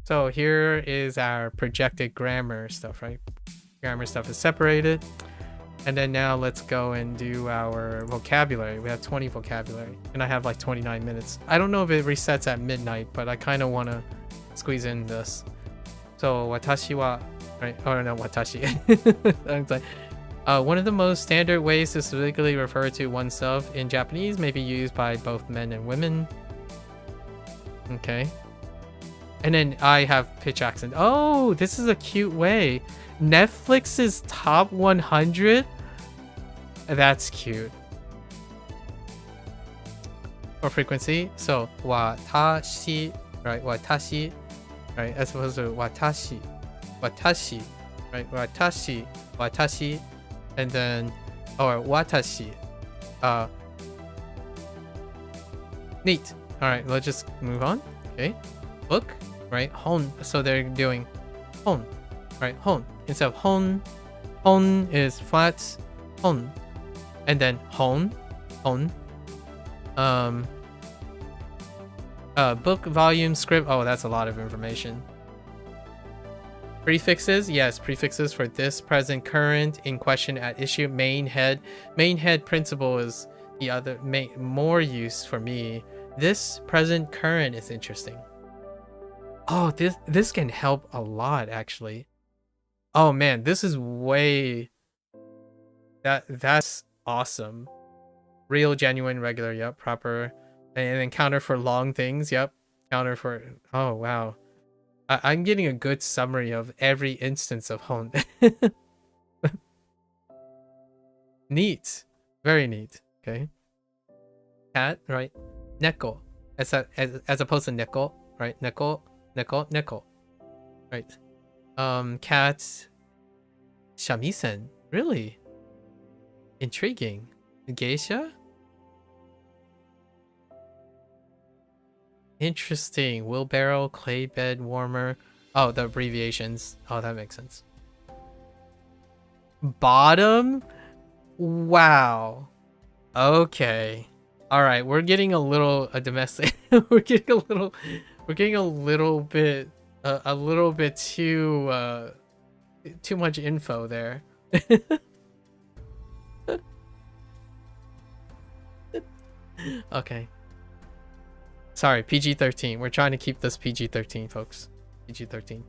So here is our projected grammar stuff, right? Grammar stuff is separated. And then now let's go and do our vocabulary. We have 20 vocabulary, and I have like 29 minutes. I don't know if it resets at midnight, but I kind of want to squeeze in this. So watashi wa, right? Oh no, watashi. It's like, one of the most standard ways to specifically refer to oneself in Japanese may be used by both men and women. Okay. And then I have pitch accent. Oh, this is a cute way. Netflix's top 100? That's cute. For frequency, so watashi, right? Watashi, right? As opposed to watashi, right? Watashi, and then, or watashi. Neat. All right, let's just move on. Okay. Book, right? Hon. So they're doing hon, right? Hon. Instead of hon is flat. Hon. And then hon. Book, volume, script. Oh, that's a lot of information. Prefixes. Yes, prefixes for this, present, current, in question, at issue, main, head. Main, head, principal is the other more use for me. This, present, current is interesting. Oh, this can help a lot, actually. Oh man, this is way... That's awesome. Real, genuine, regular, yep, proper. And then counter for long things, yep. Counter for... Oh, wow. I'm getting a good summary of every instance of Hoang. Neat. Very neat. Okay. Cat, right? Neko. As opposed to neko, right? Neko, neko, neko. Right. Cat. Shamisen. Really? Intriguing. Geisha? Interesting. Wheelbarrow, clay bed, warmer. Oh, the abbreviations. Oh, that makes sense. Bottom? Wow. Okay. All right, we're getting a little domestic. we're getting a little bit too much info there. Okay. Sorry, PG-13. We're trying to keep this PG-13, folks. PG-13.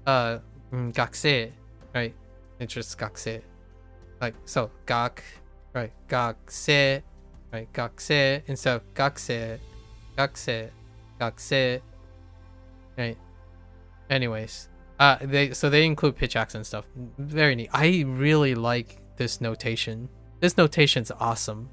Gakusei, right? It's just gakusei. Like, so, right? Gakusei, right? Gakusei, instead of gakusei, right? Anyways, they include pitch accent stuff. Very neat. I really like this notation. This notation's awesome.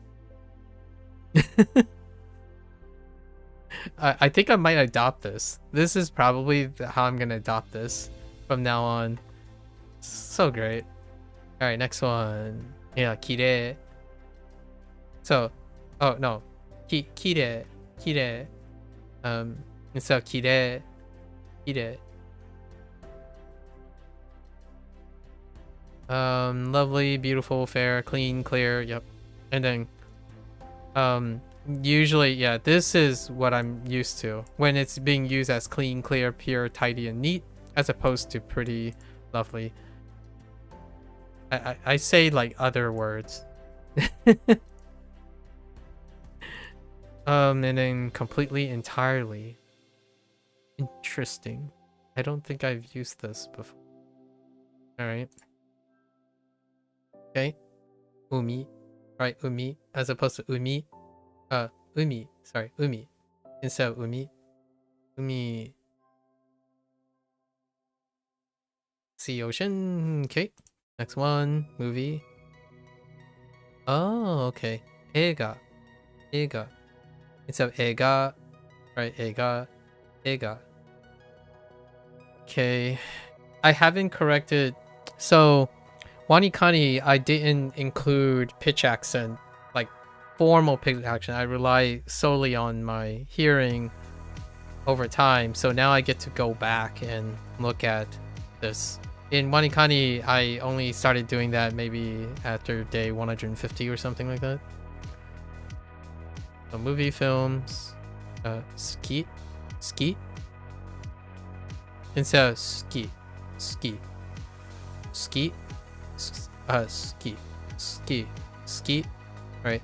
I think I might adopt this. This is probably how I'm gonna adopt this from now on. So great. All right, next one. Yeah, kire. So, oh no, kire. Instead of kire. Lovely, beautiful, fair, clean, clear. Yep. And then, usually, yeah, this is what I'm used to when it's being used as clean, clear, pure, tidy, and neat, as opposed to pretty, lovely. I say like other words. And then completely, entirely. Interesting. I don't think I've used this before. All right. Okay. Umi. Right, umi, as opposed to umi. Umi. Sorry, umi. Instead of umi. Umi. Sea ocean. Okay. Next one. Movie. Oh, okay. Eiga. Instead of eiga. Right, eiga. Okay. I haven't corrected. So, WaniKani, I didn't include pitch accent, like formal pitch accent. I rely solely on my hearing over time. So now I get to go back and look at this. In WaniKani, I only started doing that maybe after day 150 or something like that. So movie, films, ski. Instead of ski, right?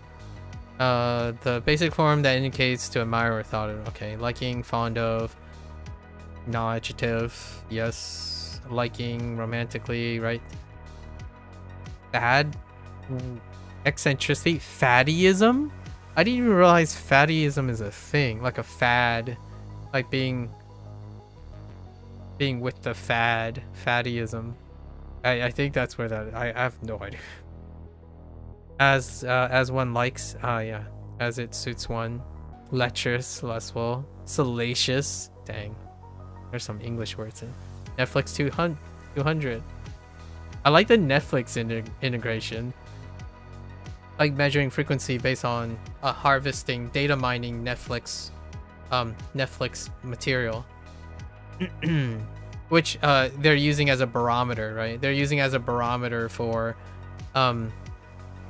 The basic form that indicates to admire or thought of. Okay, liking, fond of, non-adjective, yes, liking, romantically, right? Fad, eccentricity, fattyism. I didn't even realize fattyism is a thing, like a fad, like being with the fad, fattyism. I think that's where that, I have no idea. As one likes, yeah, as it suits one. Lecherous, lustful, salacious. Dang, there's some English words in Netflix 200. I like the Netflix integration, like measuring frequency based on harvesting, data mining Netflix material. Which they're using as a barometer, right? They're using as a barometer for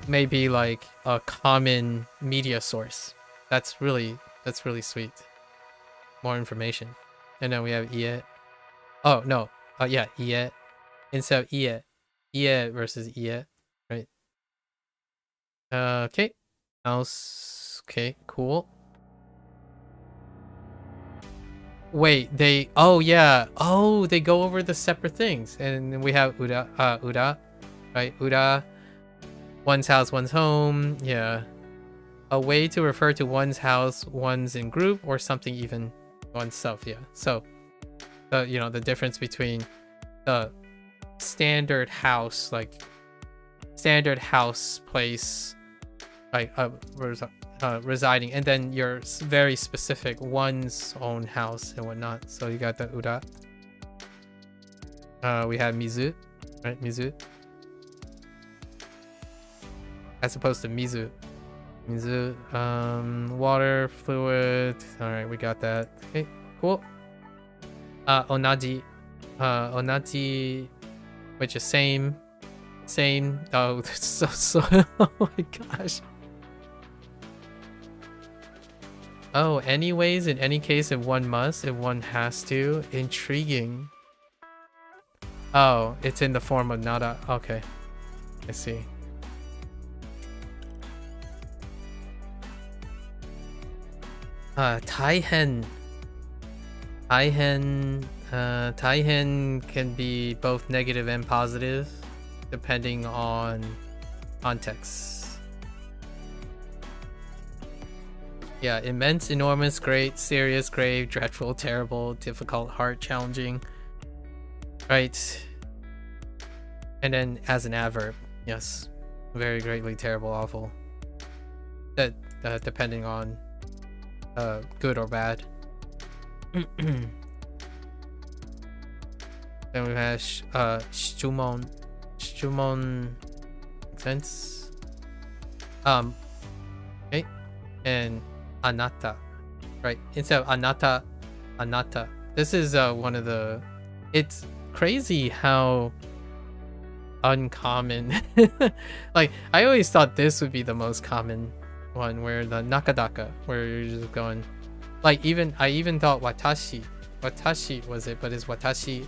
maybe like a common media source. That's really sweet. More information. And then we have Viet. Oh no. Yeah, Viet. Instead of Viet. Viet versus Viet, right? Okay. Else. Okay, cool. Wait, they, oh yeah, oh, they go over the separate things. And we have Uda, right? Uda, one's house, one's home. Yeah, a way to refer to one's house, one's in group, or something even oneself. Yeah, so the difference between the standard house, like standard house place, like residing, and then your very specific one's own house and whatnot. So you got the ura. We have mizu, right? Mizu, as opposed to mizu. Mizu, water, fluid. All right, we got that. Okay, cool. Onaji, onaji, which is same. Oh, so oh my gosh. Oh, anyways, in any case, if one must, if one has to. Intriguing. Oh, it's in the form of nada. Okay, I see. Taihen. Taihen can be both negative and positive, depending on context. Yeah, immense, enormous, great, serious, grave, dreadful, terrible, difficult, hard, challenging. Right. And then as an adverb, yes, very, greatly, terrible, awful. That depending on good or bad. Then we have Shtumon. Shtumon makes sense. Okay. And Anata. Right. Instead of Anata, Anata. This is one of the, it's crazy how uncommon like I always thought this would be the most common one, where the nakadaka, where you're just going, like, I even thought watashi was it, but it's watashi,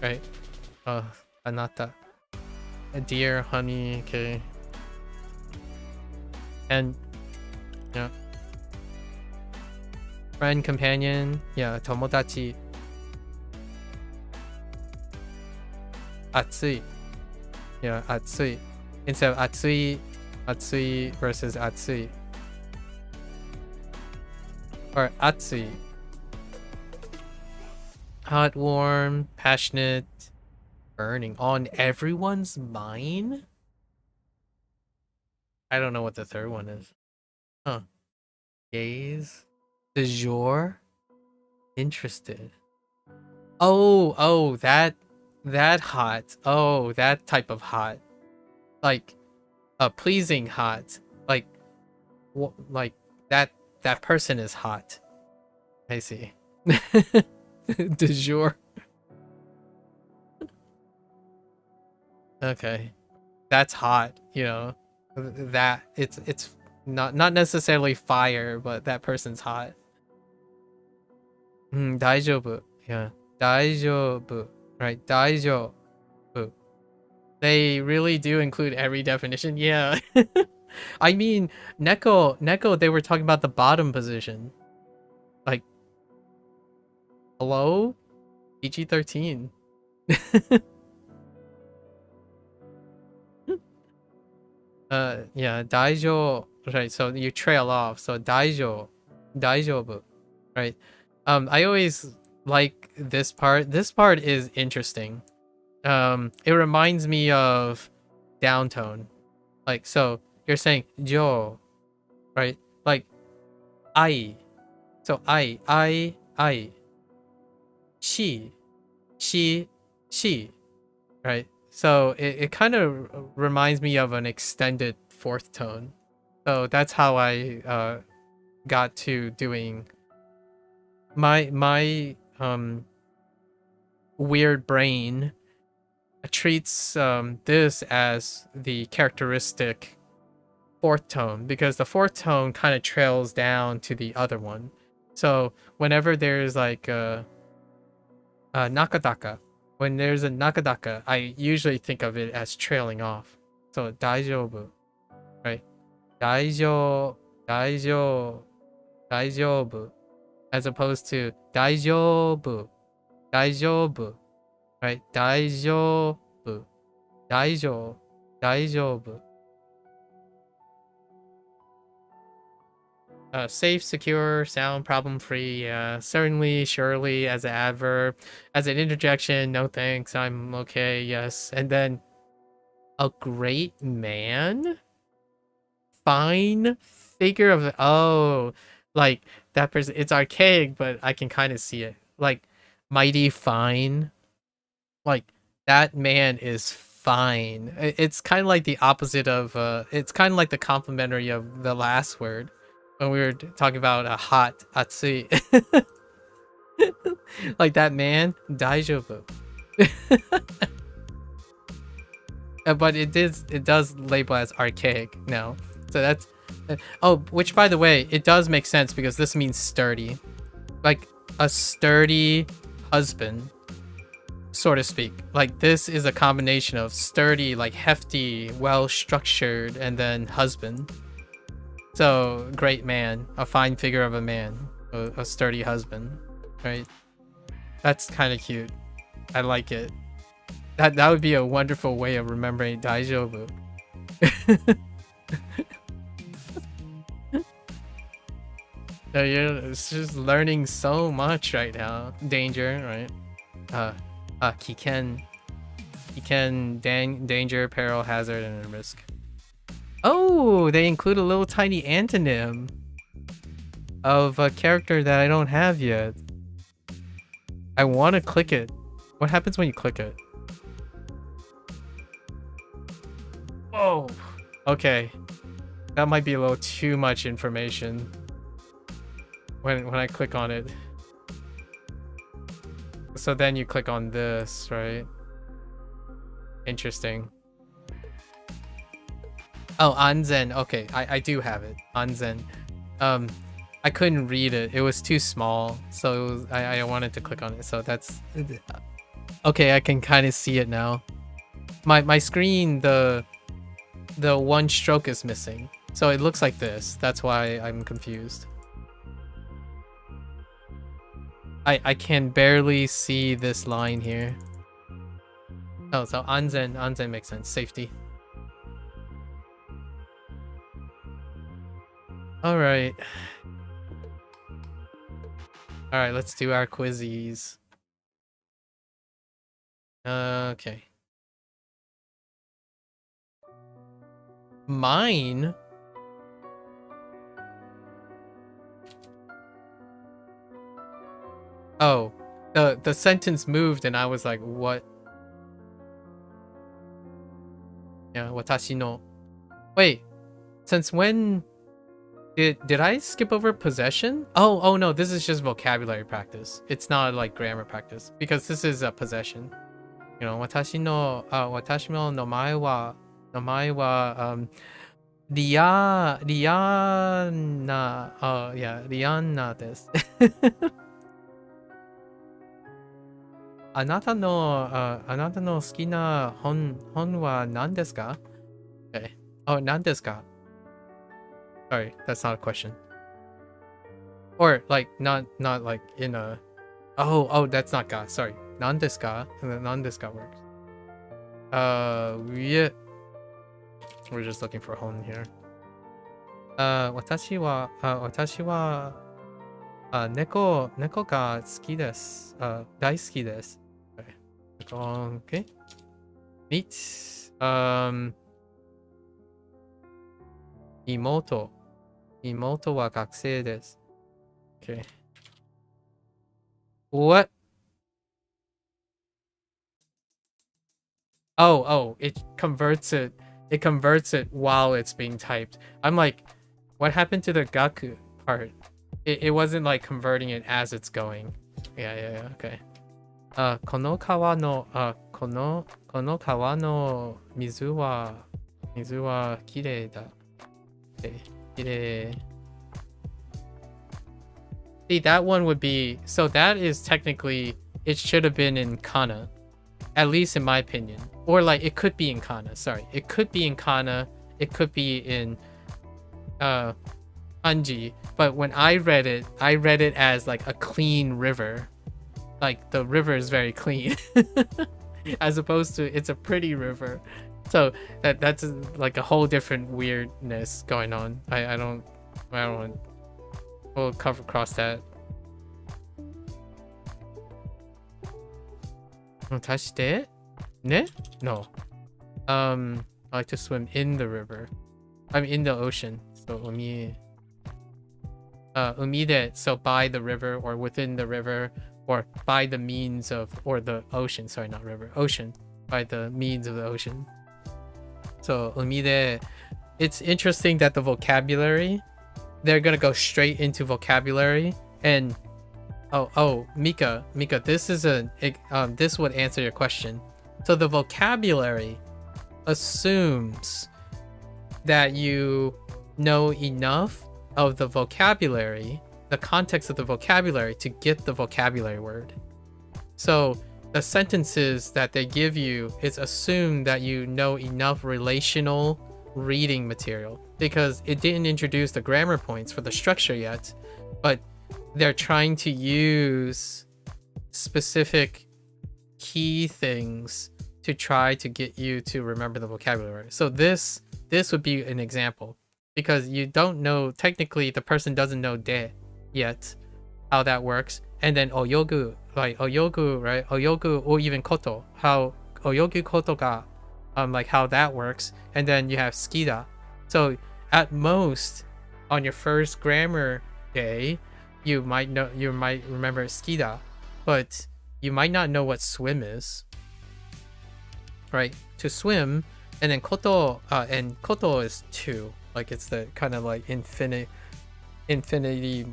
right? Anata, dear, honey, okay. And yeah, friend, companion, yeah, tomodachi. Atsui, yeah, atsui, instead of atsui versus atsui, or atsui. Hot, warm, passionate, burning, on everyone's mind. I don't know what the third one is. Huh. Gaze, de jour, interested. Oh, that hot. Oh, that type of hot. Like pleasing hot. Like that person is hot. I see. De jour. Okay. That's hot, you know. That it's not necessarily fire, but that person's hot. Daijoubu. Yeah. Daijoubu. Right, daijoubu. They really do include every definition. Yeah. I mean, Neko, they were talking about the bottom position. Like, hello? PG-13. Yeah, daijo, right, so you trail off, so daijoubu, right? I always like this part. This part is interesting. It reminds me of downtone. Like, so you're saying jo, right? Like I. So I. She, right? So it kind of reminds me of an extended fourth tone. So that's how I got to doing my weird brain treats this as the characteristic fourth tone, because the fourth tone kind of trails down to the other one. So whenever there's like nakadaka, when there's a nakadaka, I usually think of it as trailing off. So daijoubu, right? Daijoubu, as opposed to daijoubu, right? Daijoubu, daijoubu. Safe, secure, sound, problem-free. Yeah, certainly, surely, as an adverb, as an interjection. No thanks. I'm okay. Yes, and then a great man, fine figure of like that person. It's archaic, but I can kind of see it. Like mighty fine. Like that man is fine. It's kind of like the opposite of it's kind of like the complementary of the last word when we were talking about a hot atsui. Like that man, daijoubu. But it does label as archaic now. So that's oh, which by the way, it does make sense because this means sturdy. Like a sturdy husband, so to speak. Like this is a combination of sturdy, like hefty, well structured, and then husband. So great man, a fine figure of a man, a sturdy husband, right? That's kind of cute. I like it. That would be a wonderful way of remembering daijoubu. So it's just learning so much right now. Danger, right? Kiken, danger, peril, hazard, and risk. Oh, they include a little tiny antonym of a character that I don't have yet. I want to click it. What happens when you click it? Oh, okay. That might be a little too much information when I click on it. So then you click on this, right? Interesting. Oh, Anzen. Okay, I do have it. Anzen. I couldn't read it. It was too small, so it was, I wanted to click on it. So that's okay. I can kind of see it now. My screen, the one stroke is missing, so it looks like this. That's why I'm confused. I can barely see this line here. Oh, so Anzen makes sense. Safety. All right. All right, let's do our quizzies. Okay. Mine? Oh, the sentence moved and I was like, what? Yeah, watashi no. Wait, since when did I skip over possession? Oh no, this is just vocabulary practice. It's not like grammar practice because this is a possession. You know, watashi no namae wa Rihanna. Oh yeah, Rihanna desu. あなたの好きな本は何ですか? Okay. Oh, 何ですか? Sorry, that's not a question. Or like not like in a oh that's not ga. Sorry. 何ですか? And then 何ですか works. Yeah. We're just looking for hon here. 私は猫が好きです。大好きです。Okay. Neat. 妹は学生です。Okay. What? Oh, it converts it while it's being typed. I'm like, what happened to the gaku part? It wasn't like converting it as it's going. Yeah, okay. この川の水はきれいだ。きれい。See, that one would be, so that is technically, it should have been in kana, at least in my opinion. Or like, it could be in kana, sorry. It could be in kana, it could be in kanji, but when I read it as like a clean river. Like the river is very clean as opposed to it's a pretty river. So that's like a whole different weirdness going on. I don't we'll cover across that. 足して ね? No. I like to swim in the river. I'm in the ocean. So 海 海で so by the river or within the river or by the means of or the ocean. Sorry, not river. Ocean. By the means of the ocean. So 海で it's interesting that the vocabulary, they're gonna go straight into vocabulary and Mika, this is this would answer your question. So the vocabulary assumes that you know enough of the vocabulary, the context of the vocabulary to get the vocabulary word. So the sentences that they give you is assume that you know enough relational reading material because it didn't introduce the grammar points for the structure yet, but they're trying to use specific key things to try to get you to remember the vocabulary. So this would be an example because you don't know, technically the person doesn't know de yet, how that works. And then oyogu, like oyogu, right? Oyogu or even koto, how oyogu koto ga, like how that works. And then you have skida. So at most on your first grammar day, you might remember skida, but you might not know what swim is, right? To swim, and then koto, and koto is two, like it's the kind of like infinity,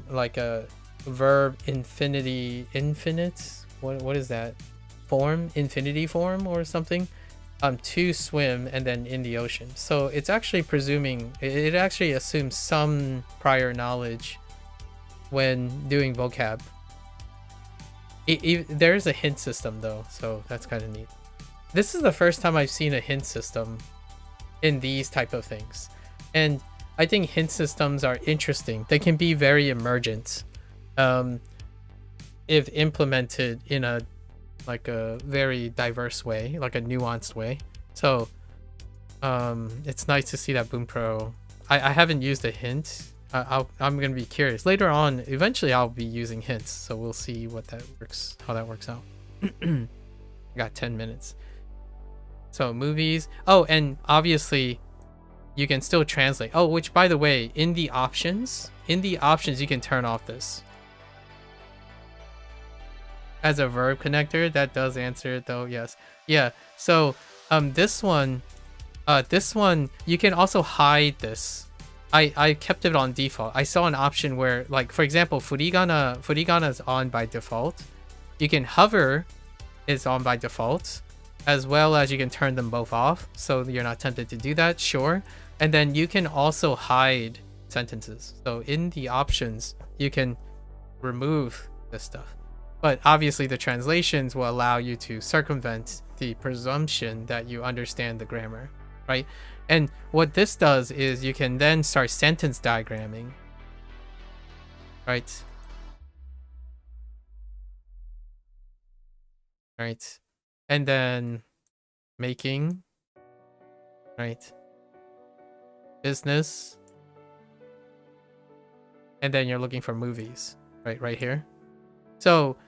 like a verb infinite. What is that form? Infinity form or something? To swim and then in the ocean. So it's actually presuming, it actually assumes some prior knowledge when doing vocab. There's a hint system though, so that's kind of neat. This is the first time I've seen a hint system in these type of things, and I think hint systems are interesting. They can be very emergent if implemented in a very diverse way, like a nuanced way. So it's nice to see that Bunpro. I haven't used a hint. I'm gonna be curious later on. Eventually I'll be using hints, so we'll see what that works, how that works out. I got 10 minutes. So movies. Oh, and obviously you can still translate. Oh, which by the way, in the options you can turn off this as a verb connector. That does answer it though. Yes. Yeah. So this one you can also hide this. I kept it on default. I saw an option where, like, for example, furigana is on by default. You can hover is on by default, as well as you can turn them both off, so you're not tempted to do that. Sure. And then you can also hide sentences. So in the options, you can remove this stuff. But obviously the translations will allow you to circumvent the presumption that you understand the grammar, right? And what this does is you can then start sentence diagramming, right? Right. And then making, right? Business. And then you're looking for movies, right here. So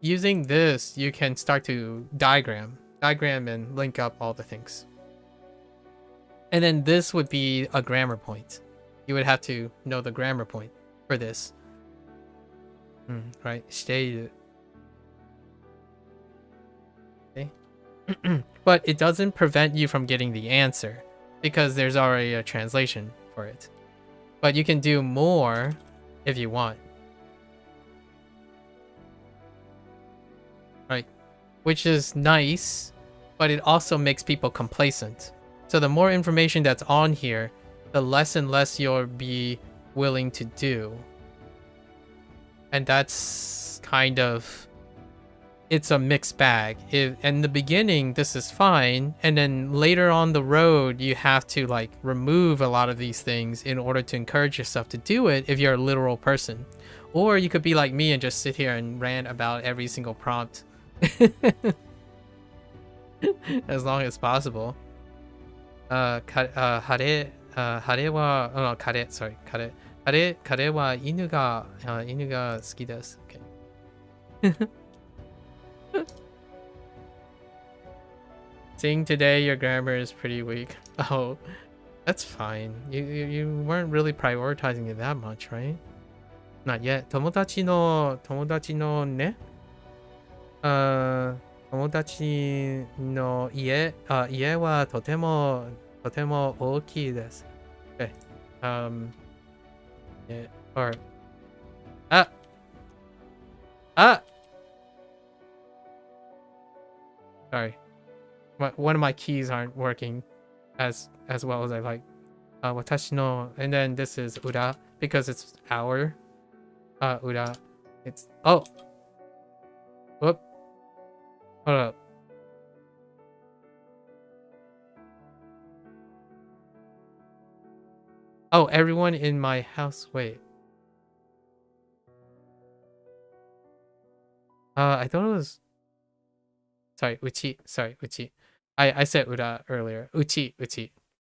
using this, you can start to diagram and link up all the things. And then this would be a grammar point. You would have to know the grammar point for this. Right? Stay. Okay. But it doesn't prevent you from getting the answer because there's already a translation for it. But you can do more if you want. Right? Which is nice, but it also makes people complacent. So the more information that's on here, the less and less you'll be willing to do. And that's kind of, it's a mixed bag. In the beginning, this is fine. And then later on the road, you have to like remove a lot of these things in order to encourage yourself to do it if you're a literal person. Or you could be like me and just sit here and rant about every single prompt. As long as possible. カレーは犬が好きです。Okay. Seeing today your grammar is pretty weak. Oh, that's fine. You weren't really prioritizing it that much, right? Not yet. 友達のね、友達の家はとても大きいです。Okay. Yeah, or sorry. One of my keys aren't working as well as I like. Watashi no, and then this is ura because it's our. Ura. It's whoop. Hold up. Oh, everyone in my house. Wait. I thought it was. Sorry, uchi. Sorry, uchi. I said ura earlier. Uchi.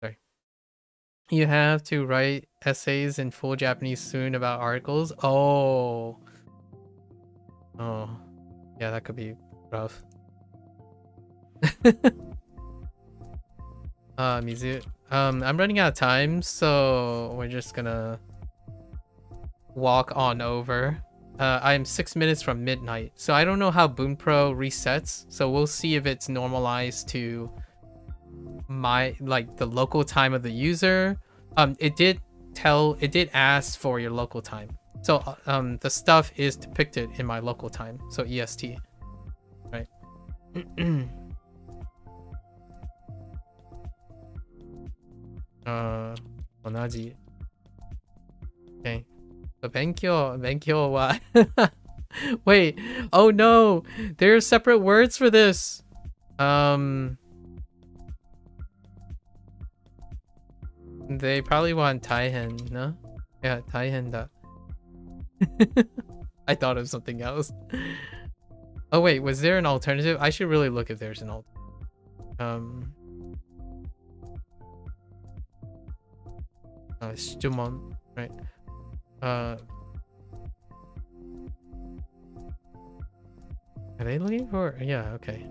Sorry. You have to write essays in full Japanese soon about articles. Oh. Yeah, that could be rough. Mizu. I'm running out of time, so we're just gonna walk on over. I'm 6 minutes from midnight, so I don't know how Bunpro resets, so we'll see if it's normalized to the local time of the user. It did ask for your local time, so the stuff is depicted in my local time, so EST, right? Onaji. Okay. The benkyo wa. Wait. Oh no. There are separate words for this. They probably want taihen, no? Yeah, taihen da. I thought of something else. Oh wait, was there an alternative? I should really look if there's an alternative. Stumon, right? Are they looking for? Yeah, okay.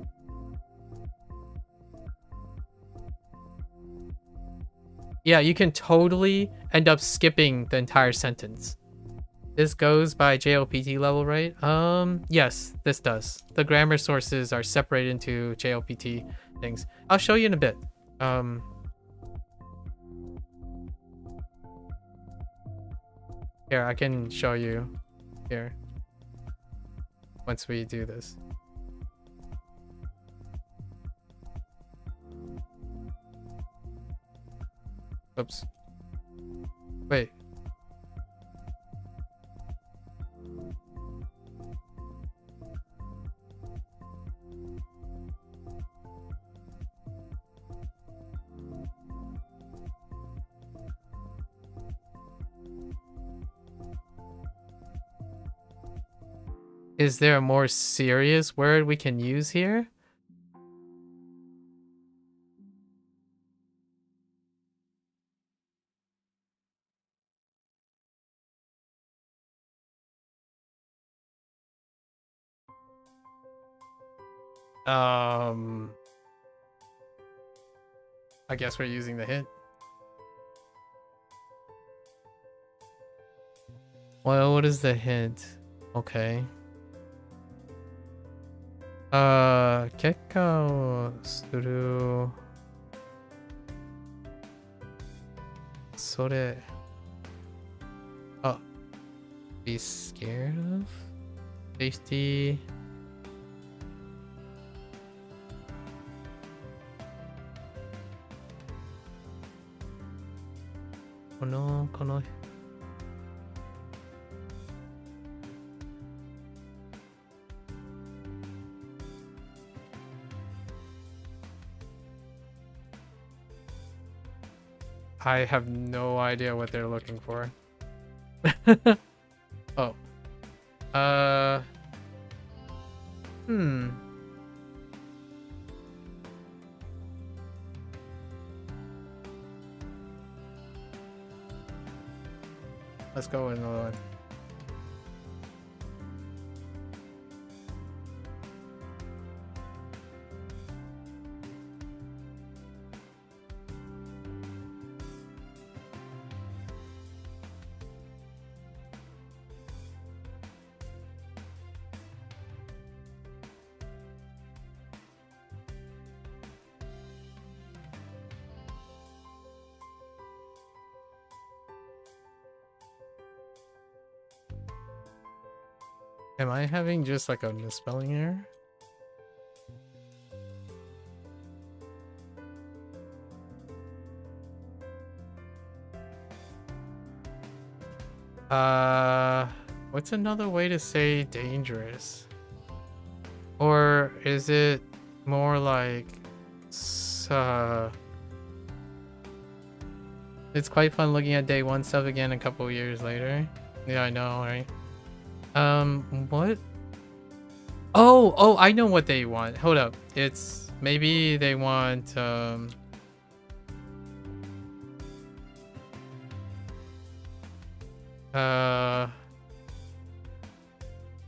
Yeah, you can totally end up skipping the entire sentence. This goes by JLPT level, right? Yes, this does. The grammar sources are separated into JLPT things. I'll show you in a bit. Here, I can show you here once we do this. Oops. Wait. Is there a more serious word we can use here? I guess we're using the hint. Well, what is the hint? Okay. 結果をする。それ。Be scared of? Safety. Oh no, この。I have no idea what they're looking for. Oh. Let's go with another one. Am I having just like a misspelling error? What's another way to say dangerous? Or is it more like it's quite fun looking at day one stuff again a couple years later. Yeah, I know, right? What? Oh, I know what they want. Hold up. It's maybe they want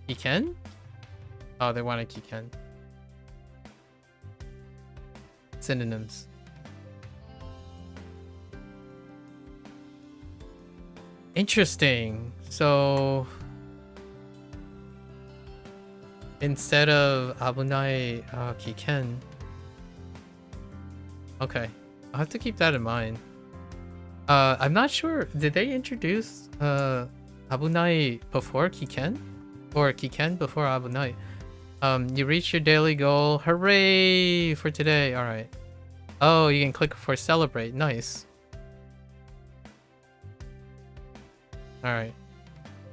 Kiken? Oh, they want a Kiken. Synonyms. Interesting. So instead of Abunai Kiken. Okay. I'll have to keep that in mind. I'm not sure. Did they introduce Abunai before Kiken? Or Kiken before Abunai? You reached your daily goal. Hooray for today. Alright. Oh, you can click for celebrate. Nice. Alright.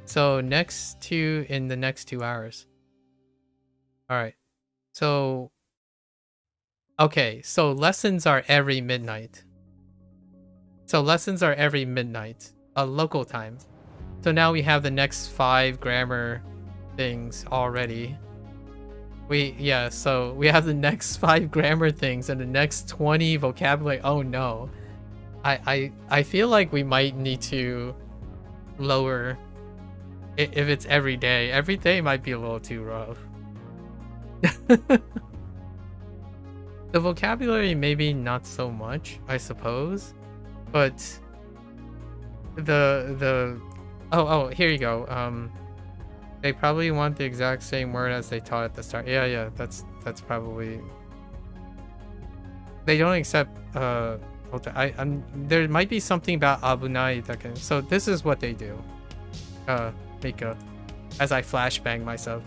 So in the next 2 hours. Alright. So okay, so lessons are every midnight. Local time. So now we have the next 5 grammar things already. So we have the next 5 grammar things and the next 20 vocabulary. Oh no. I feel like we might need to lower if it's every day. Every day might be a little too rough. The vocabulary maybe not so much, I suppose, but here you go. They probably want the exact same word as they taught at the start. Yeah, that's probably. They don't accept there might be something about Abunai that can. So this is what they do. Mika, as I flashbang myself.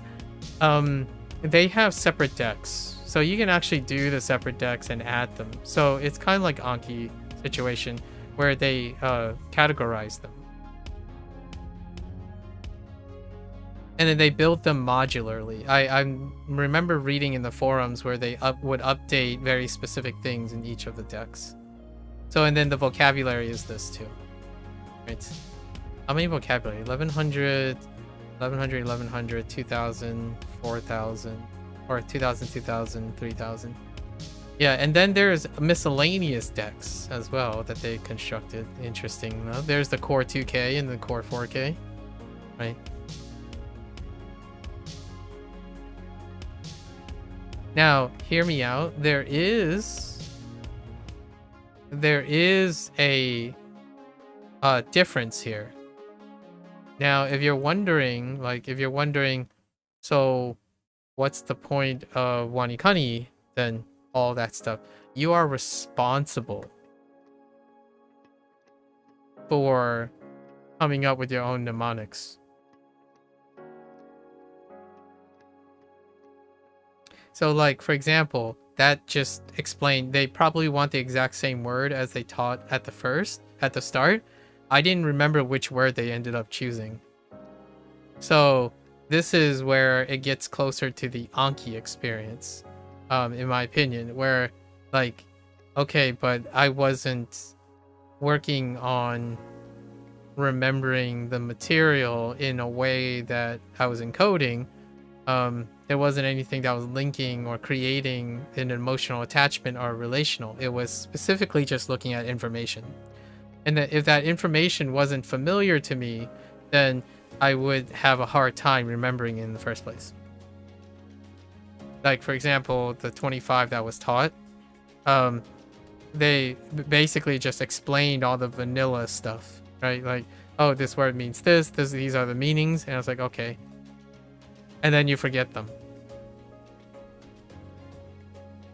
They have separate decks, so you can actually do the separate decks and add them. So it's kind of like Anki situation where they categorize them. And then they built them modularly. I remember reading in the forums where they would update very specific things in each of the decks. So, and then the vocabulary is this too. Right? How many vocabulary? 1100, 2000, 4000, or 2000, 2000, 3000. Yeah, and then there's miscellaneous decks as well that they constructed. Interesting. There's the Core 2K and the Core 4K. Right? Now, hear me out. There is a difference here. Now, if you're wondering, so what's the point of WaniKani, then all that stuff, you are responsible for coming up with your own mnemonics. So like, for example, that just explained, they probably want the exact same word as they taught at the start. I didn't remember which word they ended up choosing. So this is where it gets closer to the Anki experience, in my opinion, where like, okay, but I wasn't working on remembering the material in a way that I was encoding. There wasn't anything that was linking or creating an emotional attachment or relational. It was specifically just looking at information. And that if that information wasn't familiar to me, then I would have a hard time remembering it in the first place. Like, for example, the 25 that was taught, they basically just explained all the vanilla stuff, right? Like, oh, this word means this, these are the meanings, and I was like, okay. And then you forget them.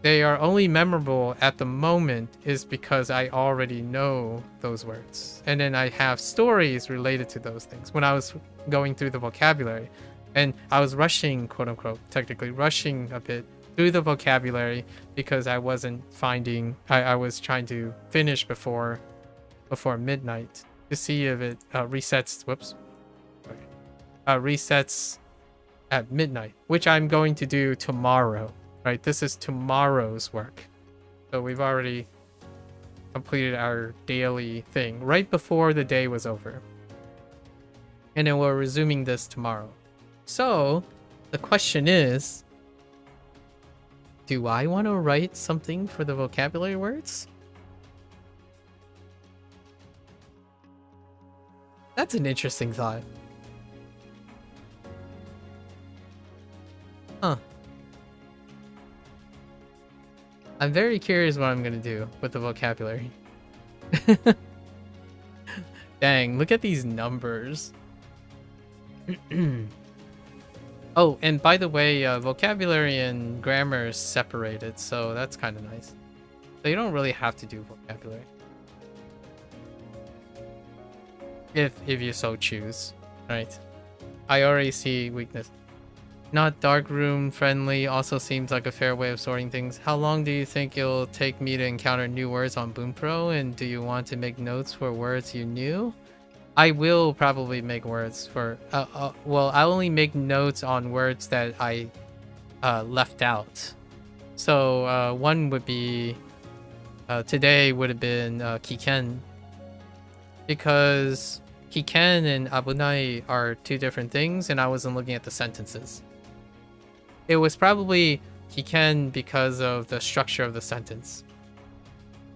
They are only memorable at the moment is because I already know those words. And then I have stories related to those things. When I was going through the vocabulary, and I was rushing, quote unquote, technically rushing a bit through the vocabulary because I wasn't finding, I was trying to finish before midnight to see if it resets, resets at midnight, which I'm going to do tomorrow. Right, this is tomorrow's work. So we've already completed our daily thing right before the day was over. And then we're resuming this tomorrow. So the question is, do I want to write something for the vocabulary words? That's an interesting thought. Huh. I'm very curious what I'm gonna do with the vocabulary. Dang, look at these numbers. Oh, and by the way, vocabulary and grammar is separated, so that's kind of nice. So you don't really have to do vocabulary. If you so choose, right? I already see weakness. Not darkroom friendly also seems like a fair way of sorting things. How long do you think it'll take me to encounter new words on Bunpro? And do you want to make notes for words you knew? I will probably make words for... well, I only make notes on words that I left out. So one would be... today would have been Kiken. Because Kiken and Abunai are two different things, and I wasn't looking at the sentences. It was probably Kiken because of the structure of the sentence.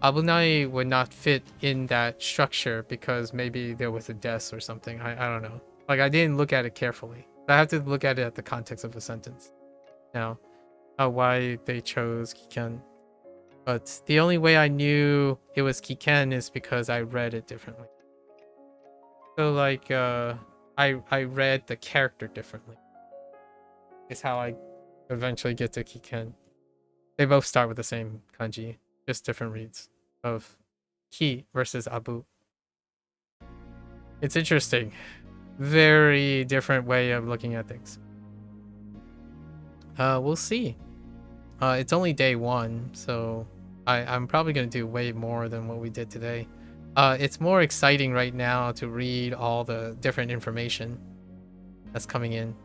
Abunai would not fit in that structure because maybe there was a death or something. I don't know. Like, I didn't look at it carefully. I have to look at it at the context of the sentence. Now, why they chose Kiken. But the only way I knew it was Kiken is because I read it differently. So, like, I read the character differently. Is how I eventually get to Kiken. They both start with the same kanji, just different reads of Ki versus Abu. It's interesting. Very different way of looking at things. We'll see. It's only day one, so I'm probably going to do way more than what we did today. It's more exciting right now to read all the different information that's coming in.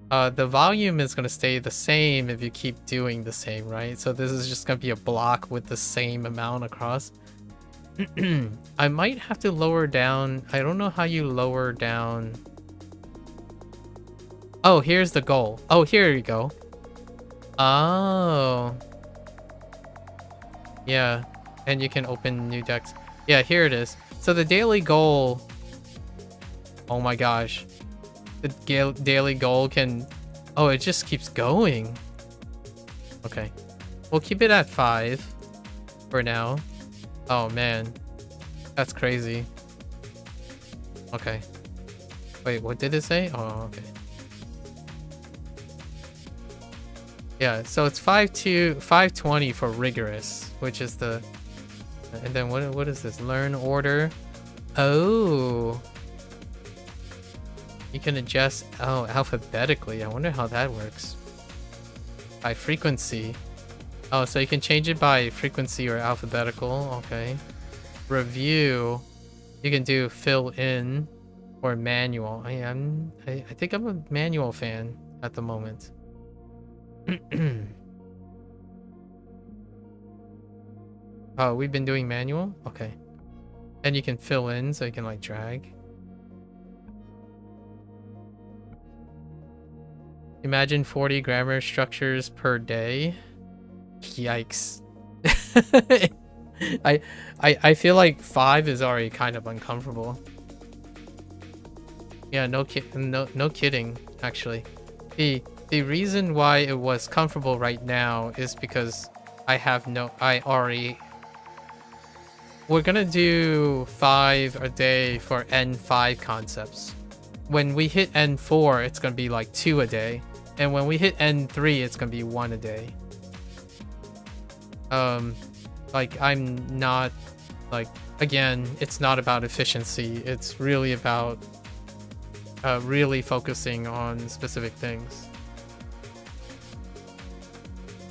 The volume is going to stay the same if you keep doing the same, right? So this is just going to be a block with the same amount across. I might have to lower down. I don't know how you lower down. Oh, here's the goal. Oh, here you go. Oh. Yeah. And you can open new decks. Yeah, here it is. So the daily goal... Oh my gosh. The daily goal can... Oh, it just keeps going. Okay. We'll keep it at 5 for now. Oh, man. That's crazy. Okay. Wait, what did it say? Oh, okay. Yeah, so it's 520 for rigorous, which is the... And then what is this? Learn order. Oh. You can adjust alphabetically. I wonder how that works. By frequency. Oh, so you can change it by frequency or alphabetical. Okay. Review. You can do fill in or manual. I think I'm a manual fan at the moment. Oh, we've been doing manual? Okay. And you can fill in, so you can like drag. Imagine 40 grammar structures per day. Yikes. I feel like 5 is already kind of uncomfortable. Yeah, no kidding, actually. The reason why it was comfortable right now is because we're gonna do 5 a day for N5 concepts. When we hit N4, it's gonna be like 2 a day. And when we hit N3, it's gonna be 1 a day. Like, I'm not, like, again, it's not about efficiency. It's really about really focusing on specific things.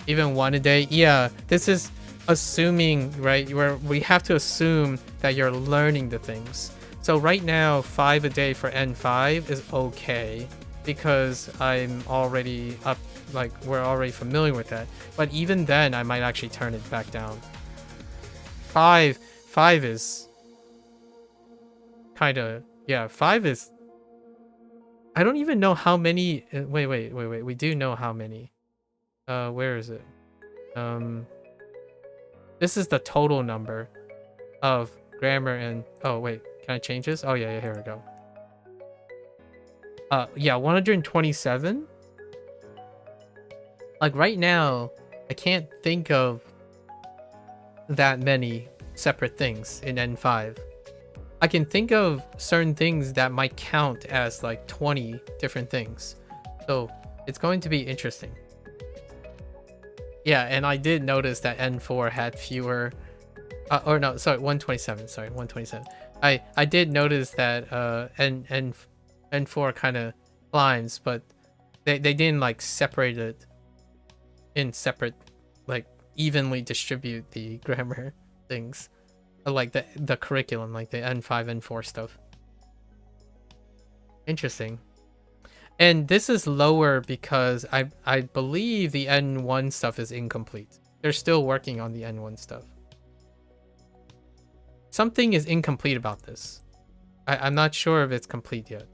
Even 1 a day, yeah, this is assuming, right, where we have to assume that you're learning the things. So right now 5 a day for N5 is okay because I'm already up, like, we're already familiar with that. But even then I might actually turn it back down. 5 is kind of, yeah, 5 is, I don't even know how many. Wait, we do know how many. Where is it? This is the total number of grammar and, oh wait, can I change this? Oh yeah, here we go. Yeah, 127. Like right now, I can't think of that many separate things in N5. I can think of certain things that might count as like 20 different things. So it's going to be interesting. Yeah, and I did notice that N4 had fewer, or no, sorry, 127. Sorry, 127. I did notice that N4 kind of climbs, but they didn't like separate it in separate, like evenly distribute the grammar things, like the curriculum, like the N5, N4 stuff. Interesting. And this is lower because I believe the N1 stuff is incomplete. They're still working on the N1 stuff. Something is incomplete about this. I'm not sure if it's complete yet.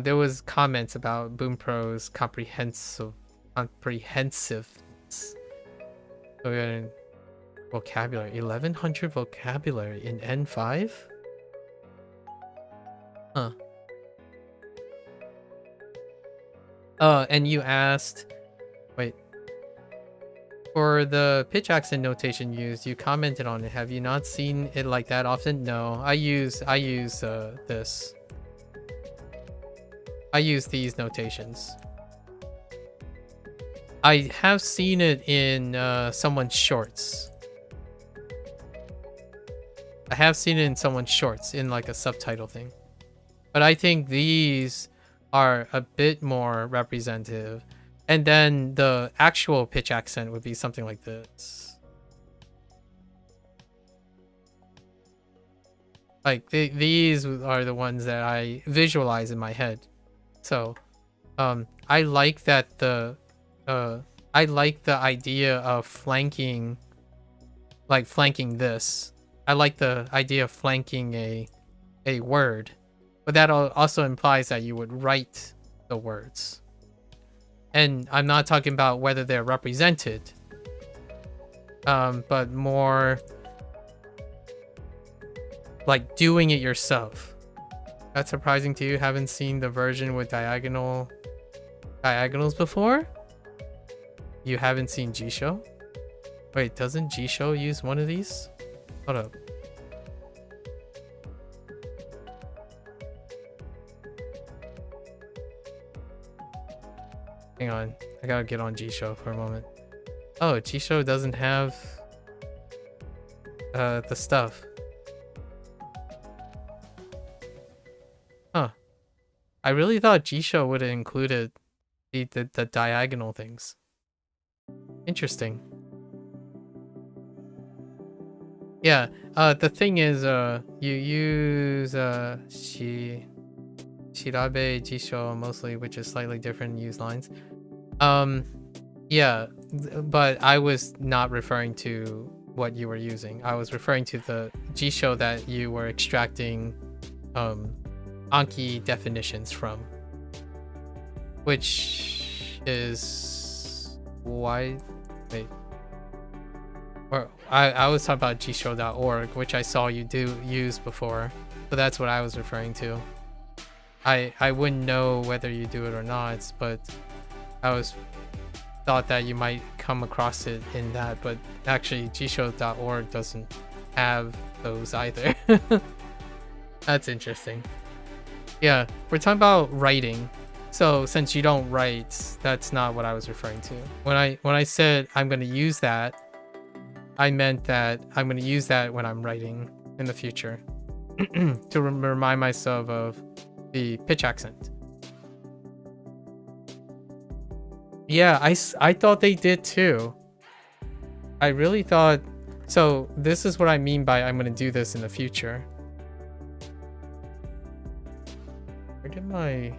There was comments about Bunpro's comprehensiveness. So we got vocabulary, 1100 vocabulary in N5. Huh. And you asked, wait, for the pitch accent notation used, you commented on it. Have you not seen it like that often? No, I use this. I use these notations. I have seen it in someone's shorts. I have seen it in someone's shorts in like a subtitle thing. But I think these are a bit more representative. And then the actual pitch accent would be something like this. Like these are the ones that I visualize in my head. So I like that I like the idea of flanking, like flanking this. I like the idea of flanking a word. But that also implies that you would write the words. And I'm not talking about whether they're represented, but more like doing it yourself. That's surprising to you? Haven't seen the version with diagonals before? You haven't seen Jisho? Wait, doesn't Jisho use one of these? Hold up. Hang on, I gotta get on Jisho for a moment. Oh, Jisho doesn't have the stuff. Huh. I really thought Jisho would have included the diagonal things. Interesting. Yeah, the thing is, you use Shirabe Jisho mostly, which is slightly different use lines. Yeah, but I was not referring to what you were using. I was referring to the Jisho that you were extracting Anki definitions from, which is why. Wait, or I was talking about jisho.org, which I saw you use before. So that's what I was referring to. I wouldn't know whether you do it or not, but I thought that you might come across it in that, but actually jisho.org doesn't have those either. That's interesting. Yeah, we're talking about writing. So since you don't write, that's not what I was referring to. When I said I'm going to use that, I meant that I'm going to use that when I'm writing in the future to remind myself of the pitch accent. Yeah, I thought they did too. I really thought so. This is what I mean by I'm going to do this in the future. Where did my...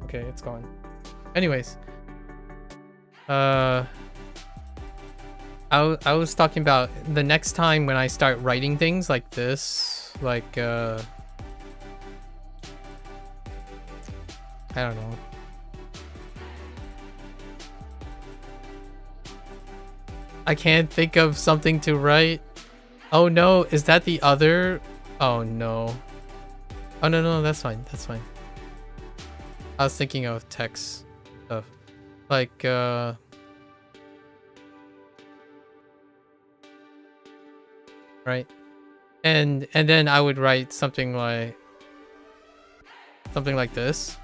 Okay, it's gone. Anyways, I was talking about the next time when I start writing things like this, like I don't know. I can't think of something to write. Oh no, is that the other? Oh no. Oh no, that's fine. That's fine. I was thinking of text stuff. Like right. And then I would write something like this.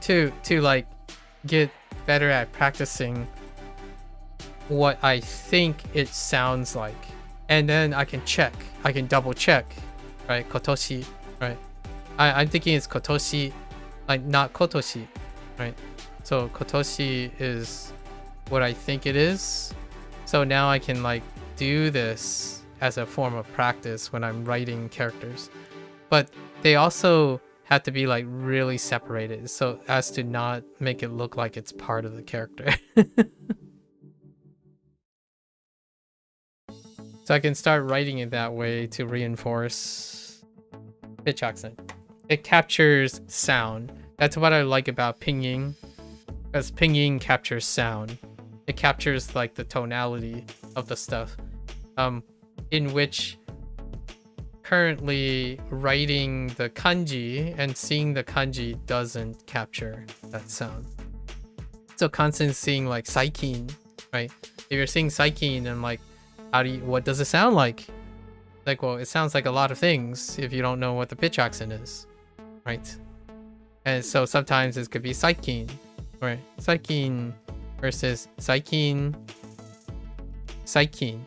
To like get better at practicing what I think it sounds like, and then I can double check, right? Kotoshi, right? I'm thinking it's kotoshi, like not kotoshi, right? So kotoshi is what I think it is. So now I can like do this as a form of practice when I'm writing characters, but they also have to be like really separated so as to not make it look like it's part of the character. So I can start writing it that way to reinforce pitch accent. It captures sound. That's what I like about pinging, because pinging captures sound. It captures like the tonality of the stuff, in which currently writing the kanji and seeing the kanji doesn't capture that sound. So constantly seeing like saikin, right? If you're seeing saikin and like, what does it sound like? Like, well, it sounds like a lot of things if you don't know what the pitch accent is, right? And so sometimes it could be saikin, right? Saikin versus saikin, saikin.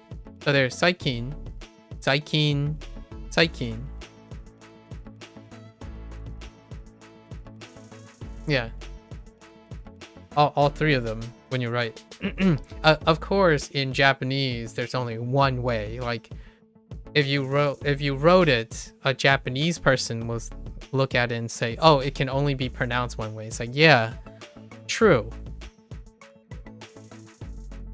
So there's saikin, saikin, saikin. Yeah. All three of them when you write. Of course, in Japanese, there's only one way. Like, if you wrote it, a Japanese person will look at it and say, "Oh, it can only be pronounced one way." It's like, yeah, true.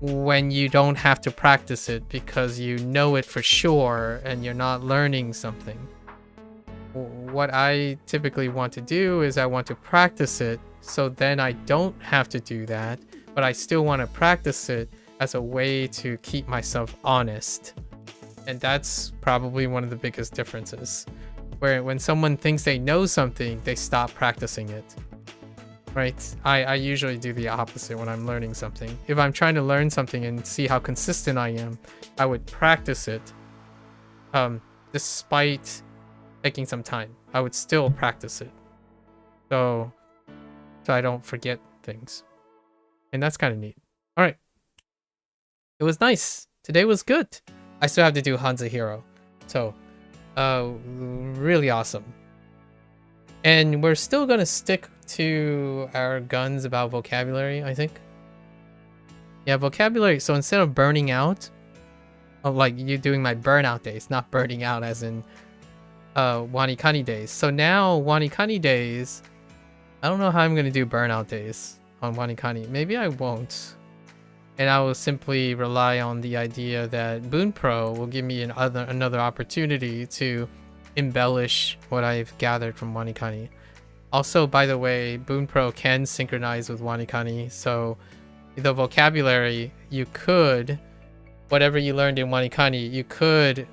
When you don't have to practice it because you know it for sure and you're not learning something. What I typically want to do is I want to practice it so then I don't have to do that, but I still want to practice it as a way to keep myself honest. And that's probably one of the biggest differences, where when someone thinks they know something, they stop practicing it. Right? I usually do the opposite when I'm learning something. If I'm trying to learn something and see how consistent I am, I would practice it. Despite taking some time, I would still practice it. So I don't forget things. And that's kind of neat. All right. It was nice. Today was good. I still have to do HanziHero. So, really awesome. And we're still going to stick to our guns about vocabulary, I think. Yeah, vocabulary. So instead of burning out, like you doing my burnout days, not burning out as in WaniKani days. So now WaniKani days, I don't know how I'm going to do burnout days on WaniKani. Maybe I won't. And I will simply rely on the idea that Bunpro will give me another opportunity to embellish what I've gathered from WaniKani. Also, by the way, Bunpro can synchronize with WaniKani, so the vocabulary, you could, whatever you learned in WaniKani, you could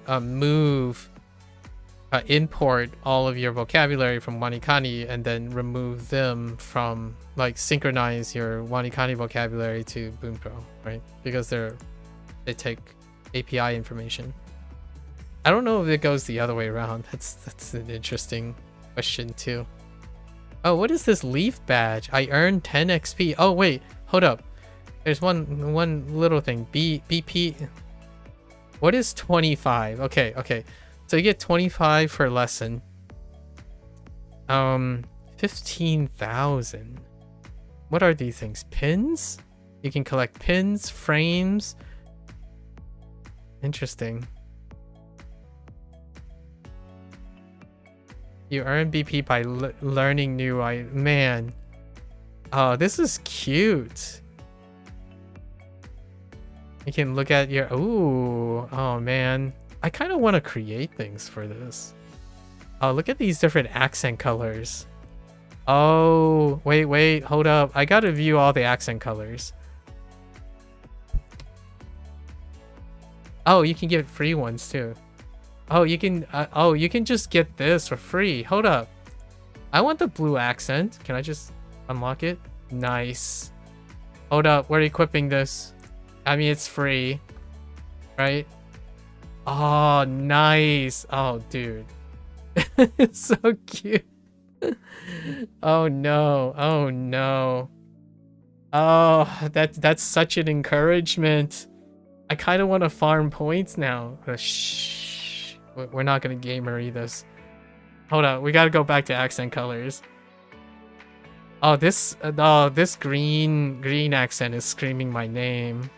import all of your vocabulary from WaniKani and then remove them from, like, synchronize your WaniKani vocabulary to Bunpro, right? Because they take API information. I don't know if it goes the other way around. That's an interesting question too. Oh, what is this leaf badge? I earned 10 XP. Oh wait, hold up. There's one little thing. BP. What is 25? Okay. So you get 25 for lesson. 15,000. What are these things? Pins? You can collect pins, frames. Interesting. You earn BP by learning new. Man. Oh, this is cute. You can look at your. Ooh. Oh man. I kind of want to create things for this. Oh, look at these different accent colors. Oh, wait, hold up. I gotta view all the accent colors. Oh, you can get free ones too. Oh, you can just get this for free. Hold up. I want the blue accent. Can I just unlock it? Nice. Hold up, we're equipping this. I mean, it's free, right? Oh, nice. Oh, dude. It's so cute. Oh no. Oh, that's such an encouragement. I kind of want to farm points now. Shh. We're not gonna gamery this. Hold on, we gotta go back to accent colors. Oh, this green accent is screaming my name.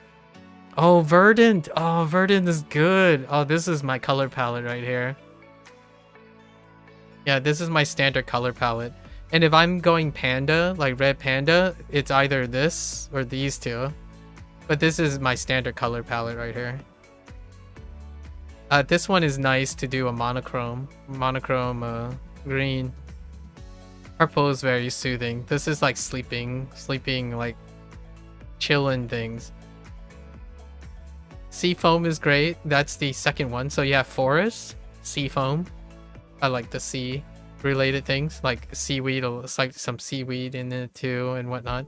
Oh, verdant. Oh, verdant is good. Oh, this is my color palette right here. Yeah, this is my standard color palette. And if I'm going panda, like red panda, it's either this or these two. But this is my standard color palette right here. This one is nice to do a monochrome green. Purple is very soothing. This is like sleeping, like chilling things. Sea foam is great. That's the second one. So yeah, forest, sea foam. I like the sea related things like seaweed. It's like some seaweed in it too and whatnot.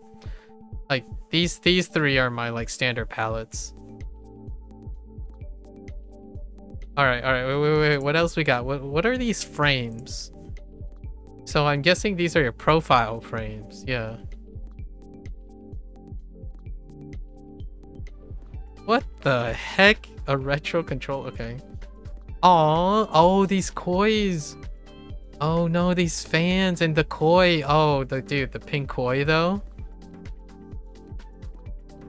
Like these three are my like standard palettes. All right. Wait. What else we got? What are these frames? So I'm guessing these are your profile frames. Yeah. What the heck? A retro control? Okay. Oh, these kois. Oh no, these fans and the koi. Oh, the pink koi though.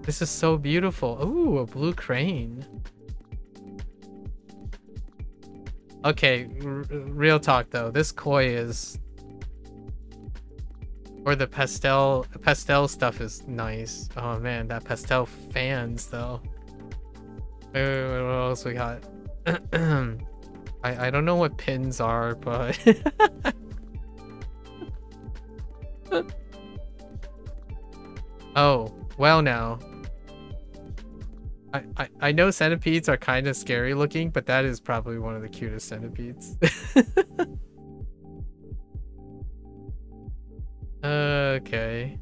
This is so beautiful. Ooh, a blue crane. Okay, real talk though. This koi is, or the pastel stuff is nice. Oh man, that pastel fans though. Wait, what else we got? I don't know what pins are, but oh, well now. I know centipedes are kind of scary looking, but that is probably one of the cutest centipedes. Okay.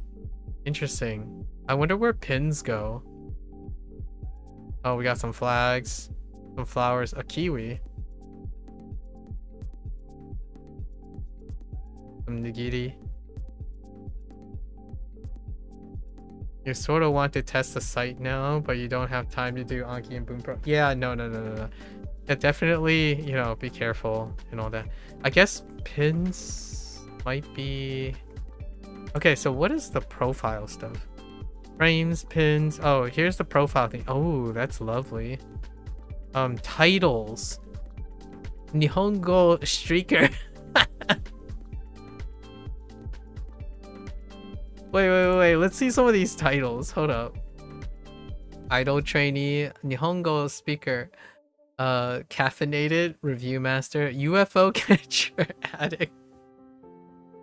Interesting. I wonder where pins go. Oh, we got some flags, some flowers, a kiwi. Some nigiri. You sort of want to test the site now, but you don't have time to do Anki and Bunpro. Yeah, no. Yeah, definitely, you know, be careful and all that. I guess pins might be... Okay, so what is the profile stuff? Frames, pins. Oh, here's the profile thing. Oh, that's lovely. Titles. Nihongo streaker. Wait. Let's see some of these titles. Hold up. Idol trainee, Nihongo speaker, caffeinated, review master, UFO catcher, addict,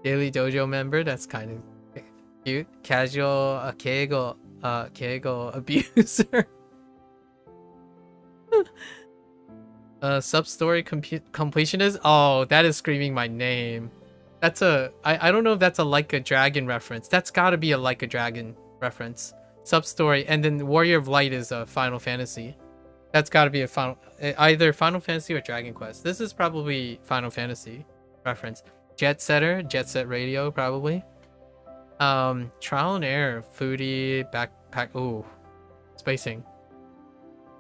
daily dojo member. That's kind of cute. Casual, keigo, Keigo abuser. Sub-story completionist. Oh, that is screaming my name. That's I don't know if that's a Like a Dragon reference. That's gotta be a Like a Dragon reference. Sub-story, and then Warrior of Light is a Final Fantasy. That's gotta be a either Final Fantasy or Dragon Quest. This is probably Final Fantasy reference. Jet Setter, Jet Set Radio, probably. Trial and Error, Foodie, Backpack. Ooh, spacing.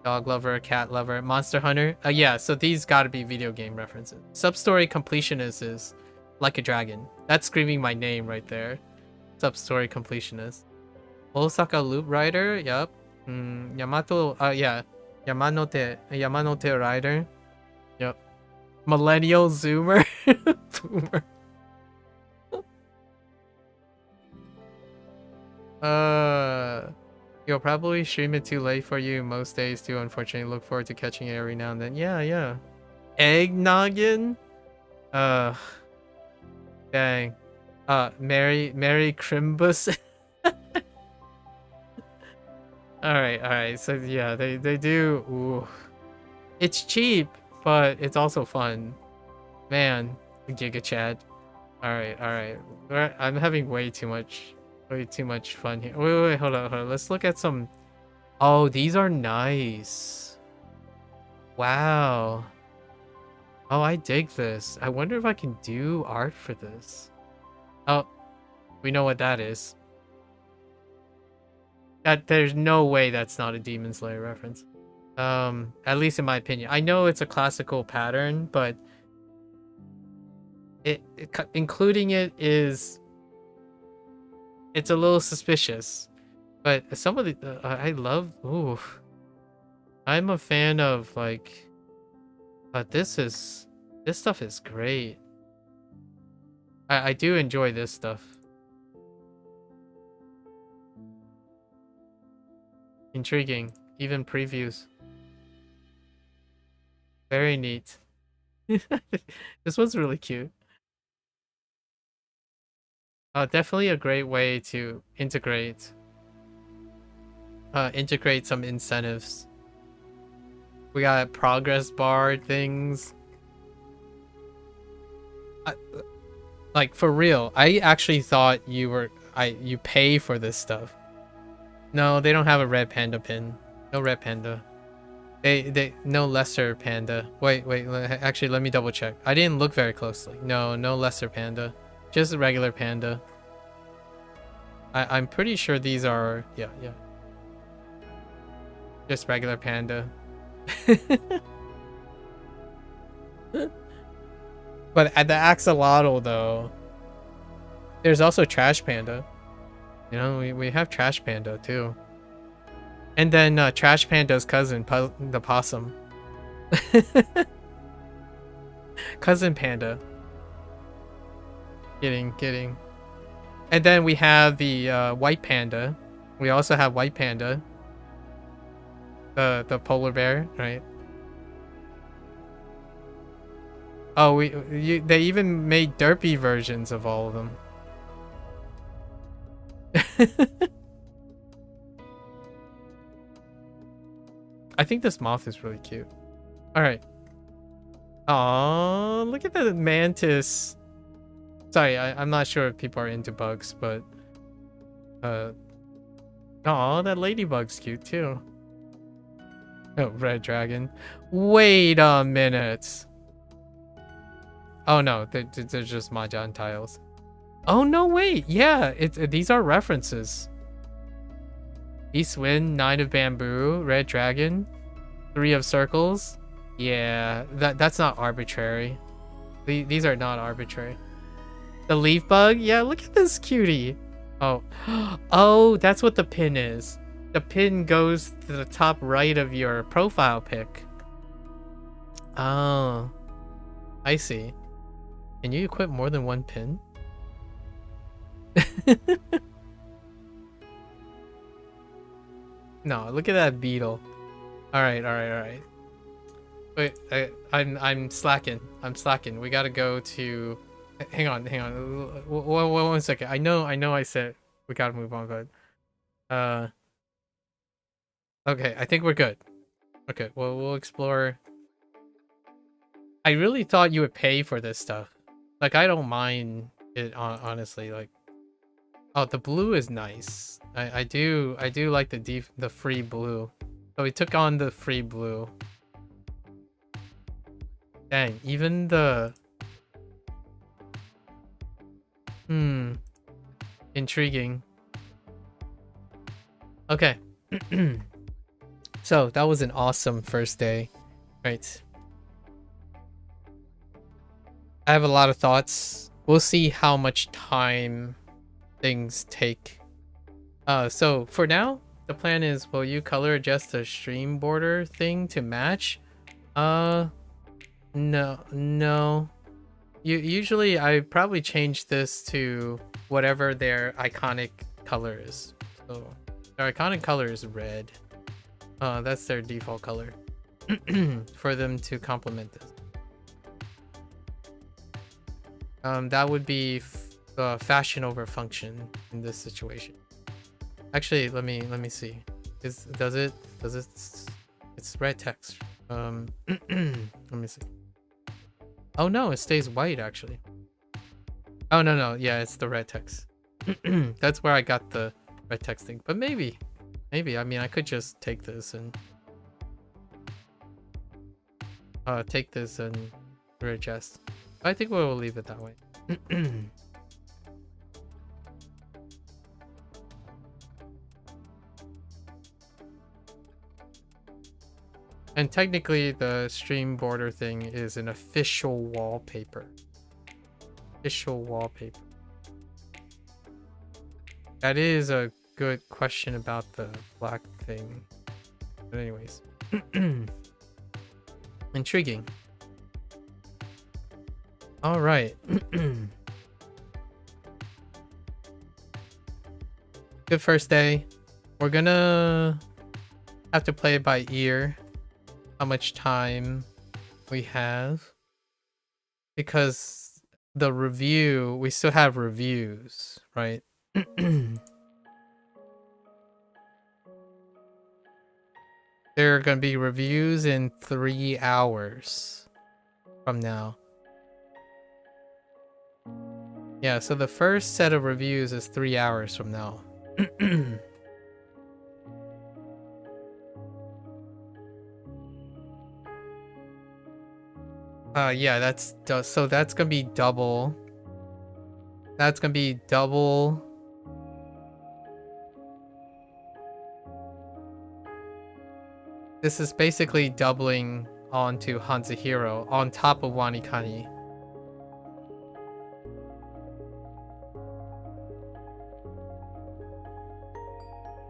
Dog lover, cat lover, Monster Hunter. Yeah, so these gotta be video game references. Sub-story completionist is Like a Dragon. That's screaming my name right there. Sub-story completionist. Osaka Loop Rider. Yep. Yamato. Yeah. Yamanote Rider. Yep. Millennial Zoomer. Boomer. You'll probably stream it too late for you most days too. Unfortunately, look forward to catching it every now and then. Yeah. Eggnoggin. Dang. Mary Crimbus. Alright. So yeah, they do. Ooh. It's cheap, but it's also fun. Man, Giga Chad. Alright. I'm having way too much fun here. Wait, hold on. Let's look at some. Oh, these are nice. Wow. Oh, I dig this. I wonder if I can do art for this. Oh, we know what that is. There's no way that's not a Demon Slayer reference. At least in my opinion. I know it's a classical pattern, but including it is, it's a little suspicious. But some of the I love. Ooh, I'm a fan of like. But this stuff is great. I do enjoy this stuff. Intriguing. Even previews. Very neat. This one's really cute. Definitely a great way to integrate some incentives. We got progress bar things. Like for real, I actually thought you pay for this stuff. No, they don't have a red panda pin. No red panda. They no lesser panda. Wait, actually let me double check. I didn't look very closely. No lesser panda. Just a regular panda. I'm pretty sure these are yeah. Just regular panda. But at the axolotl though, there's also trash panda. You know, we have trash panda too. And then trash panda's cousin, the possum. Cousin panda. Kidding. And then we have the white panda. We also have white panda. The polar bear, right? Oh, they even made derpy versions of all of them. I think this moth is really cute. All right. Oh, look at the mantis. Sorry, I'm not sure if people are into bugs, but oh, that ladybug's cute too. Oh, red dragon. Wait a minute. Oh no, they're just mahjong tiles. Oh no, wait. Yeah, these are references. East Wind, Nine of Bamboo, Red Dragon, Three of Circles. Yeah, that's not arbitrary. These are not arbitrary. The leaf bug. Yeah, look at this cutie. Oh, oh, that's what the pin is. The pin goes to the top right of your profile pic. Oh, I see. Can you equip more than one pin? No, look at that beetle. All right. Wait, I'm slacking. We gotta go to. Hang on. One second. I know. I said we gotta move on, but Okay, I think we're good. Okay, well, we'll explore. I really thought you would pay for this stuff. Like, I don't mind it, honestly. Like, oh, the blue is nice. I do like the free blue. So we took on the free blue. Dang, even the... Intriguing. Okay. So, that was an awesome first day. Right. I have a lot of thoughts. We'll see how much time things take. So, for now, the plan is, will you color adjust the stream border thing to match? No. Usually I probably change this to whatever their iconic color is. So their iconic color is red. That's their default color for them to complement this. That would be fashion over function in this situation. Actually, let me see. Does it? It's red text. Let me see. Oh no, it stays white actually. Oh no, yeah, it's the red text. That's where I got the red text thing. But maybe, I mean, I could just take this and readjust. I think we'll leave it that way. And technically, the stream border thing is an official wallpaper. That is a good question about the black thing. But anyways. Intriguing. Alright. Good first day. We're gonna have to play it by ear. How much time we have, because the review, we still have reviews, right? There are going to be reviews in 3 hours from now. Yeah, so the first set of reviews is 3 hours from now. Yeah, so that's gonna be double. That's gonna be double. This is basically doubling onto HanziHero on top of WaniKani.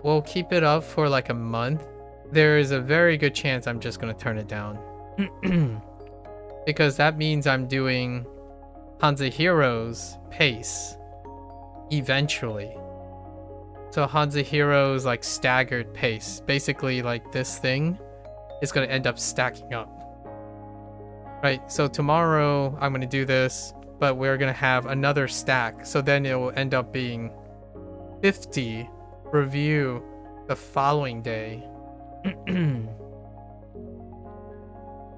We'll keep it up for like a month. There is a very good chance I'm just gonna turn it down. Because that means I'm doing HanziHero's pace eventually. So HanziHero's like staggered pace. Basically like this thing is going to end up stacking up. Right, so tomorrow I'm going to do this, but we're going to have another stack. So then it will end up being 50 review the following day.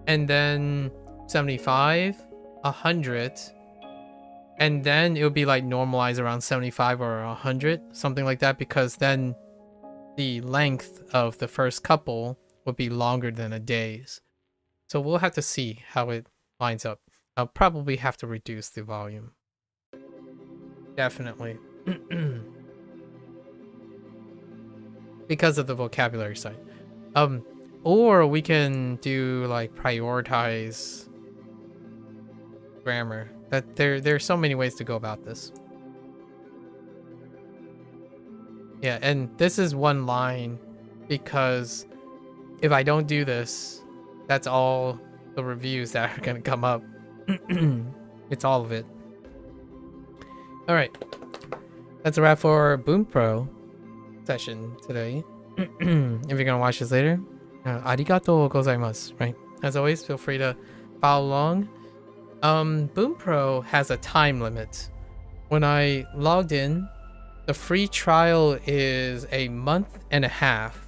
And then 75, 100, and then it would be like normalized around 75 or 100, something like that, because then the length of the first couple would be longer than a day's. So we'll have to see how it lines up. I'll probably have to reduce the volume. Definitely. Because of the vocabulary side. Or we can do like prioritize grammar. That there's so many ways to go about this. Yeah, and this is one line, because if I don't do this, that's all the reviews that are gonna come up. It's all of it. All right, that's a wrap for Bunpro session today. If you're gonna watch this later, arigatou gozaimasu, right? As always, feel free to follow along. Bunpro has a time limit. When I logged in, the free trial is a month and a half.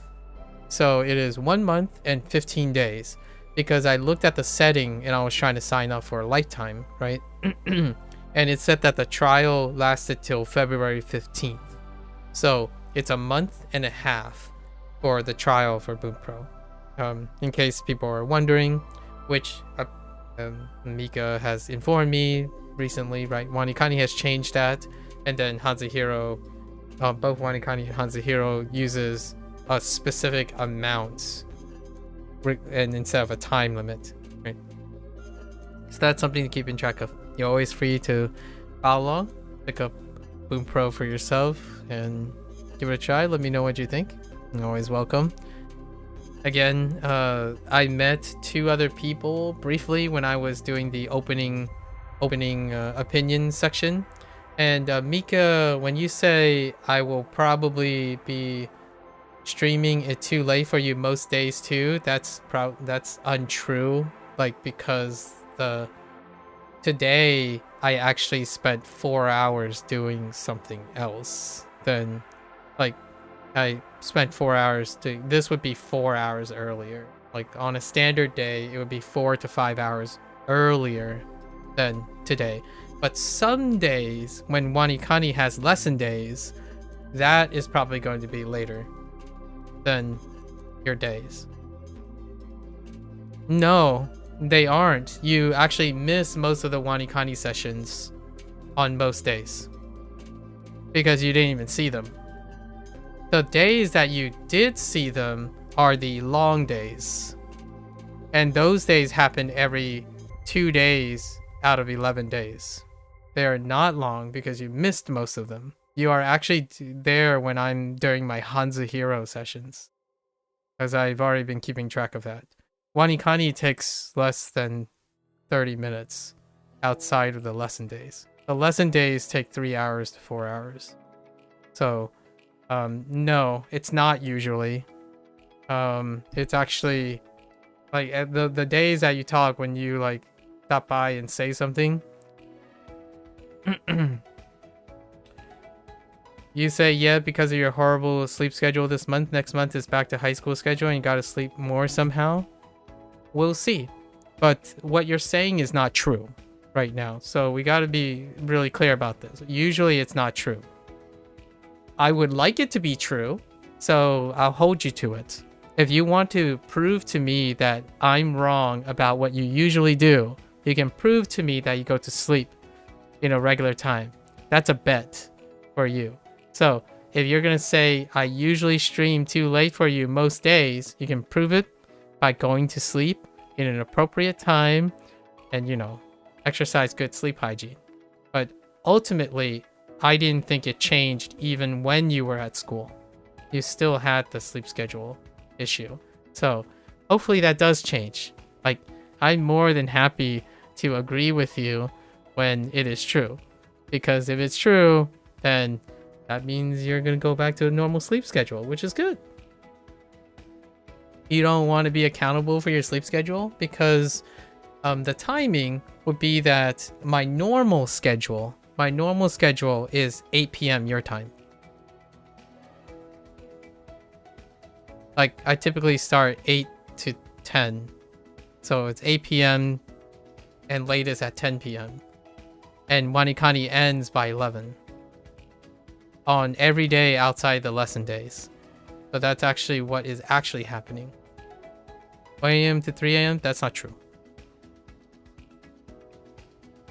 So it is 1 month and 15 days because I looked at the setting and I was trying to sign up for a lifetime, right? And it said that the trial lasted till February 15th. So it's a month and a half for the trial for Bunpro. In case people are wondering, which Mika has informed me recently, right? WaniKani has changed that, and then HanziHero, both WaniKani and HanziHero uses a specific amount, and instead of a time limit, right? So that's something to keep in track of. You're always free to follow along, pick up Bunpro for yourself, and give it a try. Let me know what you think. You're always welcome. Again, I met 2 other people briefly when I was doing the opening opinion section. And Mika, when you say I will probably be streaming it too late for you most days too, that's untrue. Like, because today I actually spent 4 hours doing something else. Then, like, I spent 4 hours doing this. Would be 4 hours earlier. Like, on a standard day, it would be 4 to 5 hours earlier than today. But some days, when WaniKani has lesson days, that is probably going to be later than your days. No, they aren't. You actually miss most of the WaniKani sessions on most days because you didn't even see them. The days that you did see them are the long days. And those days happen every 2 days out of 11 days. They are not long because you missed most of them. You are actually there when I'm during my HanziHero sessions, as I've already been keeping track of that. WaniKani takes less than 30 minutes outside of the lesson days. The lesson days take 3 hours to 4 hours. So, no, it's not usually. It's actually like the days that you talk when you like stop by and say something. You say, yeah, because of your horrible sleep schedule this month. Next month is back to high school schedule and you gotta sleep more somehow. We'll see. But what you're saying is not true right now. So we gotta be really clear about this. Usually it's not true. I would like it to be true, so I'll hold you to it. If you want to prove to me that I'm wrong about what you usually do, you can prove to me that you go to sleep in a regular time. That's a bet for you. So if you're gonna say I usually stream too late for you most days, you can prove it by going to sleep in an appropriate time and, you know, exercise good sleep hygiene. But ultimately, I didn't think it changed even when you were at school. You still had the sleep schedule issue. So hopefully that does change. Like, I'm more than happy to agree with you when it is true. Because if it's true, then that means you're going to go back to a normal sleep schedule, which is good. You don't want to be accountable for your sleep schedule because the timing would be that my normal schedule is 8 p.m. your time. Like, I typically start 8 to 10. So it's 8 p.m. and latest at 10 p.m. And WaniKani ends by 11. On every day outside the lesson days. So that's actually what is actually happening. 1 a.m. to 3 a.m. That's not true.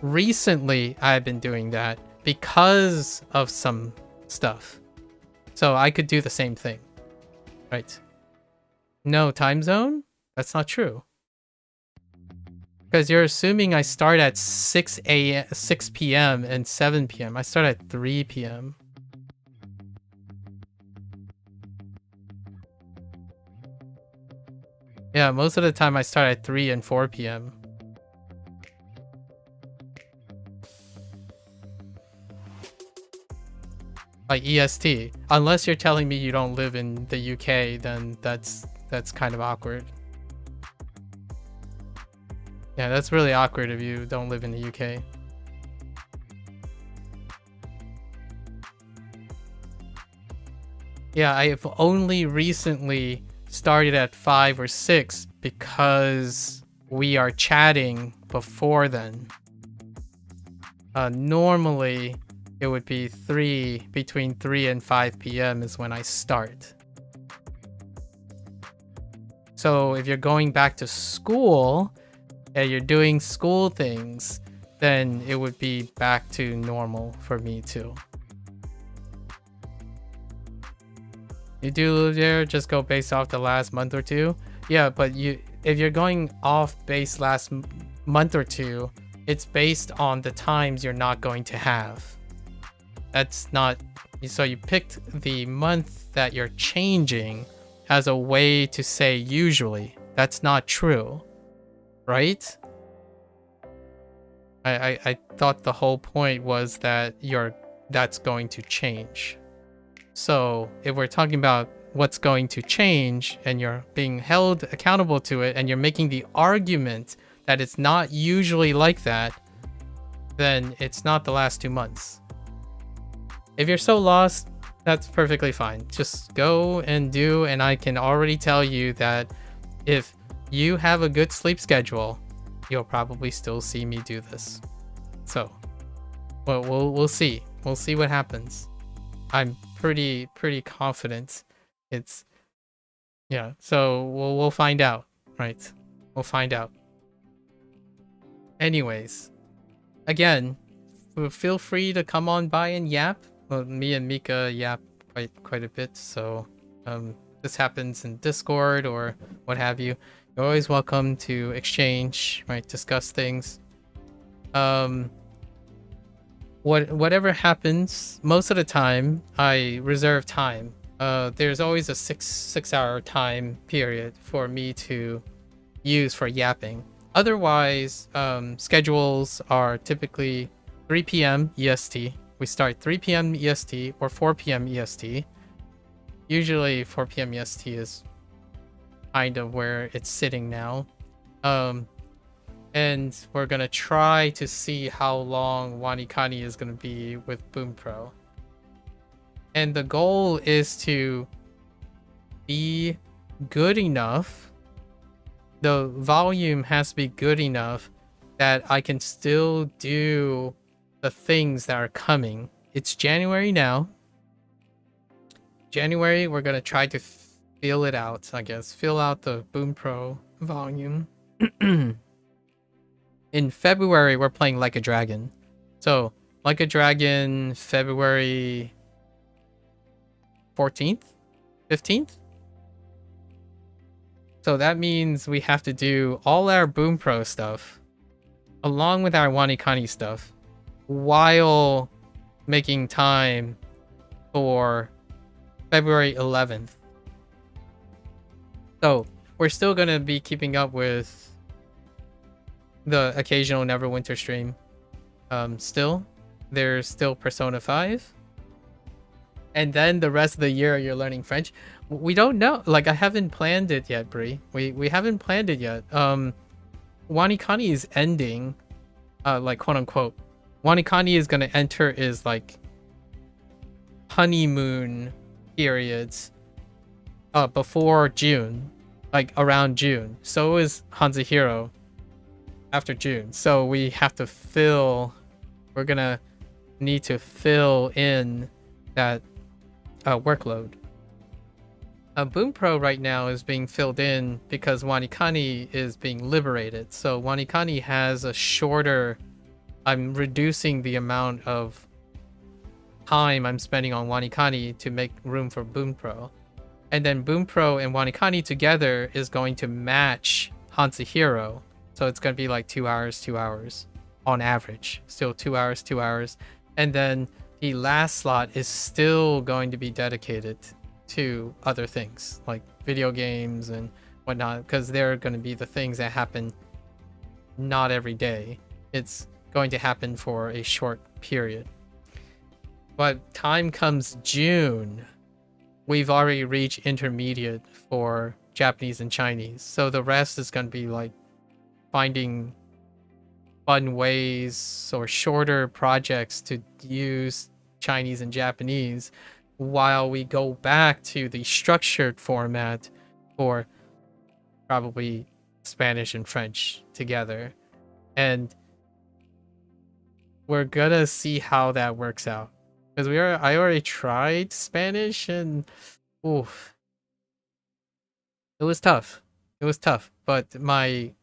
Recently, I've been doing that because of some stuff. So I could do the same thing. Right. No, time zone? That's not true. Because you're assuming I start at 6 p.m. and 7 p.m. I start at 3 p.m. Yeah, most of the time I start at 3 and 4 p.m. Like EST. Unless you're telling me you don't live in the UK, then that's kind of awkward. Yeah, that's really awkward if you don't live in the UK. Yeah, I have only recently started at 5 or 6 because we are chatting before then. Normally, it would be between 3 and 5 p.m. is when I start. So if you're going back to school and you're doing school things, then it would be back to normal for me too. You do live there, just go based off the last month or two. Yeah, but if you're going off base last month or two, it's based on the times you're not going to have. That's not, so you picked the month that you're changing as a way to say usually. That's not true, right? I thought the whole point was that that's going to change. So if we're talking about what's going to change and you're being held accountable to it and you're making the argument that it's not usually like that, then it's not the last 2 months. If you're so lost, that's perfectly fine. Just go and do, and I can already tell you that if you have a good sleep schedule, you'll probably still see me do this. So, well, we'll see. We'll see what happens. I'm pretty confident. It's, yeah. So we'll find out, right? We'll find out. Anyways, again, feel free to come on by and yap. Well, me and Mika yap quite a bit, so this happens in Discord or what have you. You're always welcome to exchange, right? Discuss things. Whatever happens, most of the time I reserve time. There's always a six-hour time period for me to use for yapping. Otherwise, schedules are typically 3 p.m. EST. We start 3 p.m. EST or 4 p.m. EST. Usually 4 p.m. EST is kind of where it's sitting now. And we're gonna try to see how long WaniKani is gonna be with Bunpro. And the goal is to be good enough. The volume has to be good enough that I can still do the things that are coming. It's January now. January, we're gonna try to fill it out, I guess. Fill out the Bunpro volume. In February, we're playing Like a Dragon. So, Like a Dragon, February 14th? 15th? So that means we have to do all our Bunpro stuff, along with our WaniKani stuff, while making time for February 11th. So, we're still going to be keeping up with the occasional Neverwinter stream. There's still Persona 5. And then the rest of the year you're learning French. We don't know. Like, I haven't planned it yet, Brie. We haven't planned it yet. WaniKani is ending, like, quote unquote. WaniKani is gonna enter is like honeymoon periods before June, like around June. So is HanziHero after June. So we have to we're gonna need to fill in that workload. Bunpro right now is being filled in because WaniKani is being liberated. So WaniKani has a shorter, I'm reducing the amount of time I'm spending on WaniKani to make room for Bunpro. And then Bunpro and WaniKani together is going to match HanziHero. So it's going to be like 2 hours on average. Still 2 hours. And then the last slot is still going to be dedicated to other things like video games and whatnot, because they're going to be the things that happen not every day. It's going to happen for a short period. But time comes June, we've already reached intermediate for Japanese and Chinese. So the rest is going to be like finding fun ways or shorter projects to use Chinese and Japanese while we go back to the structured format for probably Spanish and French together. And we're gonna see how that works out. Because I already tried Spanish and oof. It was tough. It was tough. But my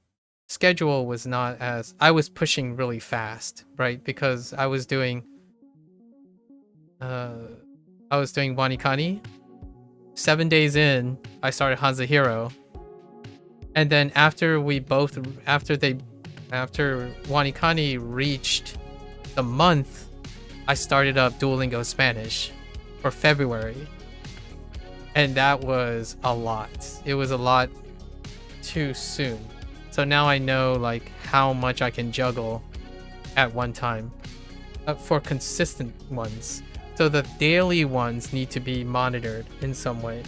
schedule was not as I was pushing really fast, right? Because I was doing WaniKani. 7 days in, I started HanziHero. And then after WaniKani reached the month, I started up Duolingo Spanish for February. And that was a lot. It was a lot too soon. So now I know like how much I can juggle at one time for consistent ones. So the daily ones need to be monitored in some way.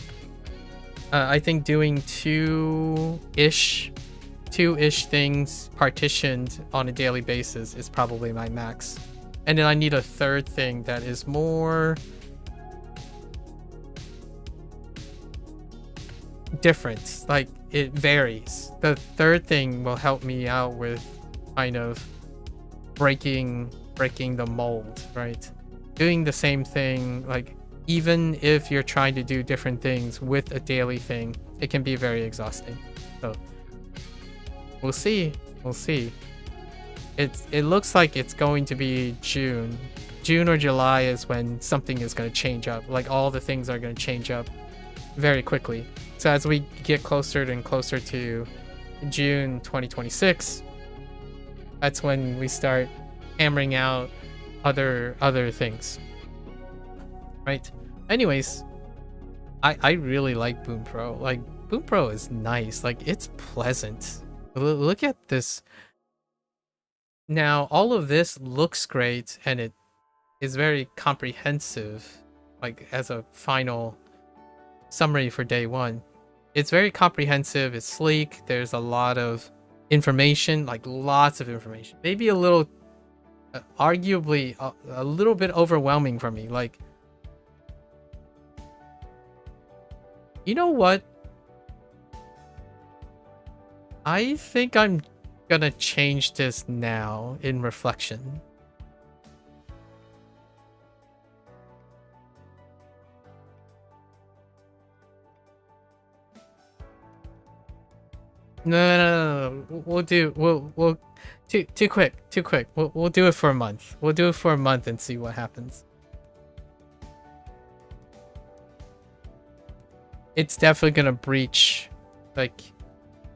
I think doing two-ish things partitioned on a daily basis is probably my max. And then I need a third thing that is more different. Like it varies. The third thing will help me out with kind of breaking the mold, right? Doing the same thing, like even if you're trying to do different things with a daily thing, it can be very exhausting. So we'll see. It looks like it's going to be June or July is when something is going to change up. Like all the things are going to change up very quickly. So as we get closer and closer to June 2026, that's when we start hammering out other things, right? Anyways, I really like Bunpro. Like Bunpro is nice. Like it's pleasant. Look at this. Now all of this looks great and it is very comprehensive. Like as a final summary for day one, it's very comprehensive. It's sleek. There's a lot of information, like lots of information. Maybe a little arguably a little bit overwhelming for me. Like, you know what? I think I'm gonna change this now in reflection. No. We'll too quick. We'll do it for a month. We'll do it for a month and see what happens. It's definitely gonna breach. Like,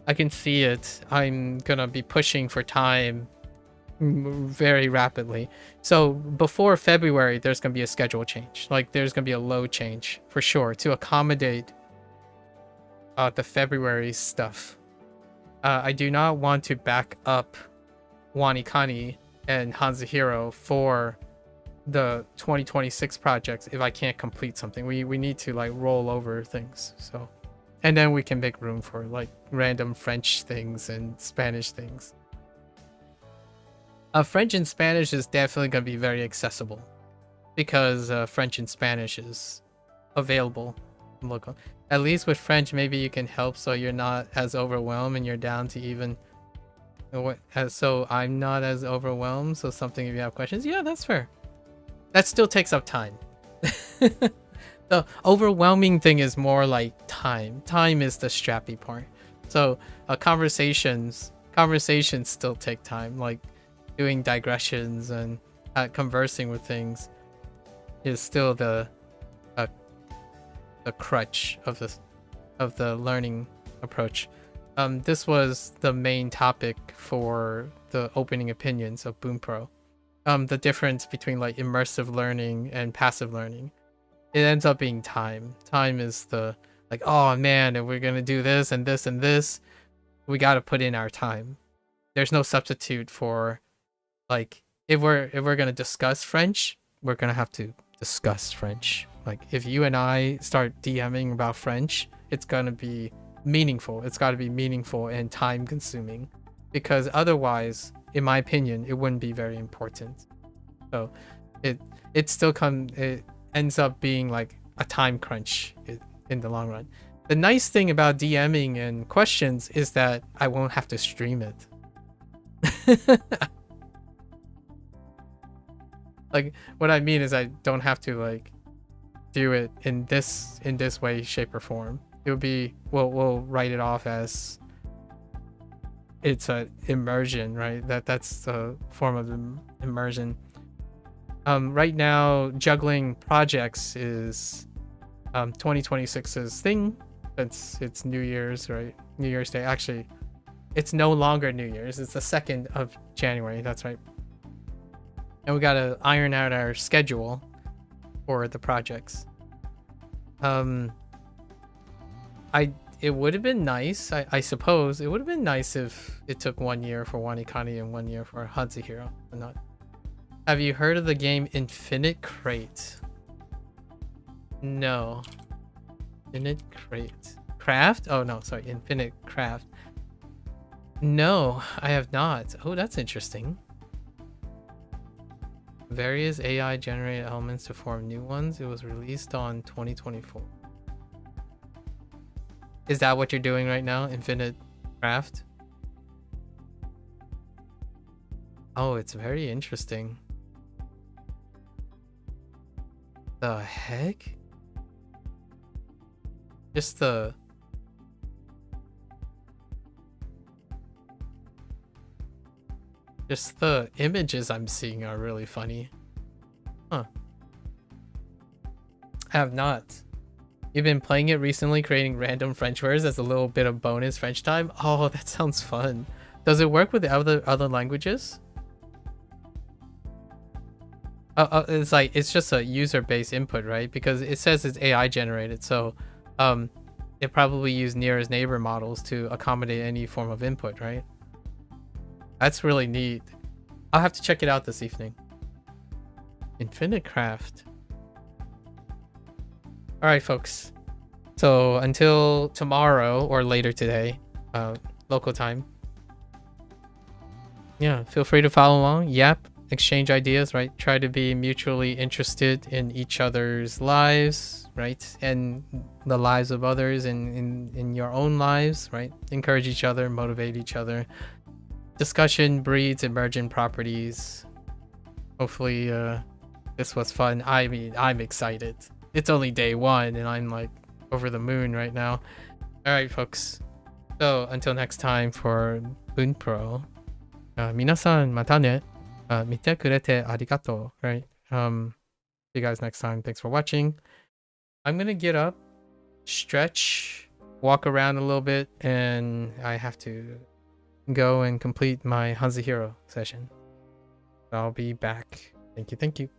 I can see it. I'm gonna be pushing for time very rapidly. So before February, there's gonna be a schedule change. Like, there's gonna be a load change for sure to accommodate the February stuff. I do not want to back up WaniKani and HanziHero for the 2026 projects if I can't complete something. We need to like roll over things. So, and then we can make room for like random French things and Spanish things. French and Spanish is definitely going to be very accessible because French and Spanish is available local. At least with French, maybe you can help so you're not as overwhelmed and you're down to even. So I'm not as overwhelmed. So something if you have questions, yeah, that's fair. That still takes up time. The overwhelming thing is more like time. Time is the strappy part. So conversations still take time. Like doing digressions and conversing with things is still the crutch of the learning approach. This was the main topic for the opening opinions of Bunpro. The difference between like immersive learning and passive learning. It ends up being time. Time is the like, oh man, if we're gonna do this and this and this, we gotta put in our time. There's no substitute for like if we're gonna discuss French, we're gonna have to discuss French. Like if you and I start DMing about French, it's gonna be meaningful. It's gotta be meaningful and time consuming. Because otherwise, in my opinion, it wouldn't be very important. So it ends up being like a time crunch in the long run. The nice thing about DMing and questions is that I won't have to stream it. Like, what I mean is I don't have to like do it in this way, shape, or form. It'll be we'll write it off as it's a immersion, right? That's a form of immersion. Right now, juggling projects is 2026's thing. It's New Year's, right? New Year's Day. Actually, it's no longer New Year's. It's the 2nd of January. That's right. And we gotta iron out our schedule for the projects. It would have been nice, I suppose. It would have been nice if it took 1 year for WaniKani and 1 year for HanziHero, but not. Have you heard of the game Infinite Crate? No. Infinite Crate. Craft? Oh no, sorry, Infinite Craft. No, I have not. Oh, that's interesting. Various AI generated elements to form new ones. It was released on 2024. Is that what you're doing right now? Infinite Craft? Oh, it's very interesting. The heck? Just the images I'm seeing are really funny. Huh. I have not. You've been playing it recently, creating random French words as a little bit of bonus French time? Oh, that sounds fun. Does it work with the other languages? It's like, it's just a user-based input, right? Because it says it's AI generated, so it probably used nearest neighbor models to accommodate any form of input, right? That's really neat. I'll have to check it out this evening. Infinite Craft. Alright, folks. So until tomorrow or later today, local time. Yeah, feel free to follow along. Yap. Exchange ideas, right? Try to be mutually interested in each other's lives, right? And the lives of others and in your own lives, right? Encourage each other, motivate each other. Discussion breeds emergent properties. Hopefully this was fun. I mean, I'm excited. It's only day 1 and I'm like over the moon right now. All right, folks. So until next time for Bunpro. 皆さんまたね。見てくれてありがとう, right? See you guys next time. Thanks for watching. I'm gonna get up, stretch, walk around a little bit, and I have to go and complete my HanziHero session. I'll be back. Thank you.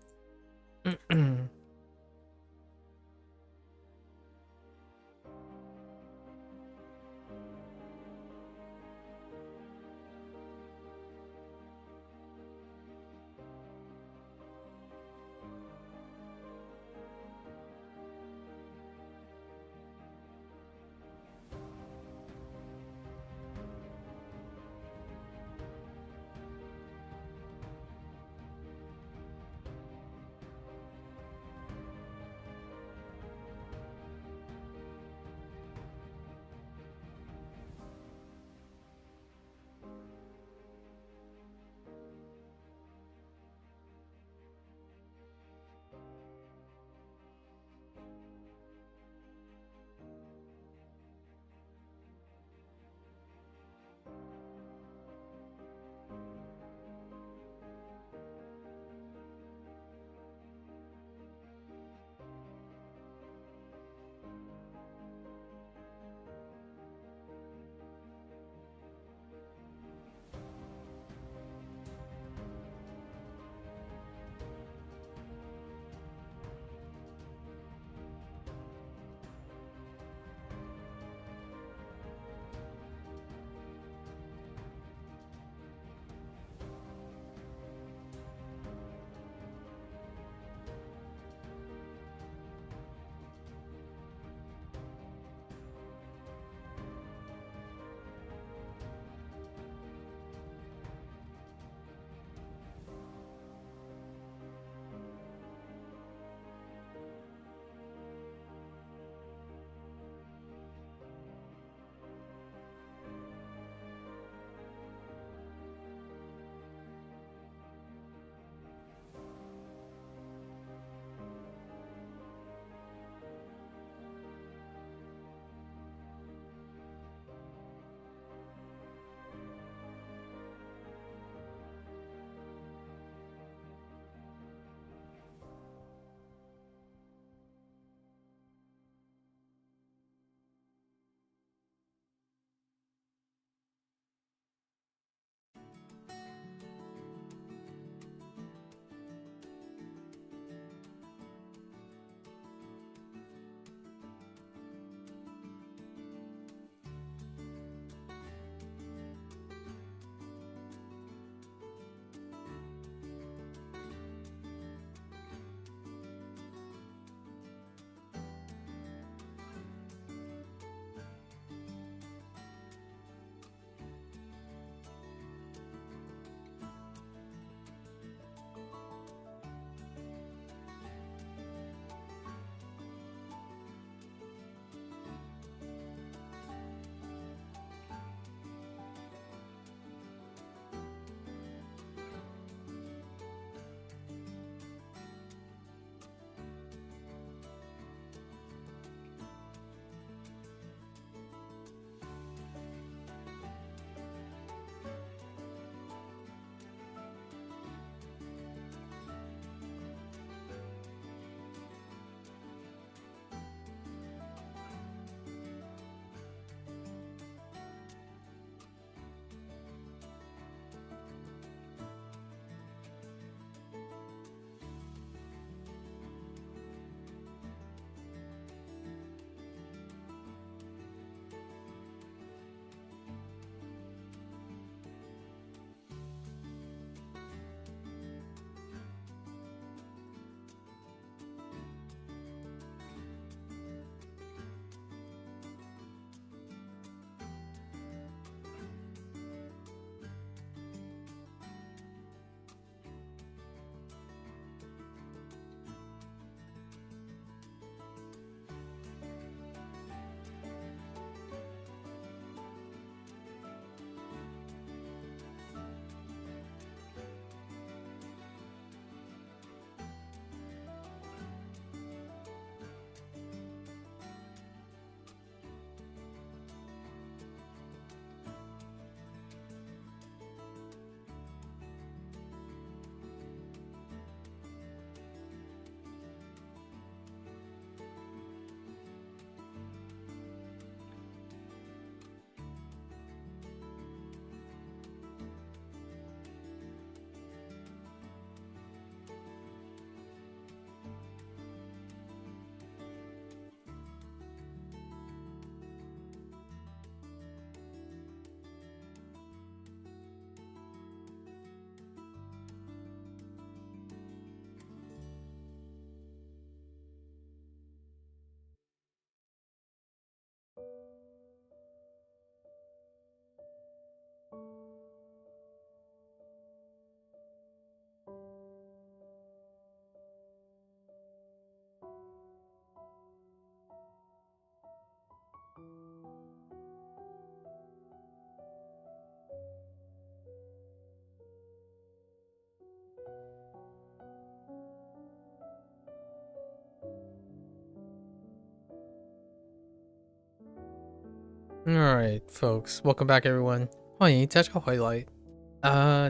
Alright, folks, welcome back, everyone. 欢迎大家回来。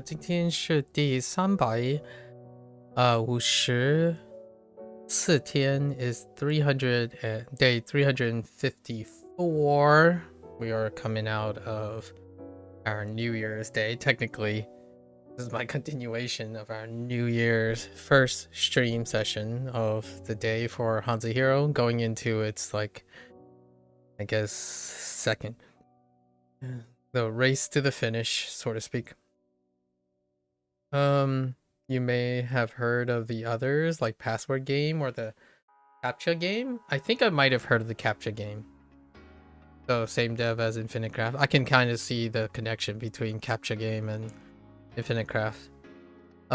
今天是第354天 is 300 and day 354. We are coming out of our New Year's Day. Technically, this is my continuation of our New Year's first stream session of the day for HanziHero, going into its, like, I guess, second. The race to the finish, so to speak. You may have heard of the others, like Password Game or the CAPTCHA game. I think I might have heard of the CAPTCHA game. So same dev as Infinite Craft. I can kind of see the connection between CAPTCHA game and Infinite Craft.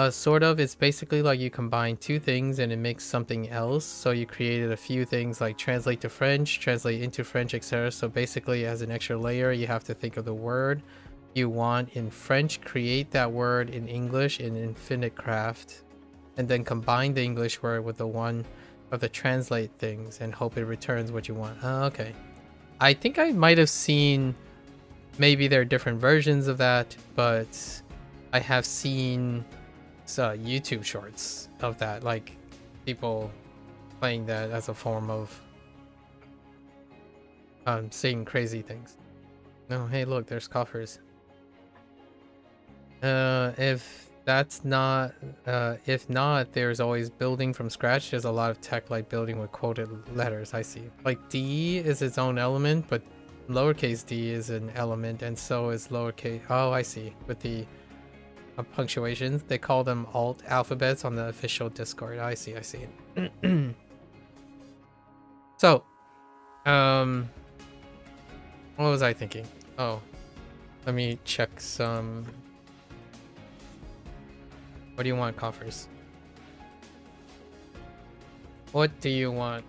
Sort of, it's basically like you combine two things and it makes something else. So you created a few things like translate to French, translate into French, etc. So basically, as an extra layer, you have to think of the word you want in French, create that word in English in Infinite Craft, and then combine the English word with the one of the translate things and hope it returns what you want. Okay. I think I might have seen, maybe there are different versions of that, but I have seen YouTube shorts of that, like people playing that as a form of saying crazy things. No, hey, look, there's coffers. If that's not, if not, there's always building from scratch. There's a lot of tech like building with quoted letters. I see. Like D is its own element, but lowercase d is an element, and so is lowercase. Oh, I see. With the punctuations, they call them alt alphabets on the official Discord. I see. I see. So, what was I thinking? Oh, let me check some. What do you want, coffers? What do you want?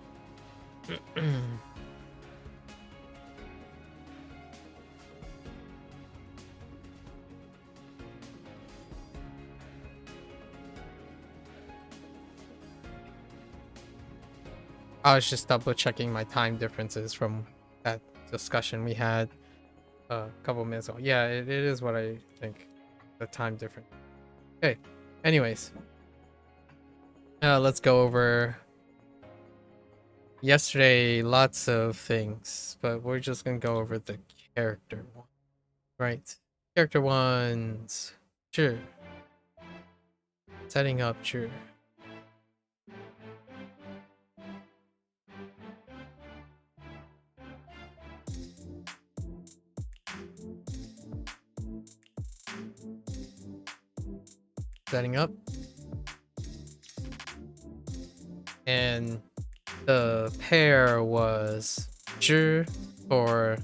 I was just double checking my time differences from that discussion we had a couple minutes ago. Yeah, it is what I think. The time difference. Okay. Anyways, let's go over yesterday. Lots of things, but we're just gonna go over the character one, right? Character ones. Sure. Setting up. Sure. Setting up, and the pair was 知 for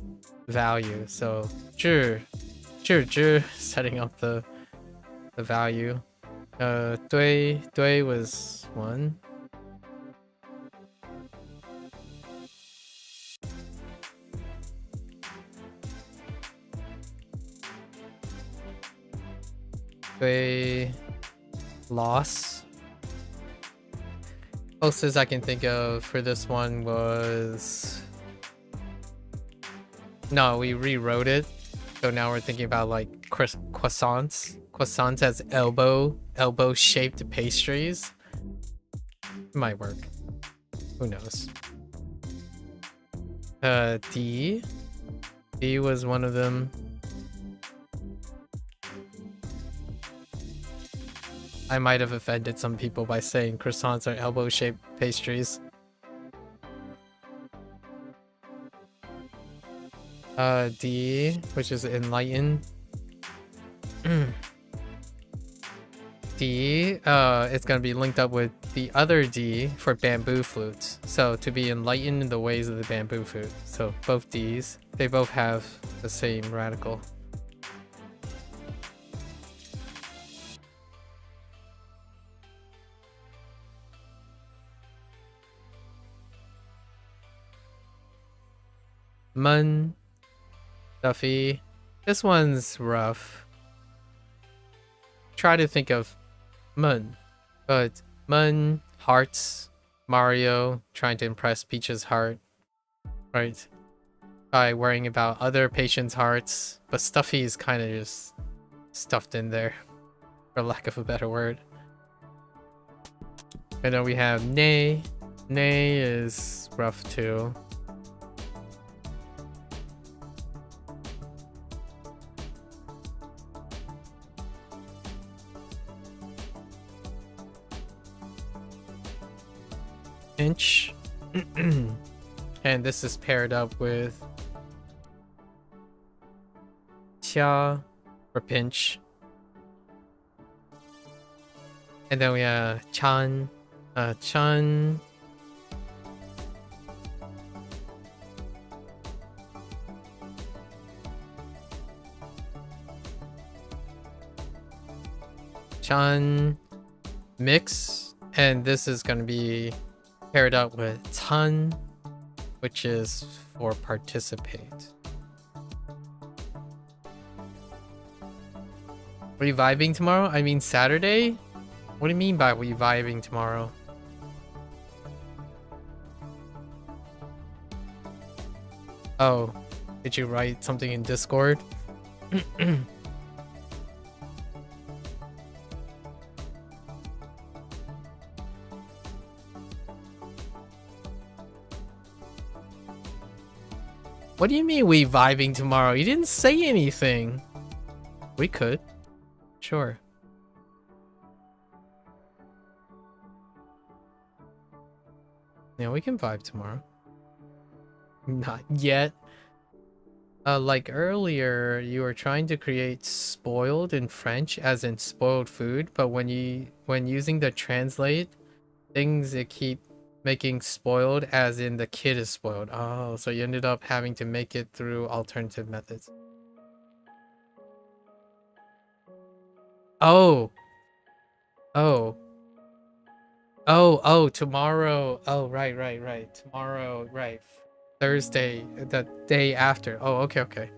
value, so 知 setting up the value. 对 was 1. Loss. Closest I can think of for this one was, no, we rewrote it, so now we're thinking about like croissants as elbow shaped pastries. Might work, who knows. D was one of them. I might have offended some people by saying croissants are elbow-shaped pastries. D, which is enlighten. D, it's gonna be linked up with the other D for bamboo flutes. So to be enlightened in the ways of the bamboo flute. So both Ds, they both have the same radical. Mun, Duffy. This one's rough. Try to think of Mun, but Mun, hearts, Mario trying to impress Peach's heart, right? By worrying about other patients' hearts, but Stuffy is kind of just stuffed in there, for lack of a better word. And then we have Nay. Nay is rough too. Pinch. And this is paired up with Xia for Pinch. And then we have Chan. Chan. Chan mix. And this is going to be paired up with Tan, which is for participate. Are you vibing tomorrow? I mean Saturday? What do you mean by we vibing tomorrow? Oh, did you write something in Discord? What do you mean we vibing tomorrow? You didn't say anything. We could. Sure. Yeah, we can vibe tomorrow. Not yet. Like earlier, you were trying to create spoiled in French, as in spoiled food, but when using the translate things, it keep making spoiled as in the kid is spoiled. Oh, so you ended up having to make it through alternative methods. Oh. Oh. Oh, tomorrow. Oh, right. Tomorrow, right. Thursday, the day after. Oh, okay.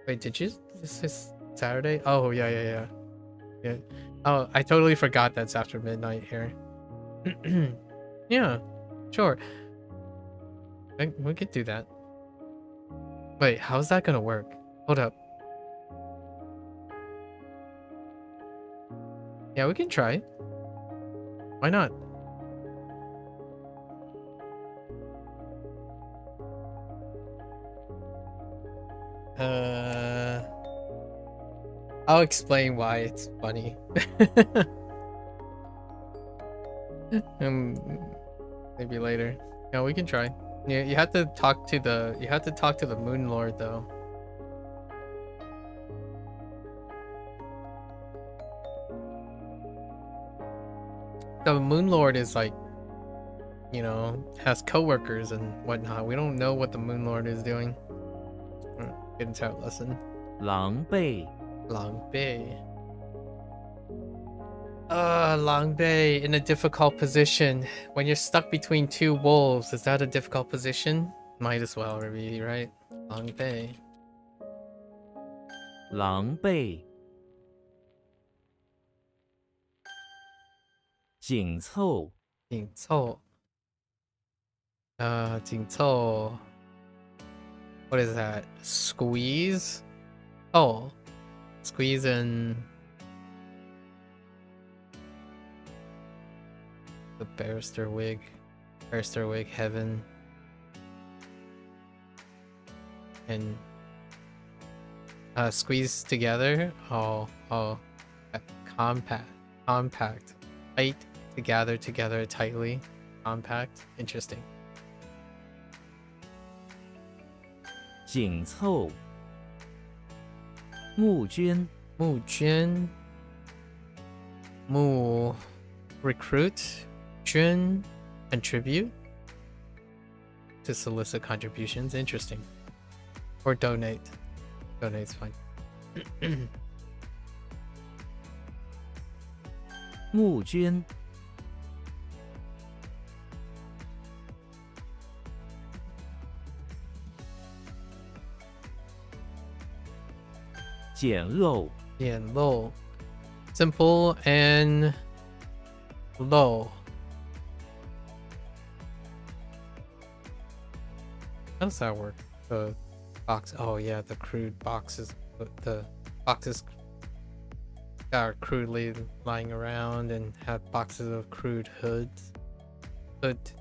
Wait, did you? This is Saturday? Oh, yeah. Oh, I totally forgot that's after midnight here. Yeah, sure. We could do that. Wait, how's that gonna work? Hold up. Yeah, we can try. Why not? I'll explain why it's funny. Maybe later. Yeah, we can try. Yeah, you have to talk to the Moon Lord though. The Moon Lord is like, you know, has coworkers and whatnot. We don't know what the Moon Lord is doing. Get into our lesson. 狼狈 Langbei. Langbei in a difficult position. When you're stuck between two wolves, is that a difficult position? Might as well be, right? Langbei. 狼狈紧凑 紧凑. 紧凑. What is that? Squeeze? Oh. Squeeze in the barrister wig heaven. And squeeze together. Oh, compact, tight, to gather together tightly, compact. Interesting. 紧凑募捐 Mu recruit, Jun contribute, to solicit contributions. Interesting. Or donate. Donate's fine. 募捐简陋，简陋. Simple and low. How does that work? The box. Oh yeah, the crude boxes. The boxes that are crudely lying around and have boxes of crude hood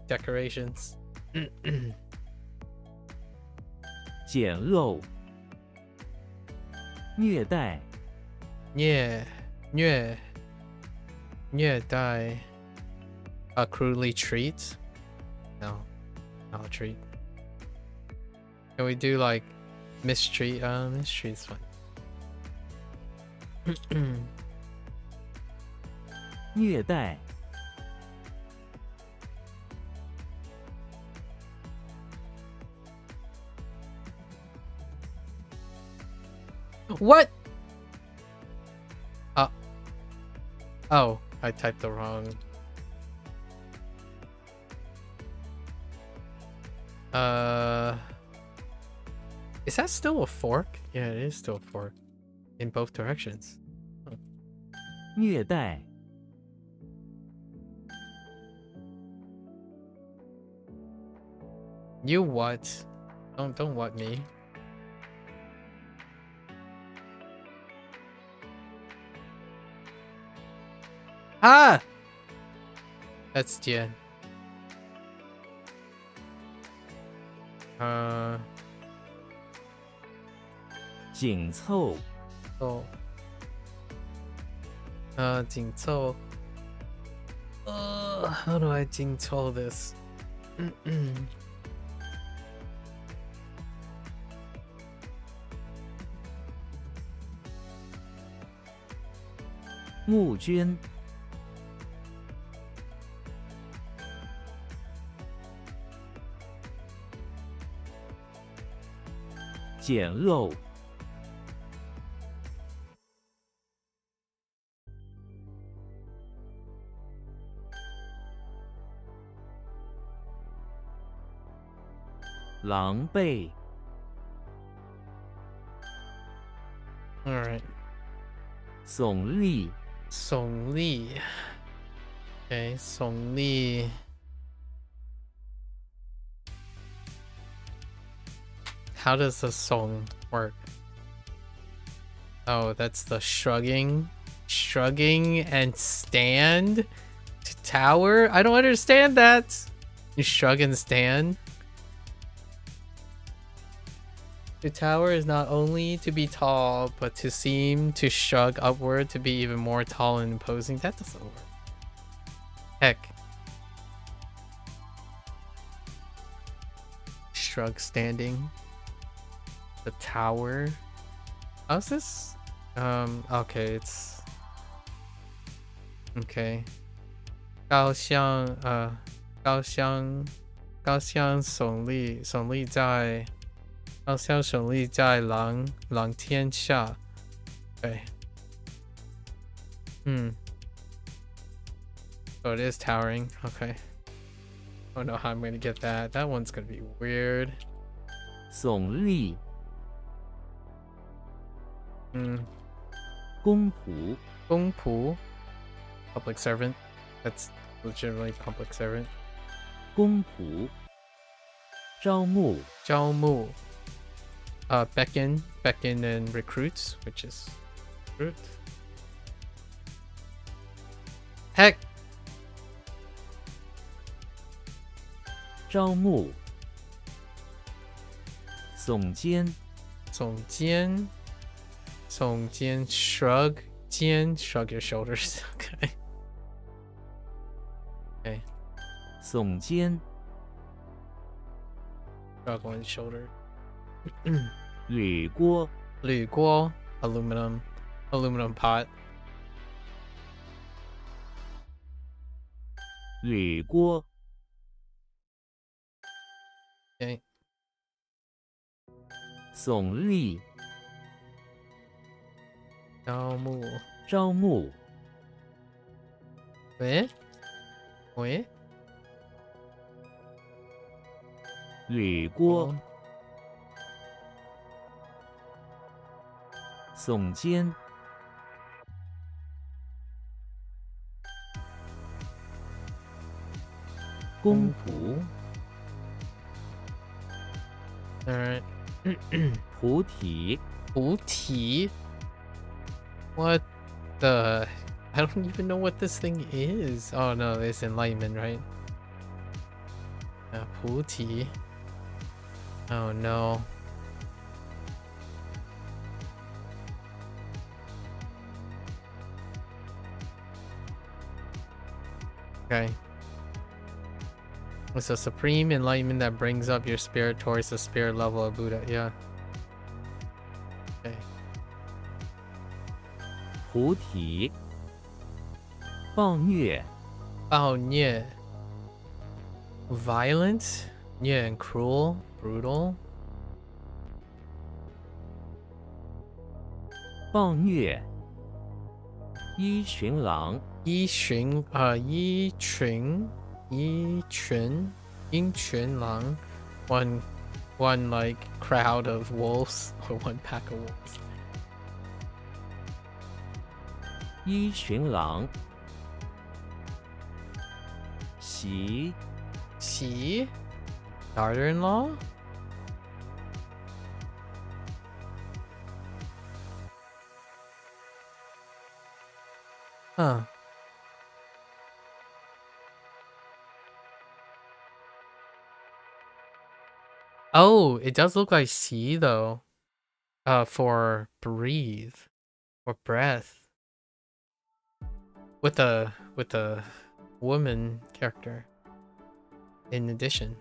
decorations. 简陋，虐待，虐待. Crudely treat? No, not treat. Can we do like mistreat? Mistreat's fine. 虐待， What? Oh, I typed the wrong. Is that still a fork? Yeah, it is still a fork. In both directions. 虐待， You what? Don't what me. Ah! That's Jian. 紧凑， Oh. 紧凑. How do I 紧凑 this? 募捐，简陋，狼狈， Alright. 耸立， 耸立. Okay, 耸立. How does the song work? Oh, that's the shrugging. Shrugging and stand to tower? I don't understand that. You shrug and stand. To tower is not only to be tall, but to seem to shrug upward to be even more tall and imposing. That doesn't work. Heck. Shrug standing. The tower. How's this? Okay, it's okay. 高香耸立在 高香耸立在蓝天下. Okay. So it is towering. Okay. I don't know how I'm gonna get that. That one's gonna be weird. 耸立，公仆， 公仆. Public servant. That's legitimately public servant. 公仆，招募，招募. Beckon and recruits, which is recruit. Heck. 招募，耸肩，耸肩. 耸肩 shrug. 肩 shrug your shoulders. Okay. Okay. 耸肩， Shrug one shoulder. 铝锅，铝锅 aluminum pot. 铝锅， Okay. 耸立，招募. 招募，喂？铝锅，耸肩，公仆， Alright. 菩提， Uti? What the? I don't even know what this thing is. Oh no, it's enlightenment, right? Puti. Oh no. Okay. It's a supreme enlightenment that brings up your spirit towards the spirit level of Buddha. Yeah. Okay. 菩提，暴虐， Oh, yeah. Violent? Yeah, and cruel, brutal. 暴虐，依群狼， Yi Chun Lang. One like crowd of wolves or one pack of wolves. 依群狼，袭， Xi? Daughter-in-law? Huh. Oh, it does look like Xi though. For breathe or breath. With the woman character. In addition.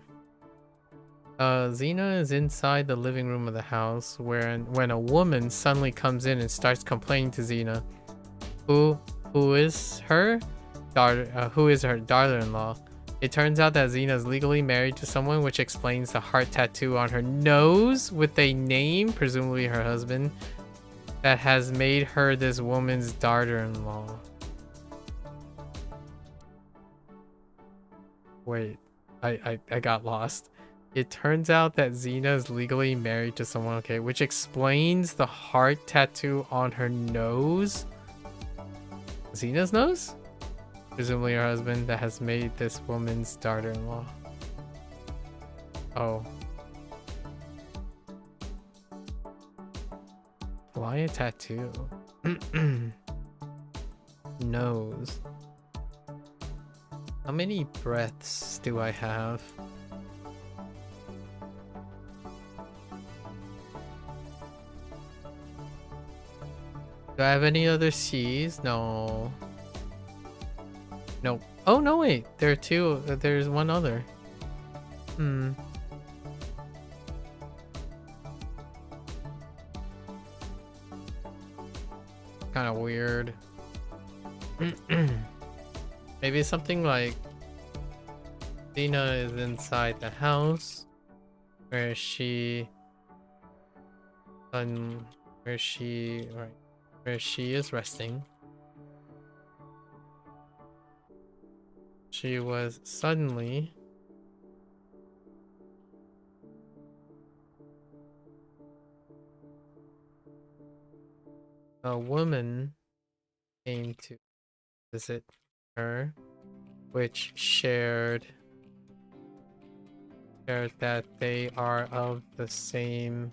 Xena is inside the living room of the house when a woman suddenly comes in and starts complaining to Xena. Who is her daughter-in-law. It turns out that Xena is legally married to someone, which explains the heart tattoo on her nose with a name, presumably her husband, that has made her this woman's daughter-in-law. Wait, I got lost. It turns out that Xena is legally married to someone, okay, which explains the heart tattoo on her nose. Xena's nose? Presumably her husband that has made this woman's daughter-in-law. Oh. Why a tattoo? Nose. How many breaths do I have? Do I have any other C's? No. Nope. Oh, no, wait. There are two. There's one other. Kind of weird. Maybe something like Xena is inside the house where she is resting. She was suddenly a woman came to visit her, which shared that they are of the same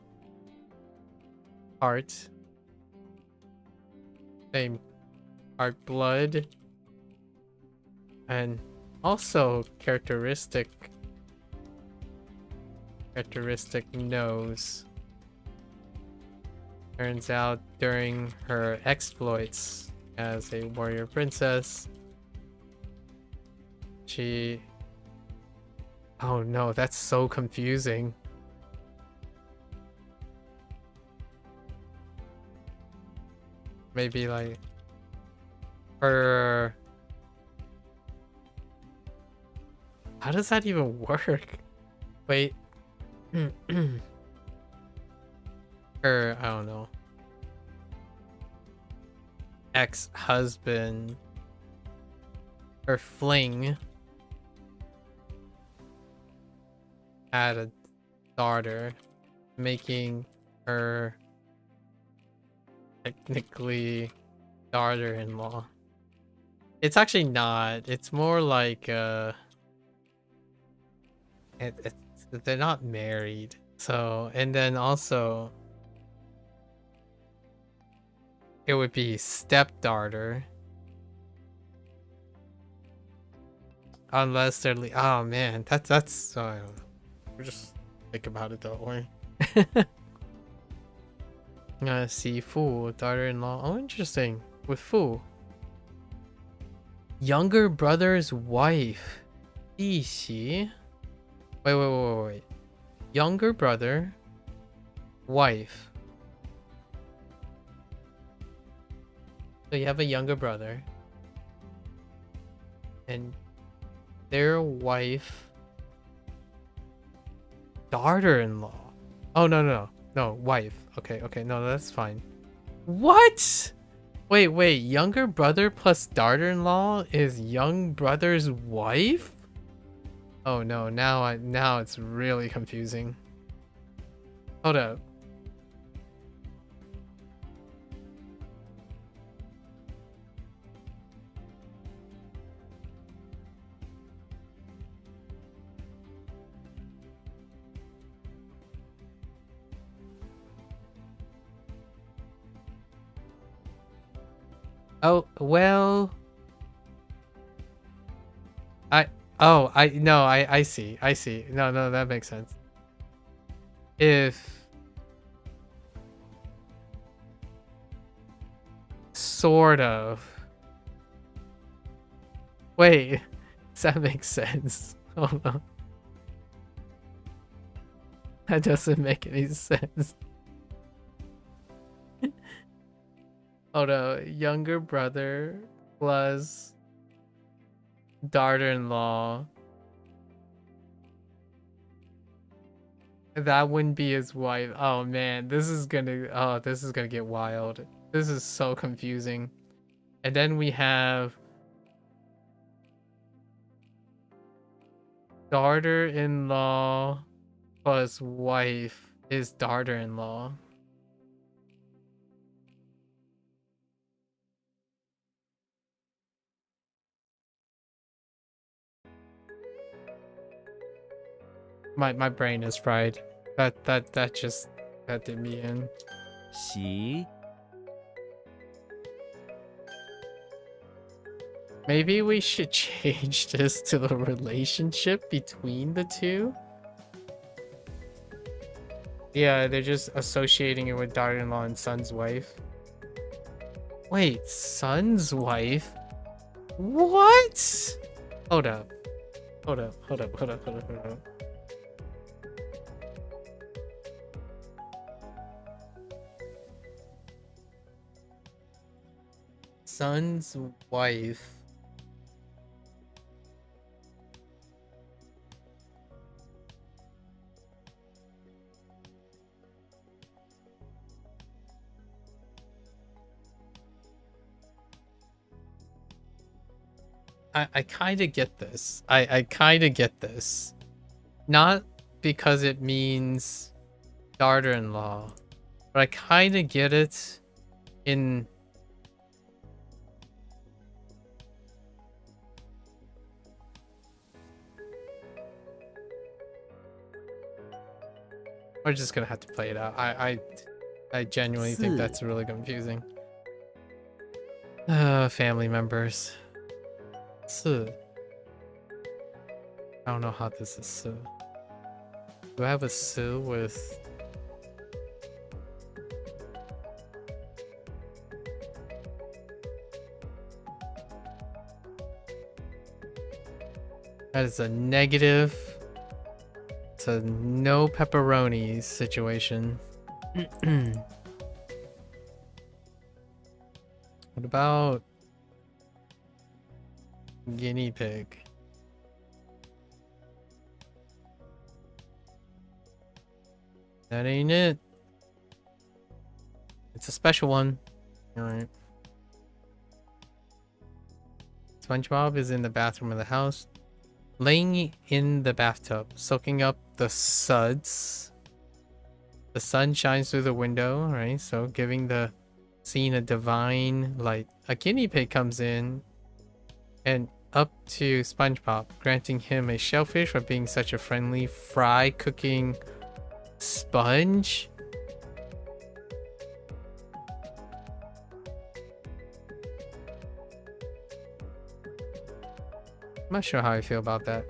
heart, same heart blood, and also characteristic nose. Turns out during her exploits as a warrior princess, she... Oh no, that's so confusing. Maybe like her... How does that even work? Wait. Her, I don't know. Ex-husband. Her fling had a daughter, making her technically daughter-in-law. It's actually not. It's more like they're not married. So, and then also it would be stepdaughter. Unless they're oh man, that's I don't know. We're just think about it that way. See, Fu, daughter-in-law. Oh, interesting. With Fu. Younger brother's wife. Ishi. Wait. Younger brother, wife. So you have a younger brother. And their wife, daughter-in-law. Oh, no, wife. Okay, no, that's fine. What? Wait, younger brother plus daughter-in-law is young brother's wife? Oh no, now it's really confusing. Hold up. Oh, well, I see. No, that makes sense. If sort of. Wait, does that make sense? Oh no. That doesn't make any sense. Oh no, younger brother plus daughter-in-law. That wouldn't be his wife. Oh man, this is gonna get wild. This is so confusing. And then we have daughter-in-law plus wife is daughter-in-law. My brain is fried. That did me in. 习 Maybe we should change this to the relationship between the two. Yeah, they're just associating it with daughter-in-law and son's wife. Wait, son's wife? What? Hold up. Son's wife. I kind of get this. I kind of get this. Not because it means daughter-in-law, but I kind of get it in... We're just gonna have to play it out. I genuinely think that's really confusing. Family members. I don't know how this is Su. Do I have a Su with... That is a negative. It's a no pepperonis situation. What about guinea pig? That ain't it. It's a special one. Alright. SpongeBob is in the bathroom of the house, laying in the bathtub, soaking up the suds. The sun shines through the window, right? So giving the seen a divine light. A guinea pig comes in and up to SpongeBob, granting him a shellfish for being such a friendly fry cooking sponge. I'm not sure how I feel about that.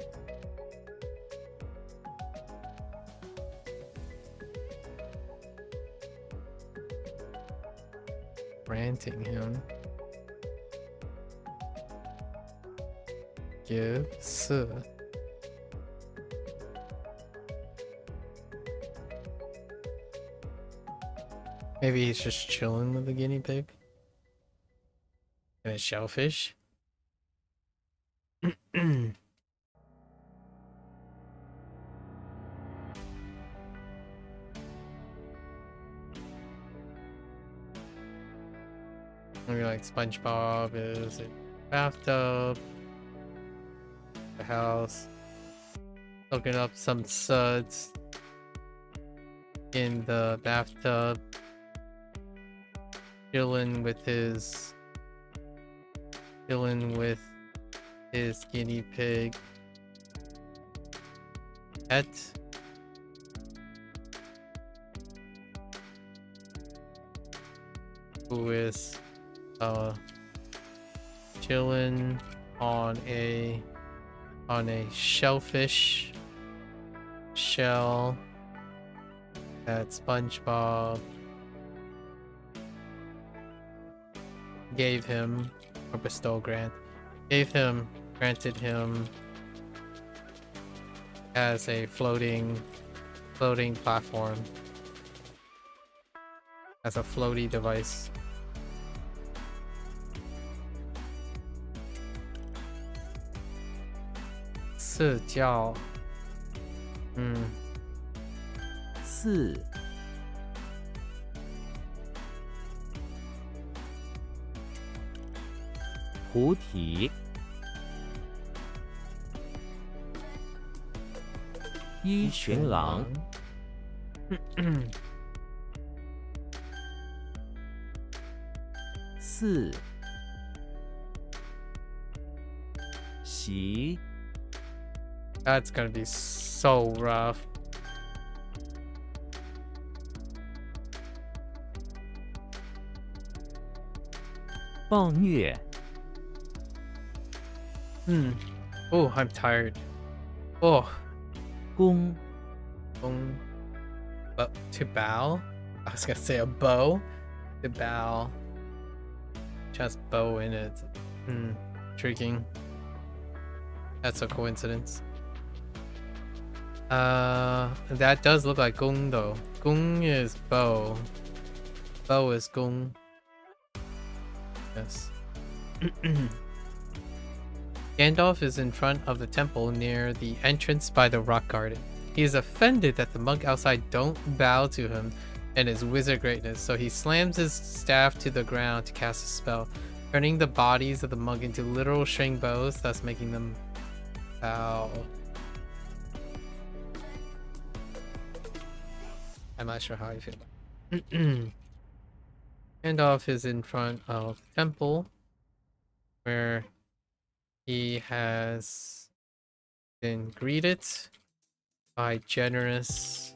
Granting him. Gives. Maybe he's just chilling with the guinea pig. And a shellfish. Maybe like SpongeBob is in the bathtub, the house, soaking up some suds in the bathtub, chilling with his guinea pig pet. Who is chilling on a shellfish shell that SpongeBob gave him, or granted him as a floating platform, as a floaty device. Si. 菩提。依循廊。四。习。 That's gonna be so rough. Oh, I'm tired. Oh. 弓。 But to bow? I was gonna say a bow. To bow. Just bow in it. Intriguing. That's a coincidence. That does look like gung though. Gung is bow. Bow is gung. Yes. Gandalf is in front of the temple near the entrance by the rock garden. He is offended that the monk outside don't bow to him and his wizard greatness, so he slams his staff to the ground to cast a spell, turning the bodies of the monk into literal string bows, thus making them bow. I'm not sure how I feel about it. Gandalf is in front of the temple where he has been greeted by generous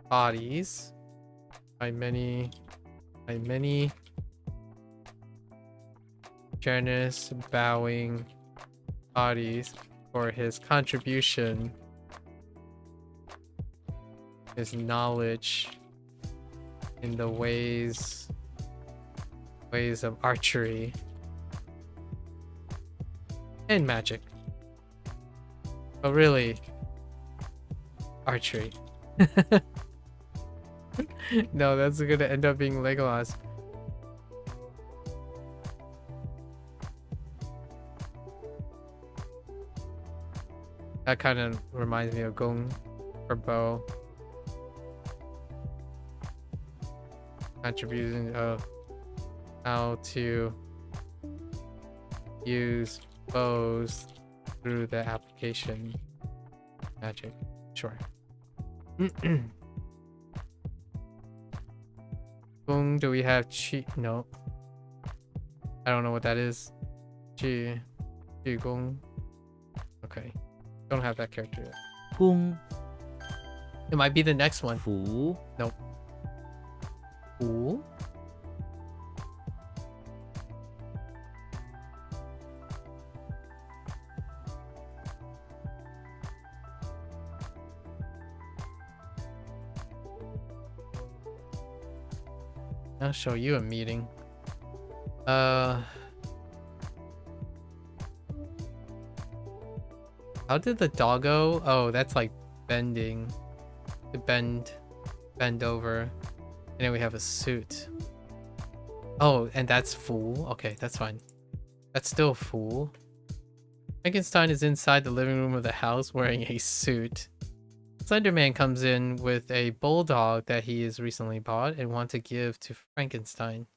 bodies, by many generous bowing bodies for his contribution, his knowledge in the ways of archery and magic. But really, archery. No, that's gonna end up being Legolas. That kind of reminds me of Gung or bow. Contribution of how to use bows through the application magic. Sure. Gung, do we have Chi? No. I don't know what that is. Chi Gung. Okay. Don't have that character yet. 公 It might be the next one. 福 Nope. Ooh. I'll show you a meeting. How did the doggo? Oh, that's like bending. To bend over. And then we have a suit. Oh, and that's fool. Okay, that's fine. That's still fool. Frankenstein is inside the living room of the house wearing a suit. Slenderman comes in with a bulldog that he has recently bought and wants to give to Frankenstein.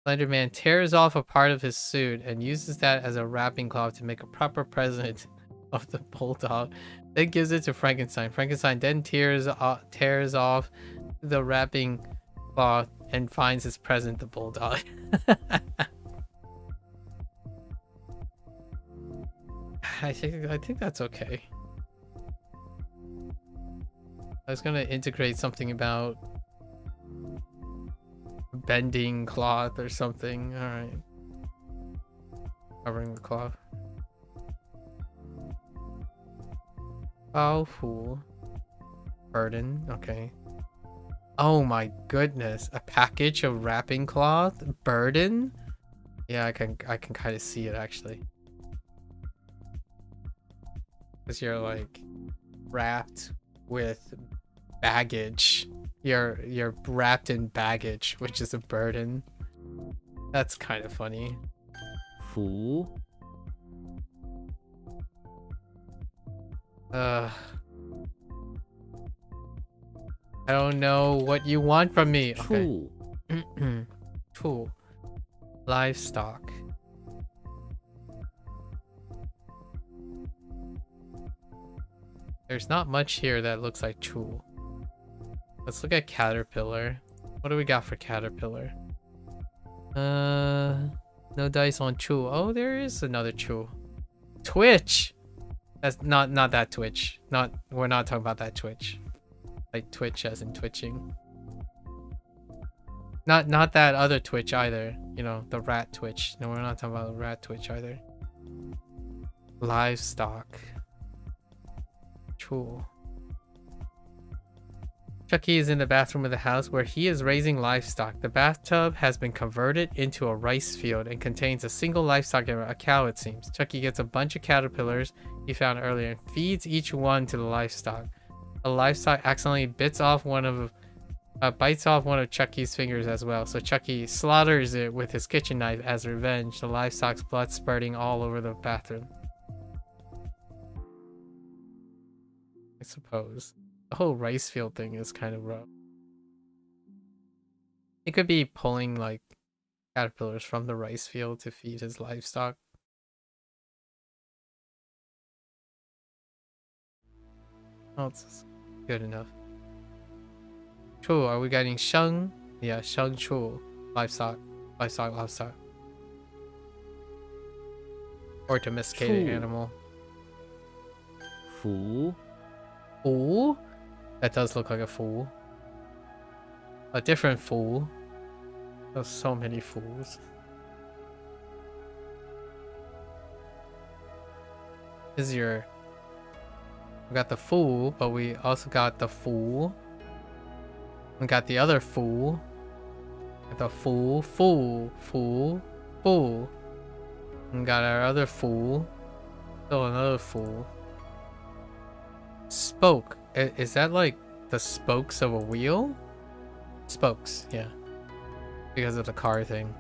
Slenderman tears off a part of his suit and uses that as a wrapping cloth to make a proper present of the bulldog, then gives it to Frankenstein. Frankenstein then tears off the wrapping cloth and finds his present, the bulldog. I think that's okay. I was gonna integrate something about bending cloth or something. All right, covering the cloth. Oh, fool. Burden. Okay. Oh my goodness, a package of wrapping cloth. Burden. Yeah, I can kind of see it actually. Because you're like wrapped with baggage. You're wrapped in baggage, which is a burden. That's kind of funny. 福 I don't know what you want from me. Okay. 畜 Cool. Livestock. There's not much here that looks like Chu. Let's look at Caterpillar. What do we got for Caterpillar? No dice on Chu. Oh, there is another Chu. Twitch. That's not that Twitch. We're not talking about that Twitch. Like Twitch as in twitching. Not that other Twitch either. You know, the rat Twitch. No, we're not talking about the rat Twitch either. Livestock. Cool. Chucky is in the bathroom of the house where he is raising livestock. The bathtub has been converted into a rice field and contains a single livestock animal, a cow it seems. Chucky gets a bunch of caterpillars he found earlier and feeds each one to the livestock. The livestock accidentally bites off one of Chucky's fingers as well, so Chucky slaughters it with his kitchen knife as revenge, the livestock's blood spurting all over the bathroom. I suppose. The whole rice field thing is kind of rough. He could be pulling like caterpillars from the rice field to feed his livestock. Oh, it's good enough. Chu, are we getting Sheng? Yeah, Sheng Chu. Livestock. Livestock. Or domesticated Chu. animal. 福 Fool? That does look like a fool. A different fool. There's so many fools. This is your... We got the fool, but we also got the fool. We got the other fool. The fool. We got our other fool. Still another fool. Spoke. Is that like the spokes of a wheel? Spokes, yeah. Because of the car thing.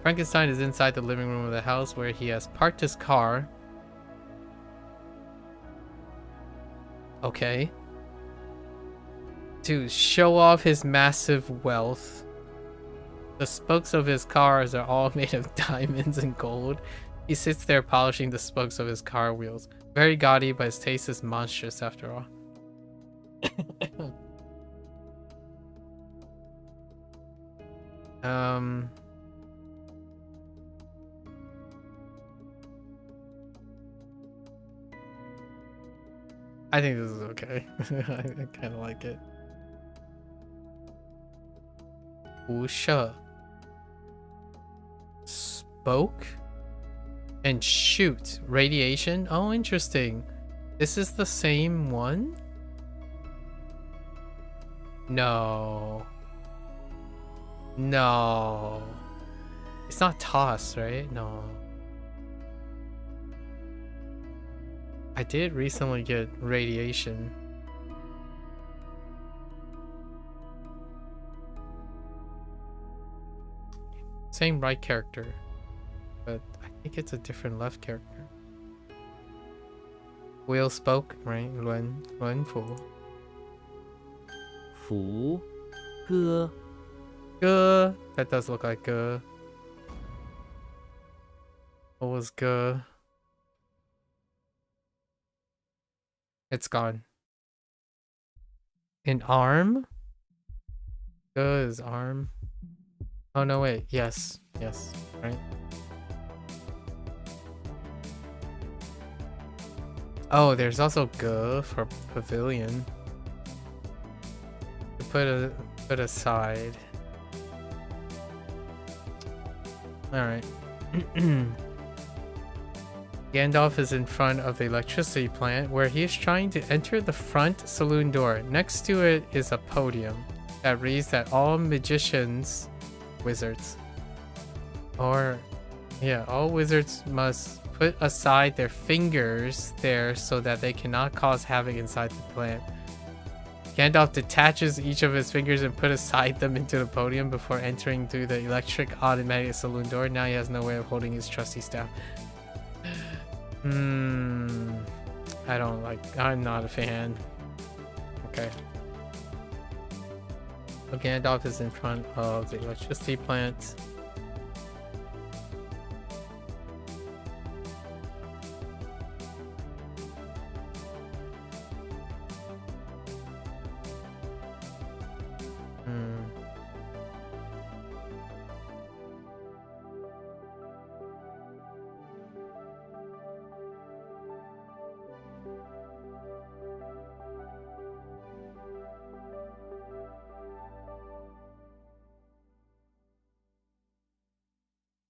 Frankenstein is inside the living room of the house where he has parked his car. Okay. To show off his massive wealth. The spokes of his cars are all made of diamonds and gold. He sits there polishing the spokes of his car wheels. Very gaudy, but his taste is monstrous after all. I think this is okay. I kind of like it. 辐射 spoke and shoot radiation. Oh, interesting. This is the same one? No. No. It's not toss, right? No. I did recently get radiation. Same right character, but I think it's a different left character. Will spoke, right? Luan Fu. 福歌 Ge. That does look like Ge. What was Ge? It's gone. An arm? Ge is arm. Oh no, wait. Yes. Yes. Right. Oh, there's also Ge for pavilion. To put aside. Alright. Gandalf is in front of the electricity plant where he is trying to enter the front saloon door. Next to it is a podium that reads that all magicians, wizards, or yeah, all wizards must put aside their fingers there so that they cannot cause havoc inside the plant. Gandalf detaches each of his fingers and put aside them into the podium before entering through the electric automatic saloon door. Now he has no way of holding his trusty staff. I don't like. I'm not a fan. Okay. So Gandalf is in front of the electricity plant.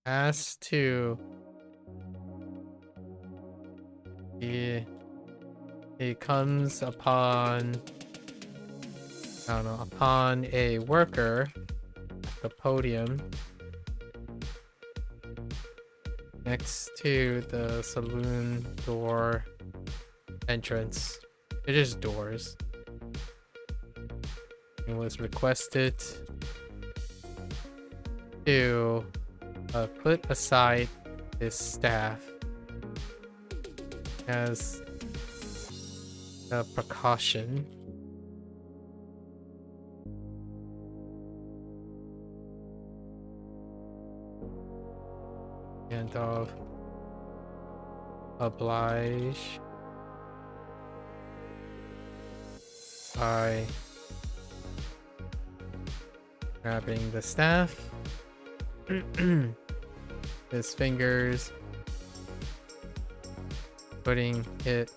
Has to. He comes upon, I don't know, upon a worker at the podium next to the saloon door entrance. It is doors. It was requested to put aside his staff as a precaution. And oblige by grabbing the staff. His fingers, putting it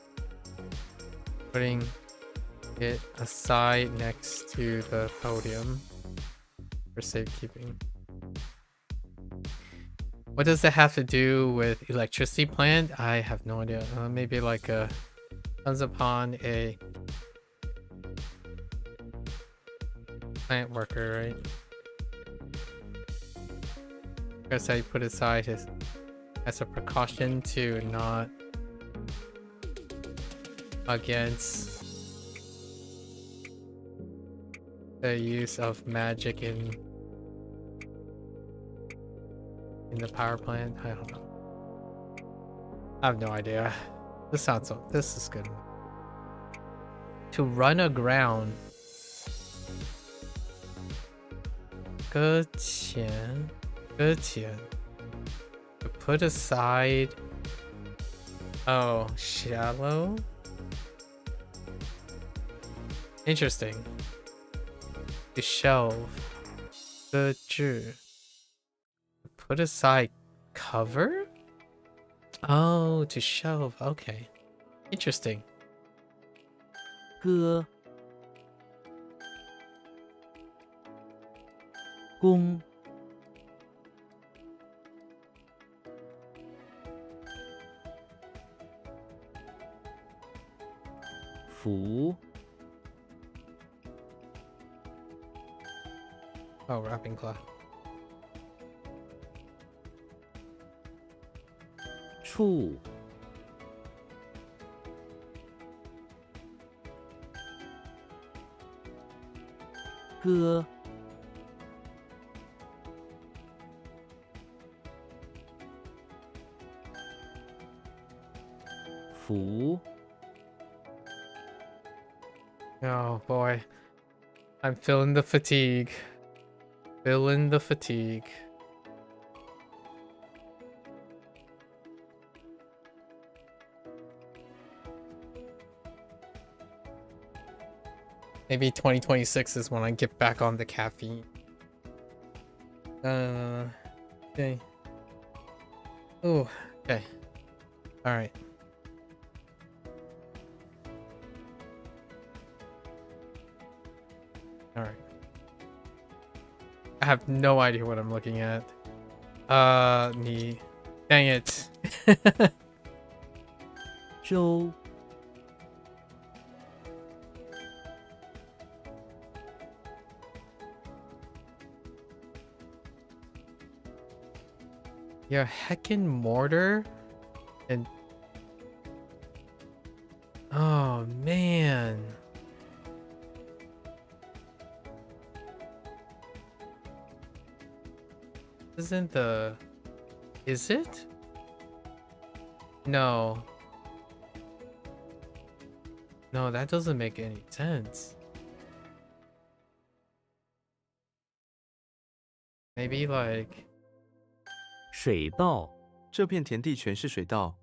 aside next to the podium for safekeeping. What does it have to do with electricity plant? I have no idea. Maybe like a comes upon a plant worker, right? Guess I put aside his as a precaution to not against the use of magic in the power plant. I don't know. I have no idea. This is good. To run aground. 搁浅 To put aside. Oh, shallow. Interesting. To shelve. The put aside cover? Oh, to shelve. Okay. Interesting. 歌公服 Oh, wrapping cloth. 处歌服 Oh boy. I'm feeling the fatigue. Feeling the fatigue. Maybe 2026 is when I get back on the caffeine. Okay. Oh, okay. All right. All right. I have no idea what I'm looking at. Me. Dang it. 周 Yeah, heckin' mortar and oh man. Isn't the is it? No. No, that doesn't make any sense. Maybe like 水稻这片田地全是水稻。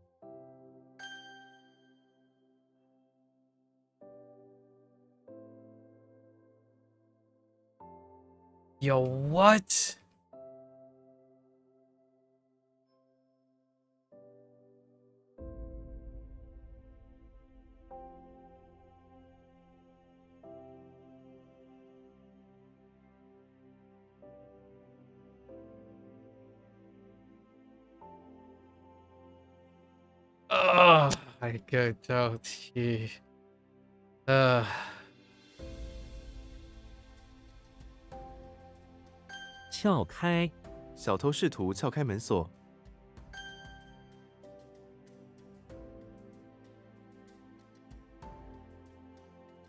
yo what? Oh my god, oh gee. 撬开小偷试图撬开门锁，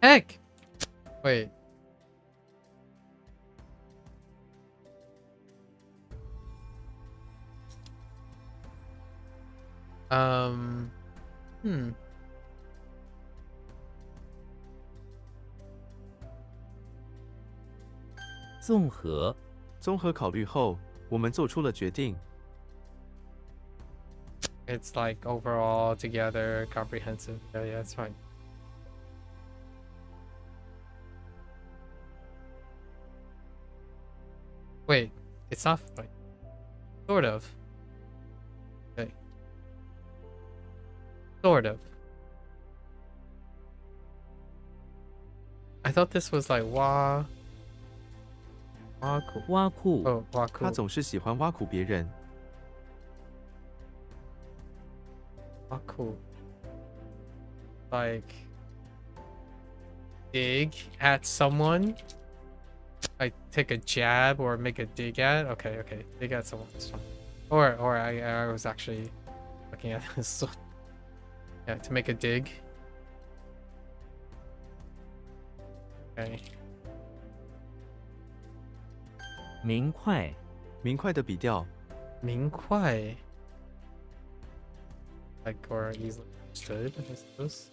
Heck! Wait. Hmm. 综合综合考虑后，我们做出了决定。 It's like overall, together, comprehensive. Yeah, it's fine. Wait, it's not fine. Sort of. Okay. Sort of. I thought this was like Waku. 挖库 Oh, 他 Waku. 总是喜欢挖苦别人， Waku. Like dig at someone. Like take a jab or make a dig at. Okay, okay. Dig at someone. That's fine. Or I was actually looking at this. So, yeah, to make a dig. Okay. 明快明快的笔调， 明快. Like or easily understood, I suppose.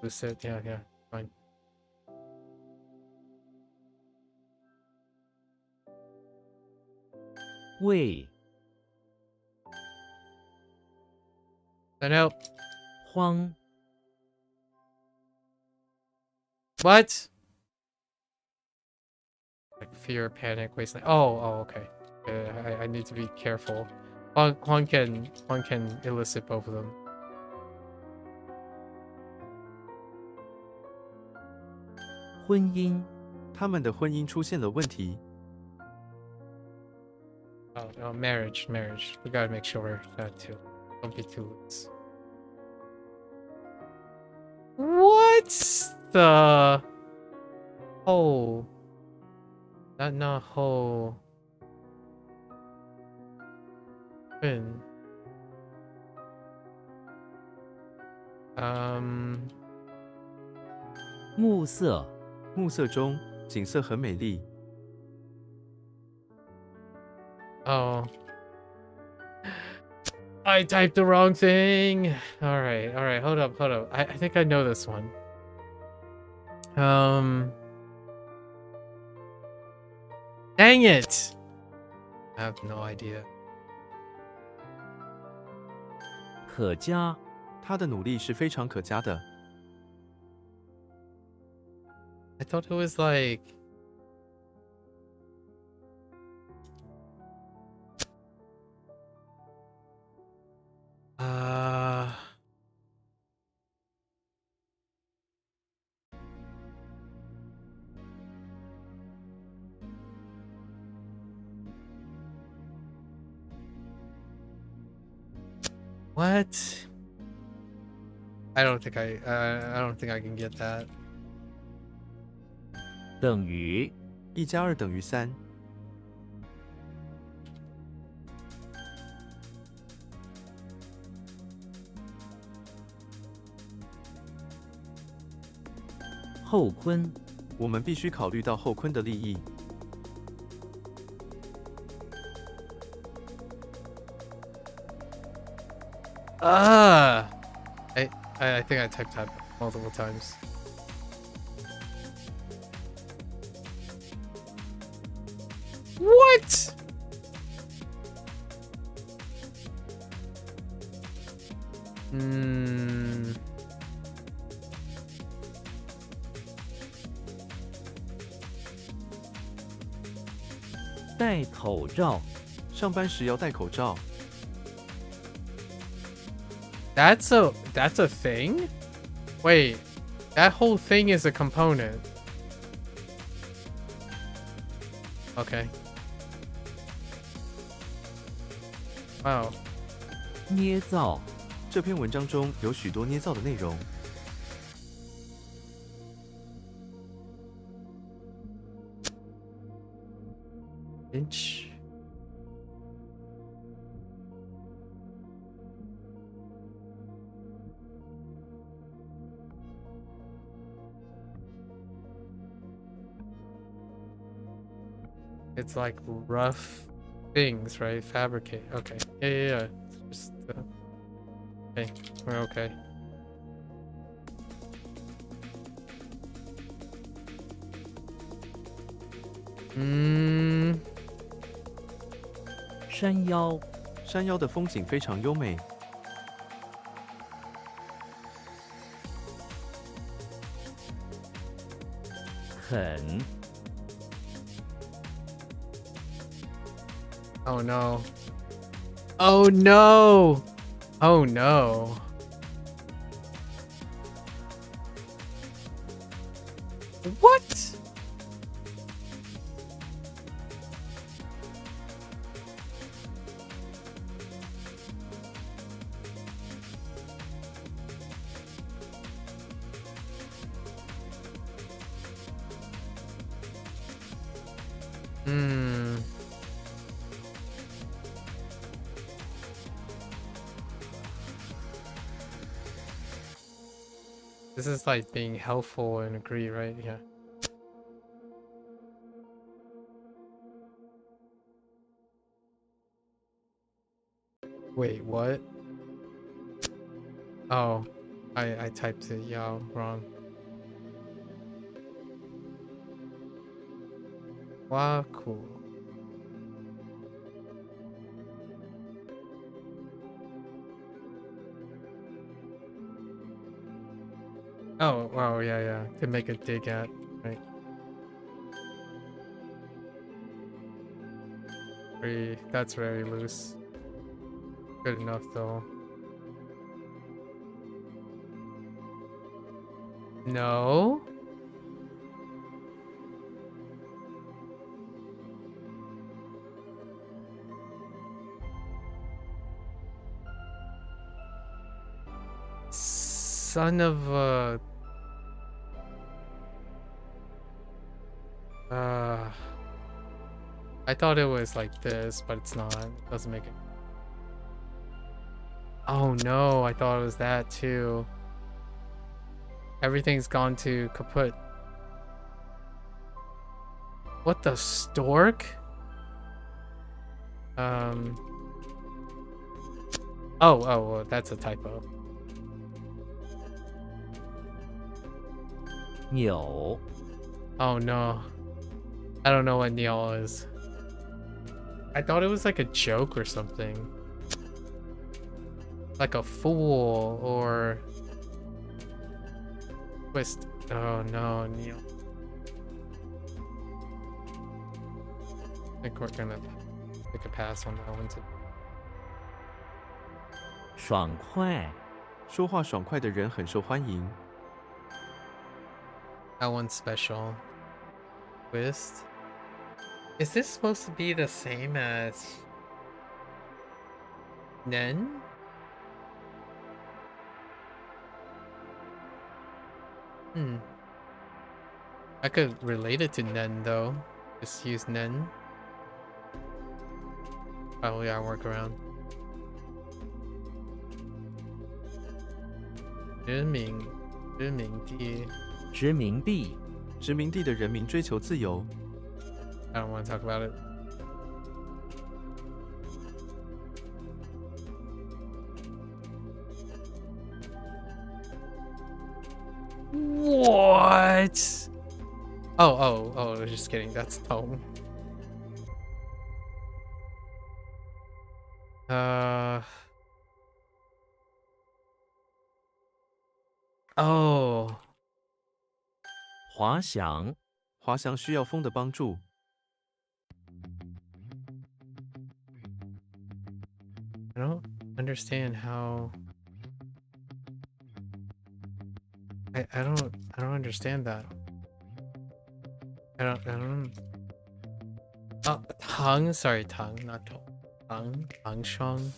Lucid, yeah, fine. 为 I know. 荒 What? Like fear, panic, wasteland. Oh, okay. I need to be careful. One can elicit both of them. 婚姻 他们的婚姻出现了问题。 Oh, no, marriage. We gotta make sure that too. Don't be too loose. What the? Oh. Not whole.暮色 暮色中，景色很美丽。 Oh. I typed the wrong thing. Alright, hold up. I think I know this one. Dang it! I have no idea. 可嘉 他的努力是非常可嘉的。 I thought it was like... What? I don't think I can get that. 等于1加2等于3。 后坤 我们必须考虑到后坤的利益。 I think I typed that multiple times. What? Hmm. 戴口罩 上班时要戴口罩。 That's a thing? Wait, that whole thing is a component. Okay. Wow. 捏造 这篇文章中有许多捏造的内容。 Inch. It's like rough things, right? Fabricate. Okay. Yeah. Just okay. We're okay. Hmm. 山腰山腰的风景非常优美。 肯 Oh no. Oh no. Oh no. What? Hmm. This is like being helpful and agree, right? Yeah. Wait, what? Oh, I typed it Yao wrong. Wow, cool. Oh, wow, yeah. To make a dig at, right? That's very loose. Good enough though. No? Son of a... I thought it was like this, but it's not. It doesn't make it. Oh no, I thought it was that too. Everything's gone to kaput. What the stork? Oh, that's a typo. 扭 Oh no. I don't know what Neil is. I thought it was like a joke or something. Like a fool or twist. Oh no, Neil. I think we're gonna take a pass on that one too. 爽快说话爽快的人很受欢迎。 That one's special. Twist. Is this supposed to be the same as Nen? I could relate it to Nen though. Just use Nen. Probably our workaround. 知名地. 殖民地殖民地的人民追求自由。 I don't want to talk about it. What? Oh, just kidding. That's Tong. Oh. 滑翔滑翔需要风的帮助。 I don't understand how. I don't understand that. I don't. Oh, Tang. Sorry, Tang, not Tong. Tang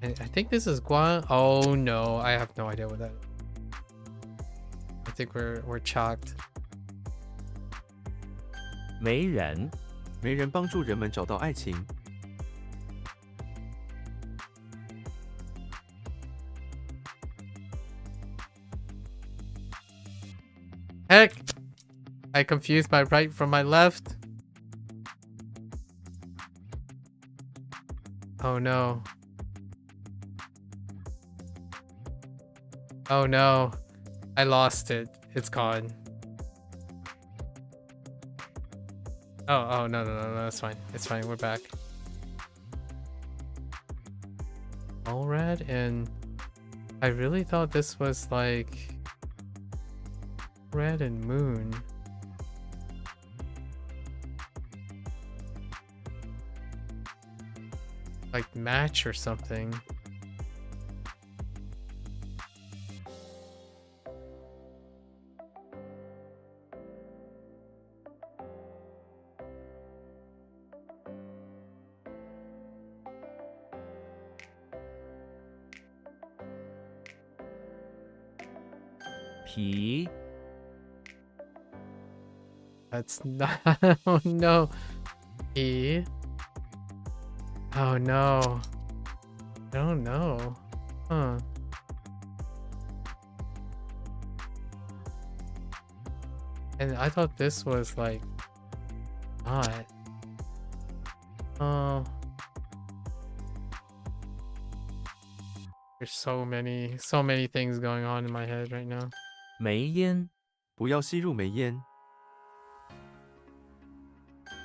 I think this is Guan. Oh no, I have no idea what that is. I think we're chalked. 媒人媒人帮助人们找到爱情。 Heck! I confused my right from my left. Oh no. Oh no. I lost it. It's gone. Oh no, that's fine. It's fine. We're back. All red, and I really thought this was like red and moon. Like match or something.皮 That's not. Oh no. E. Oh no. I don't know. Huh. And I thought this was like not. Oh. There's so many things going on in my head right now. 煤烟不要吸入煤烟。 I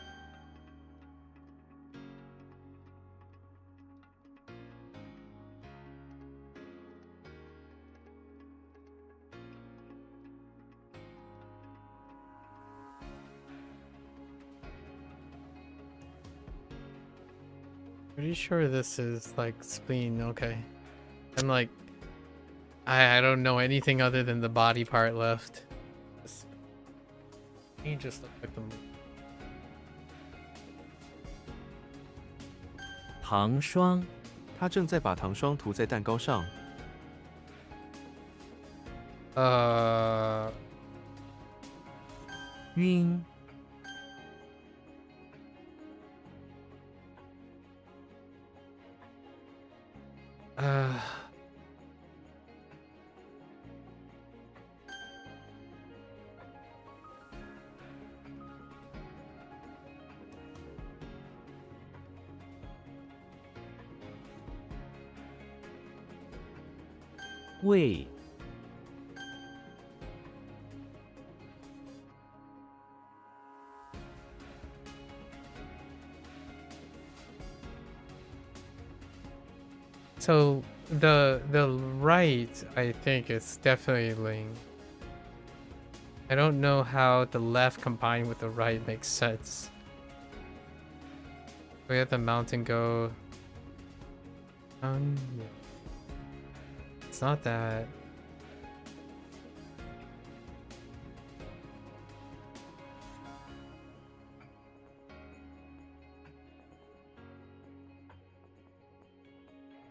Pretty sure this is like spleen. Okay. I'm like, I don't know anything other than the body part left. He just look like the. 糖霜 他正在把糖霜涂在蛋糕上。晕 胃 So the right, I think, is definitely Ling. I don't know how the left combined with the right makes sense. We have the mountain go. Yeah. It's not that.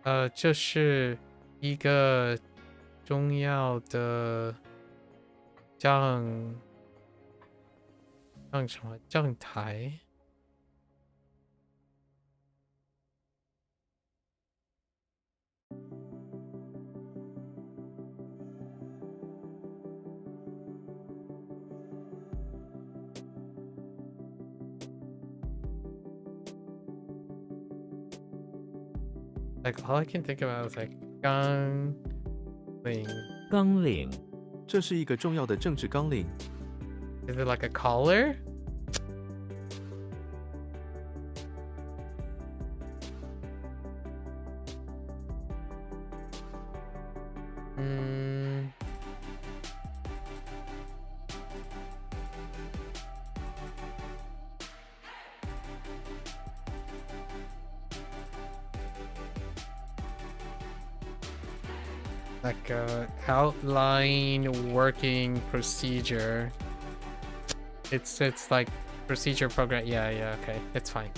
Uh, 这是一个重要的站台。Like all I can think about is like 纲领。纲领这是一个重要的政治纲领。 Is it like a collar? Like a outline working procedure. It's like procedure program. Yeah, okay, it's fine.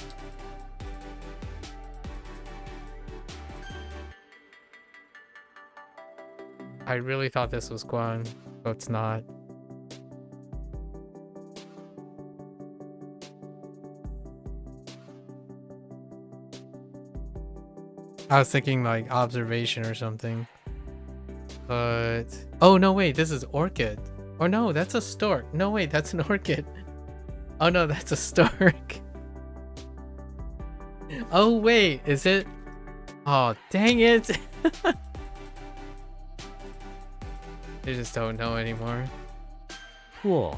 I really thought this was Guan, but it's not. I was thinking like observation or something. But oh no, wait, this is orchid. Or no, that's a stork. No, wait, that's an orchid. Oh no, that's a stork. Oh wait, is it? Oh, dang it. I just don't know anymore. 破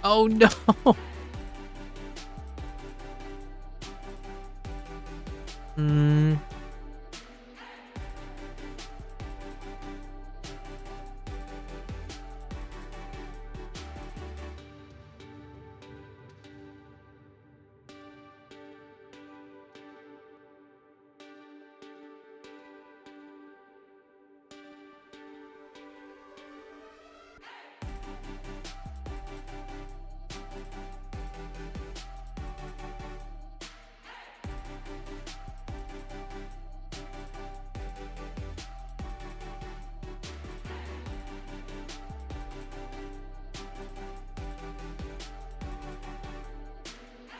Oh no.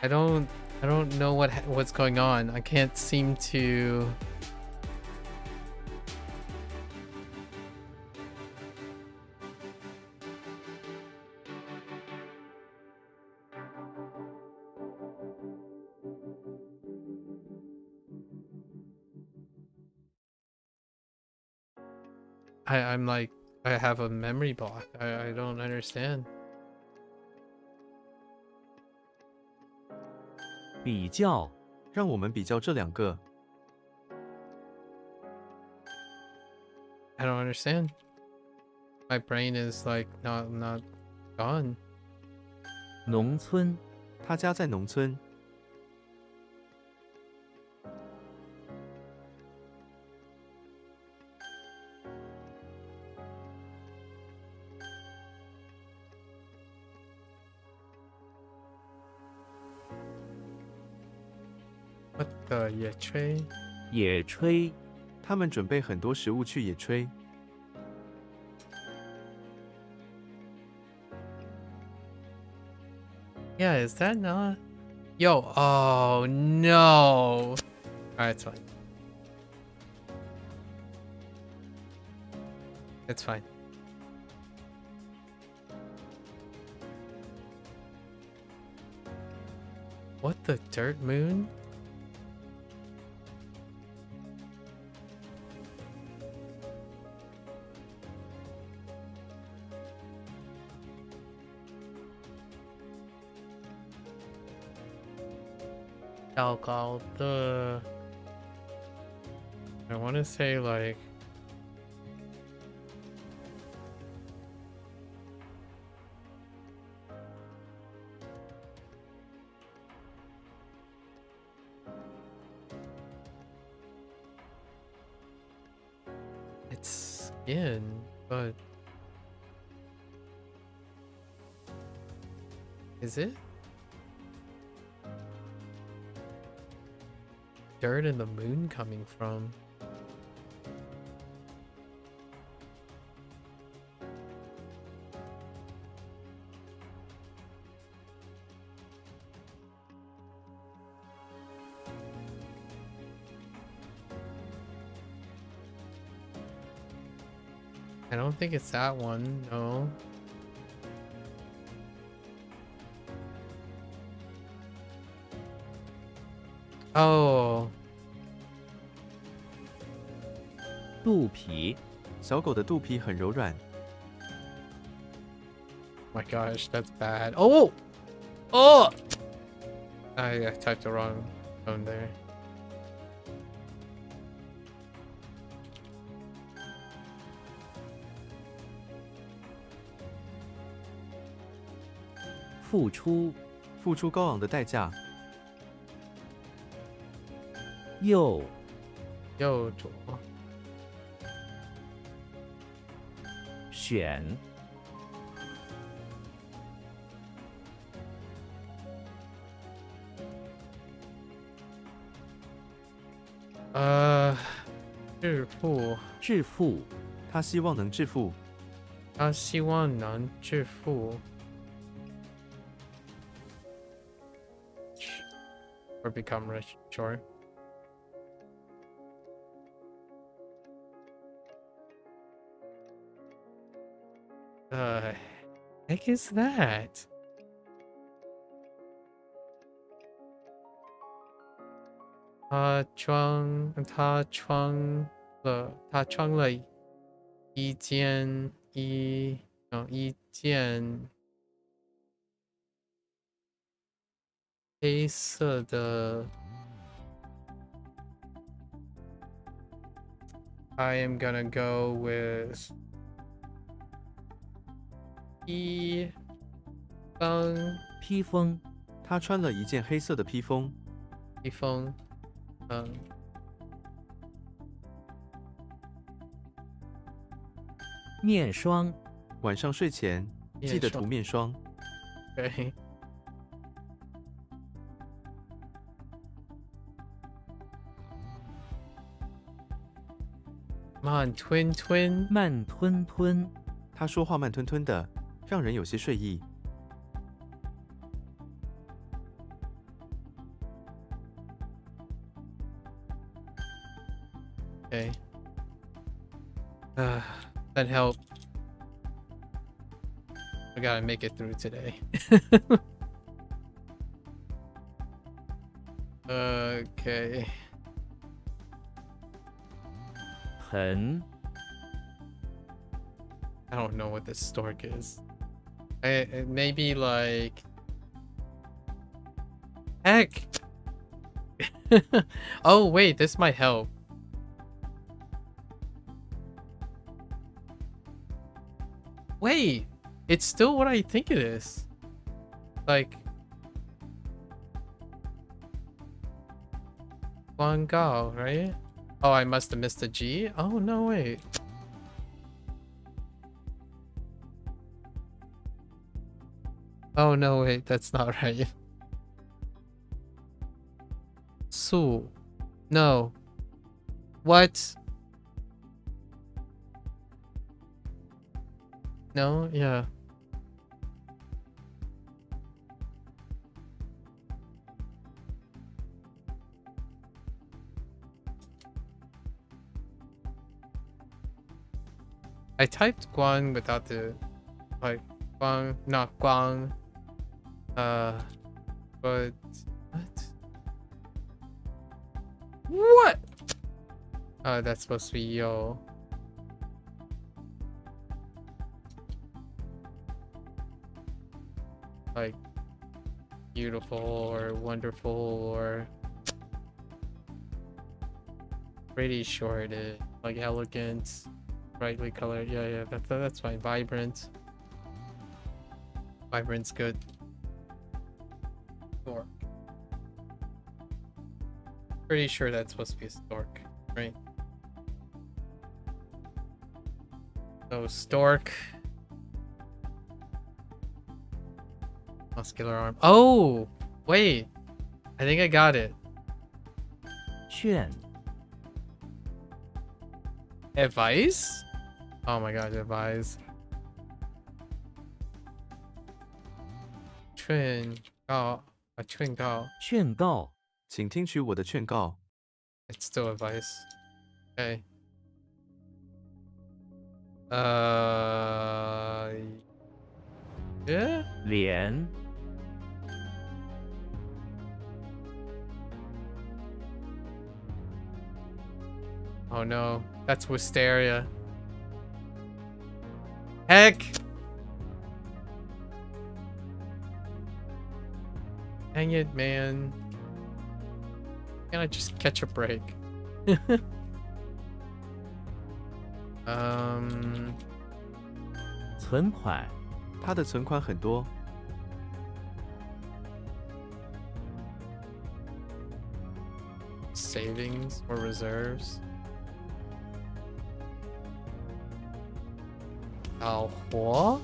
I don't know what's going on. I can't seem to. I'm like, I have a memory block. I don't understand. 比较让我们比较这两个。 I don't understand. My brain is like not gone. 农村，他家在农村。 What the 野炊？野炊，他们准备很多食物去野炊。 Yeah, is that not? Yo, oh no. Alright, it's fine. It's fine. What the dirt moon? Alcohol, the I want to say like it's skin, but is it? Dirt and the moon coming from? I don't think it's that one, no. Oh. 肚皮，小狗的肚皮很柔软。 My gosh, that's bad. Oh! Oh! I typed the wrong tone there. 付出，付出高昂的代价。 右，右左，选，致富，致富，他希望能致富。他希望能致富。Or become rich, sure. Heck is that?他穿了一件黑色的 I am gonna go with 披风，他穿了一件黑色的披风。披风，面霜，晚上睡前记得涂面霜。对。慢吞吞，慢吞吞，他说话慢吞吞的，让人有些睡意。 Okay. That helped. We gotta make it through today. Okay. 盆， I don't know what this stork is. Maybe like... Heck! Oh wait, this might help. Wait, it's still what I think it is. Like Guangao, right? Oh, I must have missed a G. Oh no, wait. Oh no, wait, that's not right. Su. No. What? No, yeah. I typed Guang without the like Guang, not Guang. But what? Oh, that's supposed to be yo. Like beautiful or wonderful or pretty short, like elegant, brightly colored. Yeah, that's fine. Vibrant. Vibrant's good. Stork. Pretty sure that's supposed to be a stork, right? So stork. Muscular arm. Oh, wait. I think I got it. 劝 Advice? Oh my god, advise. Twin. Oh, a twin go. 劝告请听取我的劝告。 It's still advice. Okay. Yeah? 连 Oh no, that's wisteria. Heck! Dang it, man. Can't I just catch a break? 存款 他的存款很多， Savings or reserves? 导火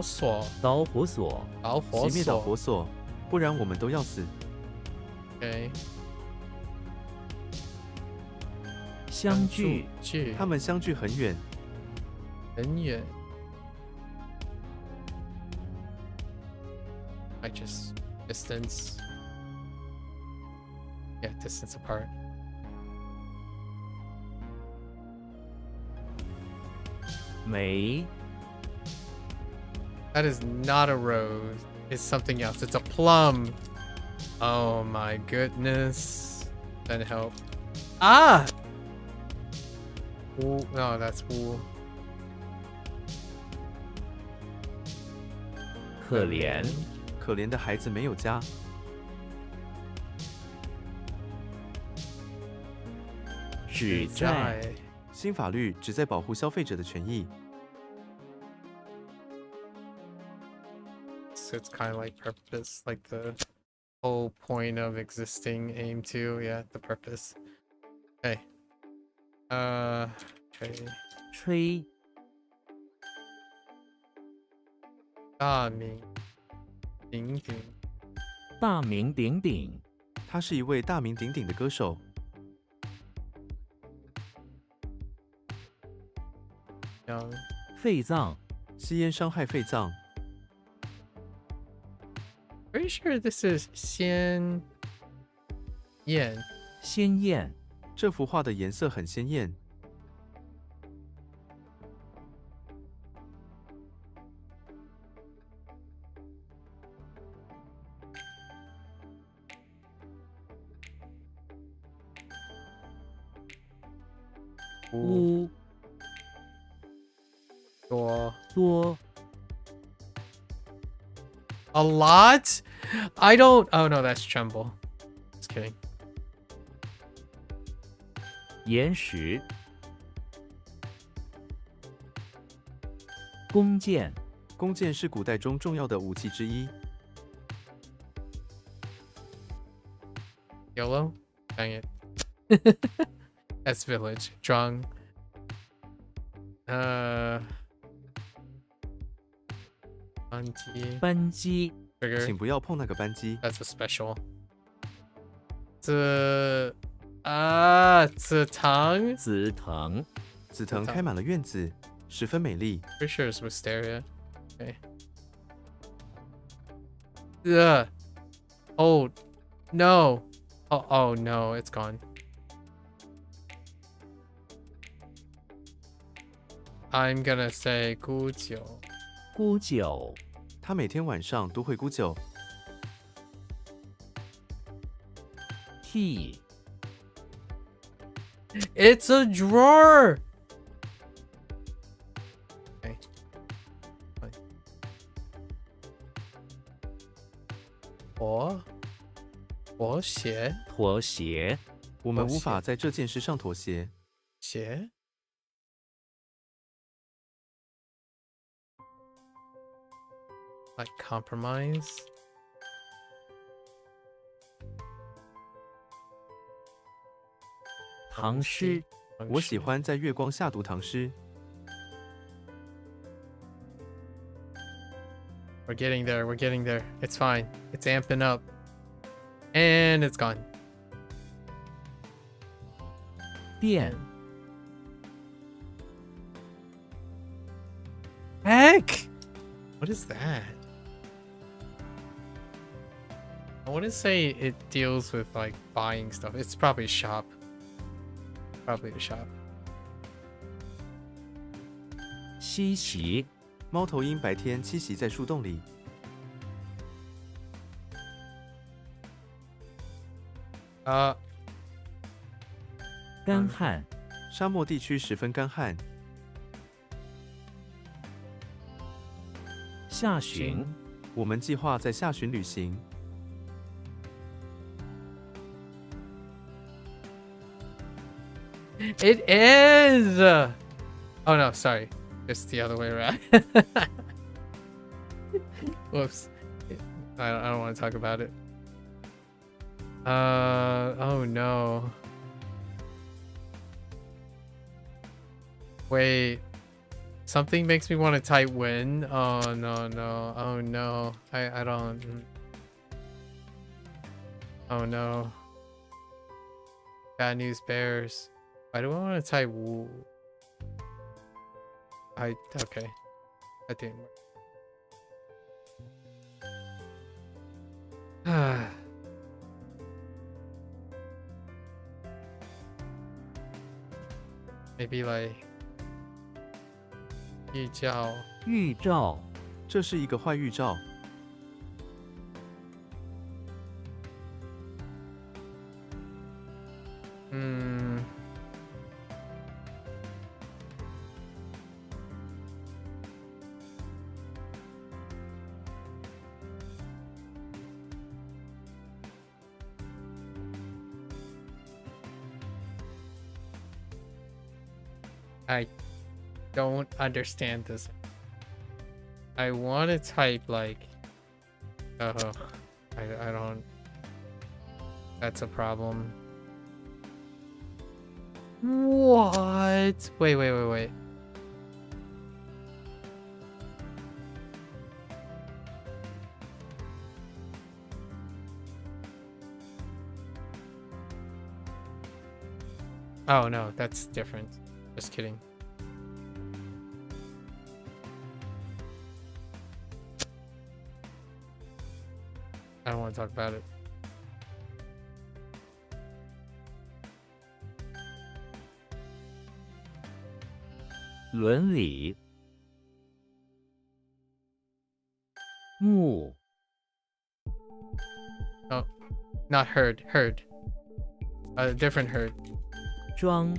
所，导火索导火熄灭导火索，不然我们都要死。 Okay. 相距距他们相距很远，很远。I just distance. Yeah, distance apart. May That is not a rose. It's something else. It's a plum. Oh my goodness. Then help. Ah! Wool. No, that's wool. 可怜可怜的孩子没有家。 只在新法律旨在保护消费者的权益。 So it's kind of like purpose, like the whole point of existing aim to, yeah, the purpose. Okay. Okay. 吹大名鼎鼎，大名鼎鼎他是一位大名鼎鼎的歌手。 young. 肺脏吸烟伤害肺脏， Pretty sure this is 鲜艳。鲜艳这幅画的颜色很鲜艳。 乌多 A lot? I don't. Oh no, that's tremble. Just kidding. 岩石弓箭弓箭是古代中重要的武器之一。YOLO? Dang it. S village. Drung. Auntie. 班机 Trigger. 请不要碰那个扳机。 That's a special. 紫藤. 紫藤 紫藤开满了院子，十分美丽。 Pretty sure it's wisteria. Okay. Oh no. Oh no, it's gone. I'm gonna say 古酒. 沽酒他每天晚上都会沽酒。 T It's a drawer. Okay. Fine. 拖鞋 拖鞋我们无法在这件事上妥协。 鞋 Like compromise. 唐诗我喜欢在月光下读唐诗。 We're getting there. We're getting there. It's fine. It's amping up. And it's gone. 电 Heck! What is that? I wouldn't say it deals with like buying stuff. It's probably a shop. Probably a shop. 嬉习 猫头鹰白天栖息在树洞里。 干旱沙漠地区十分干旱。 下旬我们计划在下旬旅行。 It is! Oh no, sorry. It's the other way around. Whoops. I don't want to talk about it. Oh no. Wait. Something makes me want to type win. Oh no. Oh no. I don't. Oh no. Bad news bears. Why do I want to type woo? Okay. That didn't work. Maybe like 预兆预兆这是一个坏预兆。 I don't understand this. I want to type like I don't. That's a problem. What? Wait. Oh no, that's different. Just kidding. I don't want to talk about it.《伦理》木 Oh, not herd. A different herd. 庄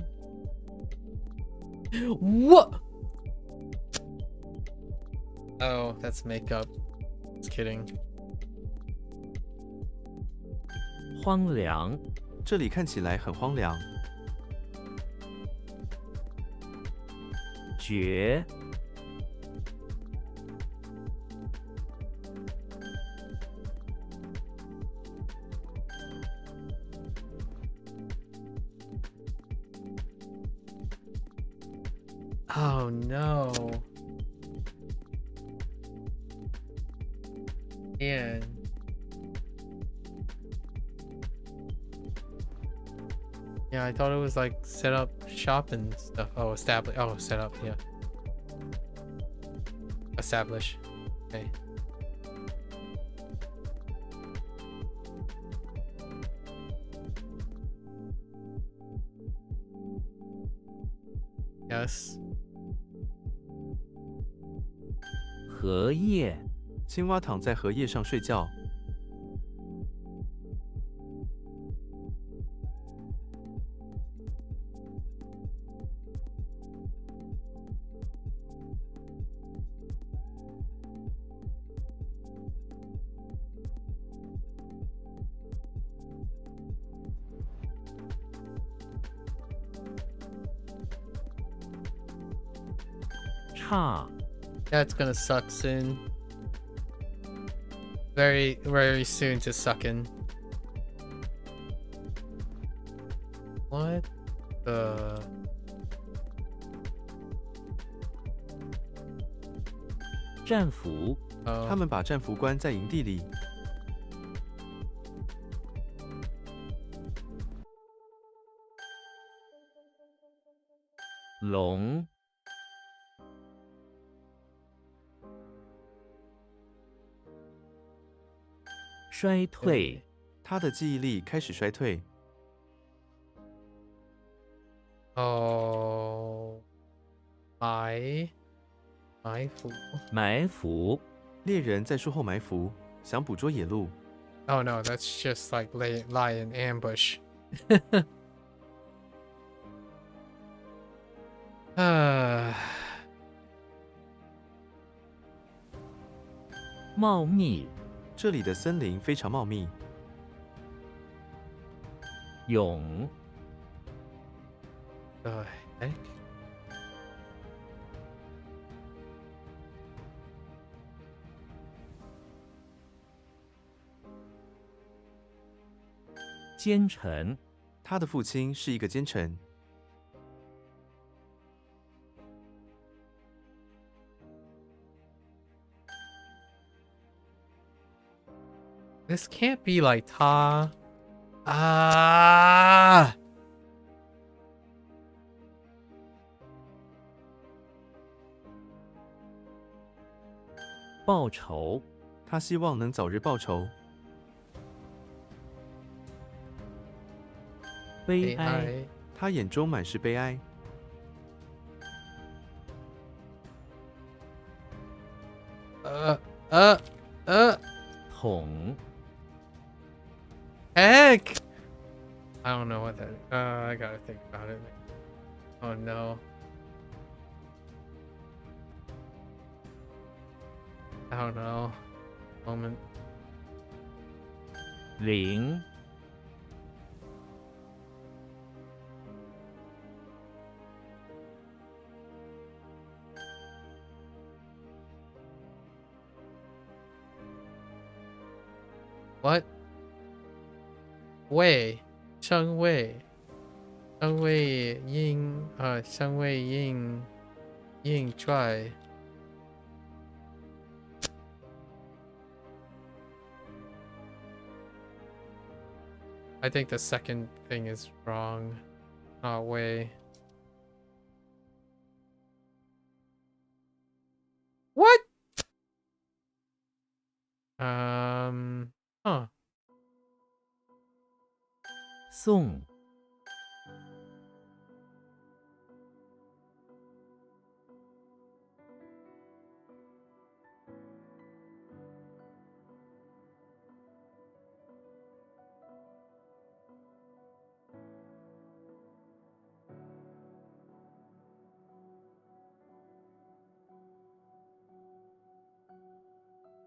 What? Oh, that's makeup. Just kidding. 荒凉 这里看起来很荒凉。 绝 Oh no. Man. Yeah, I thought it was like set up shop and stuff. Oh, establish. Oh, set up. Yeah. Establish. Okay. Yes. 荷叶，青蛙躺在荷叶上睡觉。差， That's gonna suck soon. Very, very soon to suck in. What the? 战俘，他 Oh, 们把战俘关在营地里。龙，衰退，他的记忆力开始衰退。 oh, my fool. 埋伏，猎人在树后埋伏，想捕捉野鹿。 Oh no, that's just like lie in ambush. Ah. 茂密，这里的森林非常茂密。勇， The heck? 奸臣，他的父亲是一个奸臣。 This can't be like Ta. Ah. 报仇，他希望能早日报仇。悲哀，他眼中满是悲哀。 统， Heck. I don't know what that. I gotta think about it. Oh no. I don't know. Moment. 灵， What? Wei. Cheng Wei. Cheng Wei Ying. Cheng Wei Ying. Ying Zhuai. I think the second thing is wrong. Not Wei. What? Huh. 宋，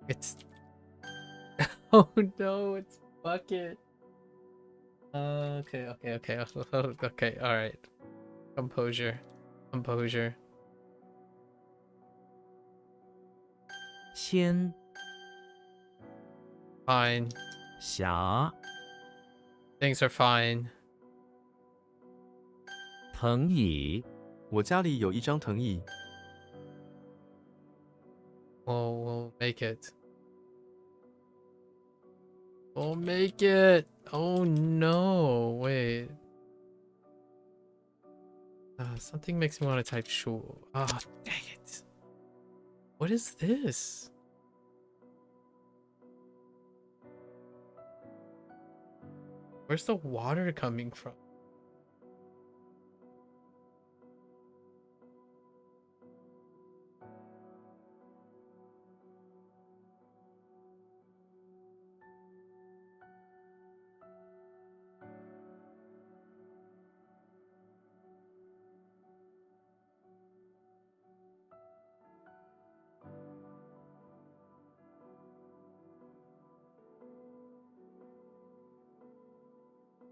It's. Oh no, it's bucket. Okay. Okay, alright. Composure. 谦， Fine. 侠， Things are fine. 藤椅，我家里有一张藤椅。We'll make it. We'll make it. Oh no! Wait. Something makes me want to type shu. Ah, dang it! What is this? Where's the water coming from?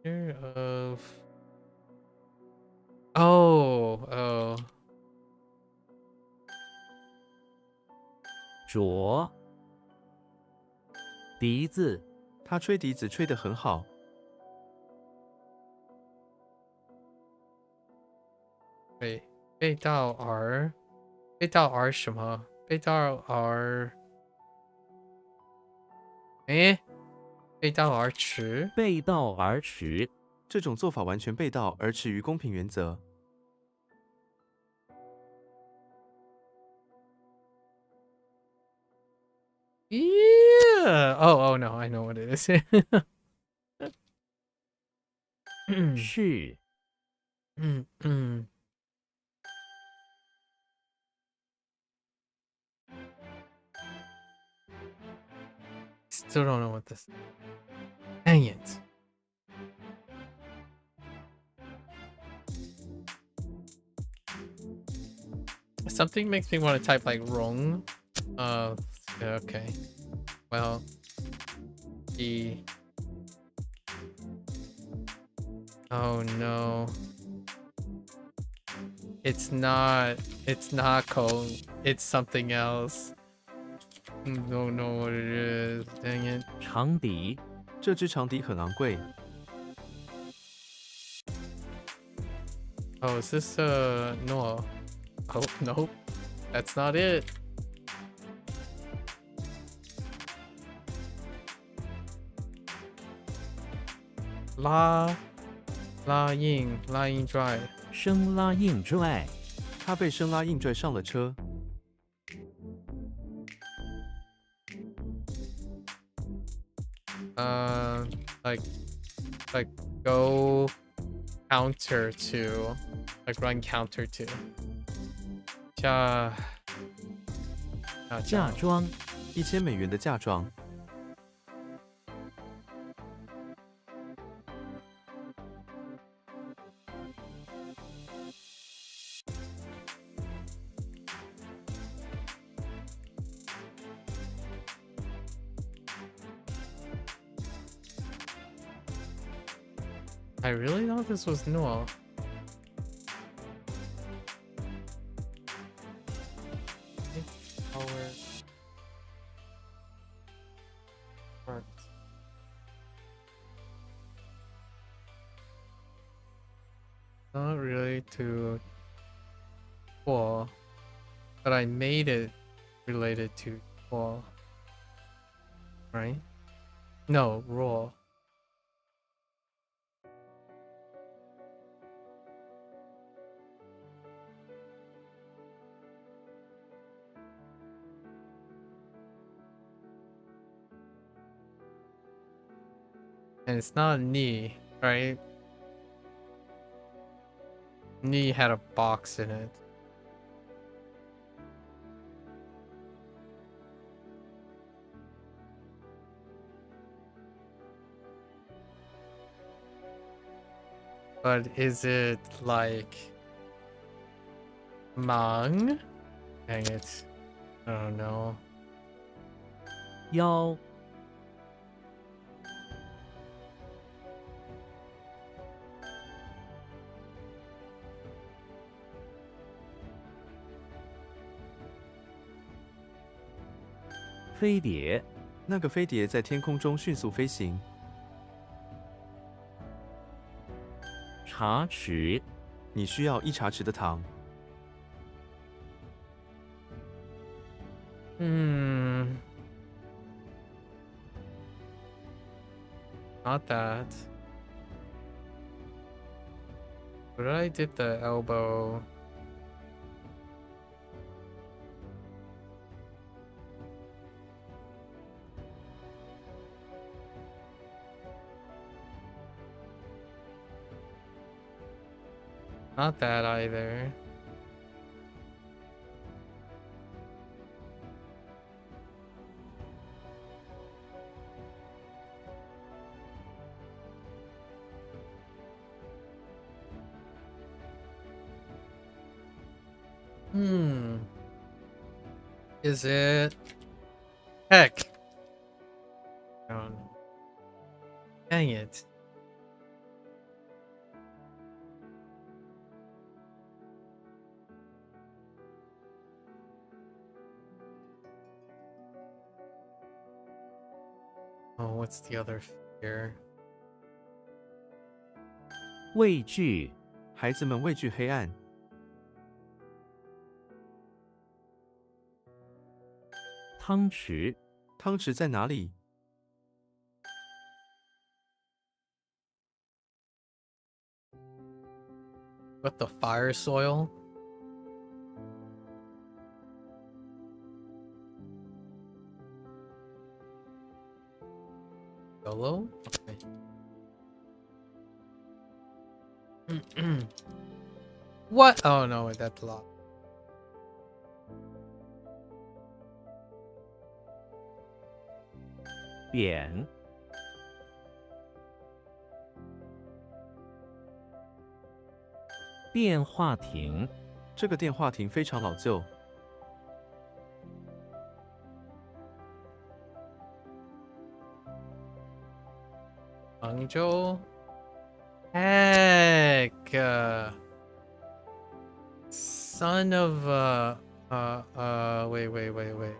Of oh 啄笛子他吹笛子吹得很好。对，背道而什么？背道而背道而驰。背道而驰。这种做法完全背道而驰于公平原则。Yeah. Oh no, I know what it is. 是 Still don't know what this. Dang it. Something makes me want to type like wrong. Okay. Well, oh no. It's not cone. It's something else. Don't know what it is. Dang it. 长笛这支长笛很昂贵。Oh, is this no? Oh nope. That's not it. La Ying Drive. 声拉硬拽他被生拉硬拽上了车。Like go counter to, like run counter to. 嫁妆$1000的嫁妆。I really thought this was Noah. Not really to Paul, but I made it related to Paul. Right? No, raw. And it's not knee, right? Knee had a box in it. But is it like Mang? Dang it. I don't know. 腰飞碟那个飞碟在天空中迅速飞行。茶匙你需要1茶匙的糖。Hmm. Not that. But I did the elbow. Not that either. Is it? Heck. I don't know. Dang it. Oh, what's the other fear? 畏惧，孩子们畏惧黑暗。汤匙，汤匙在哪里？ What the fire soil? Solo? Okay. What? Oh no, wait, that's a lot. 扁，电话亭，这个电话亭非常老旧。杭州? Heck! Son of wait.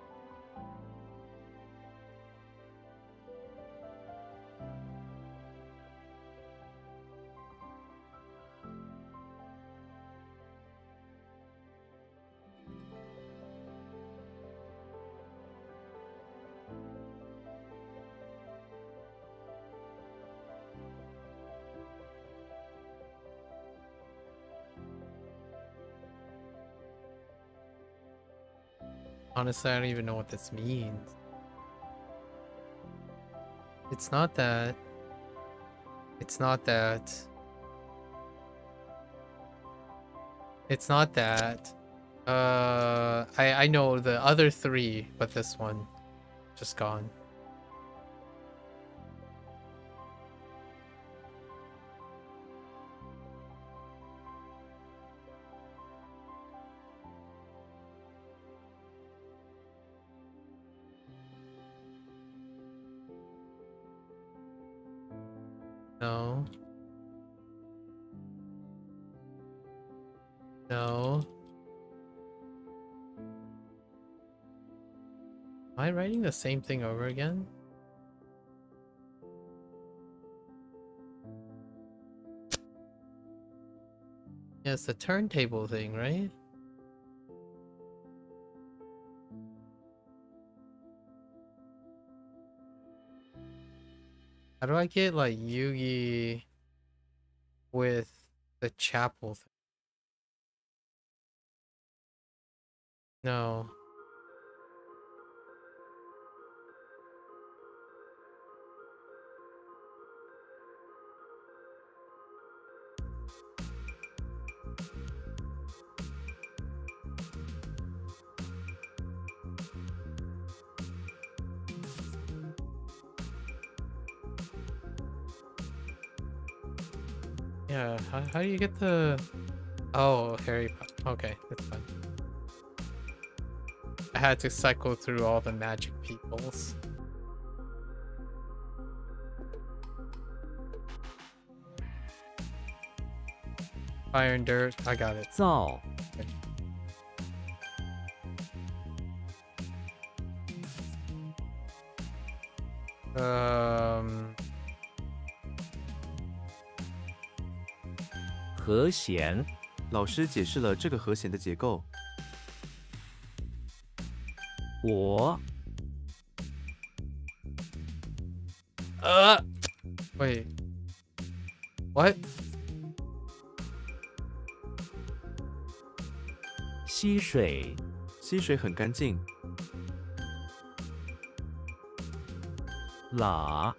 Honestly, I don't even know what this means. It's not that. It's not that. It's not that. I know the other three, but this one just gone. No. No. Am I writing the same thing over again? Yeah, it's the turntable thing, right? How do I get like Yugi with the chapel thing? No. Yeah, how do you get the... Oh, Harry Potter. Okay, that's fine. I had to cycle through all the magic peoples. Fire and dirt, I got it. 灶， 和弦，老师解释了这个和弦的结构。我 Wait. What? 溪水溪水很干净。喇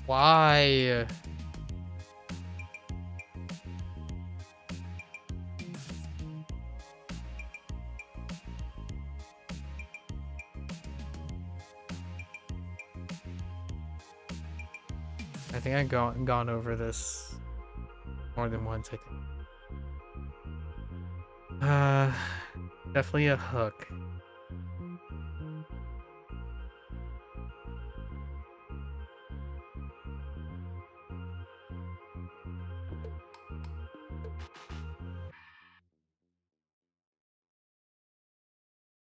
Why? I think I've gone over this more than once, I think. Definitely a hook.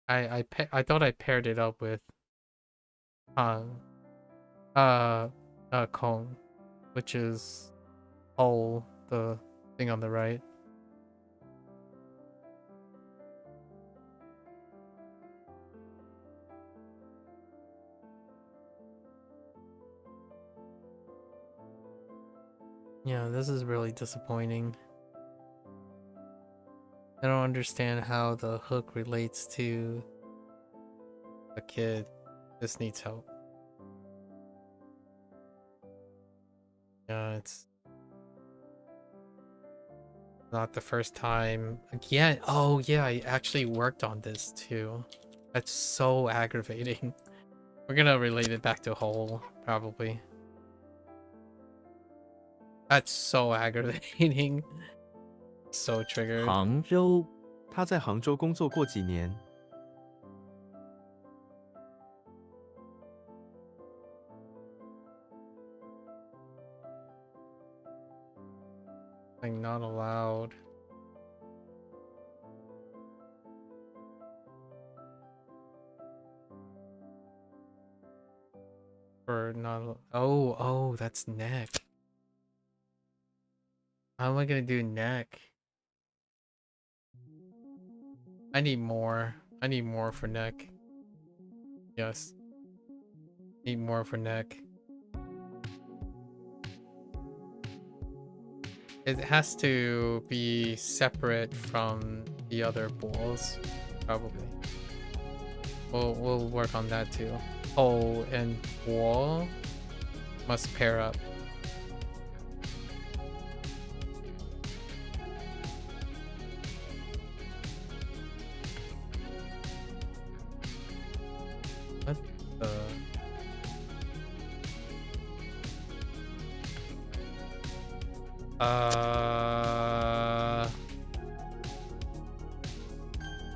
I thought I paired it up with Kong, which is hole, the thing on the right. Yeah, this is really disappointing. I don't understand how the hook relates to a kid. This needs help. Yeah, it's not the first time. Again, oh yeah, I actually worked on this too. That's so aggravating. We're gonna relate it back to hole, probably. That's so aggravating. So triggered. 杭州他在杭州工作过几年？ Like, not allowed. Or not. Oh, that's neck. How am I gonna do neck? I need more. I need more for neck. Yes. Need more for neck. It has to be separate from the other balls, probably. We'll work on that too. Hole and wall must pair up. What the?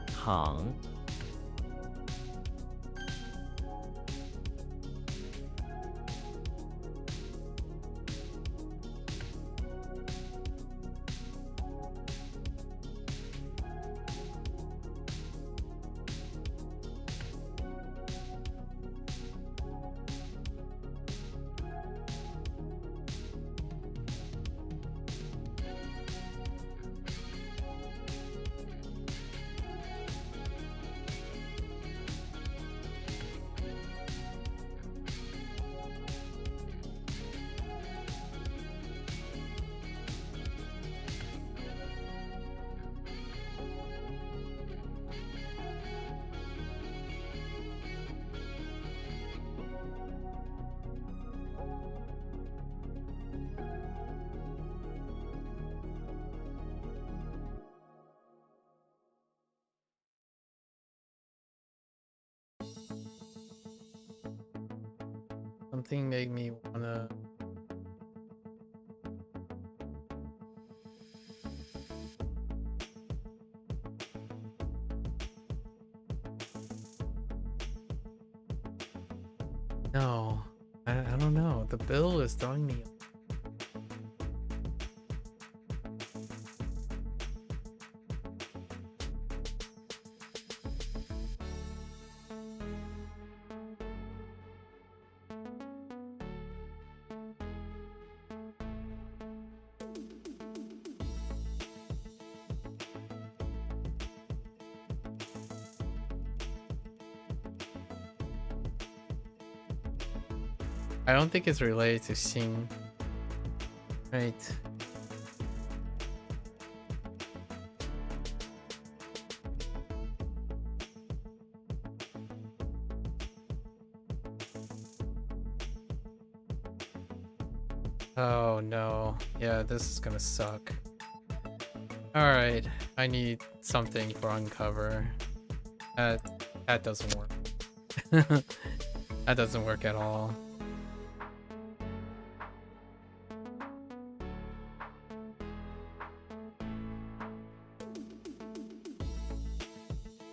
躺 Something made me wanna. No, I don't know. The bill is throwing me. I don't think it's related to Xing. Right. Oh no. Yeah, this is gonna suck. Alright, I need something for uncover. That doesn't work. That doesn't work at all.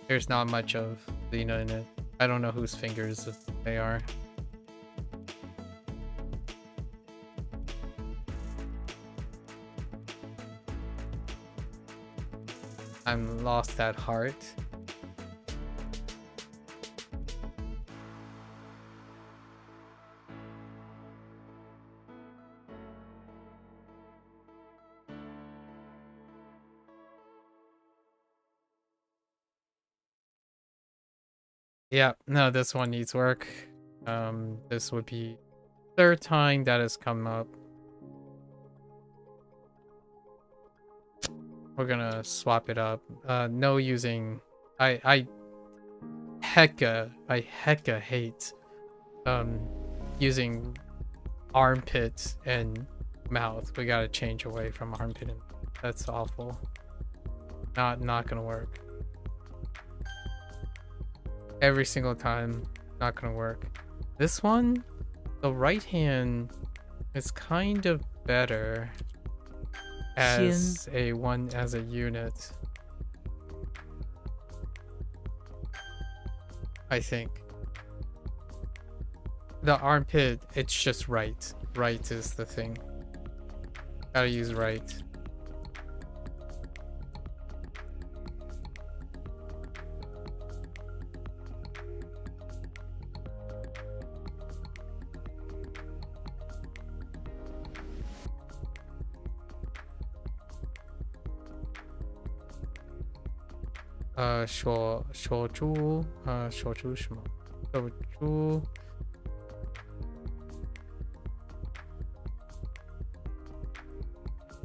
There's not much of Lena in it. I don't know whose fingers they are. I'm lost at heart. Yeah, no, this one needs work. This would be third time that has come up. We're gonna swap it up. No using. I hecka hate using armpit and mouth. We gotta change away from armpit and that's awful. Not gonna work. Every single time, not gonna work. This one, the right hand is kind of better as a unit. I think. The armpit, it's just right. Right is the thing. Gotta use right.锁住什么？守株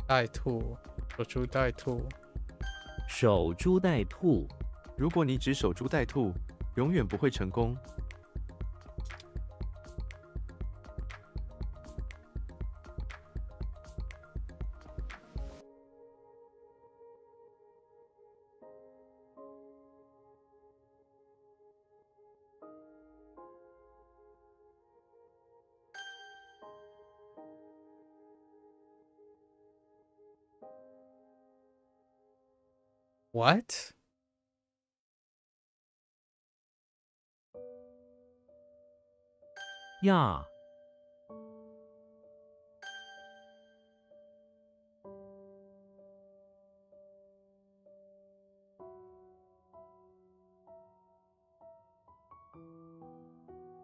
待兔，守株待兔。守株待兔。如果你只守株待兔，永远不会成功。What? Yeah.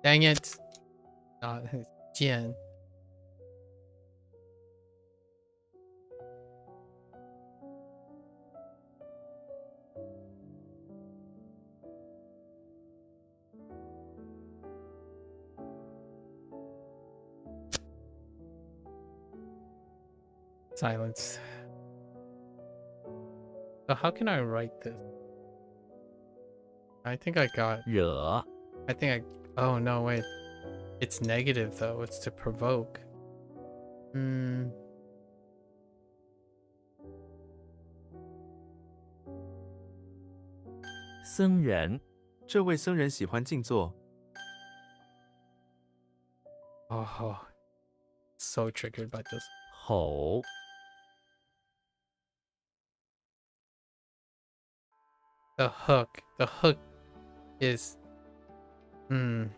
Dang it. Jian. Silence. So how can I write this? I think I got... 惹 I think I... Oh, no, wait. It's negative, though. It's to provoke. 僧人这位僧人喜欢静坐。Oh, so triggered by this. 吼 The hook is... The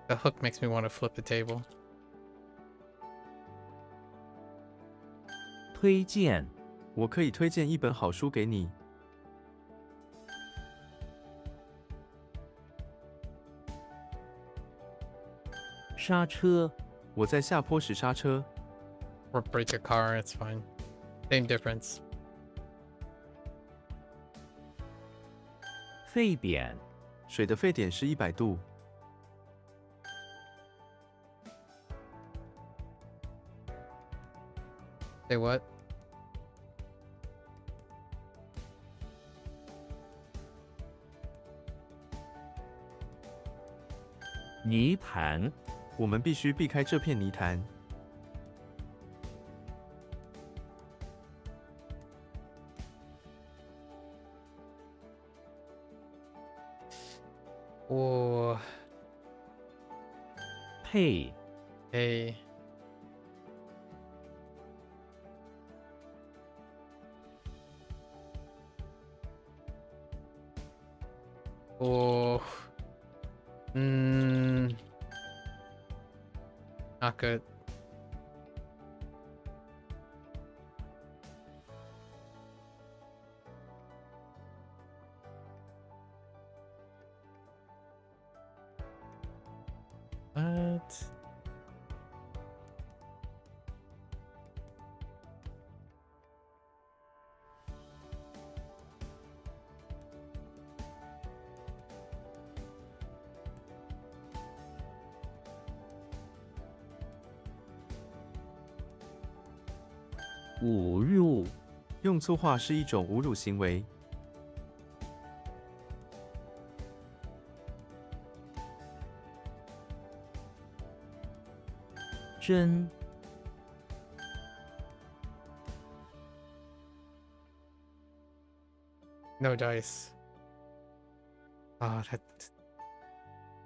hook makes me want to flip the table. 推荐我可以推荐一本好书给你。刹车我在下坡时刹车。Or break a car, it's fine. Same difference. 沸点水的沸点是100度。Say what? 泥潭，我们必须避开这片泥潭。我配，配我not good. What? “侮辱”，用粗话是一种侮辱行为。真， No dice. That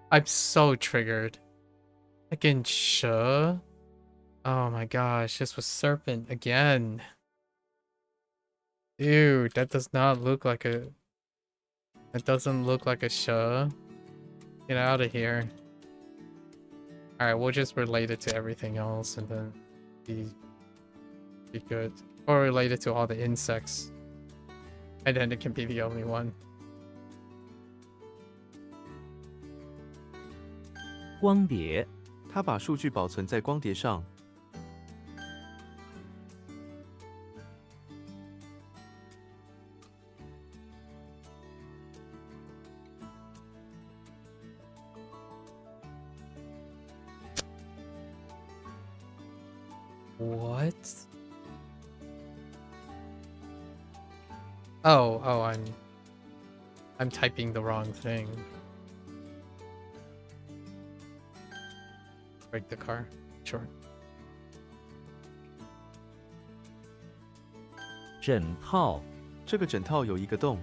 I'm so triggered. Again, sure. Oh my gosh, this was serpent again. Dude, that does not look like a... That doesn't look like a sure. Get out of here. Alright, we'll just relate it to everything else and then be good. Or relate it to all the insects. And then it can be the only one. 光碟，他把数据保存在光碟上。What? Oh, I'm typing the wrong thing. Break the car. Sure. 枕套，这个枕套有一个洞。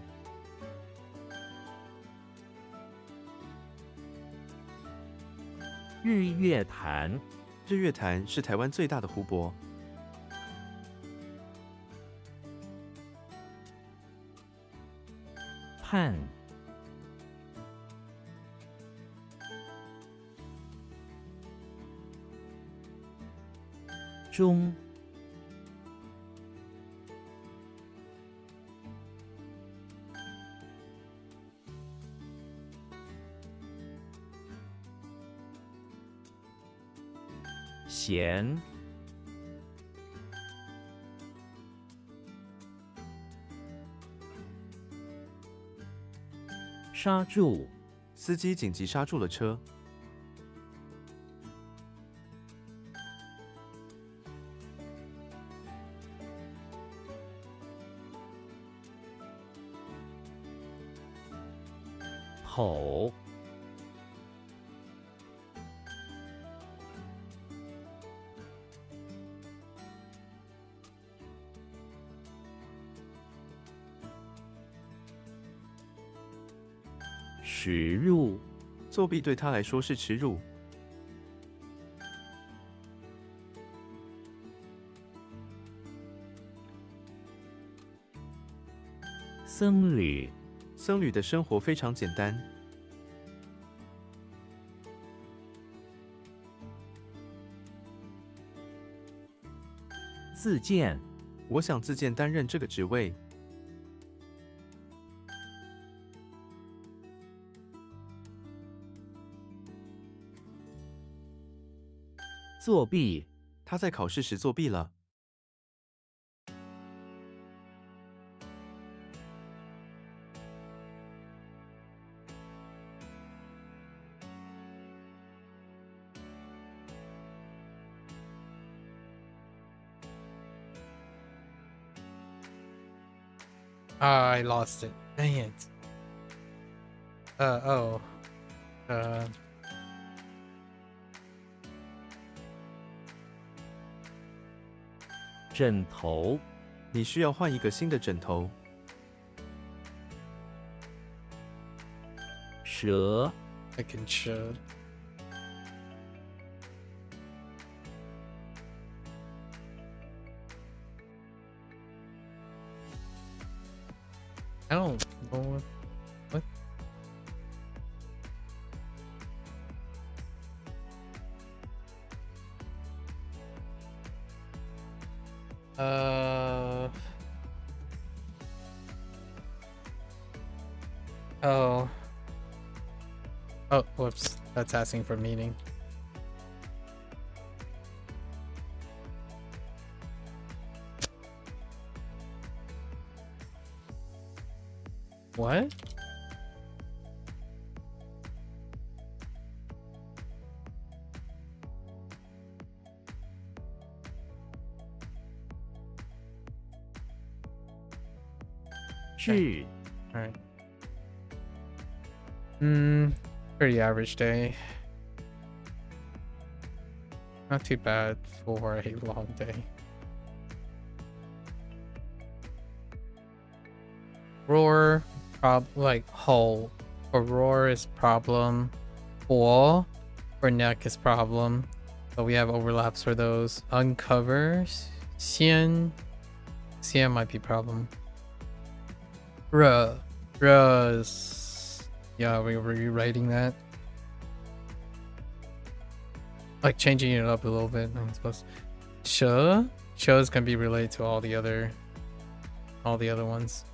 日月潭，日月潭是台湾最大的湖泊。盼，中，咸，刹住，司机紧急刹住了车。吼，耻辱，作弊对他来说是耻辱。僧侣，僧侣的生活非常简单。自荐，我想自荐担任这个职位。作弊，他在考试时作弊了。I lost it. Dang it. Oh. 枕头，你需要换一个新的枕头。蛇， I can show. I don't know what. Oh. Oh, whoops. That's asking for meaning. What? Zhi, Alright. Pretty average day. Not too bad for a long day. Roar, like hull. For roar is problem. Wall for neck is problem. So we have overlaps for those. Uncover, Xian might be problem. Ruh is, yeah, we were rewriting that. Like changing it up a little bit, I suppose. Shows can be related to all the other ones.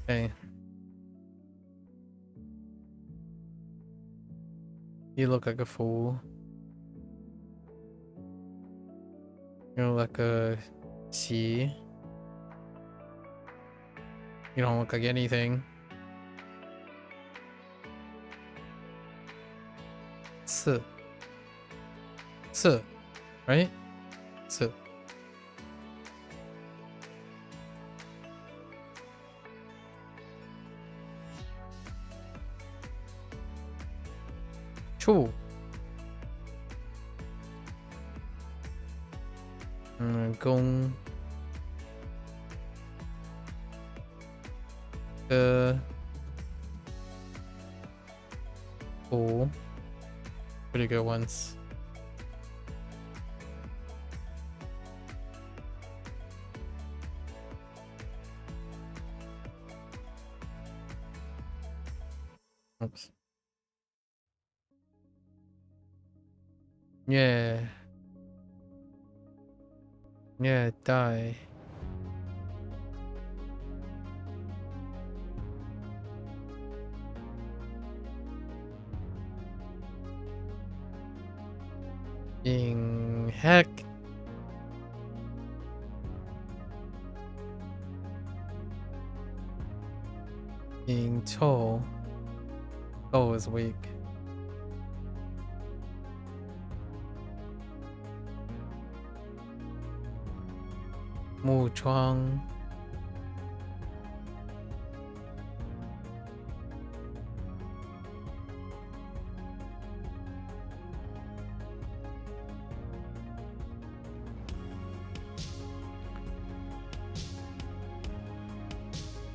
Okay. You look like a fool. You look like a C. You don't look like anything. C. Right? C. Chu. Gong. Oh. Pretty good ones. Oops. Yeah. Yeah, die. Being heck. Being toe. Toe is weak. Mu Chuang.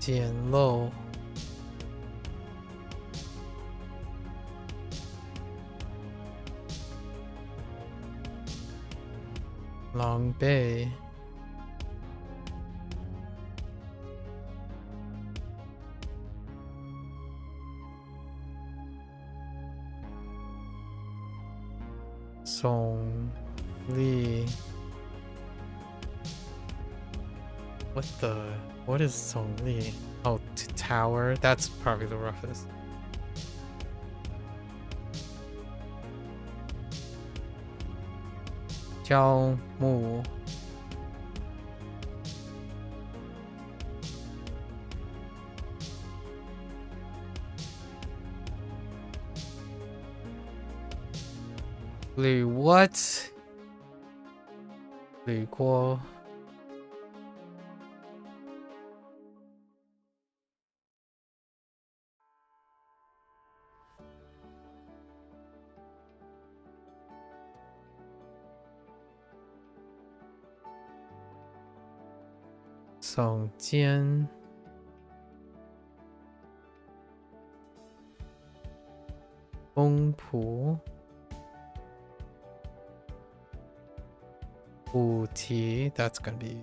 Jian Lo. Long Bay. Song Lee. What is Song Lee? Oh, tower. That's probably the roughest. Jiao Mu. Lu what? Lu Guo. 耸肩 Bunpro Booty. That's gonna be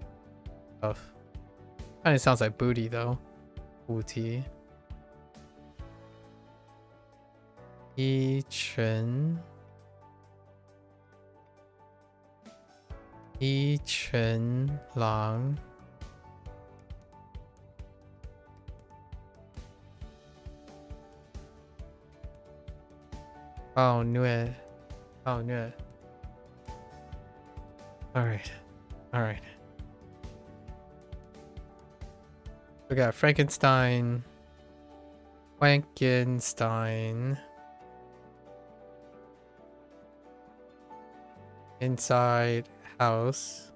tough. Kinda sounds like booty though. Booty. 一拳 一拳狼 暴虐 暴虐 Alright. Alright. We got Frankenstein. Frankenstein. Inside house.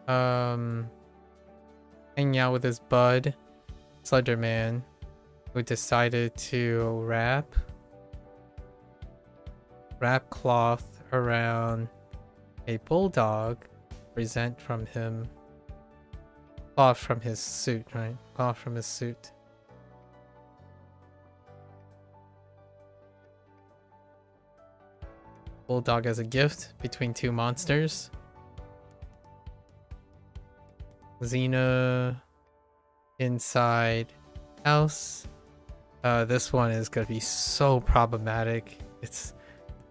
Hanging out with his bud, Slenderman, who decided to wrap cloth around a bulldog, present from him. Cloth from his suit, right? Cloth from his suit. Bulldog as a gift between two monsters. Xena inside house. This one is gonna be so problematic. It's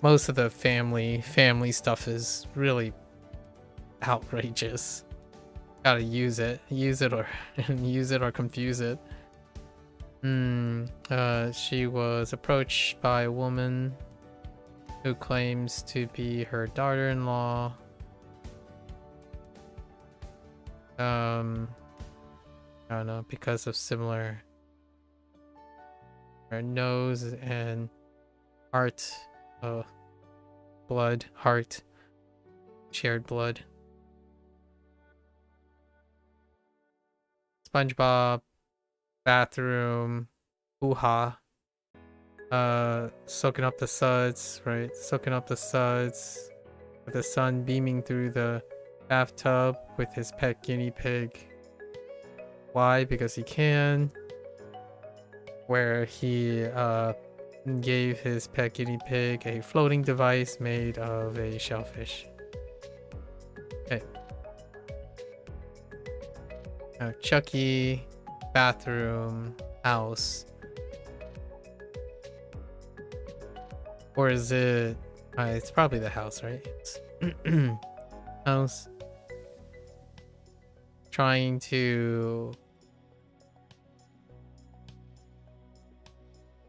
most of the family stuff is really outrageous. Gotta use it or use it or confuse it. She was approached by a woman who claims to be her daughter-in-law. I don't know, because of similar her nose and heart, blood, heart, shared blood. SpongeBob, bathroom, hoo-ha. Soaking up the suds, right? Soaking up the suds with the sun beaming through the bathtub with his pet guinea pig. Why? Because he can. Where he gave his pet guinea pig a floating device made of a shellfish. Okay. Now Chucky, bathroom, house. Or is it... it's probably the house, right? House. Trying to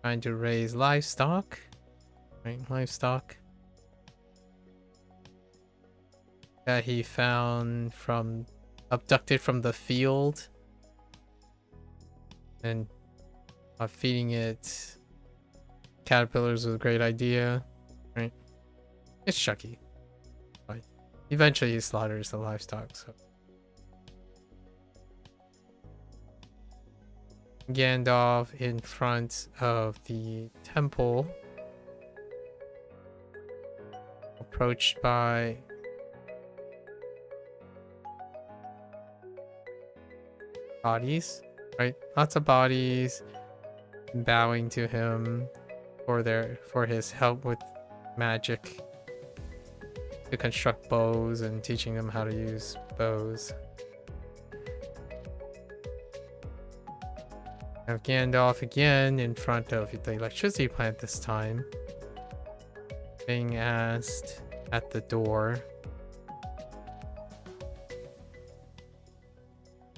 raise livestock. Right, livestock. That he found abducted from the field. And feeding it caterpillars was a great idea, right? It's Chucky. But eventually he slaughters the livestock, so. Gandalf in front of the temple. Approached by bodies, right? Lots of bodies bowing to him for his help with magic to construct bows and teaching them how to use bows. Have Gandalf again in front of the electricity plant this time, being asked at the door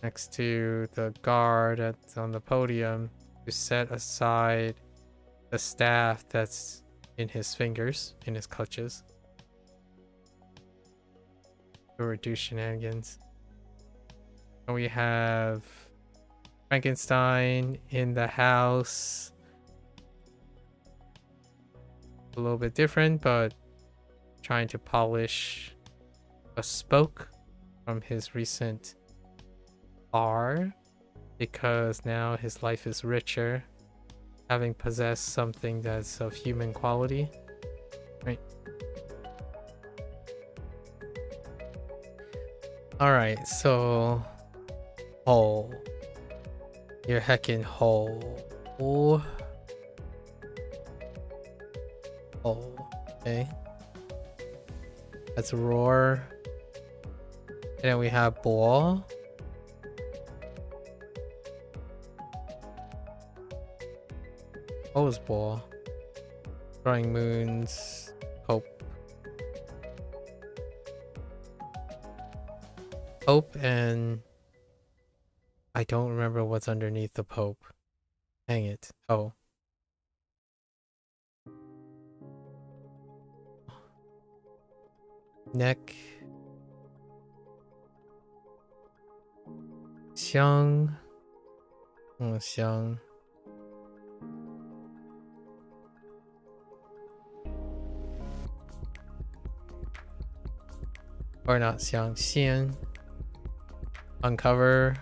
next to the guard on the podium to set aside the staff that's in his fingers, in his clutches, to reduce shenanigans. And we have Frankenstein in the house. A little bit different, but trying to polish a spoke from his recent bar, because now his life is richer, having possessed something that's of human quality, right? All right, so Hole. You're heckin' hole. Hole. Okay. That's roar. And then we have ball. What was ball? Growing moons. Hope. Hope and I don't remember what's underneath the Pope. Dang it. Oh. Neck. Xiang. Oh, Xiang. Or not Xiang. Xian. Uncover.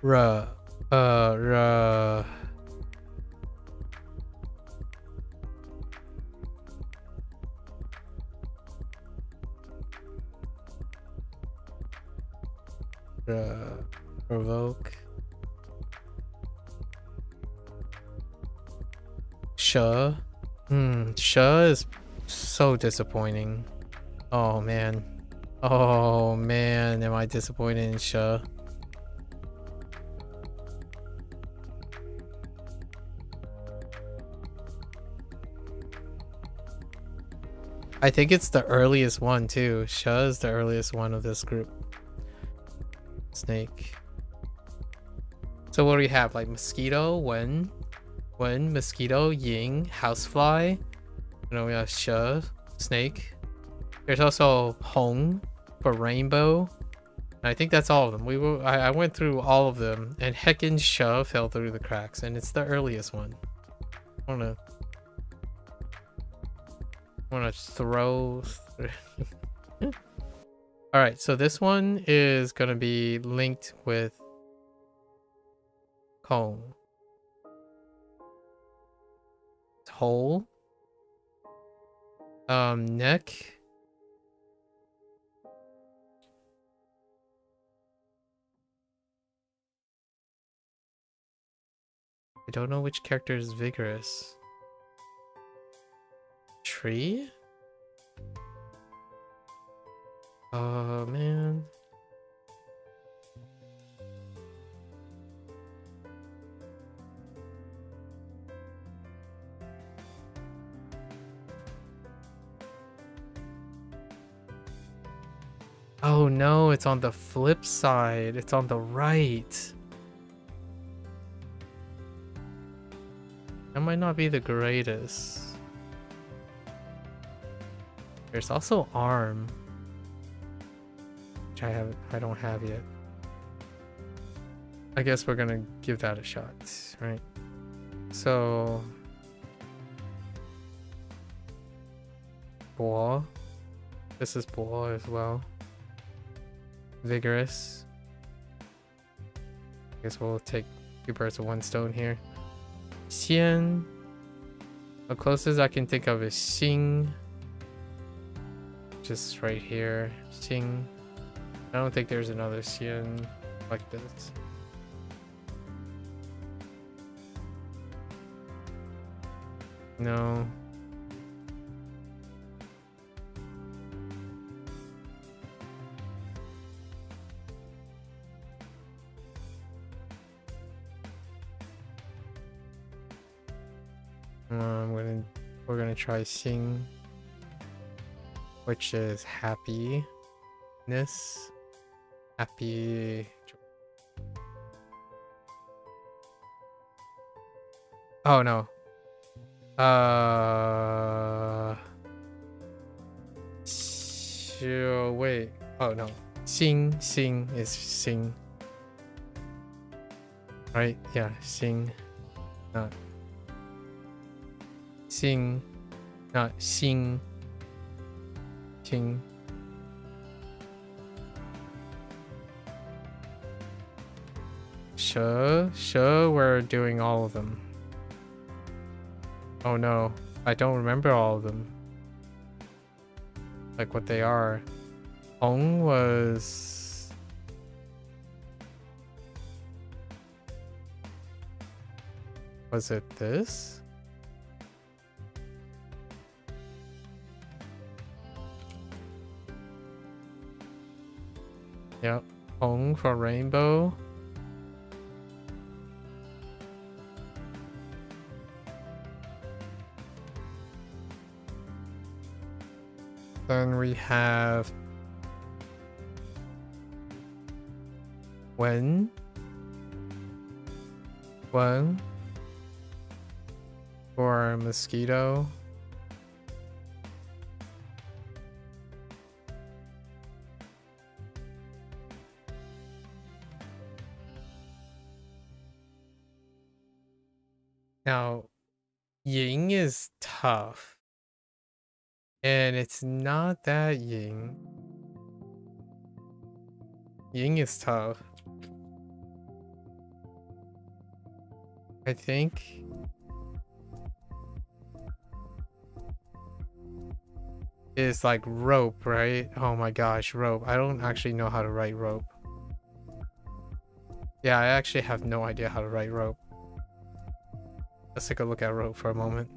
Ruh. Ruh. Provoke. Sha. Sha is so disappointing. Oh man. Oh man, am I disappointed in Sha? I think it's the earliest one too. Sha is the earliest one of this group. Snake. So what do we have? Like mosquito, Wen, mosquito, Ying, housefly. You know, we have Sha, snake. There's also Hoang for rainbow. And I think that's all of them. I went through all of them, and heckin' Sha fell through the cracks, and it's the earliest one. I wanna throw. All right, so this one is gonna be linked with Kong. Hole. Neck. I don't know which character is vigorous. Tree? Oh man. Oh no, it's on the flip side. It's on the right. That might not be the greatest. There's also arm, which I don't have yet. I guess we're gonna give that a shot, right? So Boa. This is Boa as well. Vigorous. I guess we'll take 2 birds with 1 stone here. Xian. The closest I can think of is Xing. Just right here. Xing. I don't think there's another Xian like this. No. We're gonna try Xing, which is happiness. Happy. Oh no. So wait. Oh no. Xing is Xing. Right? Yeah, Xing. Not Xing. Not Xing. Xing. Sure, we're doing all of them. Oh no, I don't remember all of them. Like what they are. Hoang was Was it this? Yep. Hoang for rainbow. Then we have when for mosquito. Now, Ying is tough. And it's not that Ying. Ying is tough. I think. It's like rope, right? Oh my gosh, rope. I don't actually know how to write rope. Yeah, I actually have no idea how to write rope. Let's take a look at rope for a moment.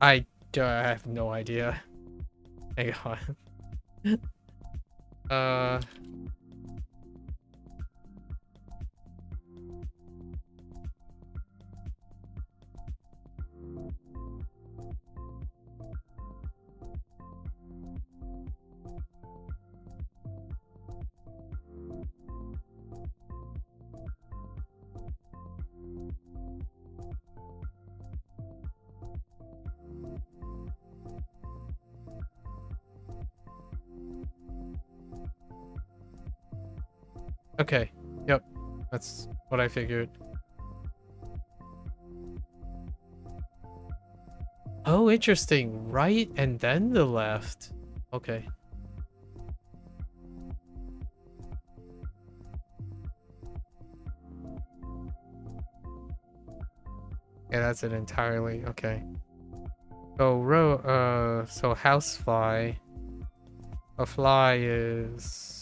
I have no idea. Hang on. Okay. Yep. That's what I figured. Oh, interesting. Right and then the left. Okay. Yeah, that's it entirely. Okay. So so housefly. A fly is.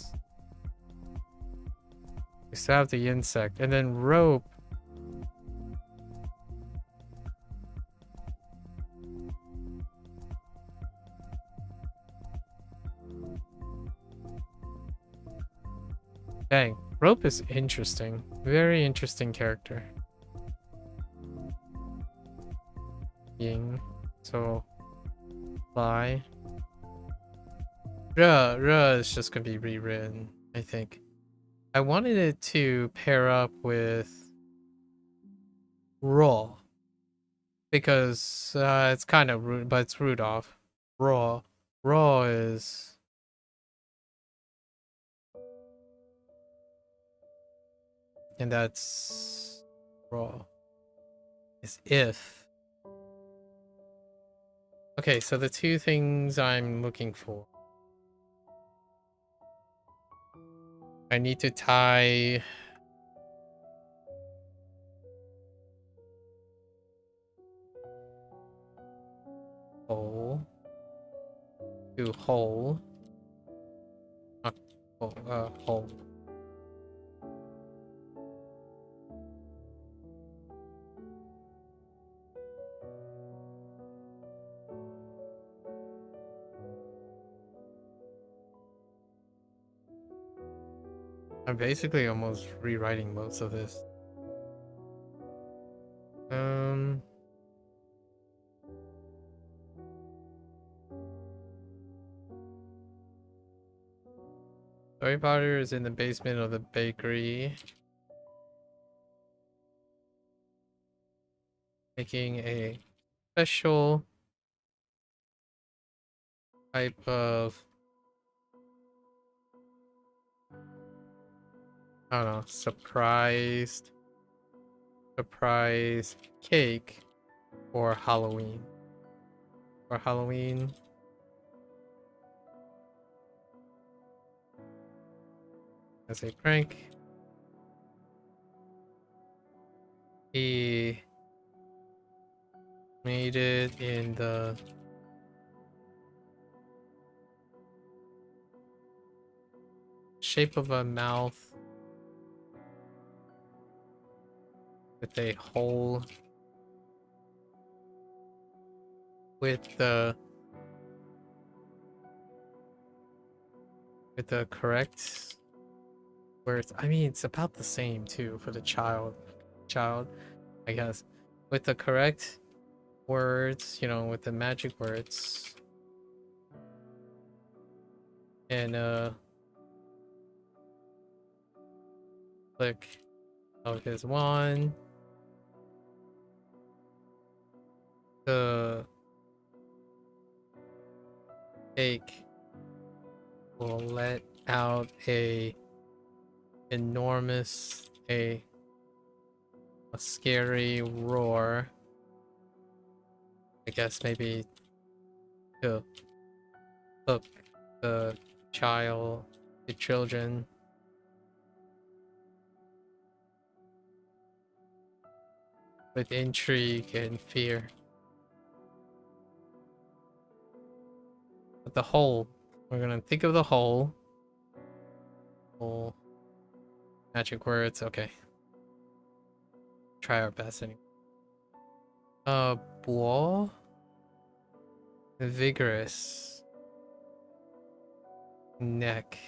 We still have the insect, and then rope. Dang, rope is interesting. Very interesting character. Ying. So fly. Ruh is just gonna be rewritten, I think. I wanted it to pair up with raw because it's kind of rude, but it's Rudolph. Raw is and that's raw is if. Okay, so the two things I'm looking for. I need to tie hole to hole. Not hole, hole. I'm basically almost rewriting most of this. Harry Potter is in the basement of the bakery, making a special type of, I don't know, surprise cake for Halloween. For Halloween. As a prank. He made it in the shape of a mouth with a hole with the correct words. I mean, it's about the same too for the child, I guess, with the correct words, you know, with the magic words. And click of his wand the cake will let out a enormous a scary roar. I guess maybe to hook the children. With intrigue and fear. But the whole, we're gonna think of the whole. Whole magic words, okay. Try our best anyway. Bo. Vigorous. Neck.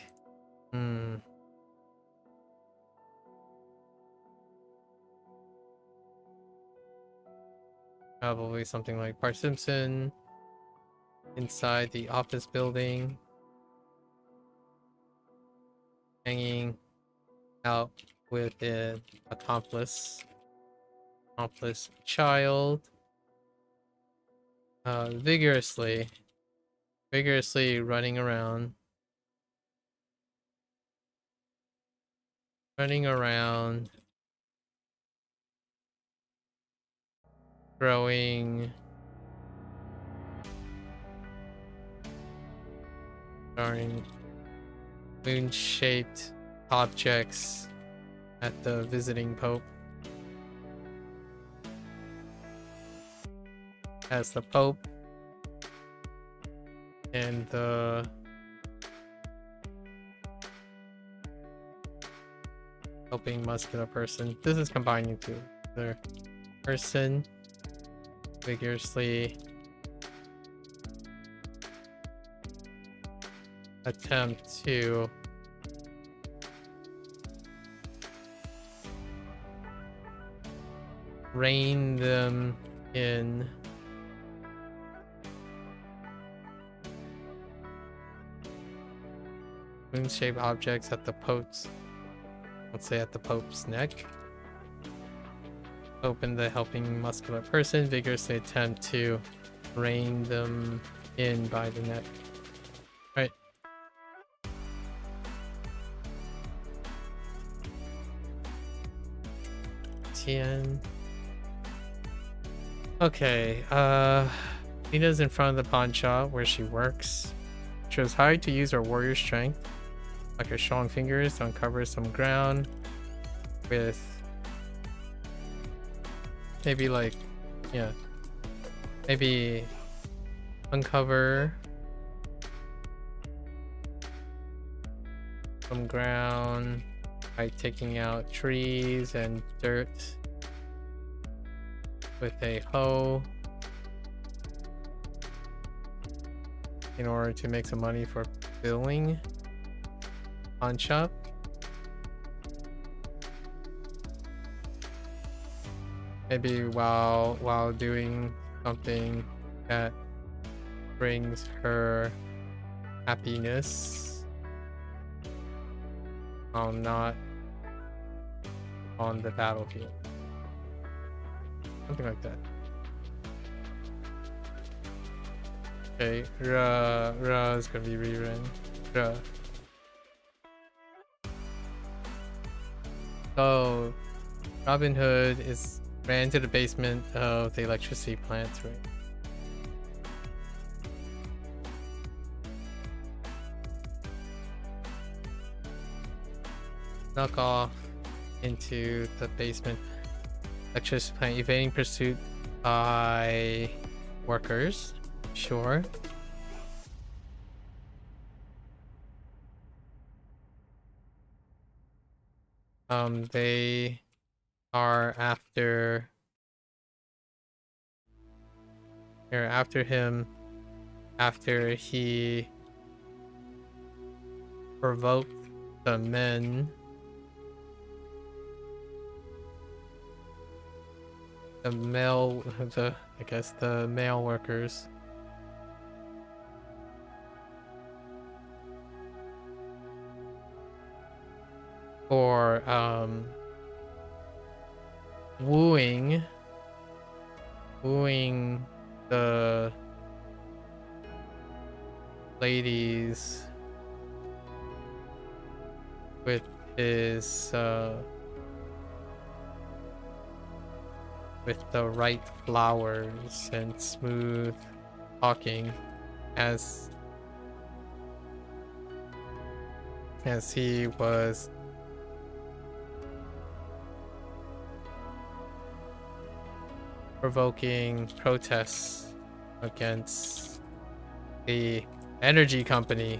Probably something like Bart Simpson inside the office building, hanging out with an accomplice child, vigorously running around, throwing moon-shaped objects at the visiting Pope. As the Pope and the helping muscular person. This is combining two. The person vigorously attempt to rein them in. Moon-shaped objects at the Pope's, let's say at the Pope's neck. Open the helping muscular person, vigorously attempt to rein them in by the neck. Right. Tian. Okay, Nina's in front of the pawn shop where she works. She was hired to use her warrior strength, like her strong fingers, to uncover some ground with maybe like, yeah, maybe uncover some ground by taking out trees and dirt with a hoe in order to make some money for billing pawn shop. Maybe while doing something that brings her happiness while not on the battlefield. Something like that. Okay, Ra is gonna be rewritten. Ra. So Robin Hood ran to the basement of the electricity plant, right? Snuck off into the basement. Electricity plant evading pursuit by workers. Sure. They are after. They're after him after he provoked the men. I guess the male workers. For wooing the ladies with his with the right flowers and smooth talking as he was provoking protests against the energy company,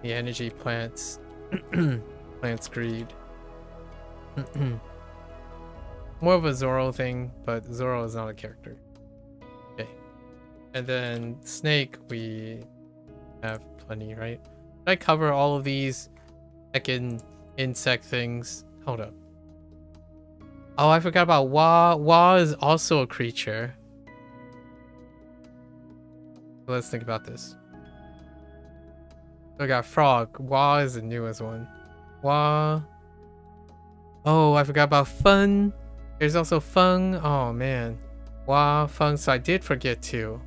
the energy plants greed. More of a Zoro thing, but Zoro is not a character. Okay. And then Snake, we have plenty, right? Did I cover all of these heckin' insect things? Hold up. Oh, I forgot about Wa. Wa is also a creature. Let's think about this. We got Frog. Wa is the newest one. Wa. Oh, I forgot about Fun. There's also Feng. Oh man. Wa, Feng. So I did forget two.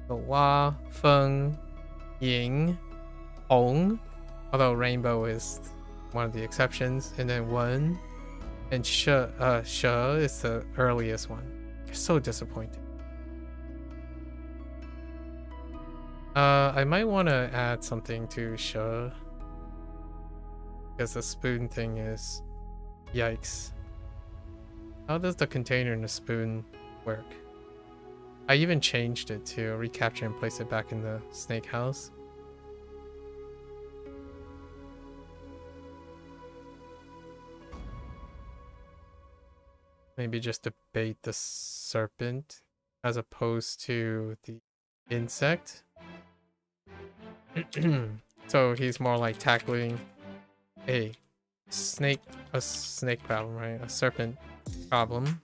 So Wa, Feng, Ying, Hoang. Although Rainbow is one of the exceptions. And then Wen. And She is the earliest one. You're so disappointed. I might want to add something to She. Because the spoon thing is... Yikes. How does the container and the spoon work? I even changed it to recapture and place it back in the snake house. Maybe just to bait the serpent as opposed to the insect. So he's more like tackling a snake problem, right? A serpent problem.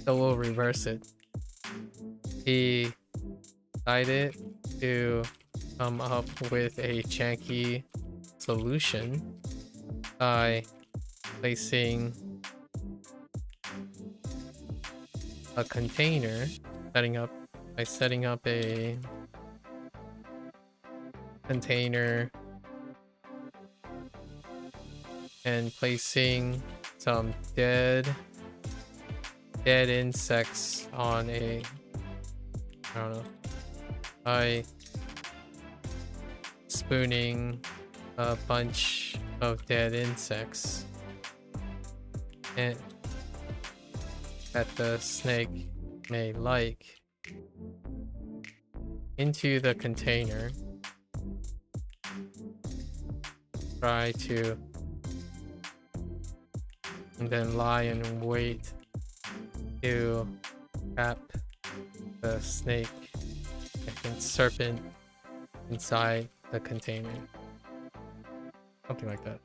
So we'll reverse it. He decided to come up with a janky solution by placing a container, setting up a container and placing some dead insects on a, I don't know, by spooning a bunch of dead insects and that the snake may like into the container. Try to and then lie in wait to trap the snake and serpent inside the container. Something like that.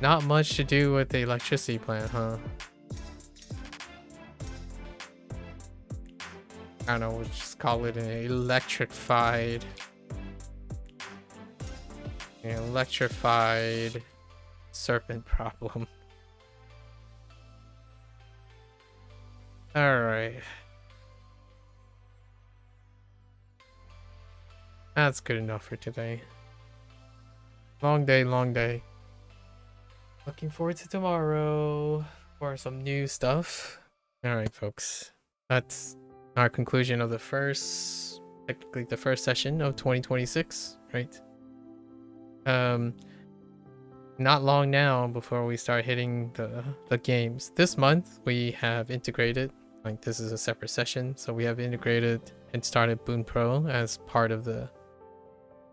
Not much to do with the electricity plant, huh? I don't know, we'll just call it an electrified serpent problem. Alright. That's good enough for today. Long day, long day. Looking forward to tomorrow for some new stuff. Alright, folks. That's our conclusion of technically the first session of 2026, right? Not long now before we start hitting the games. This month we have integrated, like this is a separate session, so we have integrated and started Bunpro as part of the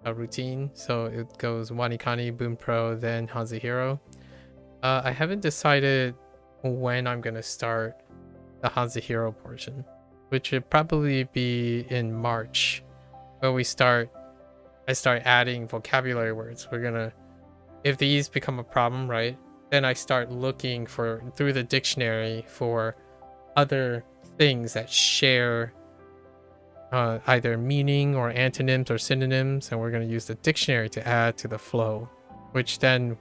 routine. So it goes WaniKani, Bunpro, then HanziHero. I haven't decided when I'm gonna start the HanziHero portion, which should probably be in March, where I start adding vocabulary words. If these become a problem, right, then I start looking through the dictionary for other things that share either meaning or antonyms or synonyms, and we're going to use the dictionary to add to the flow, which then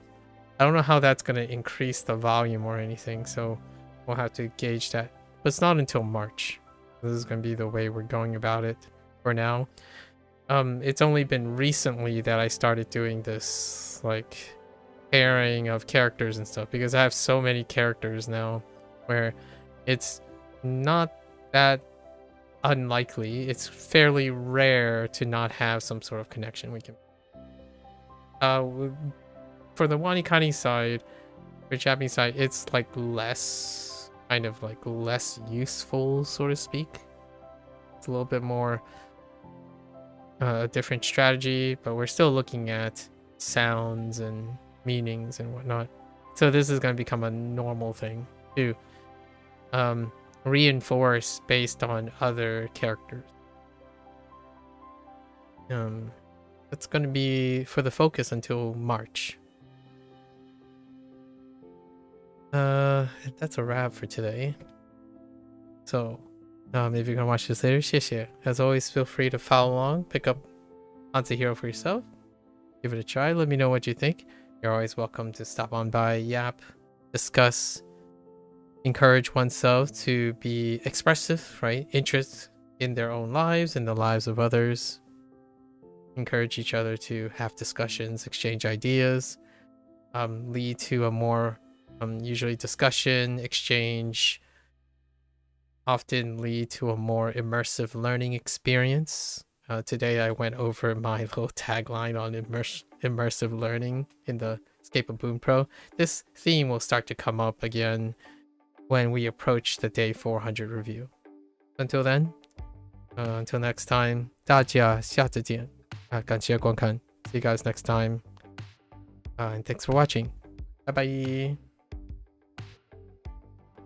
I don't know how that's going to increase the volume or anything, so we'll have to gauge that. But it's not until March. This is going to be the way we're going about it for now. It's only been recently that I started doing this, like, pairing of characters and stuff, because I have so many characters now where it's not that unlikely. It's fairly rare to not have some sort of connection. We can for the WaniKani side, for Japanese side, it's like less useful, so to speak. It's a little bit more a different strategy, but we're still looking at sounds and meanings and whatnot. So this is going to become a normal thing to reinforce based on other characters. That's going to be for the focus until March. That's a wrap for today. So if you're gonna watch this later, 谢谢. As always, feel free to follow along, pick up HanziHero for yourself, give it a try, let me know what you think. You're always welcome to stop on by, yap, discuss, encourage oneself to be expressive, right? Interest in their own lives and the lives of others. Encourage each other to have discussions, exchange ideas, lead to a more usually discussion, exchange, often lead to a more immersive learning experience. Today I went over my little tagline on immersive learning in the Escape of Bunpro. This theme will start to come up again when we approach the day 400 review. Until then, until next time, 大家下次见。感谢观看. See you guys next time. And thanks for watching. Bye bye.